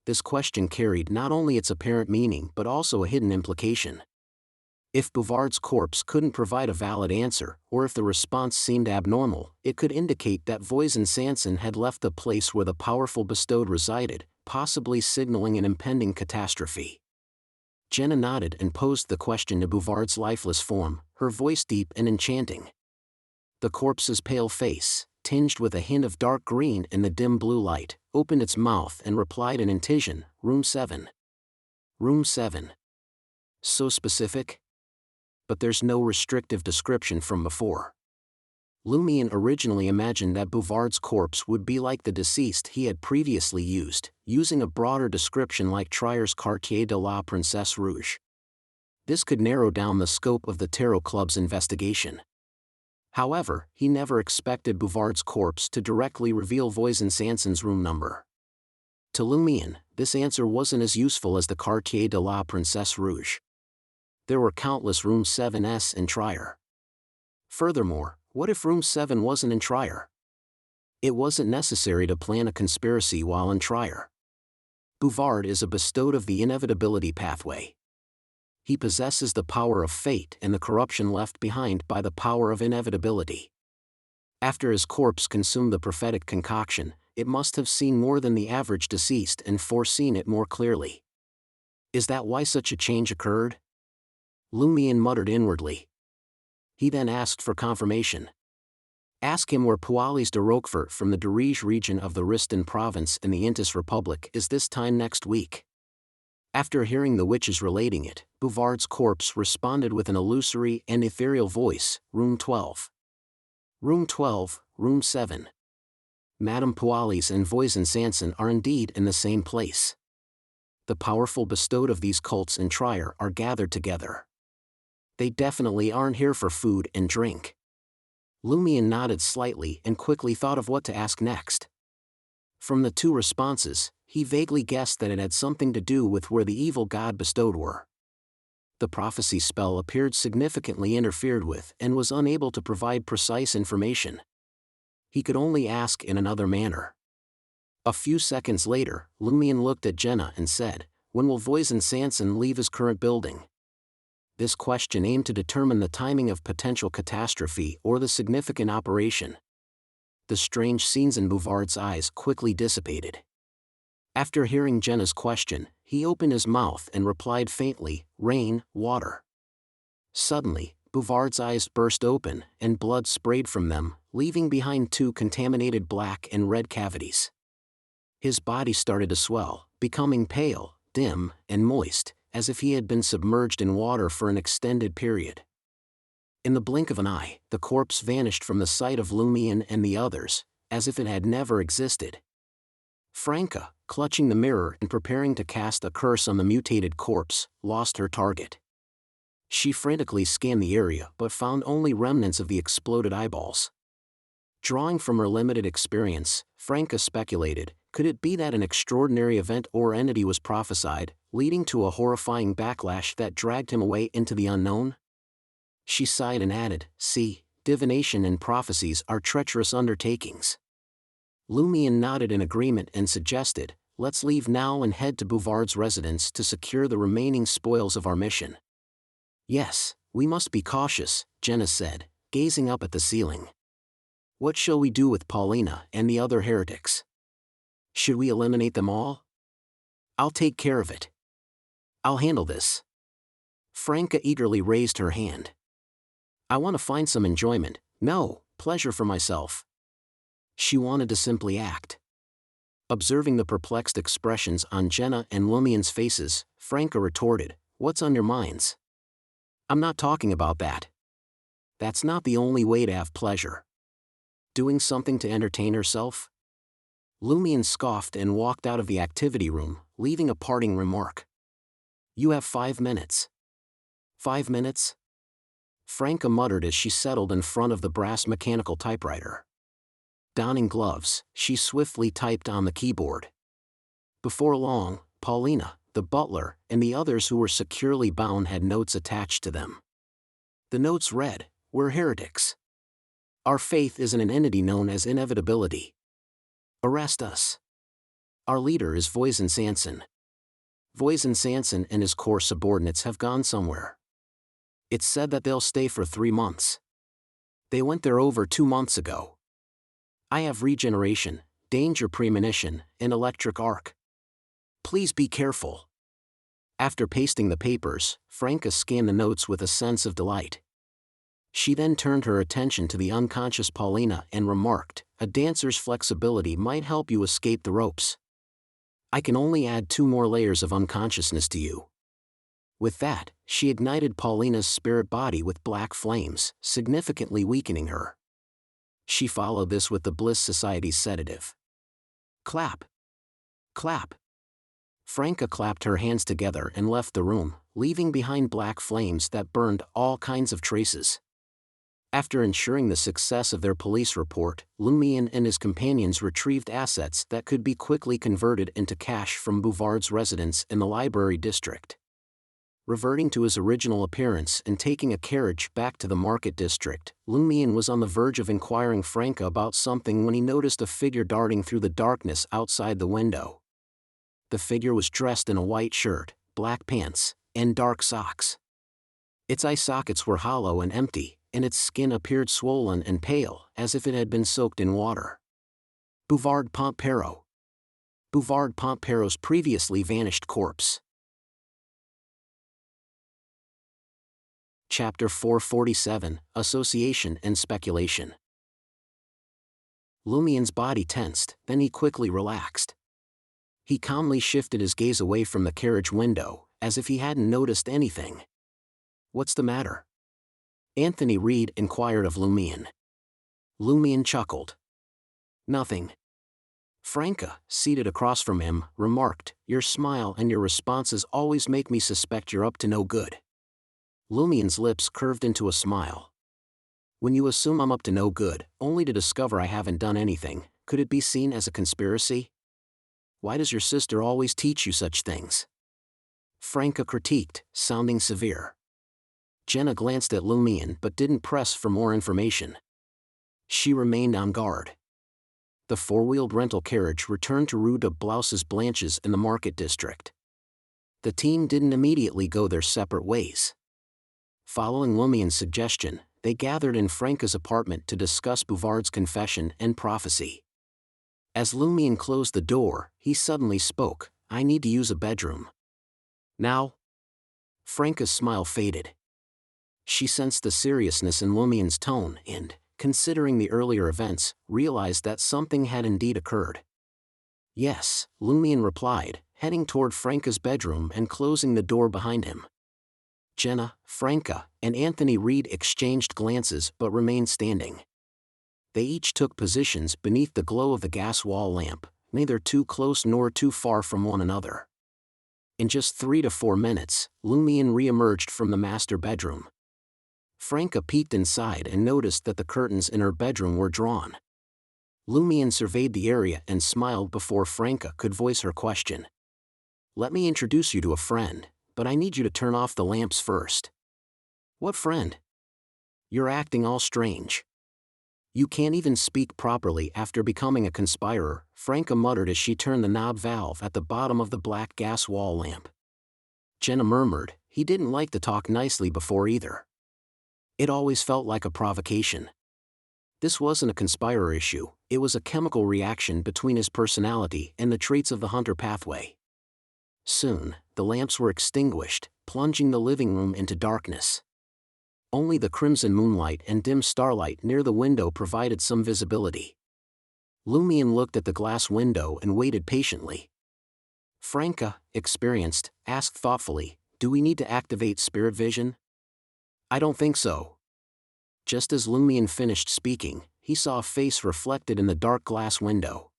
This question carried not only its apparent meaning but also a hidden implication. If Bouvard's corpse couldn't provide a valid answer, or if the response seemed abnormal, it could indicate that Voisin Sanson had left the place where the powerful bestowed resided, possibly signaling an impending catastrophe. Jenna nodded and posed the question to Bouvard's lifeless form, her voice deep and enchanting. The corpse's pale face, tinged with a hint of dark green in the dim blue light, opened its mouth and replied in Intision, "Room 7. Room 7. So specific? But there's no restrictive description from before." Lumion originally imagined that Bouvard's corpse would be like the deceased he had previously used, using a broader description like Trier's Quartier de la Princesse Rouge. This could narrow down the scope of the Tarot Club's investigation. However, he never expected Bouvard's corpse to directly reveal Voisin Sanson's room number. To Lumion, this answer wasn't as useful as the Quartier de la Princesse Rouge. There were countless Room 7s in Trier. Furthermore, what if Room 7 wasn't in Trier? It wasn't necessary to plan a conspiracy while in Trier. Bouvard is a bestowed of the Inevitability pathway. He possesses the power of fate and the corruption left behind by the power of inevitability. After his corpse consumed the prophetic concoction, it must have seen more than the average deceased and foreseen it more clearly. Is that why such a change occurred? Lumion muttered inwardly. He then asked for confirmation. "Ask him where Pualis de Roquefort from the Dirige region of the Riston province in the Intis Republic is this time next week." After hearing the witches relating it, Bouvard's corpse responded with an illusory and ethereal voice, "Room 12. Room 12, Room 7. Madame Pualis and Voisin Sanson are indeed in the same place. The powerful bestowed of these cults in Trier are gathered together. They definitely aren't here for food and drink." Lumion nodded slightly and quickly thought of what to ask next. From the two responses, he vaguely guessed that it had something to do with where the evil god bestowed were. The prophecy spell appeared significantly interfered with and was unable to provide precise information. He could only ask in another manner. A few seconds later, Lumion looked at Jenna and said, "When will Voisin Sanson leave his current building?" This question aimed to determine the timing of potential catastrophe or the significant operation. The strange scenes in Bouvard's eyes quickly dissipated. After hearing Jenna's question, he opened his mouth and replied faintly, "Rain, water." Suddenly, Bouvard's eyes burst open, and blood sprayed from them, leaving behind two contaminated black and red cavities. His body started to swell, becoming pale, dim, and moist, as if he had been submerged in water for an extended period. In the blink of an eye, the corpse vanished from the sight of Lumion and the others, as if it had never existed. Franca, clutching the mirror and preparing to cast a curse on the mutated corpse, lost her target. She frantically scanned the area but found only remnants of the exploded eyeballs. Drawing from her limited experience, Franca speculated, could it be that an extraordinary event or entity was prophesied, leading to a horrifying backlash that dragged him away into the unknown? She sighed and added, "See, divination and prophecies are treacherous undertakings." Lumion nodded in agreement and suggested, "Let's leave now and head to Bouvard's residence to secure the remaining spoils of our mission." "Yes, we must be cautious," Jenna said, gazing up at the ceiling. "What shall we do with Paulina and the other heretics? Should we eliminate them all?" "I'll take care of it. I'll handle this." Franca eagerly raised her hand. "I want to find some enjoyment, no, pleasure for myself." She wanted to simply act. Observing the perplexed expressions on Jenna and Lumion's faces, Franca retorted, "What's on your minds? I'm not talking about that. That's not the only way to have pleasure. Doing something to entertain herself?" Lumion scoffed and walked out of the activity room, leaving a parting remark. "You have 5 minutes." 5 minutes? Franca muttered as she settled in front of the brass mechanical typewriter. Donning gloves, she swiftly typed on the keyboard. Before long, Paulina, the butler, and the others who were securely bound had notes attached to them. The notes read, "We're heretics. Our faith is in an entity known as Inevitability. Arrest us. Our leader is Voisin Sanson. Voisin Sanson and his core subordinates have gone somewhere. It's said that they'll stay for 3 months. They went there over 2 months ago. I have regeneration, danger premonition, and electric arc. Please be careful." After pasting the papers, Franca scanned the notes with a sense of delight. She then turned her attention to the unconscious Paulina and remarked, "A dancer's flexibility might help you escape the ropes. I can only add 2 more layers of unconsciousness to you." With that, she ignited Paulina's spirit body with black flames, significantly weakening her. She followed this with the Bliss Society's sedative. Clap. Clap. Franca clapped her hands together and left the room, leaving behind black flames that burned all kinds of traces. After ensuring the success of their police report, Lumion and his companions retrieved assets that could be quickly converted into cash from Bouvard's residence in the library district. Reverting to his original appearance and taking a carriage back to the market district, Lumion was on the verge of inquiring Franca about something when he noticed a figure darting through the darkness outside the window. The figure was dressed in a white shirt, black pants, and dark socks. Its eye sockets were hollow and empty, and its skin appeared swollen and pale, as if it had been soaked in water. Bouvard Pompero. Bouvard Pompero's previously vanished corpse. Chapter 447, Association and Speculation. Lumion's body tensed, then he quickly relaxed. He calmly shifted his gaze away from the carriage window, as if he hadn't noticed anything. "What's the matter?" Anthony Reed inquired of Lumion. Lumion chuckled. "Nothing." Franca, seated across from him, remarked, "Your smile and your responses always make me suspect you're up to no good." Lumion's lips curved into a smile. "When you assume I'm up to no good, only to discover I haven't done anything, could it be seen as a conspiracy? Why does your sister always teach you such things?" Franca critiqued, sounding severe. Jenna glanced at Lumion but didn't press for more information. She remained on guard. The 4-wheeled rental carriage returned to Rue de Blouses Blanches in the market district. The team didn't immediately go their separate ways. Following Lumion's suggestion, they gathered in Franca's apartment to discuss Bouvard's confession and prophecy. As Lumion closed the door, he suddenly spoke, "I need to use a bedroom." "Now?" Franca's smile faded. She sensed the seriousness in Lumion's tone and, considering the earlier events, realized that something had indeed occurred. "Yes," Lumion replied, heading toward Franca's bedroom and closing the door behind him. Jenna, Franca, and Anthony Reed exchanged glances but remained standing. They each took positions beneath the glow of the gas wall lamp, neither too close nor too far from one another. In just 3 to 4 minutes, Lumion re-emerged from the master bedroom. Franca peeked inside and noticed that the curtains in her bedroom were drawn. Lumion surveyed the area and smiled before Franca could voice her question. "Let me introduce you to a friend, but I need you to turn off the lamps first." "What friend? You're acting all strange. You can't even speak properly after becoming a conspirer," Franca muttered as she turned the knob valve at the bottom of the black gas wall lamp. Jenna murmured, "He didn't like to talk nicely before either. It always felt like a provocation." This wasn't a conspirer issue, it was a chemical reaction between his personality and the traits of the hunter pathway. Soon, the lamps were extinguished, plunging the living room into darkness. Only the crimson moonlight and dim starlight near the window provided some visibility. Lumion looked at the glass window and waited patiently. Franca, experienced, asked thoughtfully, "Do we need to activate spirit vision?" "I don't think so." Just as Lumion finished speaking, he saw a face reflected in the dark glass window.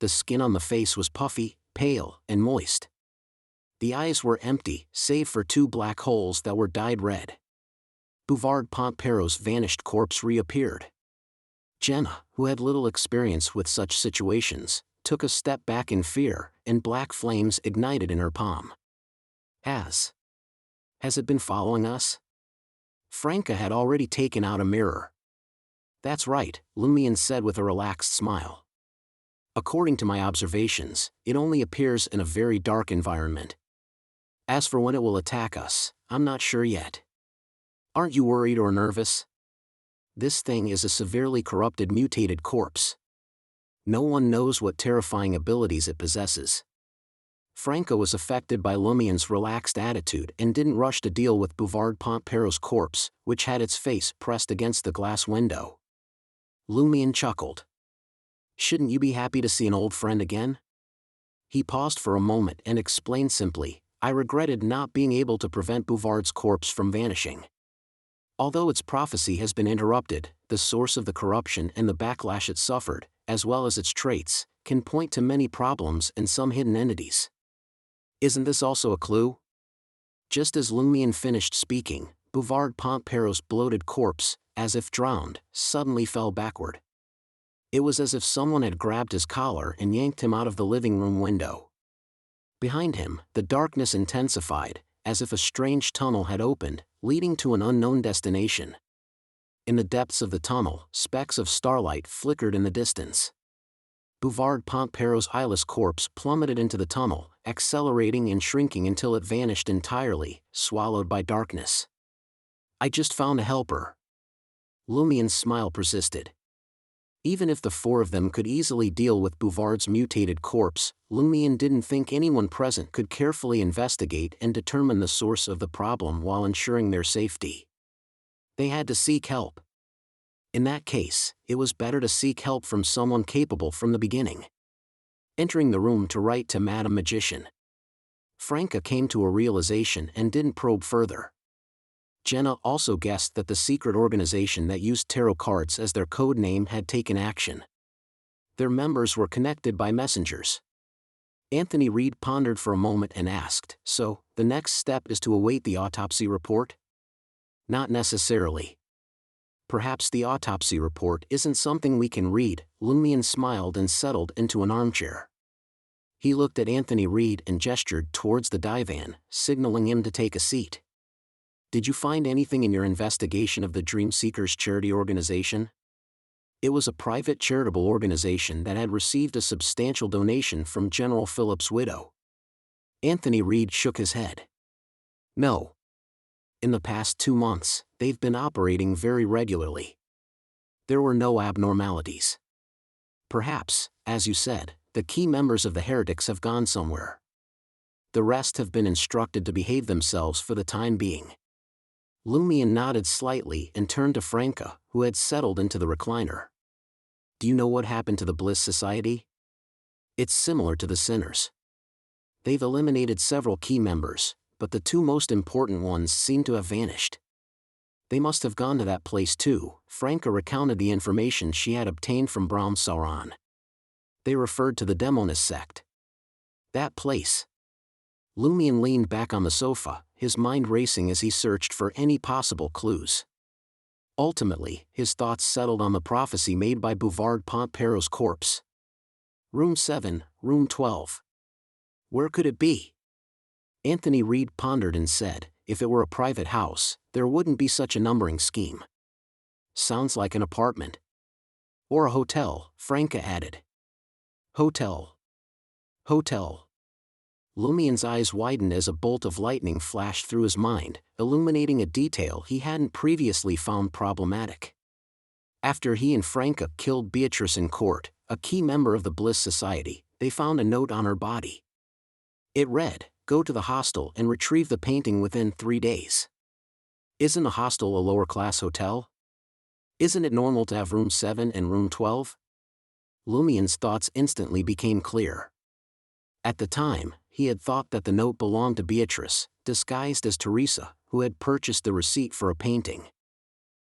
The skin on the face was puffy, pale, and moist. The eyes were empty, save for 2 black holes that were dyed red. Bouvard Pontperrot's vanished corpse reappeared. Jenna, who had little experience with such situations, took a step back in fear, and black flames ignited in her palm. Has it been following us?" Franca had already taken out a mirror. "That's right," Lumion said with a relaxed smile. "According to my observations, it only appears in a very dark environment. As for when it will attack us, I'm not sure yet. Aren't you worried or nervous? This thing is a severely corrupted mutated corpse. No one knows what terrifying abilities it possesses." Franca was affected by Lumion's relaxed attitude and didn't rush to deal with Bouvard Pontperrot's corpse, which had its face pressed against the glass window. Lumion chuckled. "Shouldn't you be happy to see an old friend again?" He paused for a moment and explained simply, "I regretted not being able to prevent Bouvard's corpse from vanishing. Although its prophecy has been interrupted, the source of the corruption and the backlash it suffered, as well as its traits, can point to many problems and some hidden entities. Isn't this also a clue?" Just as Lumion finished speaking, Bouvard Pontperrot's bloated corpse, as if drowned, suddenly fell backward. It was as if someone had grabbed his collar and yanked him out of the living room window. Behind him, the darkness intensified, as if a strange tunnel had opened, leading to an unknown destination. In the depths of the tunnel, specks of starlight flickered in the distance. Bouvard Pontperrot's eyeless corpse plummeted into the tunnel, accelerating and shrinking until it vanished entirely, swallowed by darkness. "I just found a helper." Lumion's smile persisted. Even if the 4 of them could easily deal with Bouvard's mutated corpse, Lumion didn't think anyone present could carefully investigate and determine the source of the problem while ensuring their safety. They had to seek help. In that case, it was better to seek help from someone capable from the beginning. Entering the room to write to Madame Magician, Franca came to a realization and didn't probe further. Jenna also guessed that the secret organization that used tarot cards as their code name had taken action. Their members were connected by messengers. Anthony Reed pondered for a moment and asked, "So, the next step is to await the autopsy report?" "Not necessarily. Perhaps the autopsy report isn't something we can read." Lumion smiled and settled into an armchair. He looked at Anthony Reed and gestured towards the divan, signaling him to take a seat. "Did you find anything in your investigation of the Dream Seekers charity organization?" It was a private charitable organization that had received a substantial donation from General Philip's widow. Anthony Reed shook his head. "No. In the past 2 months, they've been operating very regularly. There were no abnormalities. Perhaps, as you said, the key members of the heretics have gone somewhere. The rest have been instructed to behave themselves for the time being. Lumion nodded slightly and turned to Franca, who had settled into the recliner. Do you know what happened to the Bliss Society? It's similar to the Sinners. They've eliminated several key members, but the two most important ones seem to have vanished. They must have gone to that place too. Franca recounted the information she had obtained from Braum Sauron. They referred to the Demoness sect. That place. Lumion leaned back on the sofa, his mind racing as he searched for any possible clues. Ultimately, his thoughts settled on the prophecy made by Bouvard Pontperrot's corpse. Room 7, Room 12. Where could it be? Anthony Reed pondered and said, if it were a private house, there wouldn't be such a numbering scheme. Sounds like an apartment. Or a hotel, Franca added. Hotel. Hotel. Lumion's eyes widened as a bolt of lightning flashed through his mind, illuminating a detail he hadn't previously found problematic. After he and Franca killed Beatrice in court, a key member of the Bliss Society, they found a note on her body. It read, "Go to the hostel and retrieve the painting within 3 days." Isn't a hostel a lower-class hotel? Isn't it normal to have room 7 and room 12? Lumion's thoughts instantly became clear. At the time, he had thought that the note belonged to Beatrice, disguised as Teresa, who had purchased the receipt for a painting.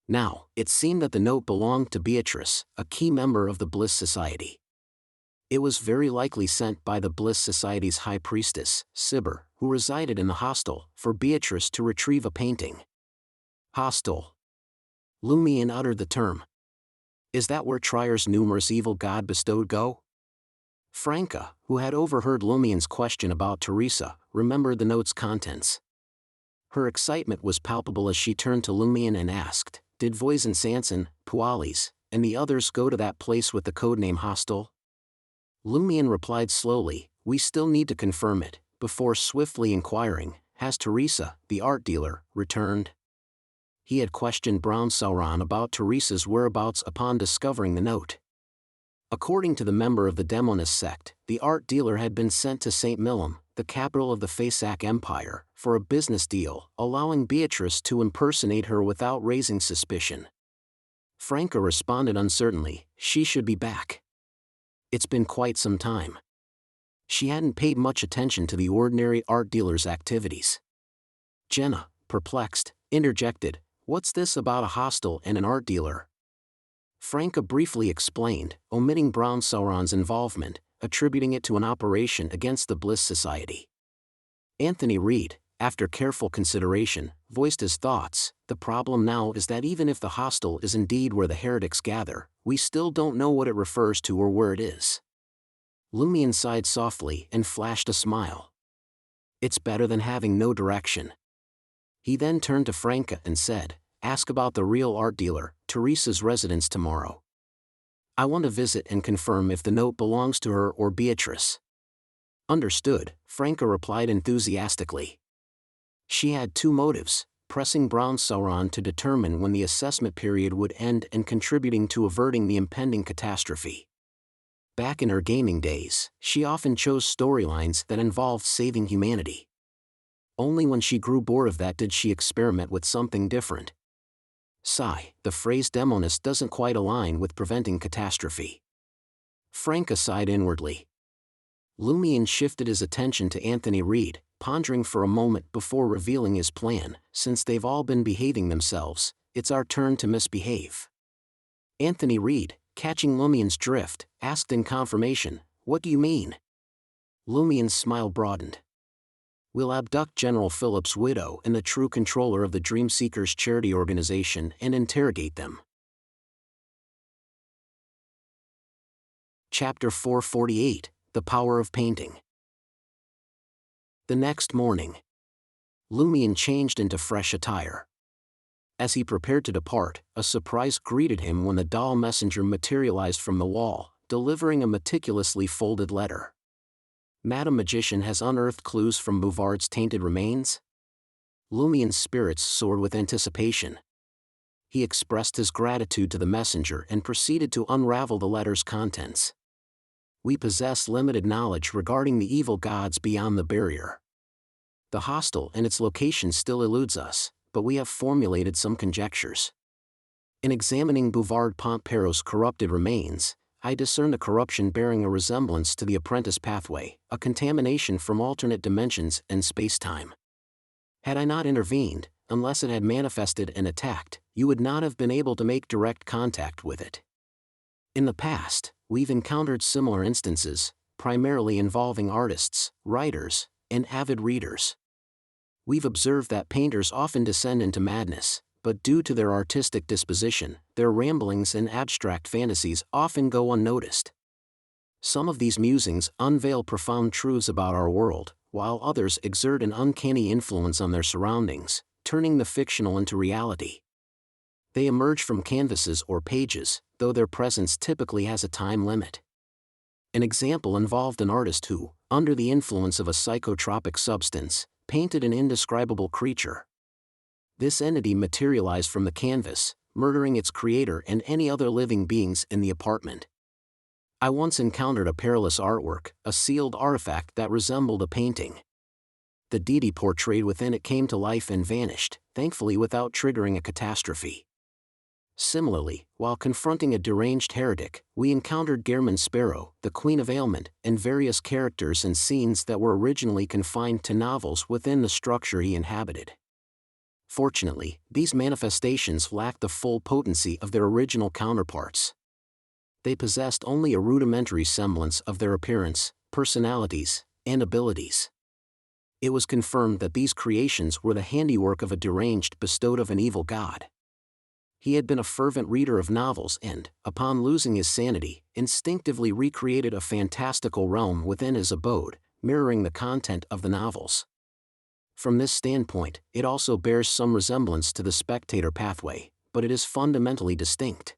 Now, it seemed that the note belonged to Beatrice, a key member of the Bliss Society. It was very likely sent by the Bliss Society's high priestess, Sibber, who resided in the hostel, for Beatrice to retrieve a painting. Hostel. Lumion uttered the term. Is that where Tryer's numerous evil god bestowed go? Franca, who had overheard Lumion's question about Teresa, remembered the note's contents. Her excitement was palpable as she turned to Lumion and asked, did Voisin Sanson, Pualis, and the others go to that place with the codename Hostel? Lumion replied slowly, we still need to confirm it, before swiftly inquiring, has Teresa, the art dealer, returned? He had questioned Braum Sauron about Teresa's whereabouts upon discovering the note. According to the member of the Demoness sect, the art dealer had been sent to St. Millum, the capital of the Faesac Empire, for a business deal, allowing Beatrice to impersonate her without raising suspicion. Franca responded uncertainly, she should be back. It's been quite some time. She hadn't paid much attention to the ordinary art dealer's activities. Jenna, perplexed, interjected, what's this about a hostel and an art dealer? Franca briefly explained, omitting Braum Sauron's involvement, attributing it to an operation against the Bliss Society. Anthony Reed, after careful consideration, voiced his thoughts. The problem now is that even if the hostel is indeed where the heretics gather, we still don't know what it refers to or where it is. Lumion sighed softly and flashed a smile. It's better than having no direction. He then turned to Franca and said, ask about the real art dealer, Teresa's residence tomorrow. I want to visit and confirm if the note belongs to her or Beatrice. Understood, Franca replied enthusiastically. She had two motives, pressing Braum Sauron to determine when the assessment period would end and contributing to averting the impending catastrophe. Back in her gaming days, she often chose storylines that involved saving humanity. Only when she grew bored of that did she experiment with something different. Sigh, the phrase Demoness doesn't quite align with preventing catastrophe. Franca sighed inwardly. Lumion shifted his attention to Anthony Reed, pondering for a moment before revealing his plan. Since they've all been behaving themselves, it's our turn to misbehave. Anthony Reed, catching Lumion's drift, asked in confirmation, what do you mean? Lumion's smile broadened. We'll abduct General Philip's widow and the true controller of the Dreamseekers charity organization and interrogate them. Chapter 448, The Power of Painting. The next morning, Lumion changed into fresh attire. As he prepared to depart, a surprise greeted him when the doll messenger materialized from the wall, delivering a meticulously folded letter. Madam Magician has unearthed clues from Bouvard's tainted remains? Lumion's spirits soared with anticipation. He expressed his gratitude to the messenger and proceeded to unravel the letter's contents. We possess limited knowledge regarding the evil gods beyond the barrier. The hostel and its location still eludes us, but we have formulated some conjectures. In examining Bouvard Pontpero's corrupted remains, I discerned a corruption bearing a resemblance to the apprentice pathway, a contamination from alternate dimensions and space-time. Had I not intervened, unless it had manifested and attacked, you would not have been able to make direct contact with it. In the past, we've encountered similar instances, primarily involving artists, writers, and avid readers. We've observed that painters often descend into madness, but due to their artistic disposition, their ramblings and abstract fantasies often go unnoticed. Some of these musings unveil profound truths about our world, while others exert an uncanny influence on their surroundings, turning the fictional into reality. They emerge from canvases or pages, though their presence typically has a time limit. An example involved an artist who, under the influence of a psychotropic substance, painted an indescribable creature. This entity materialized from the canvas, murdering its creator and any other living beings in the apartment. I once encountered a perilous artwork, a sealed artifact that resembled a painting. The deity portrayed within it came to life and vanished, thankfully without triggering a catastrophe. Similarly, while confronting a deranged heretic, we encountered Gehrman Sparrow, the Queen of Ailment, and various characters and scenes that were originally confined to novels within the structure he inhabited. Fortunately, these manifestations lacked the full potency of their original counterparts. They possessed only a rudimentary semblance of their appearance, personalities, and abilities. It was confirmed that these creations were the handiwork of a deranged bestowed of an evil god. He had been a fervent reader of novels and, upon losing his sanity, instinctively recreated a fantastical realm within his abode, mirroring the content of the novels. From this standpoint, it also bears some resemblance to the spectator pathway, but it is fundamentally distinct.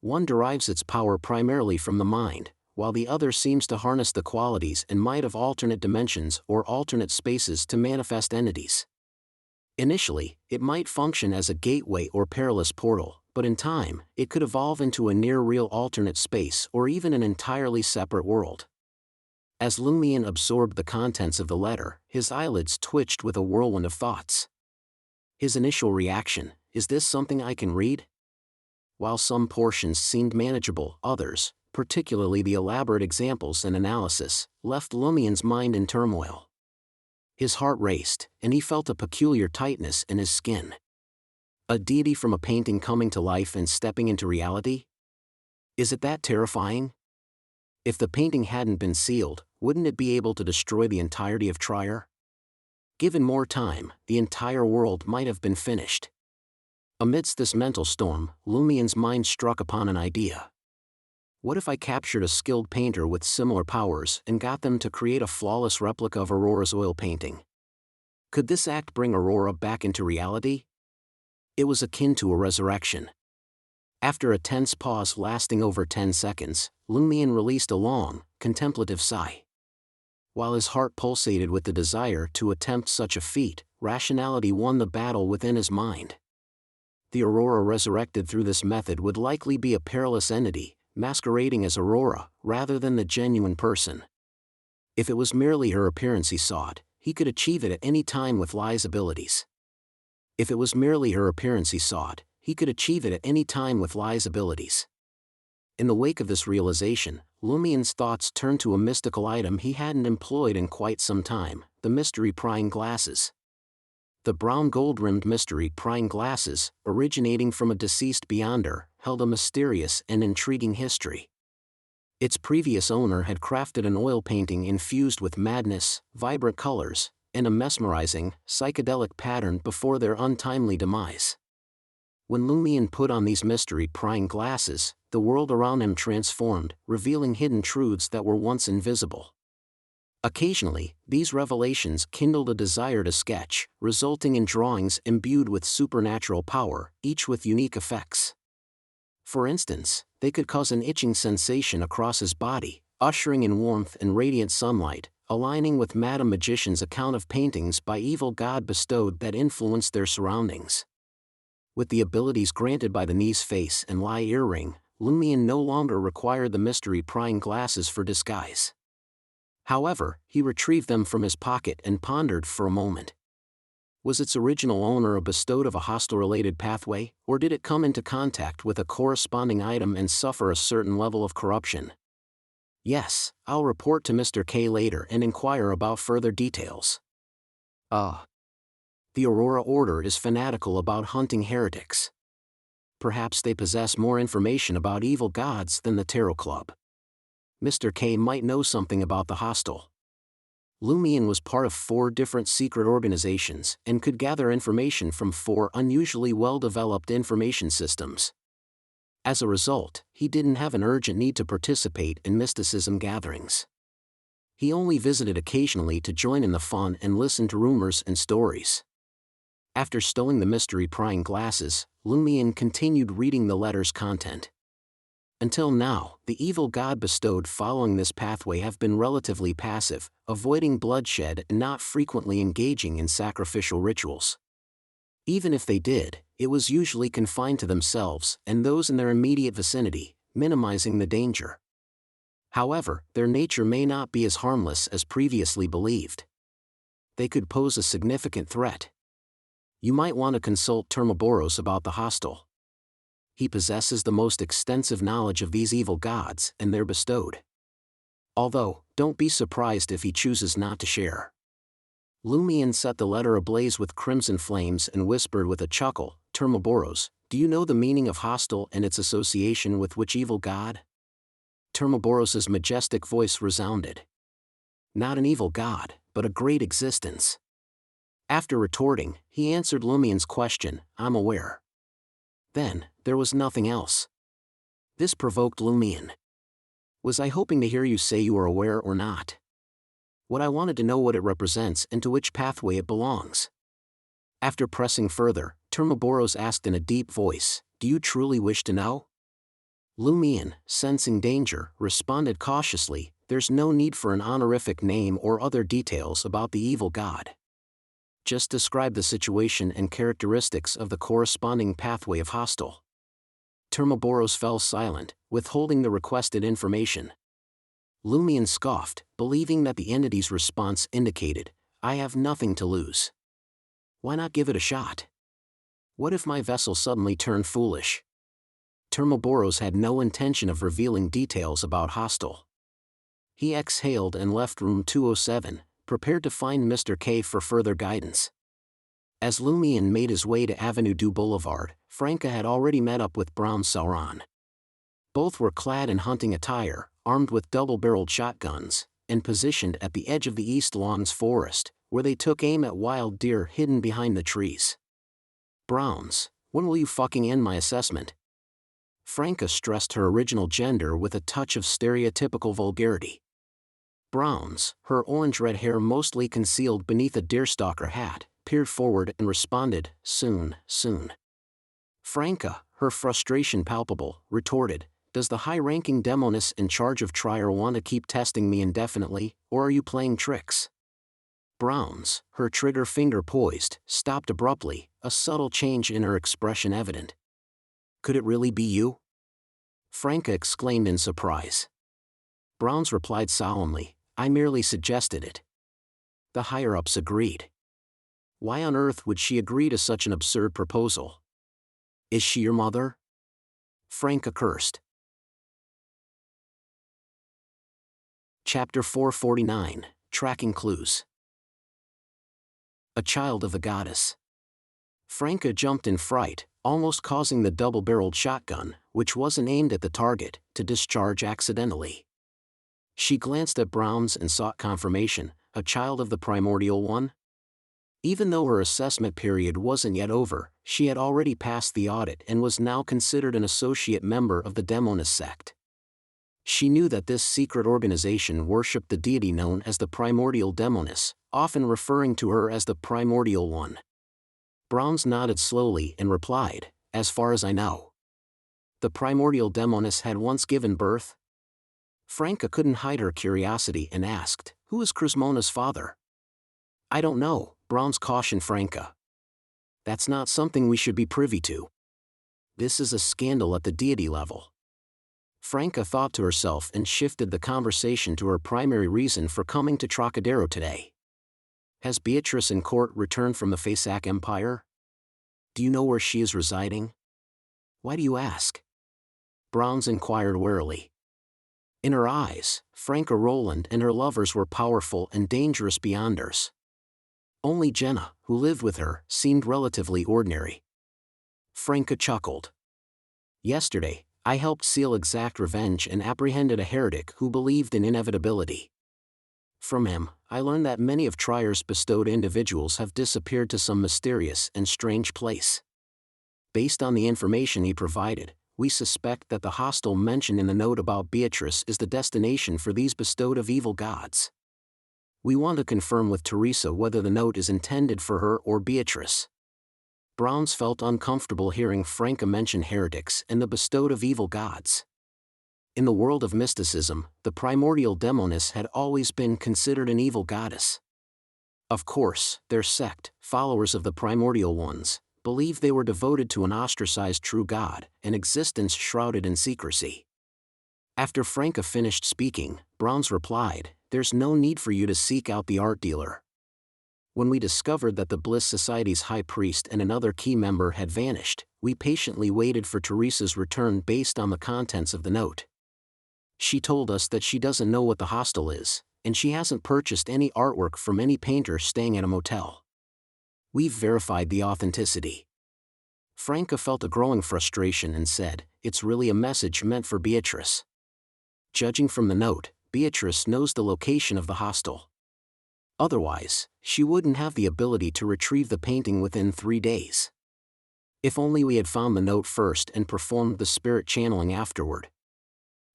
One derives its power primarily from the mind, while the other seems to harness the qualities and might of alternate dimensions or alternate spaces to manifest entities. Initially, it might function as a gateway or perilous portal, but in time, it could evolve into a near-real alternate space or even an entirely separate world. As Lumion absorbed the contents of the letter, his eyelids twitched with a whirlwind of thoughts. His initial reaction, "Is this something I can read?" While some portions seemed manageable, others, particularly the elaborate examples and analysis, left Lumion's mind in turmoil. His heart raced, and he felt a peculiar tightness in his skin. A deity from a painting coming to life and stepping into reality? Is it that terrifying? If the painting hadn't been sealed, wouldn't it be able to destroy the entirety of Trier? Given more time, the entire world might have been finished. Amidst this mental storm, Lumion's mind struck upon an idea. What if I captured a skilled painter with similar powers and got them to create a flawless replica of Aurora's oil painting? Could this act bring Aurora back into reality? It was akin to a resurrection. After a tense pause lasting over 10 seconds, Lumion released a long, contemplative sigh. While his heart pulsated with the desire to attempt such a feat, rationality won the battle within his mind. The Aurora resurrected through this method would likely be a perilous entity, masquerading as Aurora, rather than the genuine person. If it was merely her appearance he sought, he could achieve it at any time with Lie's abilities. If it was merely her appearance he sought, he could achieve it at any time with Lie's abilities. In the wake of this realization, Lumion's thoughts turned to a mystical item he hadn't employed in quite some time, the mystery prying glasses. The brown gold-rimmed mystery prying glasses, originating from a deceased beyonder, held a mysterious and intriguing history. Its previous owner had crafted an oil painting infused with madness, vibrant colors, and a mesmerizing, psychedelic pattern before their untimely demise. When Lumion put on these mystery-prying glasses, the world around him transformed, revealing hidden truths that were once invisible. Occasionally, these revelations kindled a desire to sketch, resulting in drawings imbued with supernatural power, each with unique effects. For instance, they could cause an itching sensation across his body, ushering in warmth and radiant sunlight, aligning with Madame Magician's account of paintings by evil god bestowed that influenced their surroundings. With the abilities granted by the niece face and lie earring, Lumion no longer required the mystery prying glasses for disguise. However, he retrieved them from his pocket and pondered for a moment. Was its original owner bestowed of a hostile-related pathway, or did it come into contact with a corresponding item and suffer a certain level of corruption? Yes, I'll report to Mr. K later and inquire about further details. The Aurora Order is fanatical about hunting heretics. Perhaps they possess more information about evil gods than the Tarot Club. Mr. K might know something about the hostel. Lumion was part of 4 different secret organizations and could gather information from 4 unusually well-developed information systems. As a result, he didn't have an urgent need to participate in mysticism gatherings. He only visited occasionally to join in the fun and listen to rumors and stories. After stowing the mystery-prying glasses, Lumion continued reading the letter's content. Until now, the evil god bestowed following this pathway have been relatively passive, avoiding bloodshed and not frequently engaging in sacrificial rituals. Even if they did, it was usually confined to themselves and those in their immediate vicinity, minimizing the danger. However, their nature may not be as harmless as previously believed. They could pose a significant threat. You might want to consult Termoboros about the hostel. He possesses the most extensive knowledge of these evil gods and their bestowed. Although, don't be surprised if he chooses not to share. Lumion set the letter ablaze with crimson flames and whispered with a chuckle, Termoboros, do you know the meaning of hostel and its association with which evil god? Termoboros's majestic voice resounded. Not an evil god, but a great existence. After retorting, he answered Lumion's question, I'm aware. Then, there was nothing else. This provoked Lumion. Was I hoping to hear you say you are aware or not? What I wanted to know what it represents and to which pathway it belongs. After pressing further, Termoboros asked in a deep voice, do you truly wish to know? Lumion, sensing danger, responded cautiously, there's no need for an honorific name or other details about the evil god. Just describe the situation and characteristics of the corresponding pathway of hostel. Termoboros fell silent, withholding the requested information. Lumion scoffed, believing that the entity's response indicated, I have nothing to lose. Why not give it a shot? What if my vessel suddenly turned foolish? Termoboros had no intention of revealing details about hostel. He exhaled and left room 207, prepared to find Mr. K for further guidance. As Lumion made his way to Avenue du Boulevard, Franca had already met up with Brown Sauron. Both were clad in hunting attire, armed with double-barreled shotguns, and positioned at the edge of the East Lawns forest, where they took aim at wild deer hidden behind the trees. Browns, when will you fucking end my assessment? Franca stressed her original gender with a touch of stereotypical vulgarity. Browns, her orange-red hair mostly concealed beneath a deerstalker hat, peered forward and responded, soon, soon. Franca, her frustration palpable, retorted, does the high-ranking Demoness in charge of Trier want to keep testing me indefinitely, or are you playing tricks? Browns, her trigger finger poised, stopped abruptly, a subtle change in her expression evident. Could it really be you? Franca exclaimed in surprise. Browns replied solemnly, I merely suggested it. The higher-ups agreed. Why on earth would she agree to such an absurd proposal? Is she your mother? Franca cursed. Chapter 449, Tracking Clues. A child of the goddess. Franca jumped in fright, almost causing the double-barreled shotgun, which wasn't aimed at the target, to discharge accidentally. She glanced at Browns and sought confirmation, a child of the primordial one? Even though her assessment period wasn't yet over, she had already passed the audit and was now considered an associate member of the Demoness sect. She knew that this secret organization worshipped the deity known as the primordial Demoness, often referring to her as the primordial one. Browns nodded slowly and replied, as far as I know. The primordial Demoness had once given birth? Franca couldn't hide her curiosity and asked, who is Crismona's father? I don't know, Browns cautioned Franca. That's not something we should be privy to. This is a scandal at the deity level. Franca thought to herself and shifted the conversation to her primary reason for coming to Trocadero today. Has Beatrice in court returned from the Faesac Empire? Do you know where she is residing? Why do you ask? Browns inquired warily. In her eyes, Franca Rowland and her lovers were powerful and dangerous beyond hers. Only Jenna, who lived with her, seemed relatively ordinary. Franca chuckled. Yesterday, I helped Seal exact revenge and apprehended a heretic who believed in inevitability. From him, I learned that many of Trier's bestowed individuals have disappeared to some mysterious and strange place. Based on the information he provided, we suspect that the hostel mentioned in the note about Beatrice is the destination for these bestowed of evil gods. We want to confirm with Teresa whether the note is intended for her or Beatrice. Browns felt uncomfortable hearing Franca mention heretics and the bestowed of evil gods. In the world of mysticism, the primordial Demoness had always been considered an evil goddess. Of course, their sect, followers of the primordial ones, believed they were devoted to an ostracized true god, an existence shrouded in secrecy. After Franca finished speaking, Browns replied, "There's no need for you to seek out the art dealer. When we discovered that the Bliss Society's high priest and another key member had vanished, we patiently waited for Teresa's return based on the contents of the note. She told us that she doesn't know what the hostel is, and she hasn't purchased any artwork from any painter staying at a motel. We've verified the authenticity." Franca felt a growing frustration and said, "It's really a message meant for Beatrice. Judging from the note, Beatrice knows the location of the hostel. Otherwise, she wouldn't have the ability to retrieve the painting within 3 days. If only we had found the note first and performed the spirit channeling afterward."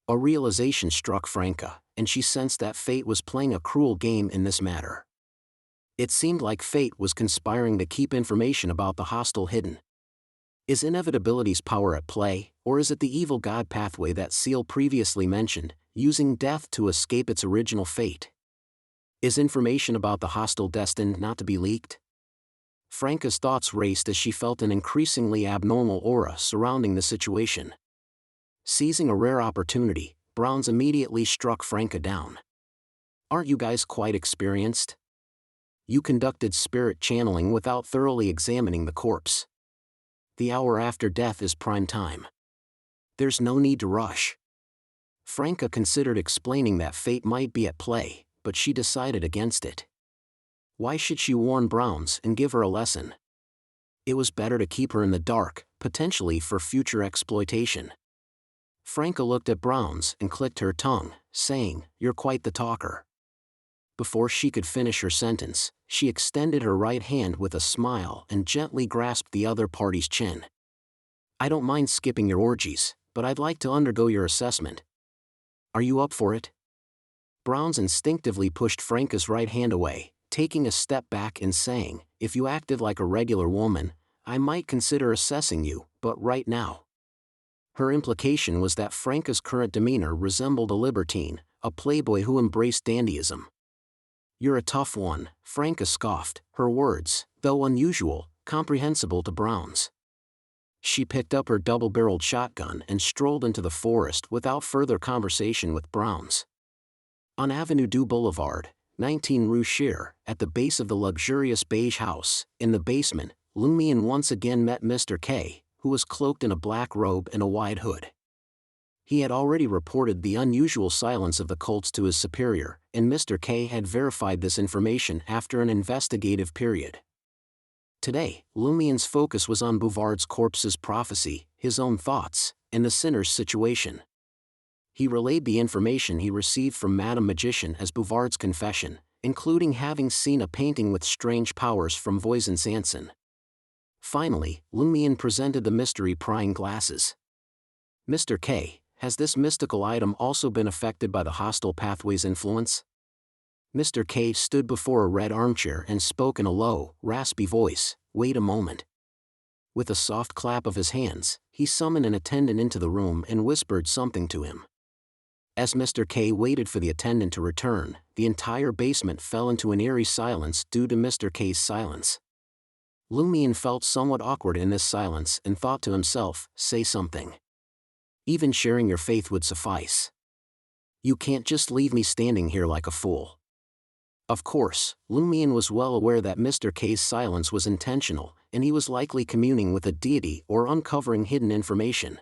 A realization struck Franca, and she sensed that fate was playing a cruel game in this matter. It seemed like fate was conspiring to keep information about the hostel hidden. Is inevitability's power at play, or is it the evil god pathway that Seal previously mentioned, using death to escape its original fate? Is information about the hostel destined not to be leaked? Franca's thoughts raced as she felt an increasingly abnormal aura surrounding the situation. Seizing a rare opportunity, Browns immediately struck Franca down. "Aren't you guys quite experienced? You conducted spirit channeling without thoroughly examining the corpse. The hour after death is prime time. There's no need to rush." Franca considered explaining that fate might be at play, but she decided against it. Why should she warn Browns and give her a lesson? It was better to keep her in the dark, potentially for future exploitation. Franca looked at Browns and clicked her tongue, saying, "You're quite the talker." Before she could finish her sentence, she extended her right hand with a smile and gently grasped the other party's chin. "I don't mind skipping your orgies, but I'd like to undergo your assessment. Are you up for it?" Browns instinctively pushed Franca's right hand away, taking a step back and saying, "If you acted like a regular woman, I might consider assessing you, but right now." Her implication was that Franca's current demeanor resembled a libertine, a playboy who embraced dandyism. "You're a tough one," Franca scoffed, her words, though unusual, comprehensible to Browns. She picked up her double-barreled shotgun and strolled into the forest without further conversation with Browns. On Avenue du Boulevard, 19 Rue Scheer, at the base of the luxurious beige house, in the basement, Lumion once again met Mr. K, who was cloaked in a black robe and a wide hood. He had already reported the unusual silence of the cults to his superior, and Mr. K had verified this information after an investigative period. Today, Lumion's focus was on Bouvard's corpse's prophecy, his own thoughts, and the sinner's situation. He relayed the information he received from Madame Magician as Bouvard's confession, including having seen a painting with strange powers from Voisin Sanson. Finally, Lumion presented the mystery prying glasses. "Mr. K, has this mystical item also been affected by the hostile pathway's influence?" Mr. K stood before a red armchair and spoke in a low, raspy voice, "Wait a moment." With a soft clap of his hands, he summoned an attendant into the room and whispered something to him. As Mr. K waited for the attendant to return, the entire basement fell into an eerie silence due to Mr. K's silence. Lumion felt somewhat awkward in this silence and thought to himself, say something. Even sharing your faith would suffice. You can't just leave me standing here like a fool. Of course, Lumion was well aware that Mr. K's silence was intentional, and he was likely communing with a deity or uncovering hidden information.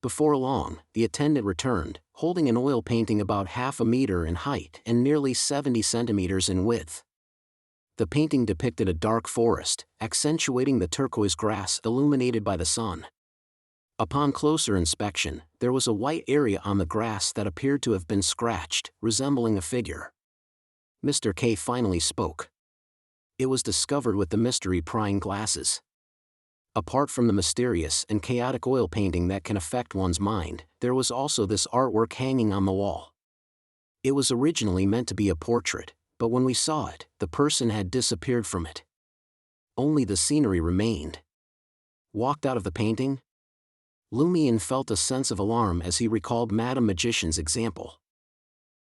Before long, the attendant returned, holding an oil painting about 1/2 meter in height and nearly 70 centimeters in width. The painting depicted a dark forest, accentuating the turquoise grass illuminated by the sun. Upon closer inspection, there was a white area on the grass that appeared to have been scratched, resembling a figure. Mr. K finally spoke. It was discovered with the mystery prying glasses. Apart from the mysterious and chaotic oil painting that can affect one's mind, there was also this artwork hanging on the wall. It was originally meant to be a portrait, but when we saw it, the person had disappeared from it. Only the scenery remained. Walked out of the painting? Lumion felt a sense of alarm as he recalled Madame Magician's example.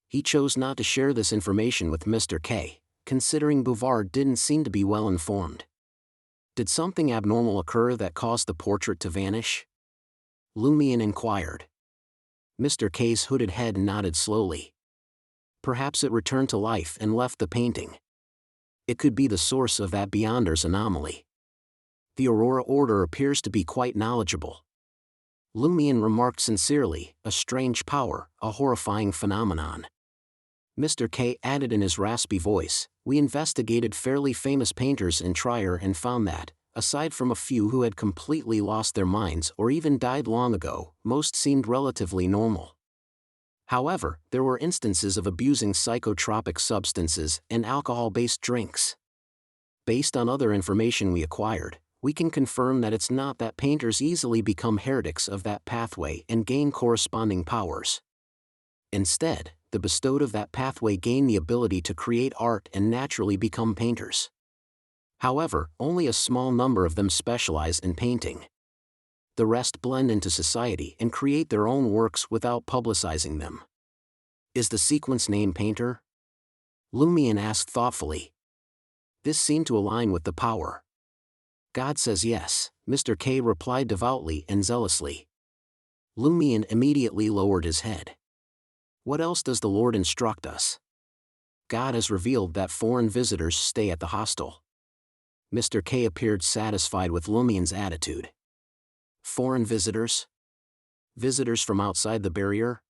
He chose not to share this information with Mr. K, considering Bouvard didn't seem to be well informed. Did something abnormal occur that caused the portrait to vanish? Lumion inquired. Mr. K's hooded head nodded slowly. Perhaps it returned to life and left the painting. It could be the source of that Beyonders anomaly. The Aurora Order appears to be quite knowledgeable. Lumion remarked sincerely, a strange power, a horrifying phenomenon. Mr. K added in his raspy voice, we investigated fairly famous painters in Trier and found that, aside from a few who had completely lost their minds or even died long ago, most seemed relatively normal. However, there were instances of abusing psychotropic substances and alcohol-based drinks. Based on other information we acquired, we can confirm that it's not that painters easily become heretics of that pathway and gain corresponding powers. Instead, the bestowed of that pathway gain the ability to create art and naturally become painters. However, only a small number of them specialize in painting. The rest blend into society and create their own works without publicizing them. Is the sequence name Painter? Lumion asked thoughtfully. This seemed to align with the power. God says yes, Mr. K replied devoutly and zealously. Lumion immediately lowered his head. What else does the Lord instruct us? God has revealed that foreign visitors stay at the hostel. Mr. K appeared satisfied with Lumion's attitude. Foreign visitors? Visitors from outside the barrier?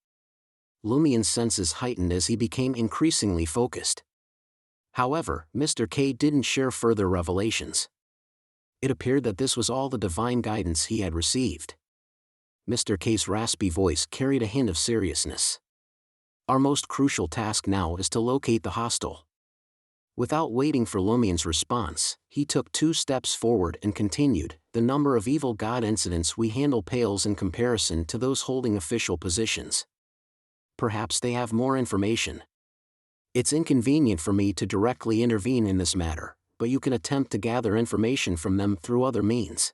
Lumion's senses heightened as he became increasingly focused. However, Mr. K didn't share further revelations. It appeared that this was all the divine guidance he had received. Mr. K's raspy voice carried a hint of seriousness. Our most crucial task now is to locate the hostel. Without waiting for Lumion's response, he took 2 steps forward and continued, the number of evil god incidents we handle pales in comparison to those holding official positions. Perhaps they have more information. It's inconvenient for me to directly intervene in this matter, but you can attempt to gather information from them through other means.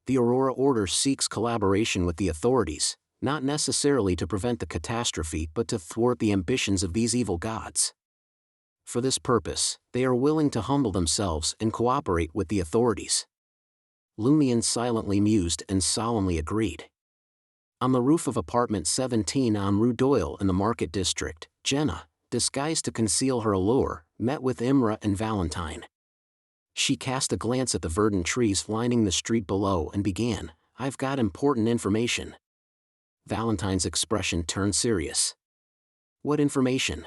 The Aurora Order seeks collaboration with the authorities, not necessarily to prevent the catastrophe but to thwart the ambitions of these evil gods. For this purpose, they are willing to humble themselves and cooperate with the authorities. Lumion silently mused and solemnly agreed. On the roof of apartment 17 on Rue Doyle in the Market District, Jenna, disguised to conceal her allure, met with Imra and Valentine. She cast a glance at the verdant trees lining the street below and began, I've got important information. Valentine's expression turned serious. What information?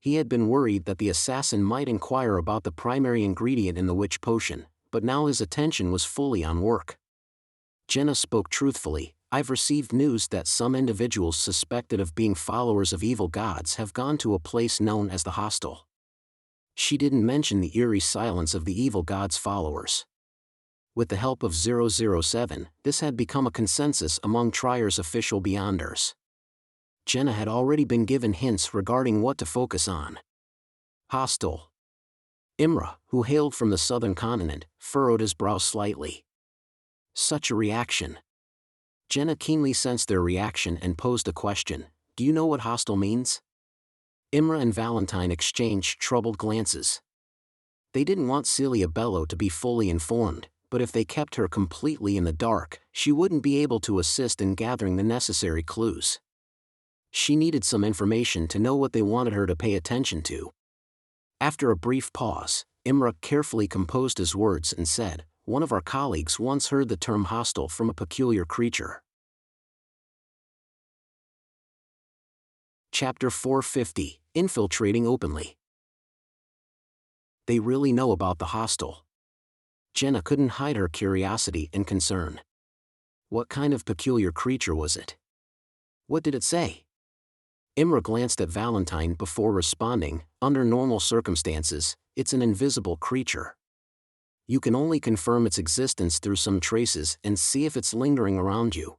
He had been worried that the assassin might inquire about the primary ingredient in the witch potion, but now his attention was fully on work. Jenna spoke truthfully, I've received news that some individuals suspected of being followers of evil gods have gone to a place known as the hostel. She didn't mention the eerie silence of the evil god's followers. With the help of 007, this had become a consensus among Trier's official Beyonders. Jenna had already been given hints regarding what to focus on. Hostel. Imra, who hailed from the southern continent, furrowed his brow slightly. Such a reaction. Jenna keenly sensed their reaction and posed a question, do you know what hostel means? Imra and Valentine exchanged troubled glances. They didn't want Celia Bello to be fully informed, but if they kept her completely in the dark, she wouldn't be able to assist in gathering the necessary clues. She needed some information to know what they wanted her to pay attention to. After a brief pause, Imra carefully composed his words and said, "One of our colleagues once heard the term hostile from a peculiar creature." Chapter 450, Infiltrating Openly. They really know about the hostile. Jenna couldn't hide her curiosity and concern. What kind of peculiar creature was it? What did it say? Imra glanced at Valentine before responding. Under normal circumstances, it's an invisible creature. You can only confirm its existence through some traces and see if it's lingering around you.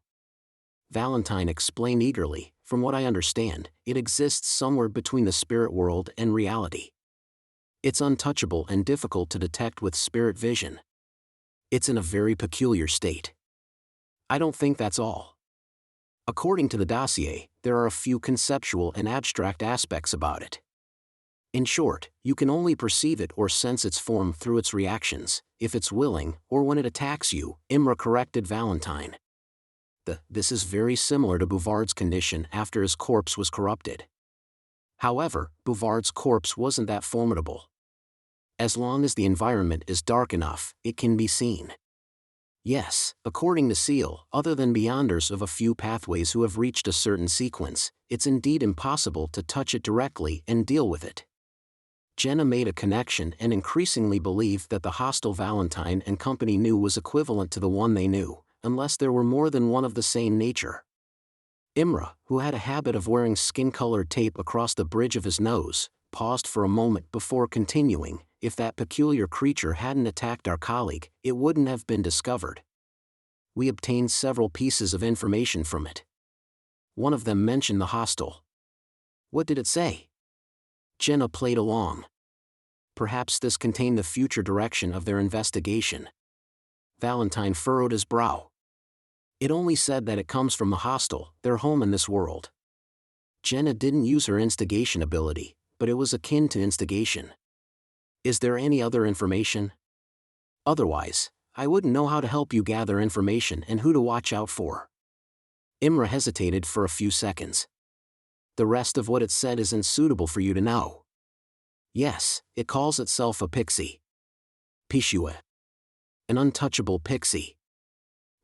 Valentine explained eagerly, "From what I understand, it exists somewhere between the spirit world and reality. It's untouchable and difficult to detect with spirit vision. It's in a very peculiar state." I don't think that's all. According to the dossier, there are a few conceptual and abstract aspects about it. In short, you can only perceive it or sense its form through its reactions, if it's willing, or when it attacks you, Imra corrected Valentine. This is very similar to Bouvard's condition after his corpse was corrupted. However, Bouvard's corpse wasn't that formidable. As long as the environment is dark enough, it can be seen. Yes, according to Seal, other than beyonders of a few pathways who have reached a certain sequence, it's indeed impossible to touch it directly and deal with it. Jenna made a connection and increasingly believed that the hostile Valentine and company knew was equivalent to the one they knew, unless there were more than one of the same nature. Imra, who had a habit of wearing skin-colored tape across the bridge of his nose, paused for a moment before continuing. If that peculiar creature hadn't attacked our colleague, it wouldn't have been discovered. We obtained several pieces of information from it. One of them mentioned the hostile. What did it say? Jenna played along. Perhaps this contained the future direction of their investigation. Valentine furrowed his brow. It only said that it comes from the hostile, their home in this world. Jenna didn't use her instigation ability, but it was akin to instigation. Is there any other information? Otherwise, I wouldn't know how to help you gather information and who to watch out for. Imra hesitated for a few seconds. The rest of what it said isn't suitable for you to know. Yes, it calls itself a pixie. Pishua. An untouchable pixie.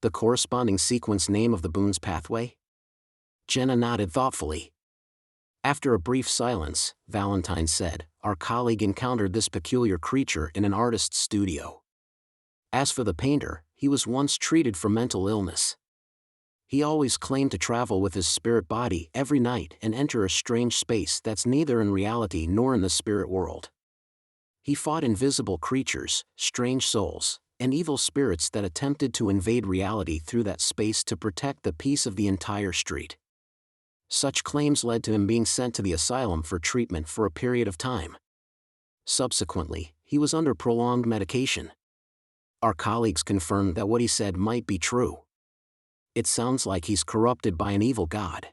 The corresponding sequence name of the Boone's pathway? Jenna nodded thoughtfully. After a brief silence, Valentine said, "Our colleague encountered this peculiar creature in an artist's studio. As for the painter, he was once treated for mental illness. He always claimed to travel with his spirit body every night and enter a strange space that's neither in reality nor in the spirit world. He fought invisible creatures, strange souls, and evil spirits that attempted to invade reality through that space to protect the peace of the entire street. Such claims led to him being sent to the asylum for treatment for a period of time. Subsequently, he was under prolonged medication. Our colleagues confirmed that what he said might be true. It sounds like he's corrupted by an evil god.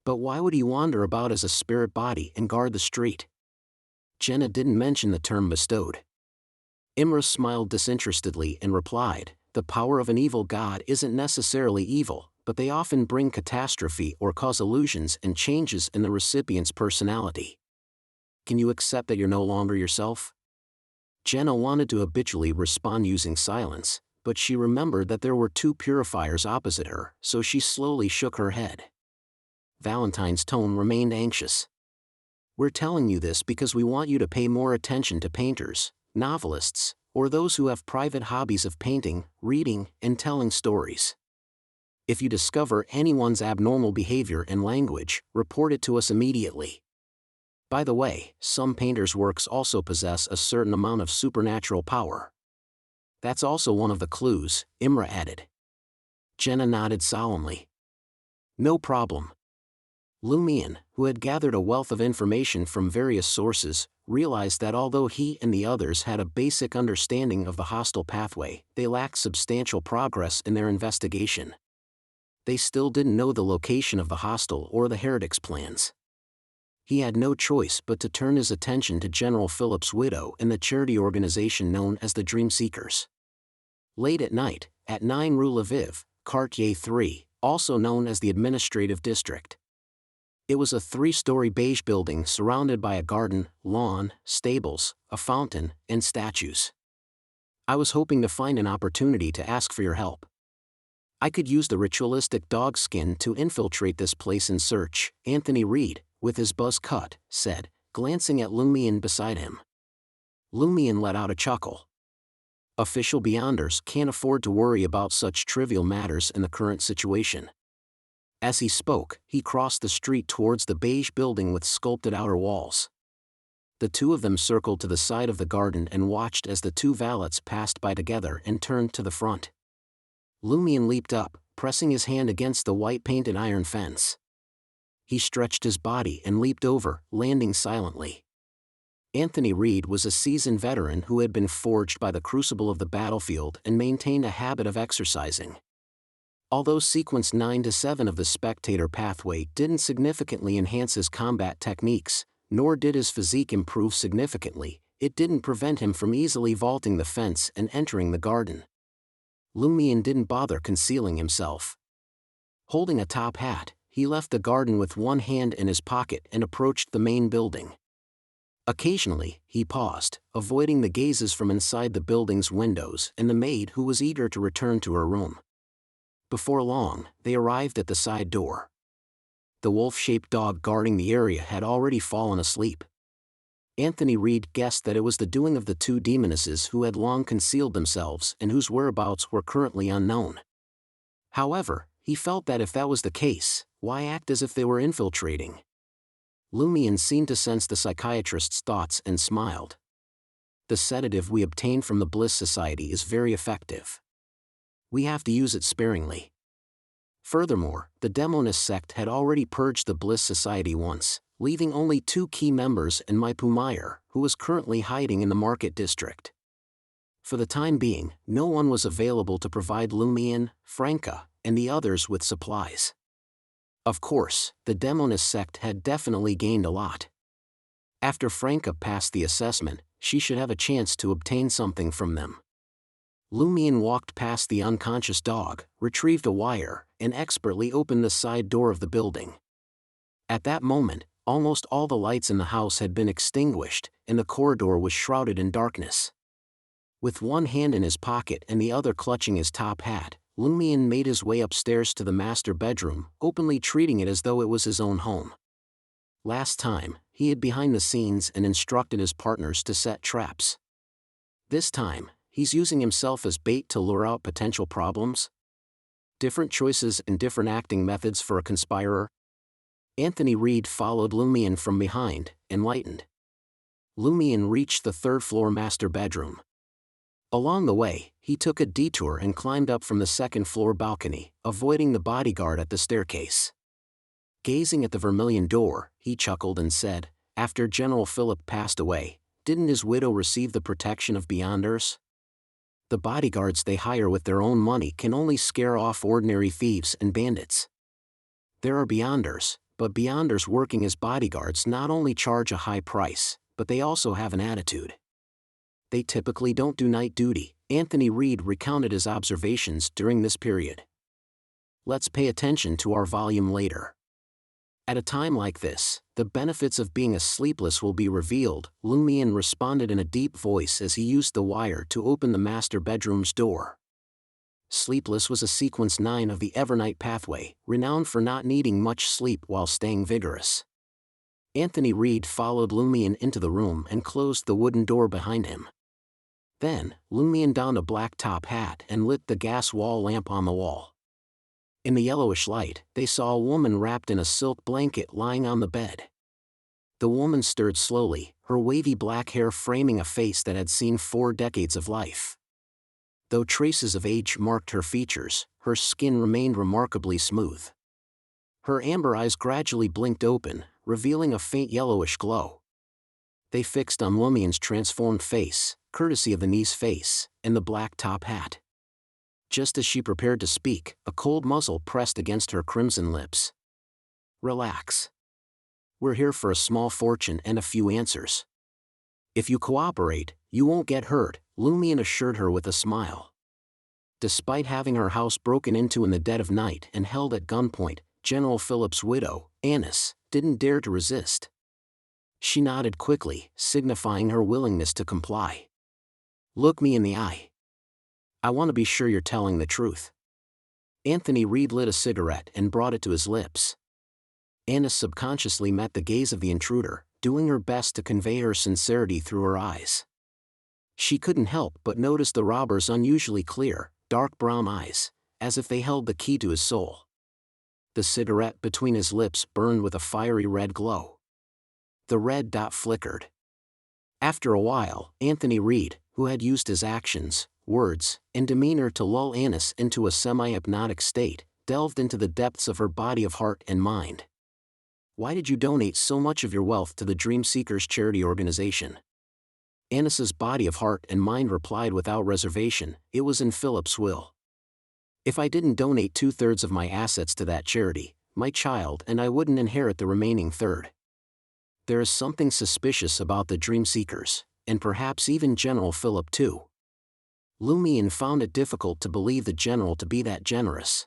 But why would he wander about as a spirit body and guard the street?" Jenna didn't mention the term bestowed. Imra smiled disinterestedly and replied, "The power of an evil god isn't necessarily evil, but they often bring catastrophe or cause illusions and changes in the recipient's personality. Can you accept that you're no longer yourself?" Jenna wanted to habitually respond using silence, but she remembered that there were two purifiers opposite her, so she slowly shook her head. Valentine's tone remained anxious. "We're telling you this because we want you to pay more attention to painters, novelists, or those who have private hobbies of painting, reading, and telling stories. If you discover anyone's abnormal behavior and language, report it to us immediately. By the way, some painters' works also possess a certain amount of supernatural power. That's also one of the clues," Imra added. Jenna nodded solemnly. "No problem." Lumion, who had gathered a wealth of information from various sources, realized that although he and the others had a basic understanding of the hostile pathway, they lacked substantial progress in their investigation. They still didn't know the location of the hostile or the heretic's plans. He had no choice but to turn his attention to General Philip's widow and the charity organization known as the Dream Seekers. Late at night, at 9 Rue Lviv, Quartier 3, also known as the Administrative District. It was a 3-story beige building surrounded by a garden, lawn, stables, a fountain, and statues. I was hoping to find an opportunity to ask for your help. I could use the ritualistic dog skin to infiltrate this place and search, Anthony Reed, with his buzz cut, said, glancing at Lumion beside him. Lumion let out a chuckle. Official Beyonders can't afford to worry about such trivial matters in the current situation. As he spoke, he crossed the street towards the beige building with sculpted outer walls. The two of them circled to the side of the garden and watched as the two valets passed by together and turned to the front. Lumion leaped up, pressing his hand against the white-painted iron fence. He stretched his body and leaped over, landing silently. Anthony Reed was a seasoned veteran who had been forged by the crucible of the battlefield and maintained a habit of exercising. Although sequence 9 to 7 of the spectator pathway didn't significantly enhance his combat techniques, nor did his physique improve significantly, it didn't prevent him from easily vaulting the fence and entering the garden. Lumion didn't bother concealing himself. Holding a top hat, he left the garden with one hand in his pocket and approached the main building. Occasionally, he paused, avoiding the gazes from inside the building's windows and the maid who was eager to return to her room. Before long, they arrived at the side door. The wolf-shaped dog guarding the area had already fallen asleep. Anthony Reed guessed that it was the doing of the two demonesses who had long concealed themselves and whose whereabouts were currently unknown. However, he felt that if that was the case, why act as if they were infiltrating? Lumion seemed to sense the psychiatrist's thoughts and smiled. The sedative we obtain from the Bliss Society is very effective. We have to use it sparingly. Furthermore, the Demoness sect had already purged the Bliss Society once, leaving only 2 key members and Maipu Meyer, who was currently hiding in the market district. For the time being, no one was available to provide Lumion, Franca, and the others with supplies. Of course, the Demoness sect had definitely gained a lot. After Franca passed the assessment, she should have a chance to obtain something from them. Lumion walked past the unconscious dog, retrieved a wire, and expertly opened the side door of the building. At that moment, almost all the lights in the house had been extinguished, and the corridor was shrouded in darkness. With one hand in his pocket and the other clutching his top hat, Lumion made his way upstairs to the master bedroom, openly treating it as though it was his own home. Last time, he hid behind the scenes and instructed his partners to set traps. This time, he's using himself as bait to lure out potential problems? Different choices and different acting methods for a conspirer? Anthony Reed followed Lumion from behind, enlightened. Lumion reached the 3rd-floor master bedroom. Along the way, he took a detour and climbed up from the 2nd-floor balcony, avoiding the bodyguard at the staircase. Gazing at the vermilion door, he chuckled and said, after General Philip passed away, didn't his widow receive the protection of Beyonders? The bodyguards they hire with their own money can only scare off ordinary thieves and bandits. There are Beyonders, but Beyonders working as bodyguards not only charge a high price, but they also have an attitude. They typically don't do night duty, Anthony Reed recounted his observations during this period. Let's pay attention to our volume later. At a time like this, the benefits of being a sleepless will be revealed, Lumion responded in a deep voice as he used the wire to open the master bedroom's door. Sleepless was a sequence 9 of the Evernight pathway, renowned for not needing much sleep while staying vigorous. Anthony Reed followed Lumion into the room and closed the wooden door behind him. Then, Lumion donned a black top hat and lit the gas wall lamp on the wall. In the yellowish light, they saw a woman wrapped in a silk blanket lying on the bed. The woman stirred slowly, her wavy black hair framing a face that had seen 4 decades of life. Though traces of age marked her features, her skin remained remarkably smooth. Her amber eyes gradually blinked open, revealing a faint yellowish glow. They fixed on Lumion's transformed face, courtesy of the niece's face, and the black top hat. Just as she prepared to speak, a cold muzzle pressed against her crimson lips. Relax. We're here for a small fortune and a few answers. If you cooperate, you won't get hurt, Lumion assured her with a smile. Despite having her house broken into in the dead of night and held at gunpoint, General Philip's widow, Annis, didn't dare to resist. She nodded quickly, signifying her willingness to comply. Look me in the eye. I want to be sure you're telling the truth. Anthony Reed lit a cigarette and brought it to his lips. Annis subconsciously met the gaze of the intruder, doing her best to convey her sincerity through her eyes. She couldn't help but notice the robber's unusually clear, dark brown eyes, as if they held the key to his soul. The cigarette between his lips burned with a fiery red glow. The red dot flickered. After a while, Anthony Reed, who had used his actions, words, and demeanor to lull Annis into a semi-hypnotic state, delved into the depths of her body of heart and mind. Why did you donate so much of your wealth to the Dream Seekers charity organization? Annis's body of heart and mind replied without reservation, it was in Philip's will. If I didn't donate 2/3 of my assets to that charity, my child and I wouldn't inherit the remaining third. There is something suspicious about the Dream Seekers, and perhaps even General Philip too. Lumion found it difficult to believe the general to be that generous.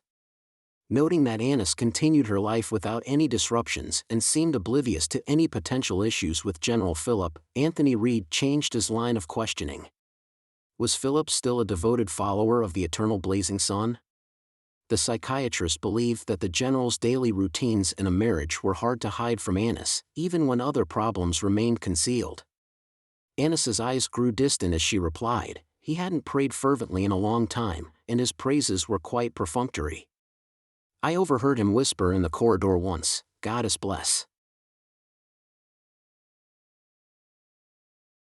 Noting that Annis continued her life without any disruptions and seemed oblivious to any potential issues with General Philip, Anthony Reed changed his line of questioning. Was Philip still a devoted follower of the eternal blazing sun? The psychiatrist believed that the general's daily routines in a marriage were hard to hide from Annis, even when other problems remained concealed. Annis's eyes grew distant as she replied, he hadn't prayed fervently in a long time, and his praises were quite perfunctory. I overheard him whisper in the corridor once, Goddess bless.